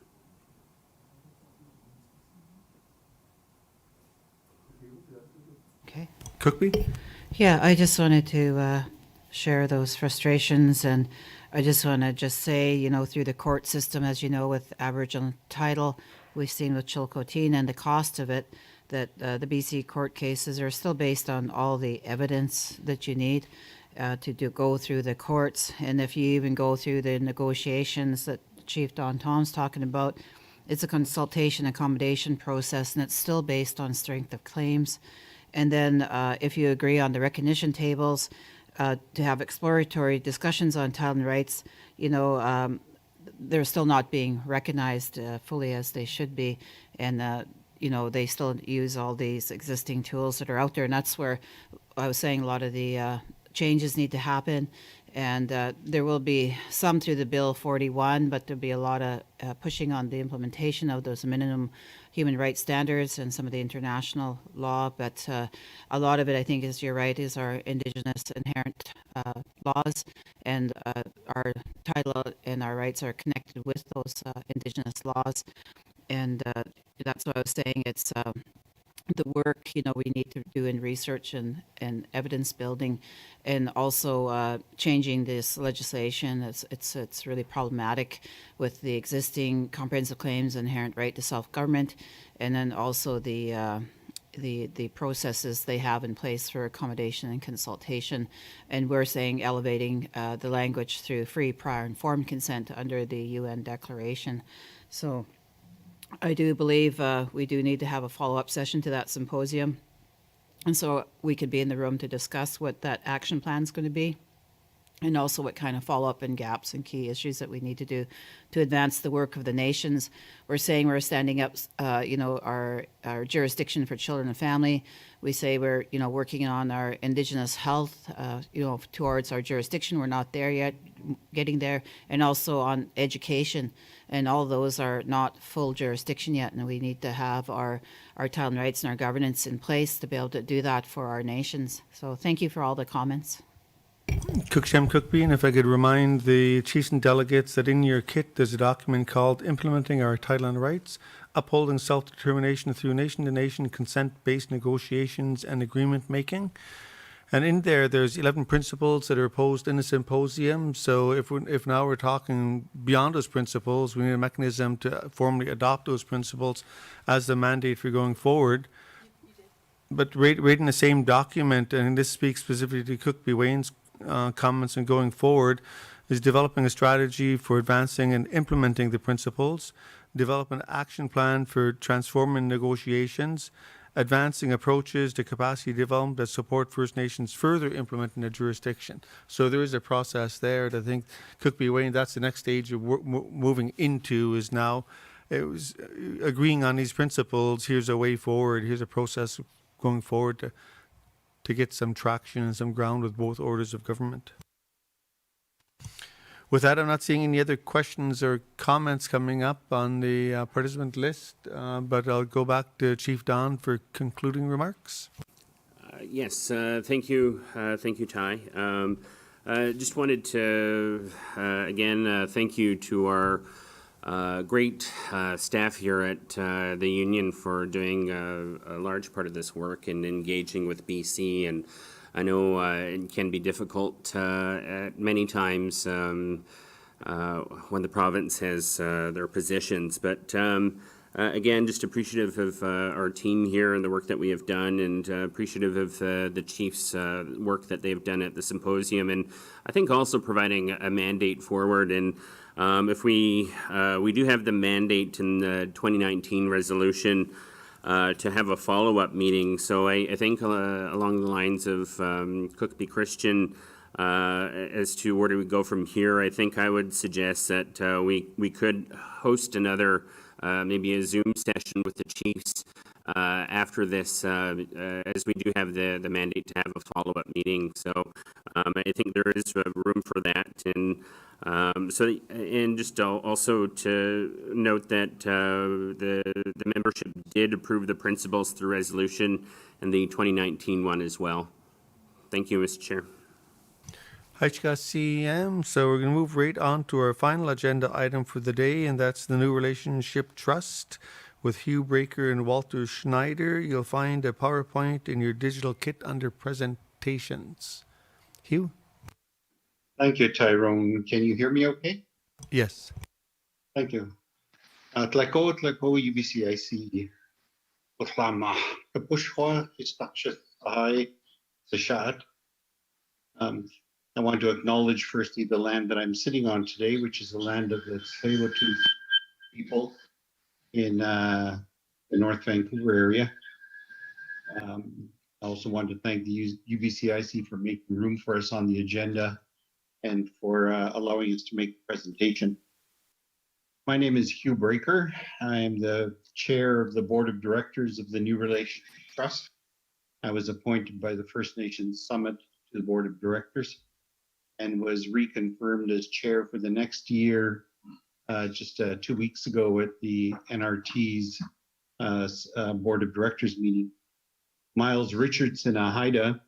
Okay. Cookby? Yeah, I just wanted to share those frustrations, and I just want to say, through the court system, as you know, with Aboriginal title, we've seen with Chilcotin and the cost of it, that the BC court cases are still based on all the evidence that you need to go through the courts. And if you even go through the negotiations that Chief Don Tom's talking about, it's a consultation accommodation process, and it's still based on strength of claims. And then if you agree on the recognition tables, to have exploratory discussions on title and rights, they're still not being recognized fully as they should be. And, they still use all these existing tools that are out there. And that's where I was saying a lot of the changes need to happen. And there will be some through the Bill 41, but there'll be a lot of pushing on the implementation of those minimum human rights standards and some of the international law. But a lot of it, I think, you're right, is our Indigenous inherent laws, and our title and our rights are connected with those Indigenous laws. That's what I was saying. It's the work, we need to do in research and evidence building, and also changing this legislation. It's really problematic with the existing comprehensive claims, inherent right to self-government, and then also the processes they have in place for accommodation and consultation. And we're saying elevating the language through free, prior, informed consent under the UN Declaration. So I do believe we do need to have a follow-up session to that symposium. And so we could be in the room to discuss what that action plan is going to be, and also what kind of follow-up and gaps and key issues that we need to do to advance the work of the nations. We're saying we're standing up, our jurisdiction for children and family. We say we're, working on our Indigenous health, towards our jurisdiction. We're not there yet, getting there. And also on education. And all those are not full jurisdiction yet. And we need to have our title and rights and our governance in place to be able to do that for our nations. So thank you for all the comments. Cookshem Cookby, and if I could remind the chiefs and delegates that in your kit there's a document called Implementing Our Title and Rights, Upholding Self-Determination Through Nation-to-Nation Consent-Based Negotiations and Agreement Making. And in there's 11 principles that are proposed in the symposium. So if now we're talking beyond those principles, we need a mechanism to formally adopt those principles as the mandate for going forward. But reading the same document, and this speaks specifically to Cookby Wayne's comments and going forward, is developing a strategy for advancing and implementing the principles, develop an action plan for transforming negotiations, advancing approaches to capacity development that support First Nations further implementing the jurisdiction. So there is a process there that I think Cookby Wayne, that's the next stage of moving into, is now it was agreeing on these principles. Here's a way forward. Here's a process going forward to get some traction and some ground with both orders of government. With that, I'm not seeing any other questions or comments coming up on the participant list, but I'll go back to Chief Don for concluding remarks. Yes, thank you, Ty. Just wanted to, again, thank you to our great staff here at the union for doing a large part of this work and engaging with BC. And I know it can be difficult at many times when the province has their positions. But again, just appreciative of our team here and the work that we have done, and appreciative of the chiefs' work that they've done at the symposium. And I think also providing a mandate forward. And if we do have the mandate in the 2019 resolution to have a follow-up meeting. So I think along the lines of Cookby Christian, as to where do we go from here, I think I would suggest that we could host another maybe a Zoom session with the chiefs after this, as we do have the mandate to have a follow-up meeting. So I think there is room for that. And and just also to note that the membership did approve the principles through resolution and the 2019 one as well. Thank you, Mr. Chair. HCM. So we're going to move right on to our final agenda item for the day, and that's the New Relationship Trust with Hugh Breaker and Walter Schneider. You'll find a PowerPoint in your digital kit under presentations. Hugh? Thank you, Tyrone. Can you hear me okay? Yes. Thank you. Tlako UBCIC. Utlama. Kapushwa Istachit Ai Sashat. I want to acknowledge firstly the land that I'm sitting on today, which is the land of the Tsleil-Waututh people in the North Vancouver area. I also want to thank the UBCIC for making room for us on the agenda and for allowing us to make the presentation. My name is Hugh Breaker. I am the chair of the board of directors of the New Relationship Trust. I was appointed by the First Nations Summit to the board of directors and was reconfirmed as chair for the next year just 2 weeks ago at the NRT's board of directors meeting. Miles Richardson Ahida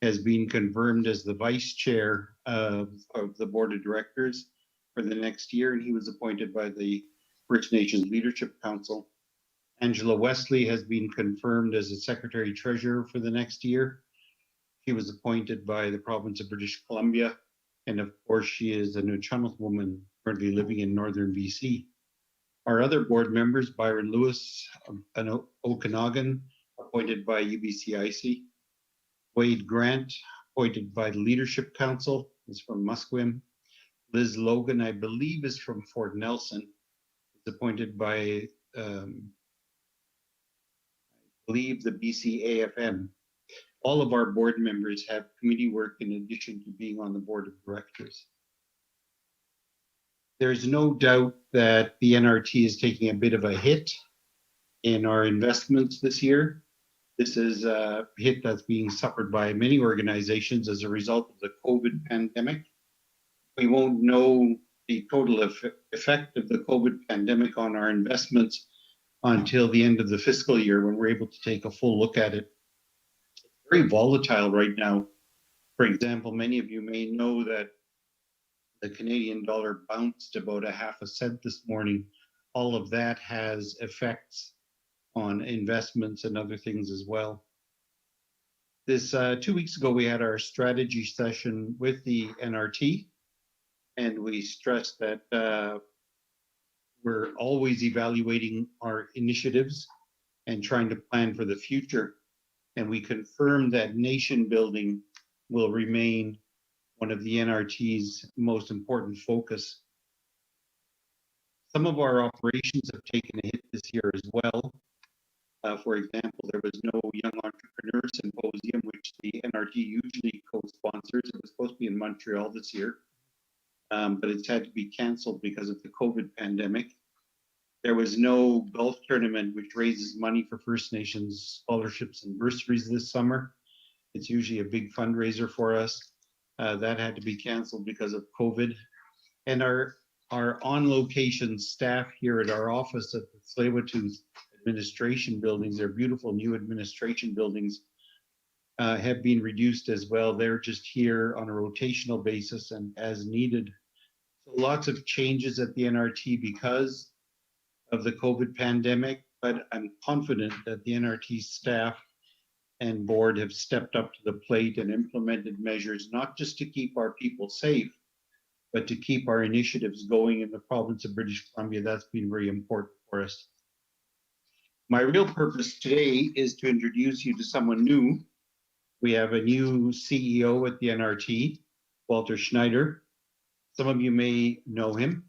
has been confirmed as the vice chair of the board of directors for the next year, and he was appointed by the First Nations Leadership Council. Angela Wesley has been confirmed as a Secretary Treasurer for the next year. She was appointed by the province of British Columbia. And of course, she is a Nuu-chah-nulth woman currently living in northern BC. Our other board members, Byron Lewis, an Okanagan, appointed by UBCIC. Wade Grant, appointed by the Leadership Council, is from Musqueam. Liz Logan, I believe, is from Fort Nelson, is appointed by, I believe, the BCAFM. All of our board members have committee work in addition to being on the board of directors. There's no doubt that the NRT is taking a bit of a hit in our investments this year. This is a hit that's being suffered by many organizations as a result of the COVID pandemic. We won't know the total effect of the COVID pandemic on our investments until the end of the fiscal year when we're able to take a full look at it. It's very volatile right now. For example, many of you may know that the Canadian dollar bounced about 0.5 cent this morning. All of that has effects on investments and other things as well. This 2 weeks ago, we had our strategy session with the NRT, and we stressed that we're always evaluating our initiatives and trying to plan for the future. And we confirmed that nation building will remain one of the NRT's most important focus. Some of our operations have taken a hit this year as well. For example, there was no Young Entrepreneur Symposium, which the NRT usually co-sponsors. It was supposed to be in Montreal this year, but it's had to be canceled because of the COVID pandemic. There was no golf tournament, which raises money for First Nations scholarships and bursaries this summer. It's usually a big fundraiser for us. That had to be canceled because of COVID. And our on-location staff here at our office at the Tsleil-Waututh administration buildings, they're beautiful new administration buildings, have been reduced as well. They're just here on a rotational basis and as needed. So lots of changes at the NRT because of the COVID pandemic, but I'm confident that the NRT staff and board have stepped up to the plate and implemented measures, not just to keep our people safe, but to keep our initiatives going in the province of British Columbia. That's been very important for us. My real purpose today is to introduce you to someone new. We have a new CEO at the NRT, Walter Schneider. Some of you may know him.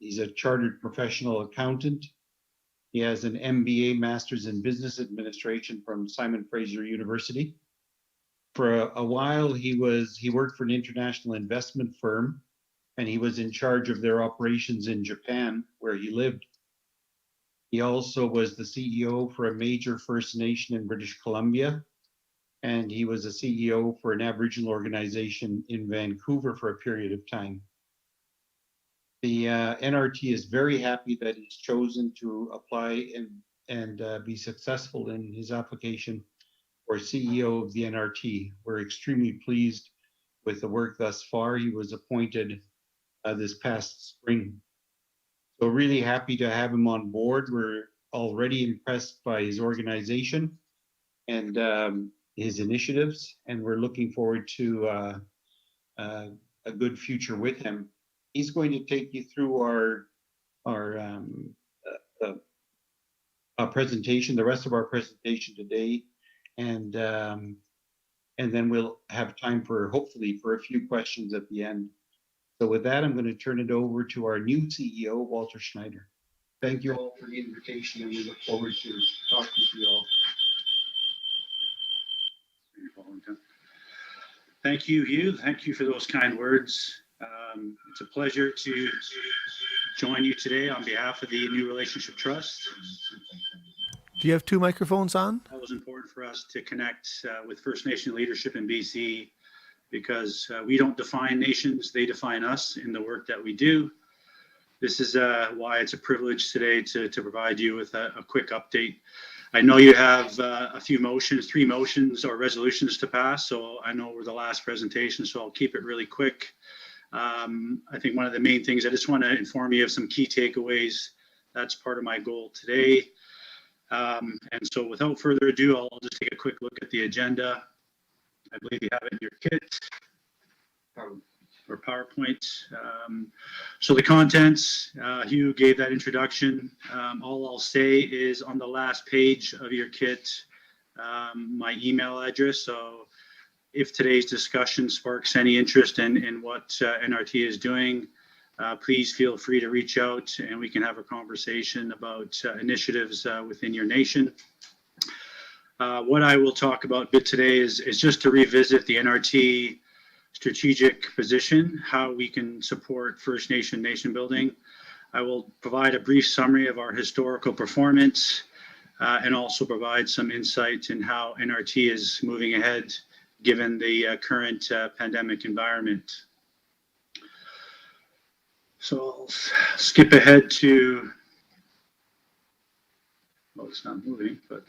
He's a chartered professional accountant. He has an MBA, Master's in Business Administration from Simon Fraser University. For a while, he worked for an international investment firm, and he was in charge of their operations in Japan, where he lived. He also was the CEO for a major First Nation in British Columbia, and he was a CEO for an Aboriginal organization in Vancouver for a period of time. The NRT is very happy that he's chosen to apply and be successful in his application for CEO of the NRT. We're extremely pleased with the work thus far. He was appointed this past spring. So really happy to have him on board. We're already impressed by his organization and his initiatives, and we're looking forward to a good future with him. He's going to take you through our presentation, the rest of our presentation today, and then we'll have time for, hopefully, for a few questions at the end. So with that, I'm going to turn it over to our new CEO, Walter Schneider. Thank you all for the invitation, and we look forward to talking to you all. Thank you, Hugh. Thank you for those kind words. It's a pleasure to join you today on behalf of the New Relationship Trust. Do you have two microphones on? That was important for us to connect with First Nation leadership in BC because we don't define nations, they define us in the work that we do. This is why it's a privilege today to provide you with a quick update. I know you have a few motions, 3 motions or resolutions to pass, so I know we're the last presentation, so I'll keep it really quick. I think one of the main things, I just want to inform you of some key takeaways. That's part of my goal today. And so without further ado, I'll just take a quick look at the agenda. I believe you have it in your kit or PowerPoint. So the contents, Hugh gave that introduction. All I'll say is on the last page of your kit, my email address. So if today's discussion sparks any interest in what NRT is doing, please feel free to reach out and we can have a conversation about initiatives within your nation. What I will talk about a bit today is just to revisit the NRT strategic position, how we can support First Nation nation building. I will provide a brief summary of our historical performance and also provide some insight in how NRT is moving ahead given the current pandemic environment. So I'll skip ahead to, well, it's not moving, but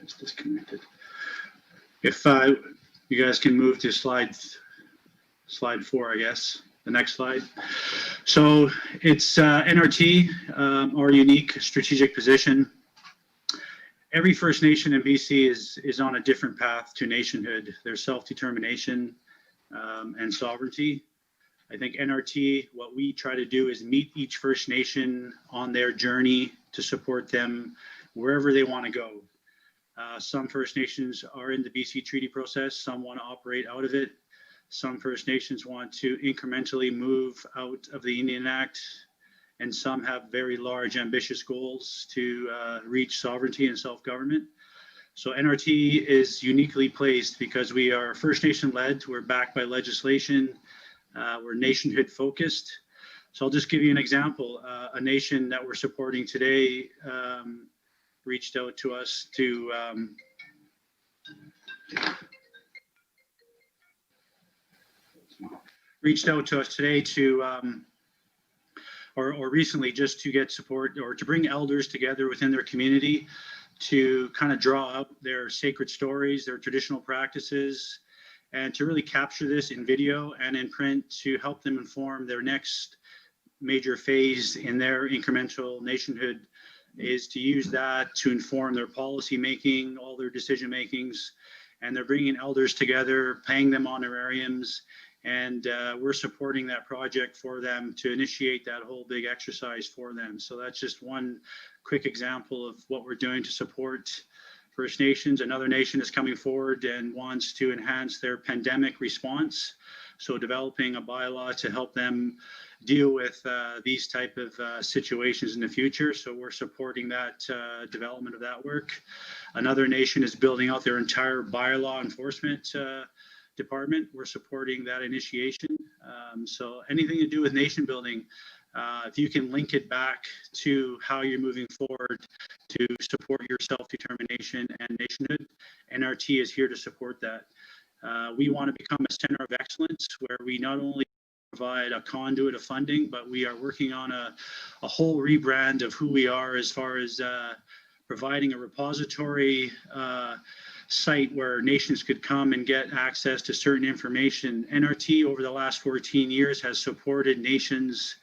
it's disconnected. If you guys can move to slide 4, I guess, the next slide. So it's NRT, our unique strategic position. Every First Nation in BC is on a different path to nationhood, their self-determination and sovereignty. I think NRT, what we try to do is meet each First Nation on their journey to support them wherever they want to go. Some First Nations are in the BC Treaty process, some want to operate out of it. Some First Nations want to incrementally move out of the Indian Act, and some have very large, ambitious goals to reach sovereignty and self-government. So NRT is uniquely placed because we are First Nation led, we're backed by legislation, we're nationhood focused. So I'll just give you an example. A nation that we're supporting today reached out to us to today to or recently just to get support or to bring elders together within their community to kind of draw up their sacred stories, their traditional practices, and to really capture this in video and in print to help them inform their next major phase in their incremental nationhood, is to use that to inform their policy making, all their decision makings. And they're bringing elders together, paying them honorariums, and we're supporting that project for them to initiate that whole big exercise for them. So that's just one quick example of what we're doing to support First Nations. Another nation is coming forward and wants to enhance their pandemic response. So developing a bylaw to help them deal with these type of situations in the future. So we're supporting that development of that work. Another nation is building out their entire bylaw enforcement department. We're supporting that initiation. So anything to do with nation building, if you can link it back to how you're moving forward to support your self-determination and nationhood, NRT is here to support that. We want to become a center of excellence where we not only provide a conduit of funding, but we are working on a whole rebrand of who we are as far as providing a repository site where nations could come and get access to certain information. NRT over the last 14 years has supported nations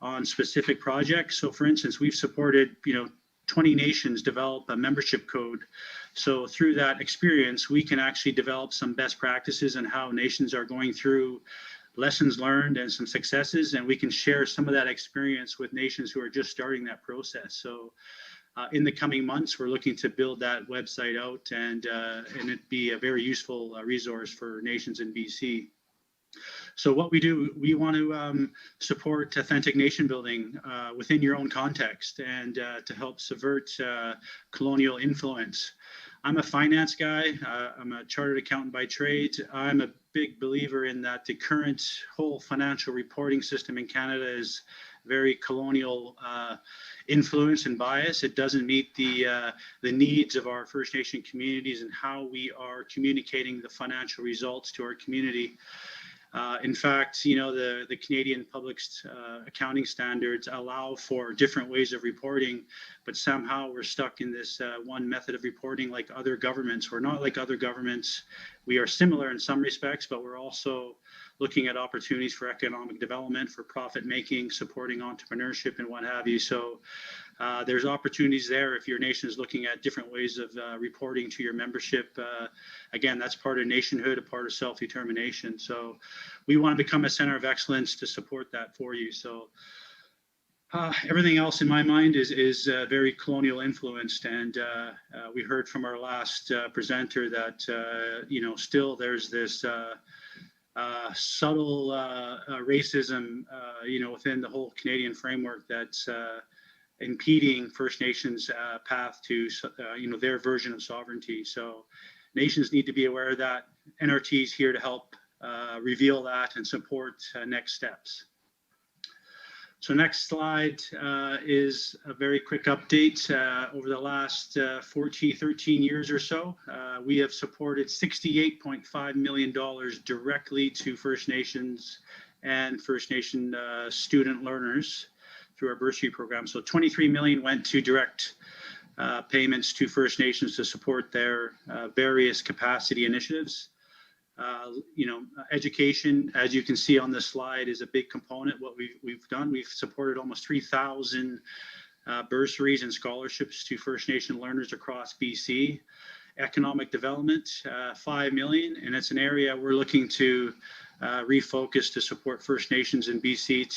on specific projects. So for instance, we've supported 20 nations develop a membership code. So through that experience, we can actually develop some best practices on how nations are going through lessons learned and some successes, and we can share some of that experience with nations who are just starting that process. So in the coming months, we're looking to build that website out and it be a very useful resource for nations in BC. So what we do, we want to support authentic nation building within your own context and to help subvert colonial influence. I'm a finance guy. I'm a chartered accountant by trade. I'm a big believer in that the current whole financial reporting system in Canada is very colonial influence and bias. It doesn't meet the needs of our First Nation communities and how we are communicating the financial results to our community. In fact, the Canadian public accounting standards allow for different ways of reporting, but somehow we're stuck in this one method of reporting like other governments. We're not like other governments. We are similar in some respects, but we're also looking at opportunities for economic development, for profit making, supporting entrepreneurship and what have you. So there's opportunities there if your nation is looking at different ways of reporting to your membership. Again, that's part of nationhood, a part of self-determination. So we want to become a center of excellence to support that for you. So everything else in my mind is very colonial influenced. And we heard from our last presenter that, still there's this subtle racism, within the whole Canadian framework that's impeding First Nations path to, their version of sovereignty. So nations need to be aware of that. NRT is here to help reveal that and support next steps. So next slide is a very quick update. Over the last 13 years or so, we have supported $68.5 million directly to First Nations and First Nation student learners through our bursary program. So 23 million went to direct payments to First Nations to support their various capacity initiatives. Education, as you can see on this slide, is a big component. What we've done, we've supported almost 3,000 bursaries and scholarships to First Nation learners across BC. Economic development, 5 million, and it's an area we're looking to refocus to support First Nations in BC.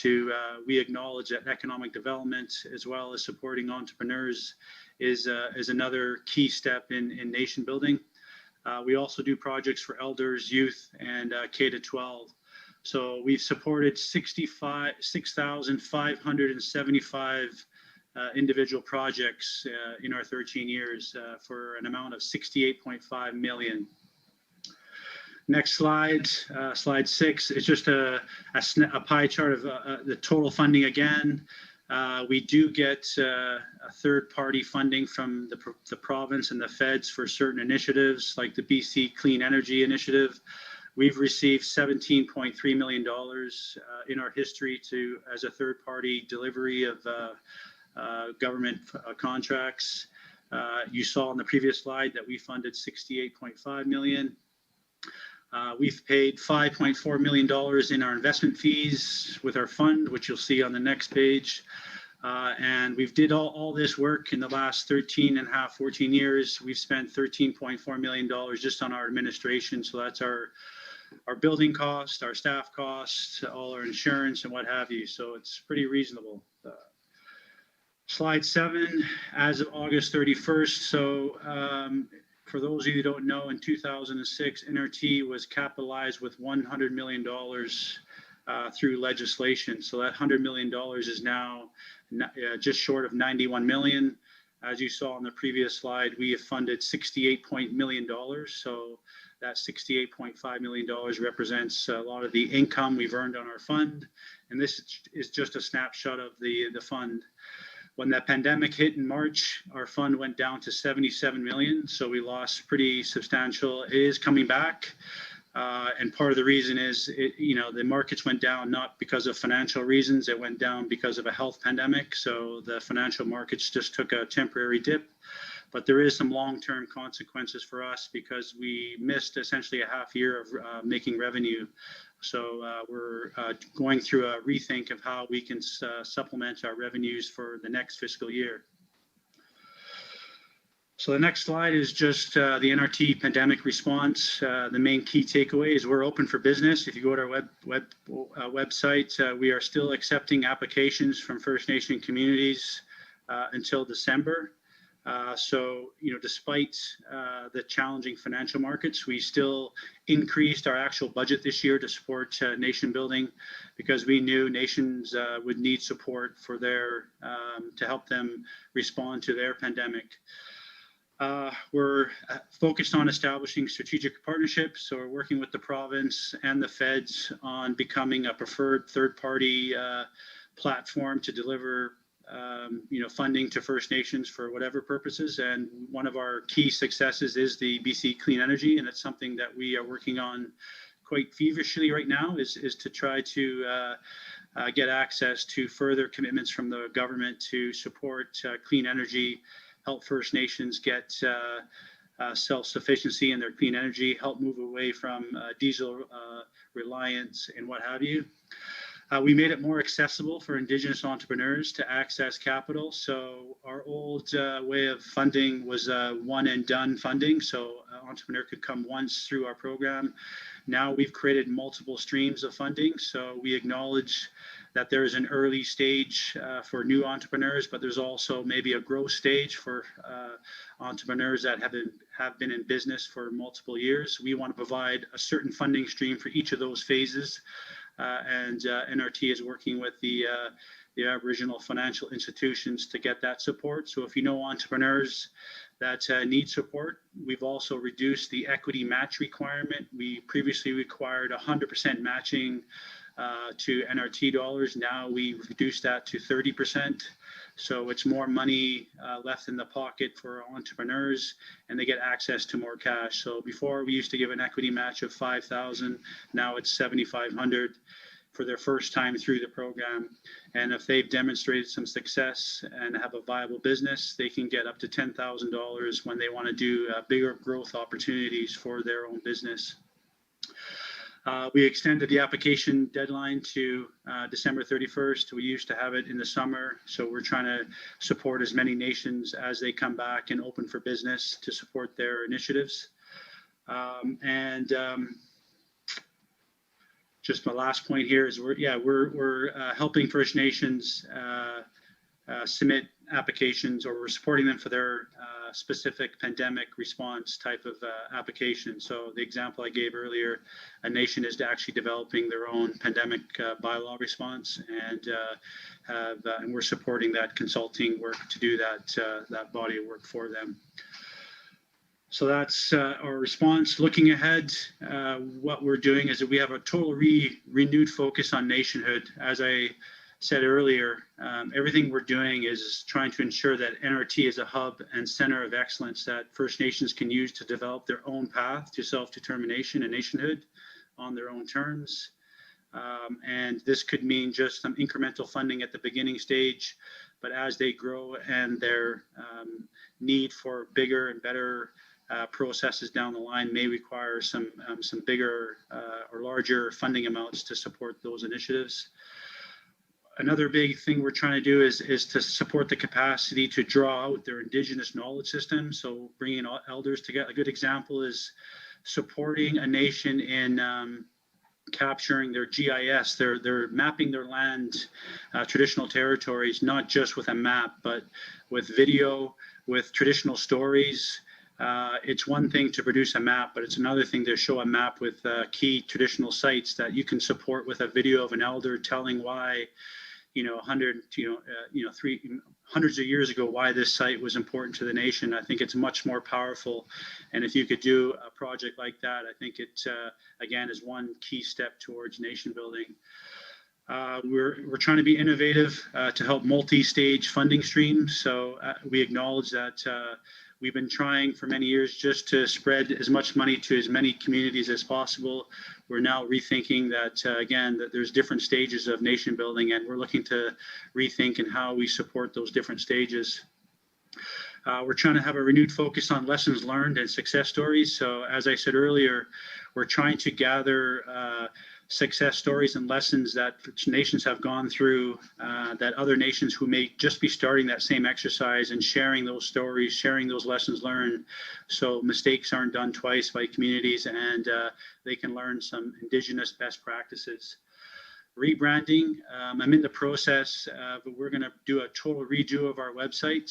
We acknowledge that economic development, as well as supporting entrepreneurs, is another key step in nation building. We also do projects for elders, youth, and K-12. So we've supported 6,575 individual projects in our 13 years for an amount of 68.5 million. Next slide, slide 6, is just a pie chart of the total funding again. We do get a third-party funding from the province and the feds for certain initiatives, like the BC Clean Energy Initiative. We've received $17.3 million in our history as a third-party delivery of government contracts. You saw on the previous slide that we funded $68.5 million. We've paid $5.4 million in our investment fees with our fund, which you'll see on the next page. And we've did all this work in the last 14 years. We've spent $13.4 million just on our administration. So that's our building cost, our staff costs, all our insurance and what have you. So it's pretty reasonable. Slide 7, as of August 31st. So for those of you who don't know, in 2006, NRT was capitalized with $100 million through legislation. So that $100 million is now just short of 91 million. As you saw on the previous slide, we have funded $68 million. So that $68.5 million represents a lot of the income we've earned on our fund. And this is just a snapshot of the fund. When that pandemic hit in March, our fund went down to 77 million. So we lost pretty substantial. It is coming back. And part of the reason is, the markets went down not because of financial reasons. It went down because of a health pandemic. So the financial markets just took a temporary dip. But there is some long-term consequences for us because we missed essentially a half year of making revenue. So we're going through a rethink of how we can supplement our revenues for the next fiscal year. So the next slide is just the NRT pandemic response. The main key takeaway is we're open for business. If you go to our website, we are still accepting applications from First Nation communities until December. Despite the challenging financial markets, we still increased our actual budget this year to support nation building because we knew nations would need support for to help them respond to their pandemic. We're focused on establishing strategic partnerships. So we're working with the province and the feds on becoming a preferred third-party platform to deliver funding to First Nations for whatever purposes. And one of our key successes is the BC Clean Energy, and it's something that we are working on quite feverishly right now is to try to get access to further commitments from the government to support clean energy, help First Nations get self-sufficiency in their clean energy, help move away from diesel reliance and what have you. We made it more accessible for Indigenous entrepreneurs to access capital. So our old way of funding was one and done funding. So an entrepreneur could come once through our program. Now we've created multiple streams of funding. So we acknowledge that there is an early stage for new entrepreneurs, but there's also maybe a growth stage for entrepreneurs that have been in business for multiple years. We want to provide a certain funding stream for each of those phases. And NRT is working with the Aboriginal financial institutions to get that support. So if you know entrepreneurs that need support, we've also reduced the equity match requirement. We previously required 100% matching to NRT dollars. Now we reduced that to 30%. So it's more money left in the pocket for entrepreneurs, and they get access to more cash. So before we used to give an equity match of $5,000, now it's $7,500 for their first time through the program. And if they've demonstrated some success and have a viable business, they can get up to $10,000 when they want to do bigger growth opportunities for their own business. We extended the application deadline to December 31st. We used to have it in the summer. So we're trying to support as many nations as they come back and open for business to support their initiatives. Just my last point here is we're helping First Nations submit applications, or we're supporting them for their specific pandemic response type of application. So the example I gave earlier, a nation is actually developing their own pandemic bylaw response, and we're supporting that consulting work to do that body of work for them. So that's our response. Looking ahead, what we're doing is that we have a total renewed focus on nationhood. As I said earlier, everything we're doing is trying to ensure that NRT is a hub and center of excellence that First Nations can use to develop their own path to self-determination and nationhood on their own terms. And this could mean just some incremental funding at the beginning stage, but as they grow and their need for bigger and better processes down the line may require some bigger or larger funding amounts to support those initiatives. Another big thing we're trying to do is to support the capacity to draw out their Indigenous knowledge system. So bringing elders together. A good example is supporting a nation in capturing their GIS. They're mapping their land, traditional territories, not just with a map, but with video, with traditional stories. It's one thing to produce a map, but it's another thing to show a map with key traditional sites that you can support with a video of an elder telling why, hundreds of years ago, why this site was important to the nation. I think it's much more powerful. And if you could do a project like that, I think it, again, is one key step towards nation building. We're trying to be innovative to help multi-stage funding streams. So we acknowledge that we've been trying for many years just to spread as much money to as many communities as possible. We're now rethinking that, again, that there's different stages of nation building, and we're looking to rethink in how we support those different stages. We're trying to have a renewed focus on lessons learned and success stories. So as I said earlier, we're trying to gather success stories and lessons that nations have gone through, that other nations who may just be starting that same exercise, and sharing those stories, sharing those lessons learned, so mistakes aren't done twice by communities, and they can learn some Indigenous best practices. Rebranding, I'm in the process, but we're going to do a total redo of our website.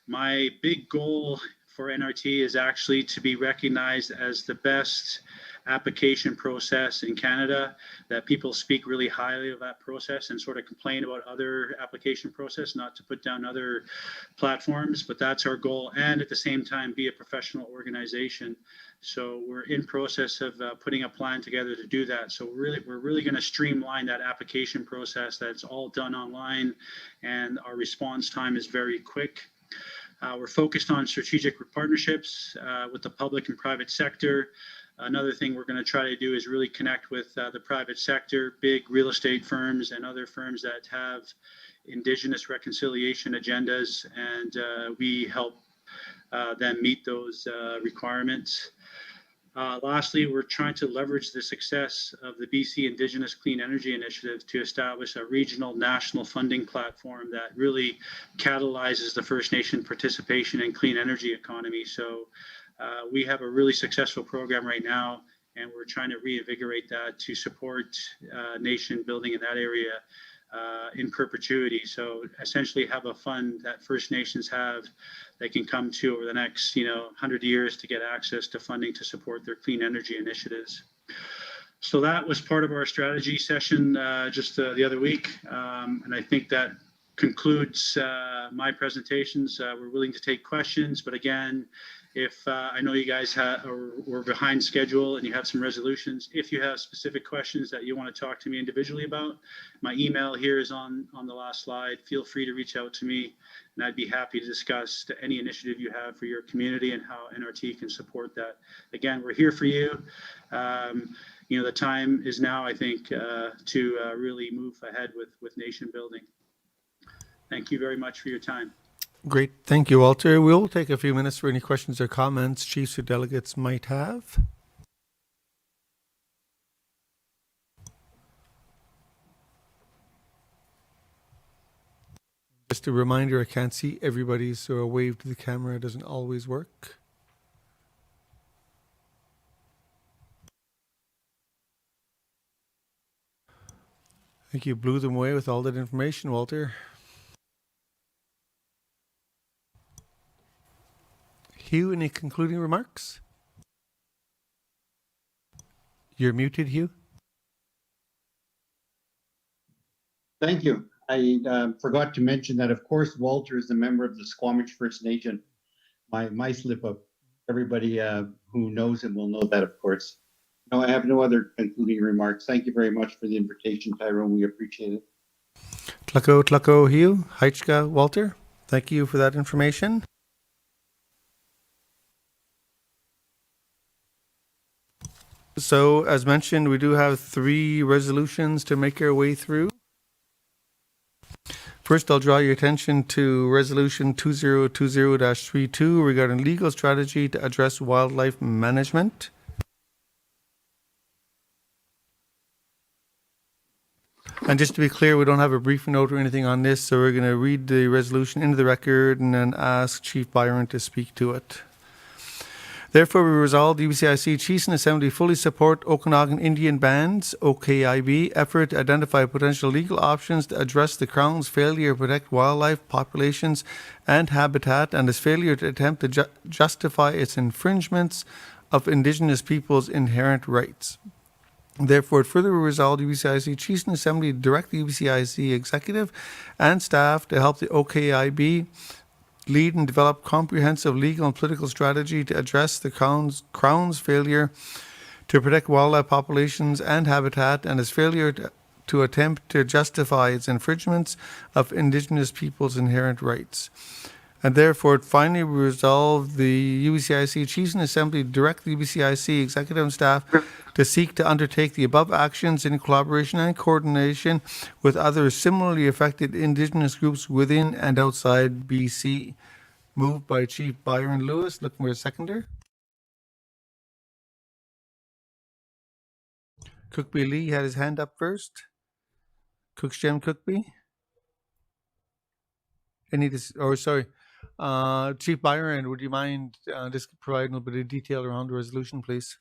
My big goal for NRT is actually to be recognized as the best application process in Canada, that people speak really highly of that process and sort of complain about other application process, not to put down other platforms, but that's our goal. And at the same time, be a professional organization. So we're in process of putting a plan together to do that. So we're really going to streamline that application process. That's all done online, and our response time is very quick. We're focused on strategic partnerships with the public and private sector. Another thing we're going to try to do is really connect with the private sector, big real estate firms and other firms that have Indigenous reconciliation agendas, and we help them meet those requirements. Lastly, we're trying to leverage the success of the BC Indigenous Clean Energy Initiative to establish a regional national funding platform that really catalyzes the First Nation participation in clean energy economy. So we have a really successful program right now, and we're trying to reinvigorate that to support nation building in that area in perpetuity. So essentially have a fund that First Nations have they can come to over the next 100 years to get access to funding to support their clean energy initiatives. So that was part of our strategy session just the other week, and I think that concludes my presentations. We're willing to take questions, but again, if I know you guys were behind schedule and you have some resolutions, if you have specific questions that you want to talk to me individually about, my email here is on the last slide. Feel free to reach out to me, and I'd be happy to discuss any initiative you have for your community and how NRT can support that. Again, we're here for you. The time is now, I think, to really move ahead with nation building. Thank you very much for your time. Great. Thank you, Walter. We'll take a few minutes for any questions or comments chiefs or delegates might have. Just a reminder, I can't see everybody, so a wave to the camera doesn't always work. I think you blew them away with all that information, Walter. Hugh, any concluding remarks? You're muted, Hugh. Thank you. I forgot to mention that, of course, Walter is a member of the Squamish First Nation. My slip up. Everybody who knows him will know that, of course. No, I have no other concluding remarks. Thank you very much for the invitation, Tyrone. We appreciate it. Tlako, Hugh, Heichka, Walter. Thank you for that information. So, as mentioned, we do have 3 resolutions to make our way through. First, I'll draw your attention to Resolution 2020-32 regarding legal strategy to address wildlife management. And just to be clear, we don't have a briefing note or anything on this, so we're going to read the resolution into the record and then ask Chief Byron to speak to it. Therefore, we resolve the UBCIC Chiefs and Assembly fully support Okanagan Indian Band's OKIB effort to identify potential legal options to address the Crown's failure to protect wildlife populations and habitat and its failure to attempt to justify its infringements of Indigenous peoples' inherent rights. Therefore, it further resolved the UBCIC Chiefs and Assembly to direct the UBCIC executive and staff to help the OKIB lead and develop comprehensive legal and political strategy to address the Crown's failure to protect wildlife populations and habitat and its failure to attempt to justify its infringements of Indigenous peoples' inherent rights. And therefore, it finally resolved the UBCIC Chiefs and Assembly to direct the UBCIC executive and staff to seek to undertake the above actions in collaboration and coordination with other similarly affected Indigenous groups within and outside BC. Moved by Chief Byron Lewis. Looking for a seconder. Cookby Lee had his hand up first. Cookshem Cookby. Chief Byron, would you mind just providing a little bit of detail around the resolution, please?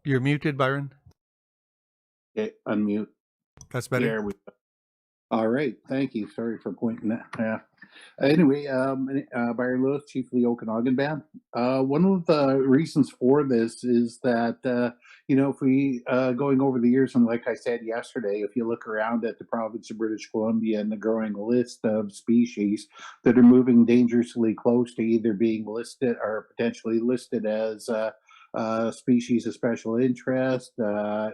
You're muted, Byron. Okay, unmute. That's better. There we go. All right, thank you. Sorry for pointing that. Yeah. Anyway, Byron Lewis, Chief of the Okanagan Band. One of the reasons for this is that, if we, going over the years, and like I said yesterday, if you look around at the province of British Columbia and the growing list of species that are moving dangerously close to either being listed or potentially listed as species of special interest,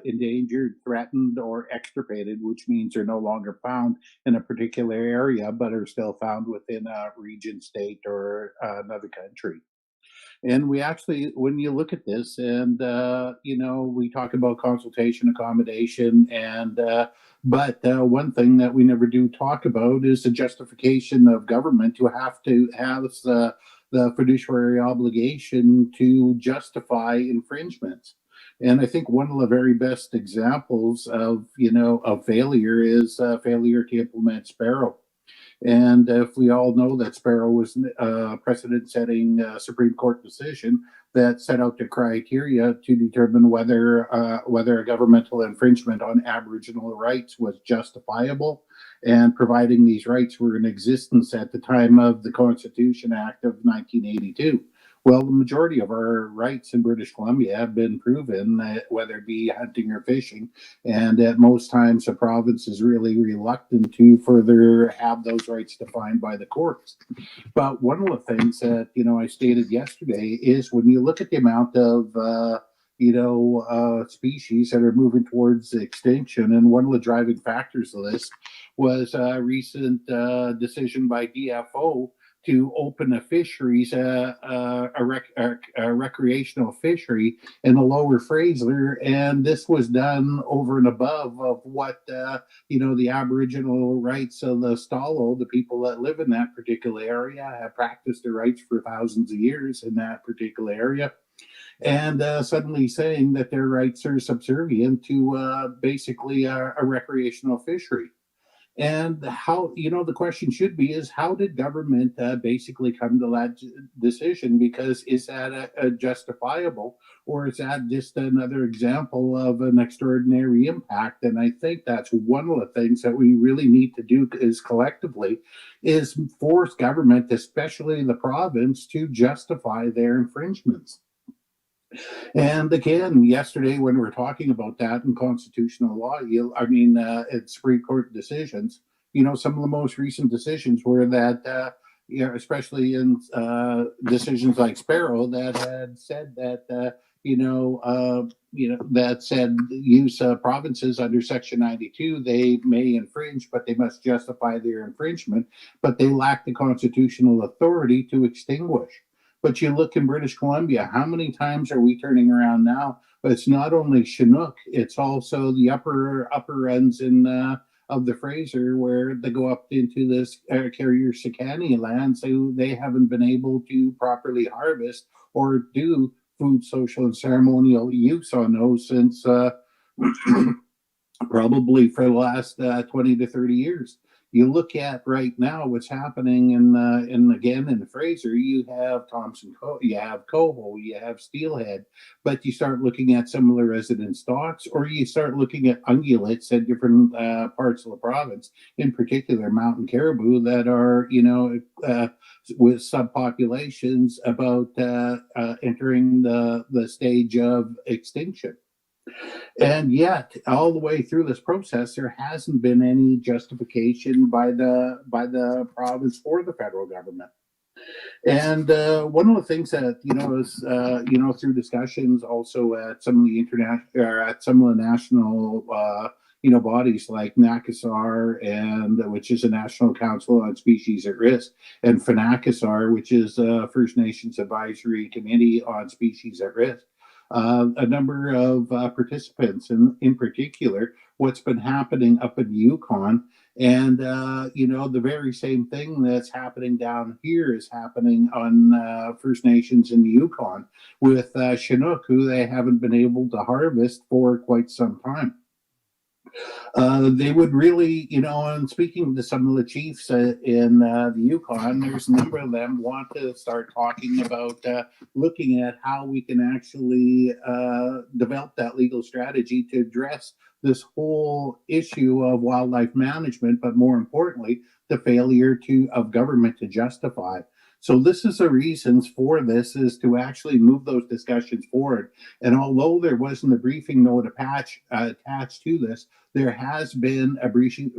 endangered, threatened, or extirpated, which means they're no longer found in a particular area, but are still found within a region, state, or another country. And we actually, when you look at this, and we talk about consultation, accommodation, and but one thing that we never do talk about is the justification of government to have the fiduciary obligation to justify infringements. And I think one of the very best examples of failure is failure to implement Sparrow. And if we all know that Sparrow was a precedent-setting Supreme Court decision that set out the criteria to determine whether a governmental infringement on Aboriginal rights was justifiable, and providing these rights were in existence at the time of the Constitution Act of 1982. Well, the majority of our rights in British Columbia have been proven, whether it be hunting or fishing, and at most times the province is really reluctant to further have those rights defined by the courts. But one of the things that I stated yesterday is when you look at the amount of species that are moving towards extinction, and one of the driving factors of this was a recent decision by DFO to open a fisheries, a recreational fishery in the Lower Fraser, and this was done over and above of what the Aboriginal rights of the Stalo, the people that live in that particular area, have practiced their rights for thousands of years in that particular area. And suddenly saying that their rights are subservient to basically a recreational fishery. And how, the question should be is how did government basically come to that decision? Because is that a justifiable, or is that just another example of an extraordinary impact? And I think that's one of the things that we really need to do is collectively is force government, especially the province, to justify their infringements. And again, yesterday when we were talking about that in constitutional law, it's Supreme Court decisions, some of the most recent decisions were that, especially in decisions like Sparrow that had said that, that said use provinces under Section 92, they may infringe, but they must justify their infringement, but they lack the constitutional authority to extinguish. But you look in British Columbia, how many times are we turning around now? But it's not only Chinook, it's also the upper ends of the Fraser where they go up into this Carrier Sicani land, so they haven't been able to properly harvest or do food, social, and ceremonial use on those since probably for the last 20 to 30 years. You look at right now what's happening in the Fraser. You have you have coho, you have steelhead, but you start looking at some of the resident stocks, or you start looking at ungulates at different parts of the province, in particular mountain caribou that are with subpopulations about entering the stage of extinction. And yet, all the way through this process, there hasn't been any justification by the province or the federal government. And one of the things that is through discussions also at some of the international or at some of the national bodies like NACASAR, and which is a National Council on Species at Risk, and FNACASAR, which is First Nations Advisory Committee on Species at Risk. A number of participants, and in particular, what's been happening up in Yukon. And, the very same thing that's happening down here is happening on First Nations in the Yukon with Chinook, who they haven't been able to harvest for quite some time. They would really, and speaking to some of the chiefs in the Yukon, there's a number of them want to start talking about looking at how we can actually develop that legal strategy to address this whole issue of wildlife management, but more importantly, the failure of government to justify. So this is the reasons for this, is to actually move those discussions forward. And although there wasn't a briefing note attached to this, there has been a briefing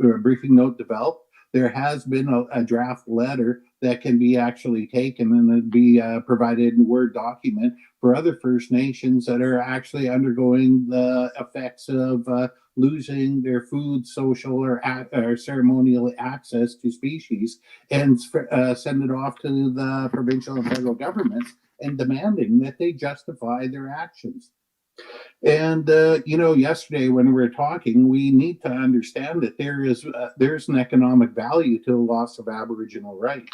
note developed. there has been a draft letter that can be actually taken and it'd be provided in Word document for other First Nations that are actually undergoing the effects of losing their food, social, or ceremonial access to species, and send it off to the provincial and federal governments and demanding that they justify their actions. And yesterday when we were talking, we need to understand that there's an economic value to the loss of Aboriginal rights.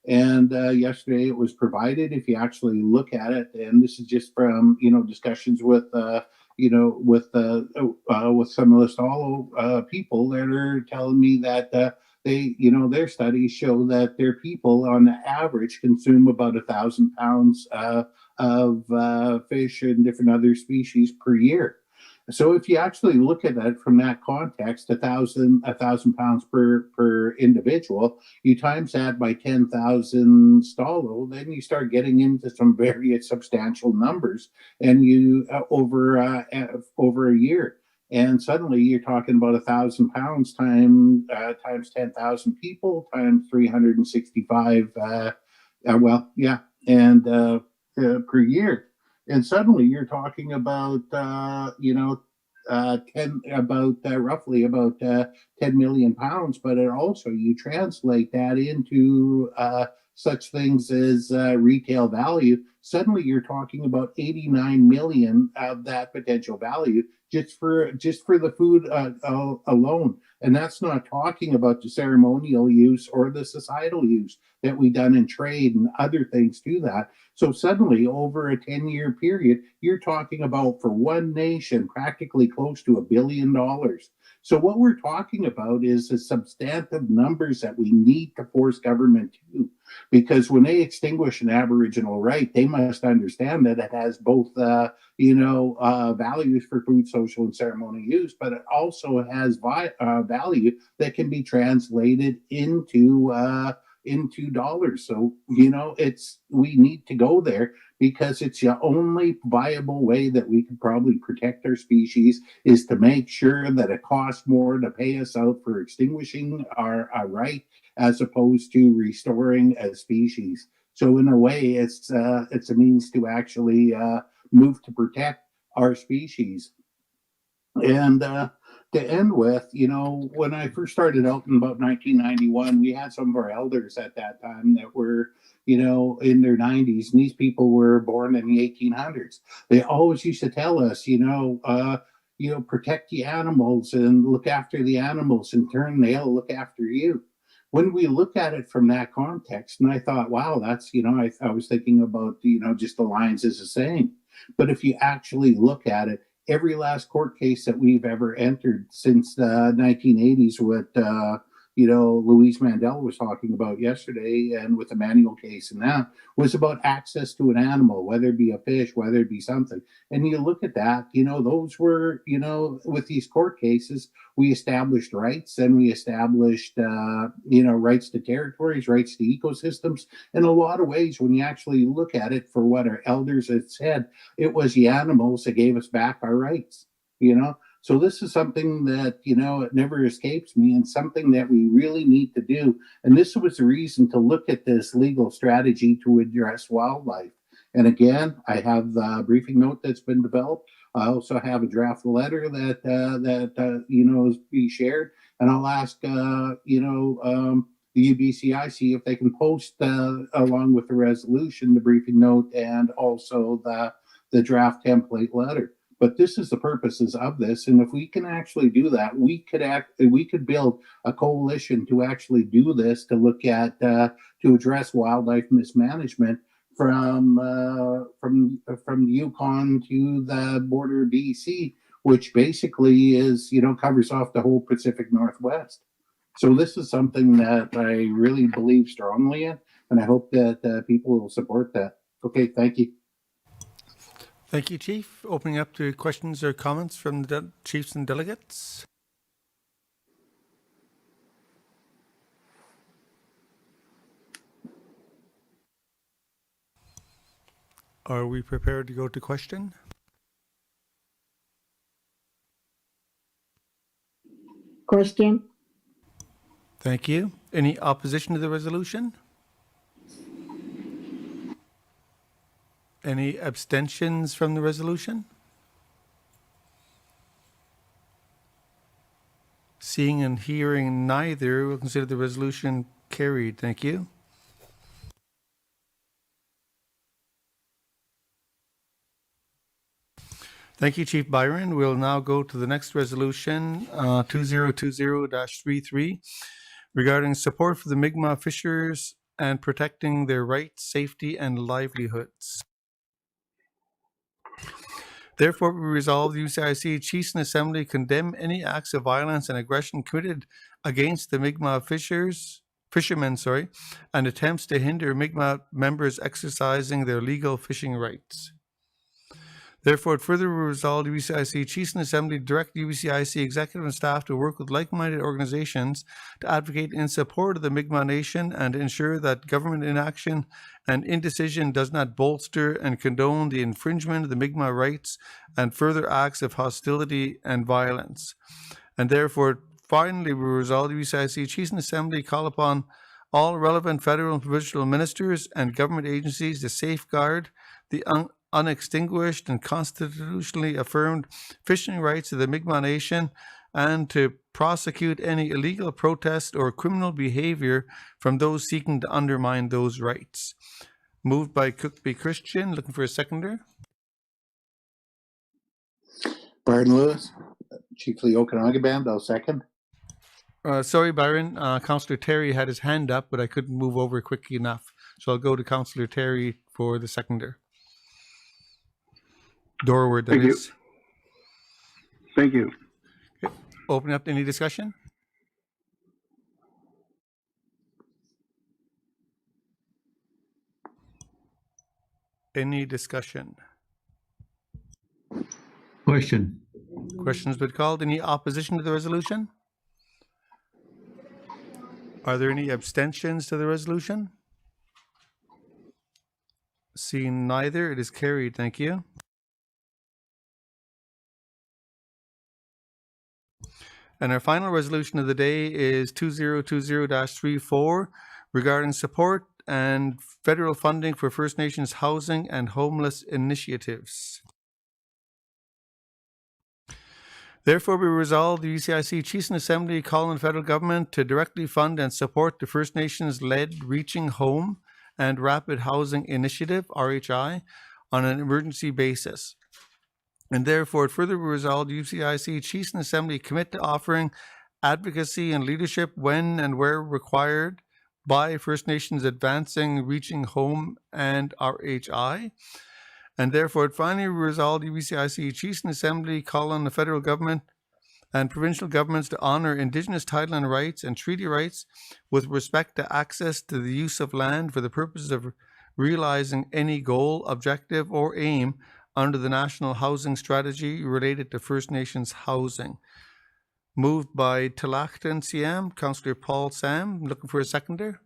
And yesterday it was provided. If you actually look at it, and this is just from discussions with with some of the Stalo people that are telling me that they their studies show that their people on average consume about 1,000 pounds of fish and different other species per year. So if you actually look at that from that context, 1,000 pounds per individual, you times that by 10,000 Stalo, then you start getting into some very substantial numbers, and you over a year. And suddenly you're talking about 1,000 pounds times 10,000 people times 365. Per year. And suddenly you're talking about roughly about 10 million pounds. But it also, you translate that into such things as retail value. Suddenly you're talking about 89 million of that potential value just for the food alone. And that's not talking about the ceremonial use or the societal use that we done in trade and other things to that. So suddenly, over a 10-year period, you're talking about, for one nation, practically close to $1 billion. So what we're talking about is the substantive numbers that we need to force government to. Because when they extinguish an Aboriginal right, they must understand that it has both values for food, social, and ceremonial use, but it also has value that can be translated into dollars. So we need to go there, because it's the only viable way that we can probably protect our species, is to make sure that it costs more to pay us out for extinguishing our right as opposed to restoring a species. So in a way, it's a means to actually move to protect our species. And to end with, when I first started out in about 1991, we had some of our elders at that time that were, in their 90s, and these people were born in the 1800s. They always used to tell us, protect the animals and look after the animals, in turn they'll look after you. When we look at it from that context, and I thought, wow, that's, I was thinking about, just the lines as a saying. But if you actually look at it, every last court case that we've ever entered since the 1980s, what Louise Mandel was talking about yesterday, and with the manual case and that, was about access to an animal, whether it be a fish, whether it be something. And you look at that, those were, with these court cases, we established rights, and we established, rights to territories, rights to ecosystems. In a lot of ways, when you actually look at it for what our elders had said, it was the animals that gave us back our rights, So this is something that, it never escapes me, and something that we really need to do. And this was the reason to look at this legal strategy to address wildlife. And again, I have the briefing note that's been developed. I also have a draft letter that is be shared. And I'll ask, the UBCIC if they can post along with the resolution, the briefing note, and also the draft template letter. But this is the purposes of this, and if we can actually do that, we could build a coalition to actually do this, to look at to address wildlife mismanagement from the Yukon to the border of BC, which basically is covers off the whole Pacific Northwest. So this is something that I really believe strongly in, and I hope that people will support that. Okay, thank you. Thank you, Chief. Opening up to questions or comments from the chiefs and delegates. Are we prepared to go to question? Question. Thank you. Any opposition to the resolution? Any abstentions from the resolution? Seeing and hearing neither, we'll consider the resolution carried. Thank you. Thank you, Chief Byron. We'll now go to the next resolution, 2020-33, regarding support for the Mi'kmaq fishers and protecting their rights, safety, and livelihoods. Therefore, we resolve the UBCIC Chiefs and Assembly condemn any acts of violence and aggression committed against the Mi'kmaq fishermen, and attempts to hinder Mi'kmaq members exercising their legal fishing rights. Therefore, it further resolved the UBCIC Chiefs and Assembly direct the UBCIC executive and staff to work with like-minded organizations to advocate in support of the Mi'kmaq Nation and ensure that government inaction and indecision does not bolster and condone the infringement of the Mi'kmaq rights and further acts of hostility and violence. And therefore, finally, we resolve the UBCIC Chiefs and Assembly call upon all relevant federal and provincial ministers and government agencies to safeguard the unextinguished and constitutionally affirmed fishing rights of the Mi'kmaq Nation and to prosecute any illegal protest or criminal behavior from those seeking to undermine those rights. Moved by Cook B. Christian, looking for a seconder. Byron Lewis, Chiefly Okanagan Band, I'll second. Sorry, Byron. Councillor Terry had his hand up, but I couldn't move over quickly enough. So I'll go to Councillor Terry for the seconder. Dorward, that is. Thank you. Okay. Open up to any discussion? Any discussion? Question. Question's been called. Any opposition to the resolution? Are there any abstentions to the resolution? Seeing neither, it is carried. Thank you. And our final resolution of the day is 2020-34 regarding support and federal funding for First Nations housing and homeless initiatives. Therefore, we resolve the UBCIC Chiefs and Assembly call on the federal government to directly fund and support the First Nations-led Reaching Home and Rapid Housing Initiative, RHI, on an emergency basis. And therefore, it further resolved the UBCIC Chiefs and Assembly commit to offering advocacy and leadership when and where required by First Nations advancing Reaching Home and RHI. And therefore, it finally resolved the UBCIC Chiefs and Assembly call on the federal government and provincial governments to honour Indigenous title and rights and treaty rights with respect to access to the use of land for the purposes of realising any goal, objective or aim under the National Housing Strategy related to First Nations housing. Moved by Tilachton CM, Councillor Paul Sam, looking for a seconder.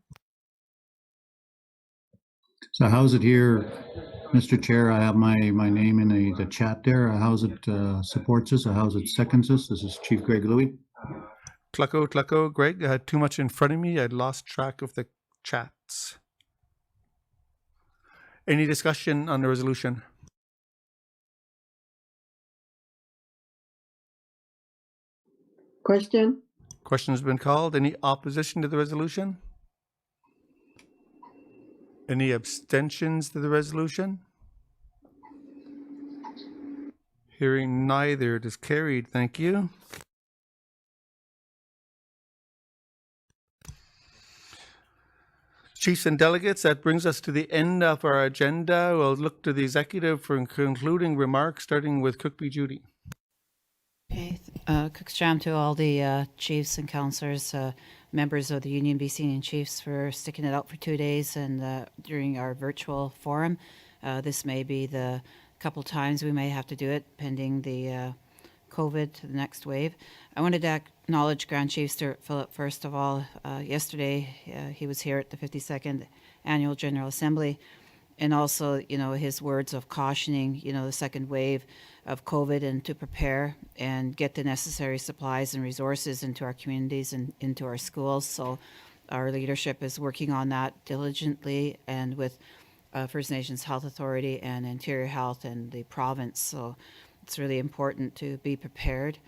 So how's it here, Mr. Chair? I have my name in the chat there. How's it supports us? How's it seconds us? This is Chief Greg Louie. Clucko, Greg. I had too much in front of me. I'd lost track of the chats. Any discussion on the resolution? Question. Question's been called. Any opposition to the resolution? Any abstentions to the resolution? Hearing neither, it is carried. Thank you. Chiefs and delegates, that brings us to the end of our agenda. We'll look to the executive for concluding remarks, starting with Cook B. Judy. Okay, Cook's Jam to all the chiefs and councillors, members of the Union BC Chiefs for sticking it out for 2 days and during our virtual forum. This may be the couple times we may have to do it pending the COVID, the next wave. I wanted to acknowledge Grand Chief Stuart Phillip first of all. Yesterday he was here at the 52nd Annual General Assembly, and also, you know, his words of cautioning, you know, the second wave of COVID and to prepare and get the necessary supplies and resources into our communities and into our schools. So our leadership is working on that diligently and with First Nations Health Authority and Interior Health and the province. So it's really important to be prepared.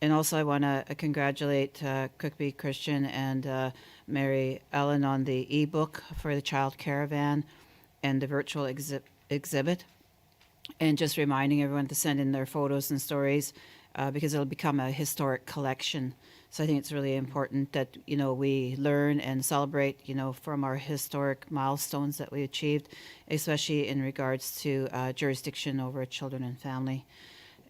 And also I want to congratulate Cookbee Christian and Mary Ellen on the ebook for the Child Caravan and the virtual exhibit. And just reminding everyone to send in their photos and stories because it'll become a historic collection. So I think it's really important that, you know, we learn and celebrate, you know, from our historic milestones that we achieved, especially in regards to jurisdiction over children and family.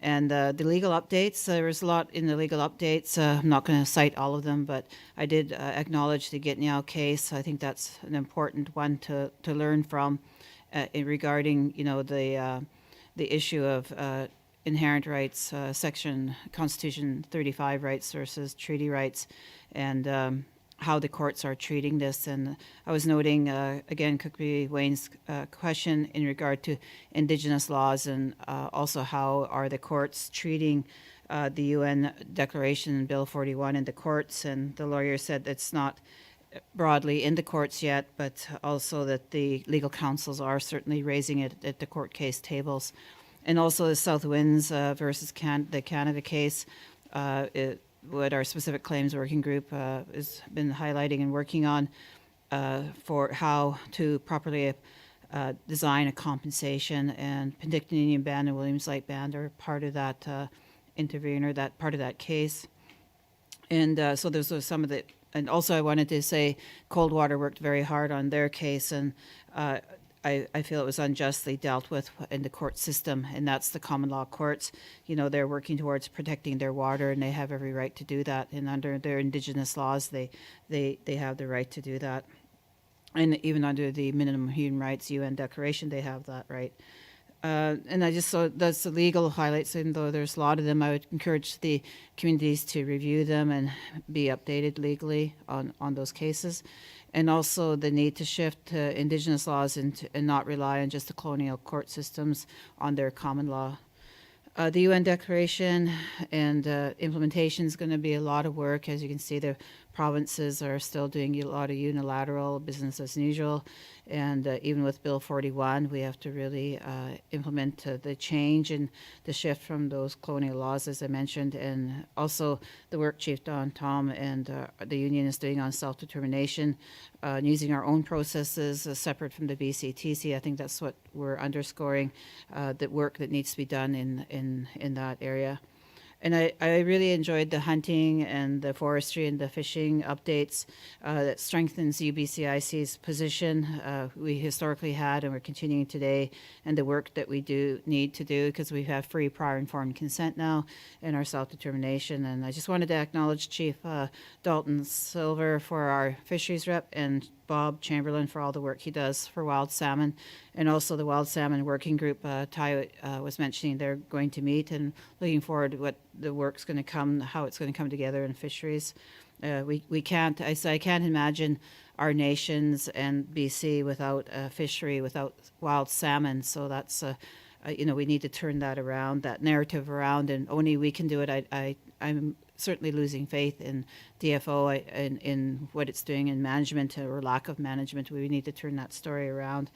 And the legal updates, there was a lot in the legal updates. I'm not going to cite all of them, but I did acknowledge the Gitniao case. I think that's an important one to learn from regarding, you know, the issue of inherent rights, section Constitution 35 rights versus treaty rights, and how the courts are treating this. And I was noting, again, Cookbee Wayne's question in regard to Indigenous laws and also how are the courts treating the UN Declaration Bill 41 in the courts. And the lawyer said it's not broadly in the courts yet, but also that the legal counsels are certainly raising it at the court case tables. And also the South Winds versus the Canada case, what our specific claims working group has been highlighting and working on for how to properly design a compensation, and Penticton Indian Band and Williams Light Band are part of that intervener, that part of that case. And so those are some of the, and also I wanted to say Coldwater worked very hard on their case, and I feel it was unjustly dealt with in the court system, and that's the common law courts. You know, they're working towards protecting their water, and they have every right to do that. And under their Indigenous laws, they have the right to do that. And even under the Minimum Human Rights UN Declaration, they have that right. And I just saw that's the legal highlights, and though there's a lot of them, I would encourage the communities to review them and be updated legally on those cases. And also the need to shift to Indigenous laws and not rely on just the colonial court systems on their common law. The UN Declaration and implementation is going to be a lot of work. As you can see, the provinces are still doing a lot of unilateral business as usual. And even with Bill 41, we have to really implement the change and the shift from those colonial laws, as I mentioned, and also the work Chief Don Tom and the union is doing on self-determination, using our own processes separate from the BCTC. I think that's what we're underscoring, the work that needs to be done in that area. And I really enjoyed the hunting and the forestry and the fishing updates that strengthens UBCIC's position we historically had and we're continuing today, and the work that we do need to do because we have free prior informed consent now in our self-determination. And I just wanted to acknowledge Chief Dalton Silver for our fisheries rep and Bob Chamberlain for all the work he does for wild salmon, and also the wild salmon working group. Ty was mentioning they're going to meet, and looking forward to what the work's going to come, how it's going to come together in fisheries. We can't, I can't imagine our nations and BC without fishery, without wild salmon. So that's, you know, we need to turn that around, that narrative around, and only we can do it. I'm certainly losing faith in DFO in what it's doing in management or lack of management. We need to turn that story around.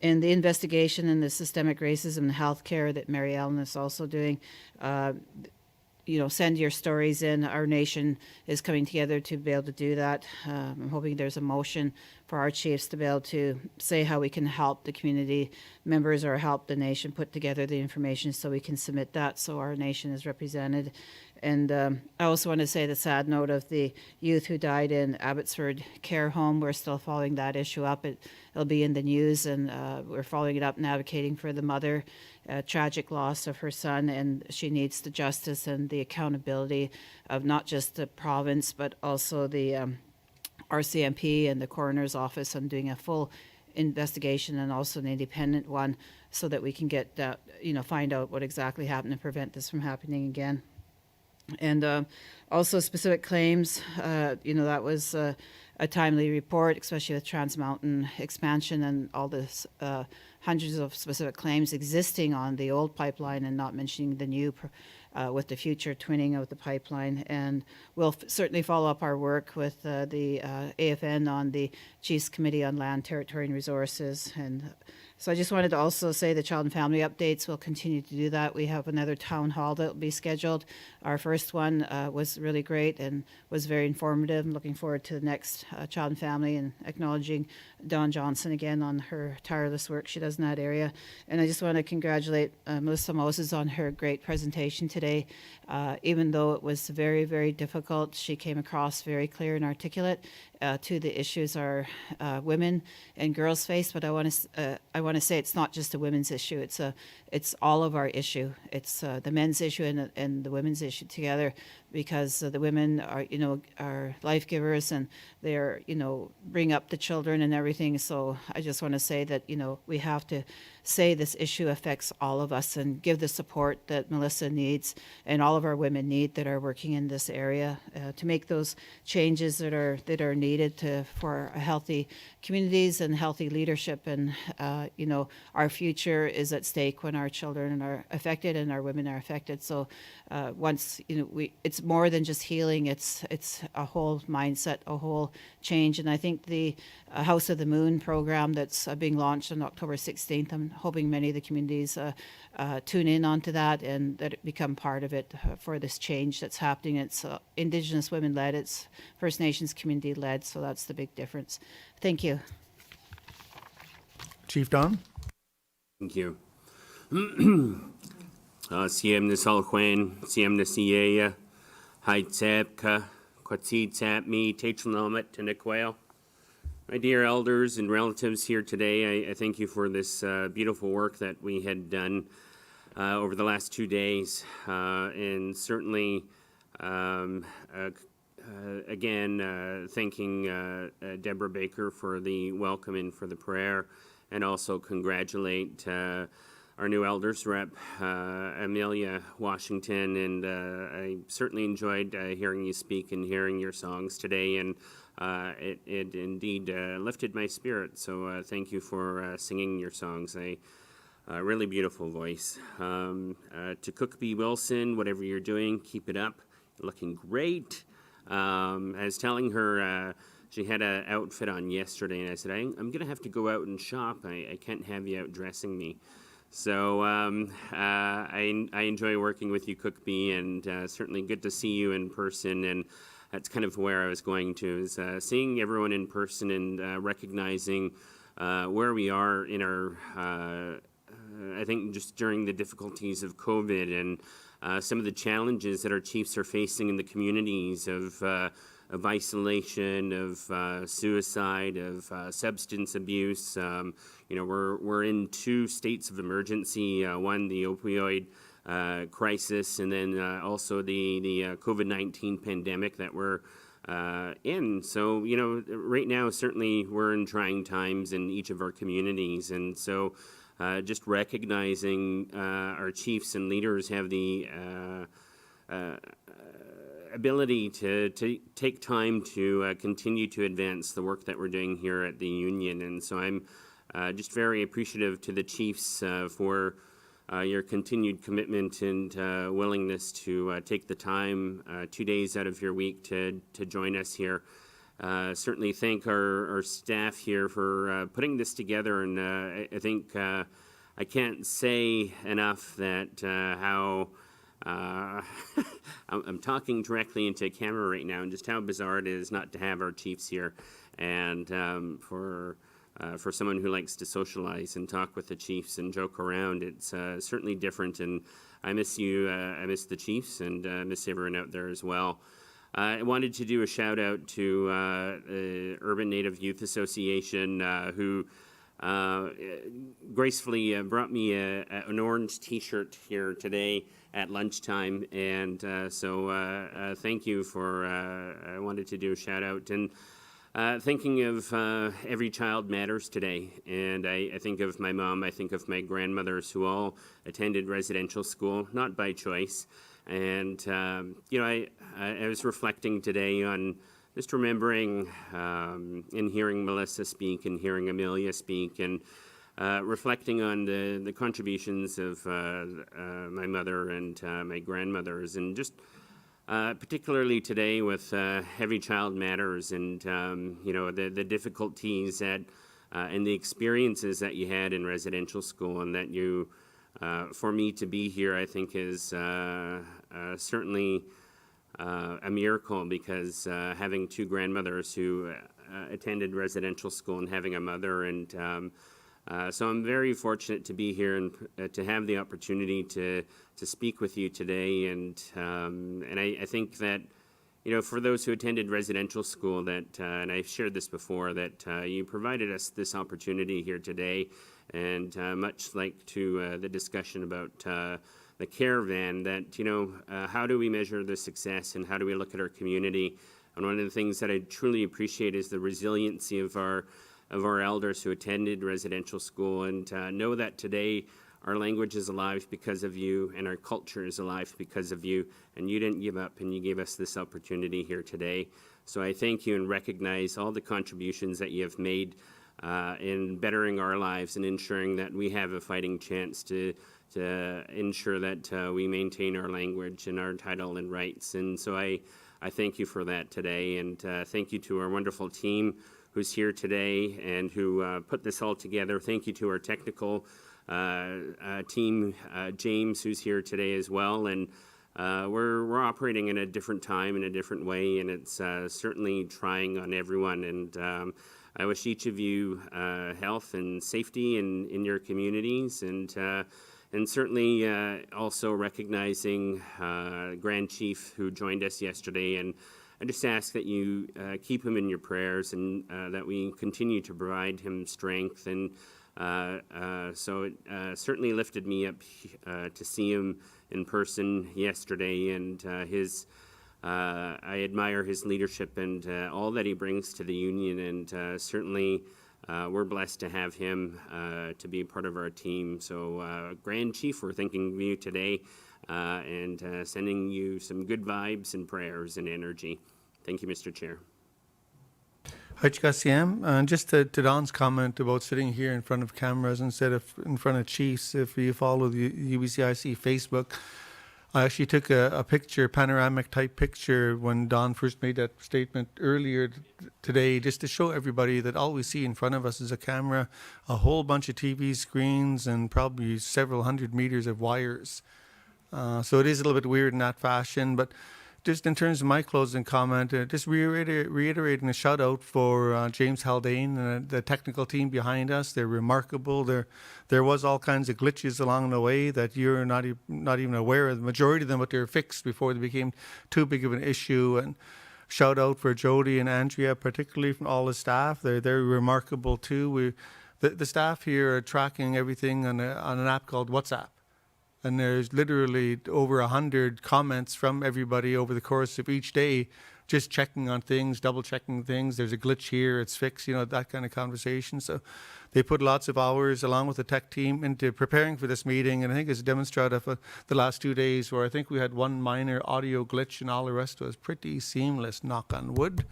And the investigation and the systemic racism in healthcare that Mary Ellen is also doing, you know, send your stories in. Our nation is coming together to be able to do that. I'm hoping there's a motion for our chiefs to be able to say how we can help the community members or help the nation put together the information so we can submit that so our nation is represented. And I also want to say the sad note of the youth who died in Abbotsford Care Home. We're still following that issue up. It'll be in the news, and we're following it up and advocating for the mother. Tragic loss of her son, and she needs the justice and the accountability of not just the province, but also the RCMP and the coroner's office on doing a full investigation and also an independent one so that we can get that, you know, find out what exactly happened and prevent this from happening again. And also specific claims, you know, that was a timely report, especially with Trans Mountain expansion and all this hundreds of specific claims existing on the old pipeline, and not mentioning the new with the future twinning of the pipeline. And we'll certainly follow up our work with the AFN on the Chiefs Committee on Land, Territory and Resources. And so I just wanted to also say the child and family updates will continue to do that. We have another town hall that will be scheduled. Our first one was really great and was very informative. I'm looking forward to the next child and family, and acknowledging Dawn Johnson again on her tireless work she does in that area. And I just want to congratulate Melissa Moses on her great presentation today. Even though it was very, very difficult, she came across very clear and articulate to the issues our women and girls face. But I want to say it's not just a women's issue. It's all of our issue. It's the men's issue and the women's issue together, because the women are life givers, and they're bring up the children and everything. So I just want to say that we have to say this issue affects all of us, and give the support that Melissa needs and all of our women need that are working in this area to make those changes that are needed for a healthy communities and healthy leadership. And our future is at stake when our children are affected and our women are affected. So once it's more than just healing. It's a whole mindset, a whole change. And I think the House of the Moon program that's being launched on October 16th, I'm hoping many of the communities tune in onto that, and that it become part of it for this change that's happening. It's Indigenous women led, it's First Nations community led, so that's the big difference. Thank you. Chief Don? Thank you. Siem Nisalquan, Siem Nisiea, Haitzepka, Quatsitsap me, Tachlomet, Tinaquail. My dear elders and relatives here today, I thank you for this beautiful work that we had done over the last 2 days. And certainly, again, thanking Deborah Baker for the welcome and for the prayer, and also congratulate our new elders rep, Amelia Washington. And I certainly enjoyed hearing you speak and hearing your songs today. And it indeed lifted my spirit. So thank you for singing your songs. A really beautiful voice. To Cook B. Wilson, whatever you're doing, keep it up. You're looking great. I was telling her she had an outfit on yesterday, and I said, I'm going to have to go out and shop. I can't have you out dressing me. So I enjoy working with you, Cook B, and certainly good to see you in person. And that's kind of where I was going to, is seeing everyone in person and recognizing where we are in our, I think just during the difficulties of COVID, and some of the challenges that our chiefs are facing in the communities of isolation, of suicide, of substance abuse. We're in 2 states of emergency, one, the opioid crisis, and then also the COVID-19 pandemic that we're in. So, right now, certainly we're in trying times in each of our communities. And so just recognizing our chiefs and leaders have the ability to take time to continue to advance the work that we're doing here at the Union. And so I'm just very appreciative to the chiefs for your continued commitment and willingness to take the time 2 days out of your week to join us here. Certainly thank our staff here for putting this together. And I think I can't say enough that how I'm talking directly into a camera right now, and just how bizarre it is not to have our chiefs here. And for someone who likes to socialize and talk with the chiefs and joke around, it's certainly different. And I miss you. I miss the chiefs, and miss everyone out there as well. I wanted to do a shout out to Urban Native Youth Association, who gracefully brought me an orange T-shirt here today at lunchtime. And so thank you for, I wanted to do a shout out. And thinking of every child matters today. And I think of my mom, I think of my grandmothers who all attended residential school, not by choice. And, I was reflecting today on just remembering and hearing Melissa speak and hearing Amelia speak. And reflecting on the contributions of my mother and my grandmothers, and just particularly today with Heavy Child Matters, and you know, the difficulties that and the experiences that you had in residential school, and that you, for me to be here, I think is certainly a miracle, because having two grandmothers who attended residential school and having a mother, and so I'm very fortunate to be here and to have the opportunity to speak with you today, and I think that, you know, for those who attended residential school, that and I've shared this before, that you provided us this opportunity here today, and much like to the discussion about the Caravan, that, you know, how do we measure the success and how do we look at our community? And one of the things that I truly appreciate is the resiliency of our elders who attended residential school, and know that today our language is alive because of you, and our culture is alive because of you, and you didn't give up, and you gave us this opportunity here today. So I thank you and recognize all the contributions that you have made in bettering our lives and ensuring that we have a fighting chance to ensure that we maintain our language and our title and rights. And so I thank you for that today, and thank you to our wonderful team who's here today and who put this all together. Thank you to our technical team, James, who's here today as well. And we're operating in a different time, in a different way, and it's certainly trying on everyone. And I wish each of you health and safety in your communities, and certainly also recognizing Grand Chief who joined us yesterday. And I just ask that you keep him in your prayers, and that we continue to provide him strength. And so it certainly lifted me up to see him in person yesterday, and I admire his leadership and all that he brings to the union, and certainly we're blessed to have him to be part of our team. So Grand Chief, we're thinking of you today, and sending you some good vibes and prayers and energy. Thank you, Mr. Chair. HKCM, just to Don's comment about sitting here in front of cameras instead of in front of chiefs, if you follow the UBCIC Facebook, I actually took a picture, panoramic type picture, when Don first made that statement earlier today, just to show everybody that all we see in front of us is a camera, a whole bunch of TV screens, and probably several hundred meters of wires. So it is a little bit weird in that fashion, but just in terms of my closing comment, just reiterating a shout out for James Haldane and the technical team behind us. They're remarkable. There was all kinds of glitches along the way that you're not even aware of. The majority of them, but they're fixed before they became too big of an issue. And shout out for Jody and Andrea, particularly from all the staff. They're remarkable too. The staff here are tracking everything on an app called WhatsApp. And there's literally over 100 comments from everybody over the course of each day, just checking on things, double checking things. There's a glitch here, it's fixed, that kind of conversation. So they put lots of hours along with the tech team into preparing for this meeting. And I think it's demonstrative of the last 2 days, where I think we had one minor audio glitch and all the rest was pretty seamless, knock on wood.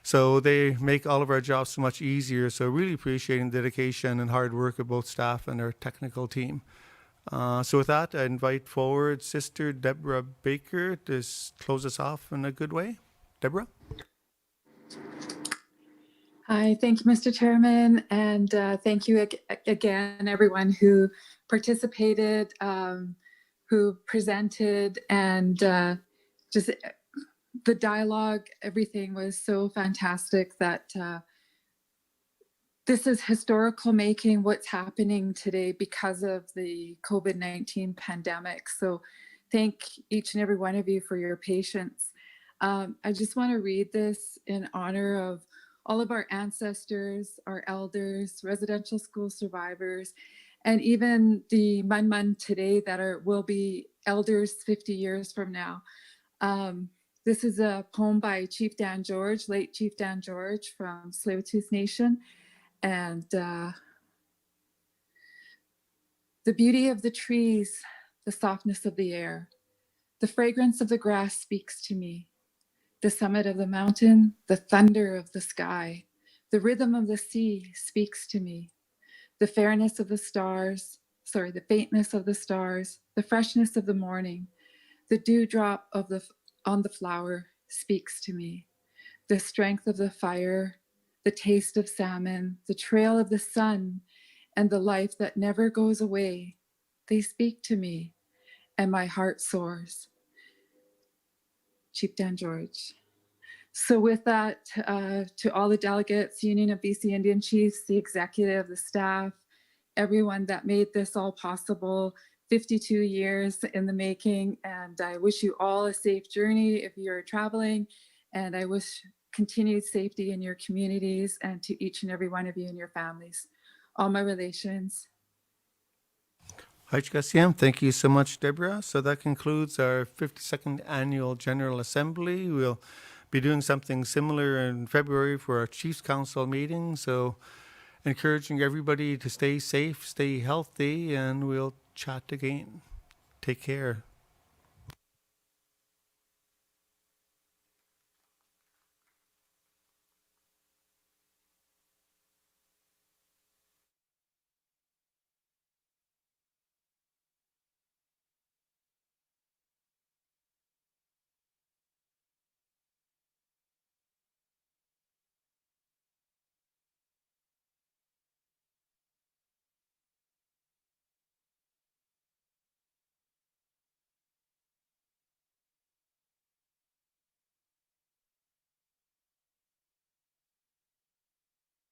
So they make all of our jobs so much easier. So really appreciating the dedication and hard work of both staff and our technical team. So with that, I invite forward Sister Deborah Baker to close us off in a good way. Deborah? Hi, thank you, Mr. Chairman, and thank you again, everyone who participated, who presented, and just the dialogue, everything was so fantastic that this is historical making, what's happening today because of the COVID-19 pandemic. So thank each and every one of you for your patience. I just want to read this in honor of all of our ancestors, our elders, residential school survivors, and even the Mun today that will be elders 50 years from now. This is a poem by Chief Dan George, late Chief Dan George from Tsleil-Waututh Nation. And the beauty of the trees, the softness of the air, the fragrance of the grass speaks to me. The summit of the mountain, the thunder of the sky, the rhythm of the sea speaks to me. the fairness of the stars, the faintness of the stars, the freshness of the morning, the dewdrop on the flower speaks to me. The strength of the fire, the taste of salmon, the trail of the sun, and the life that never goes away, they speak to me, and my heart soars. Chief Dan George. So with that, to all the delegates, Union of BC Indian Chiefs, the executive, the staff, everyone that made this all possible, 52 years in the making, and I wish you all a safe journey if you're traveling, and I wish continued safety in your communities and to each and every one of you and your families. All my relations. HCACM, thank you so much, Deborah. So that concludes our 52nd Annual General Assembly. We'll be doing something similar in February for our Chiefs Council meeting. So encouraging everybody to stay safe, stay healthy, and we'll chat again. Take care.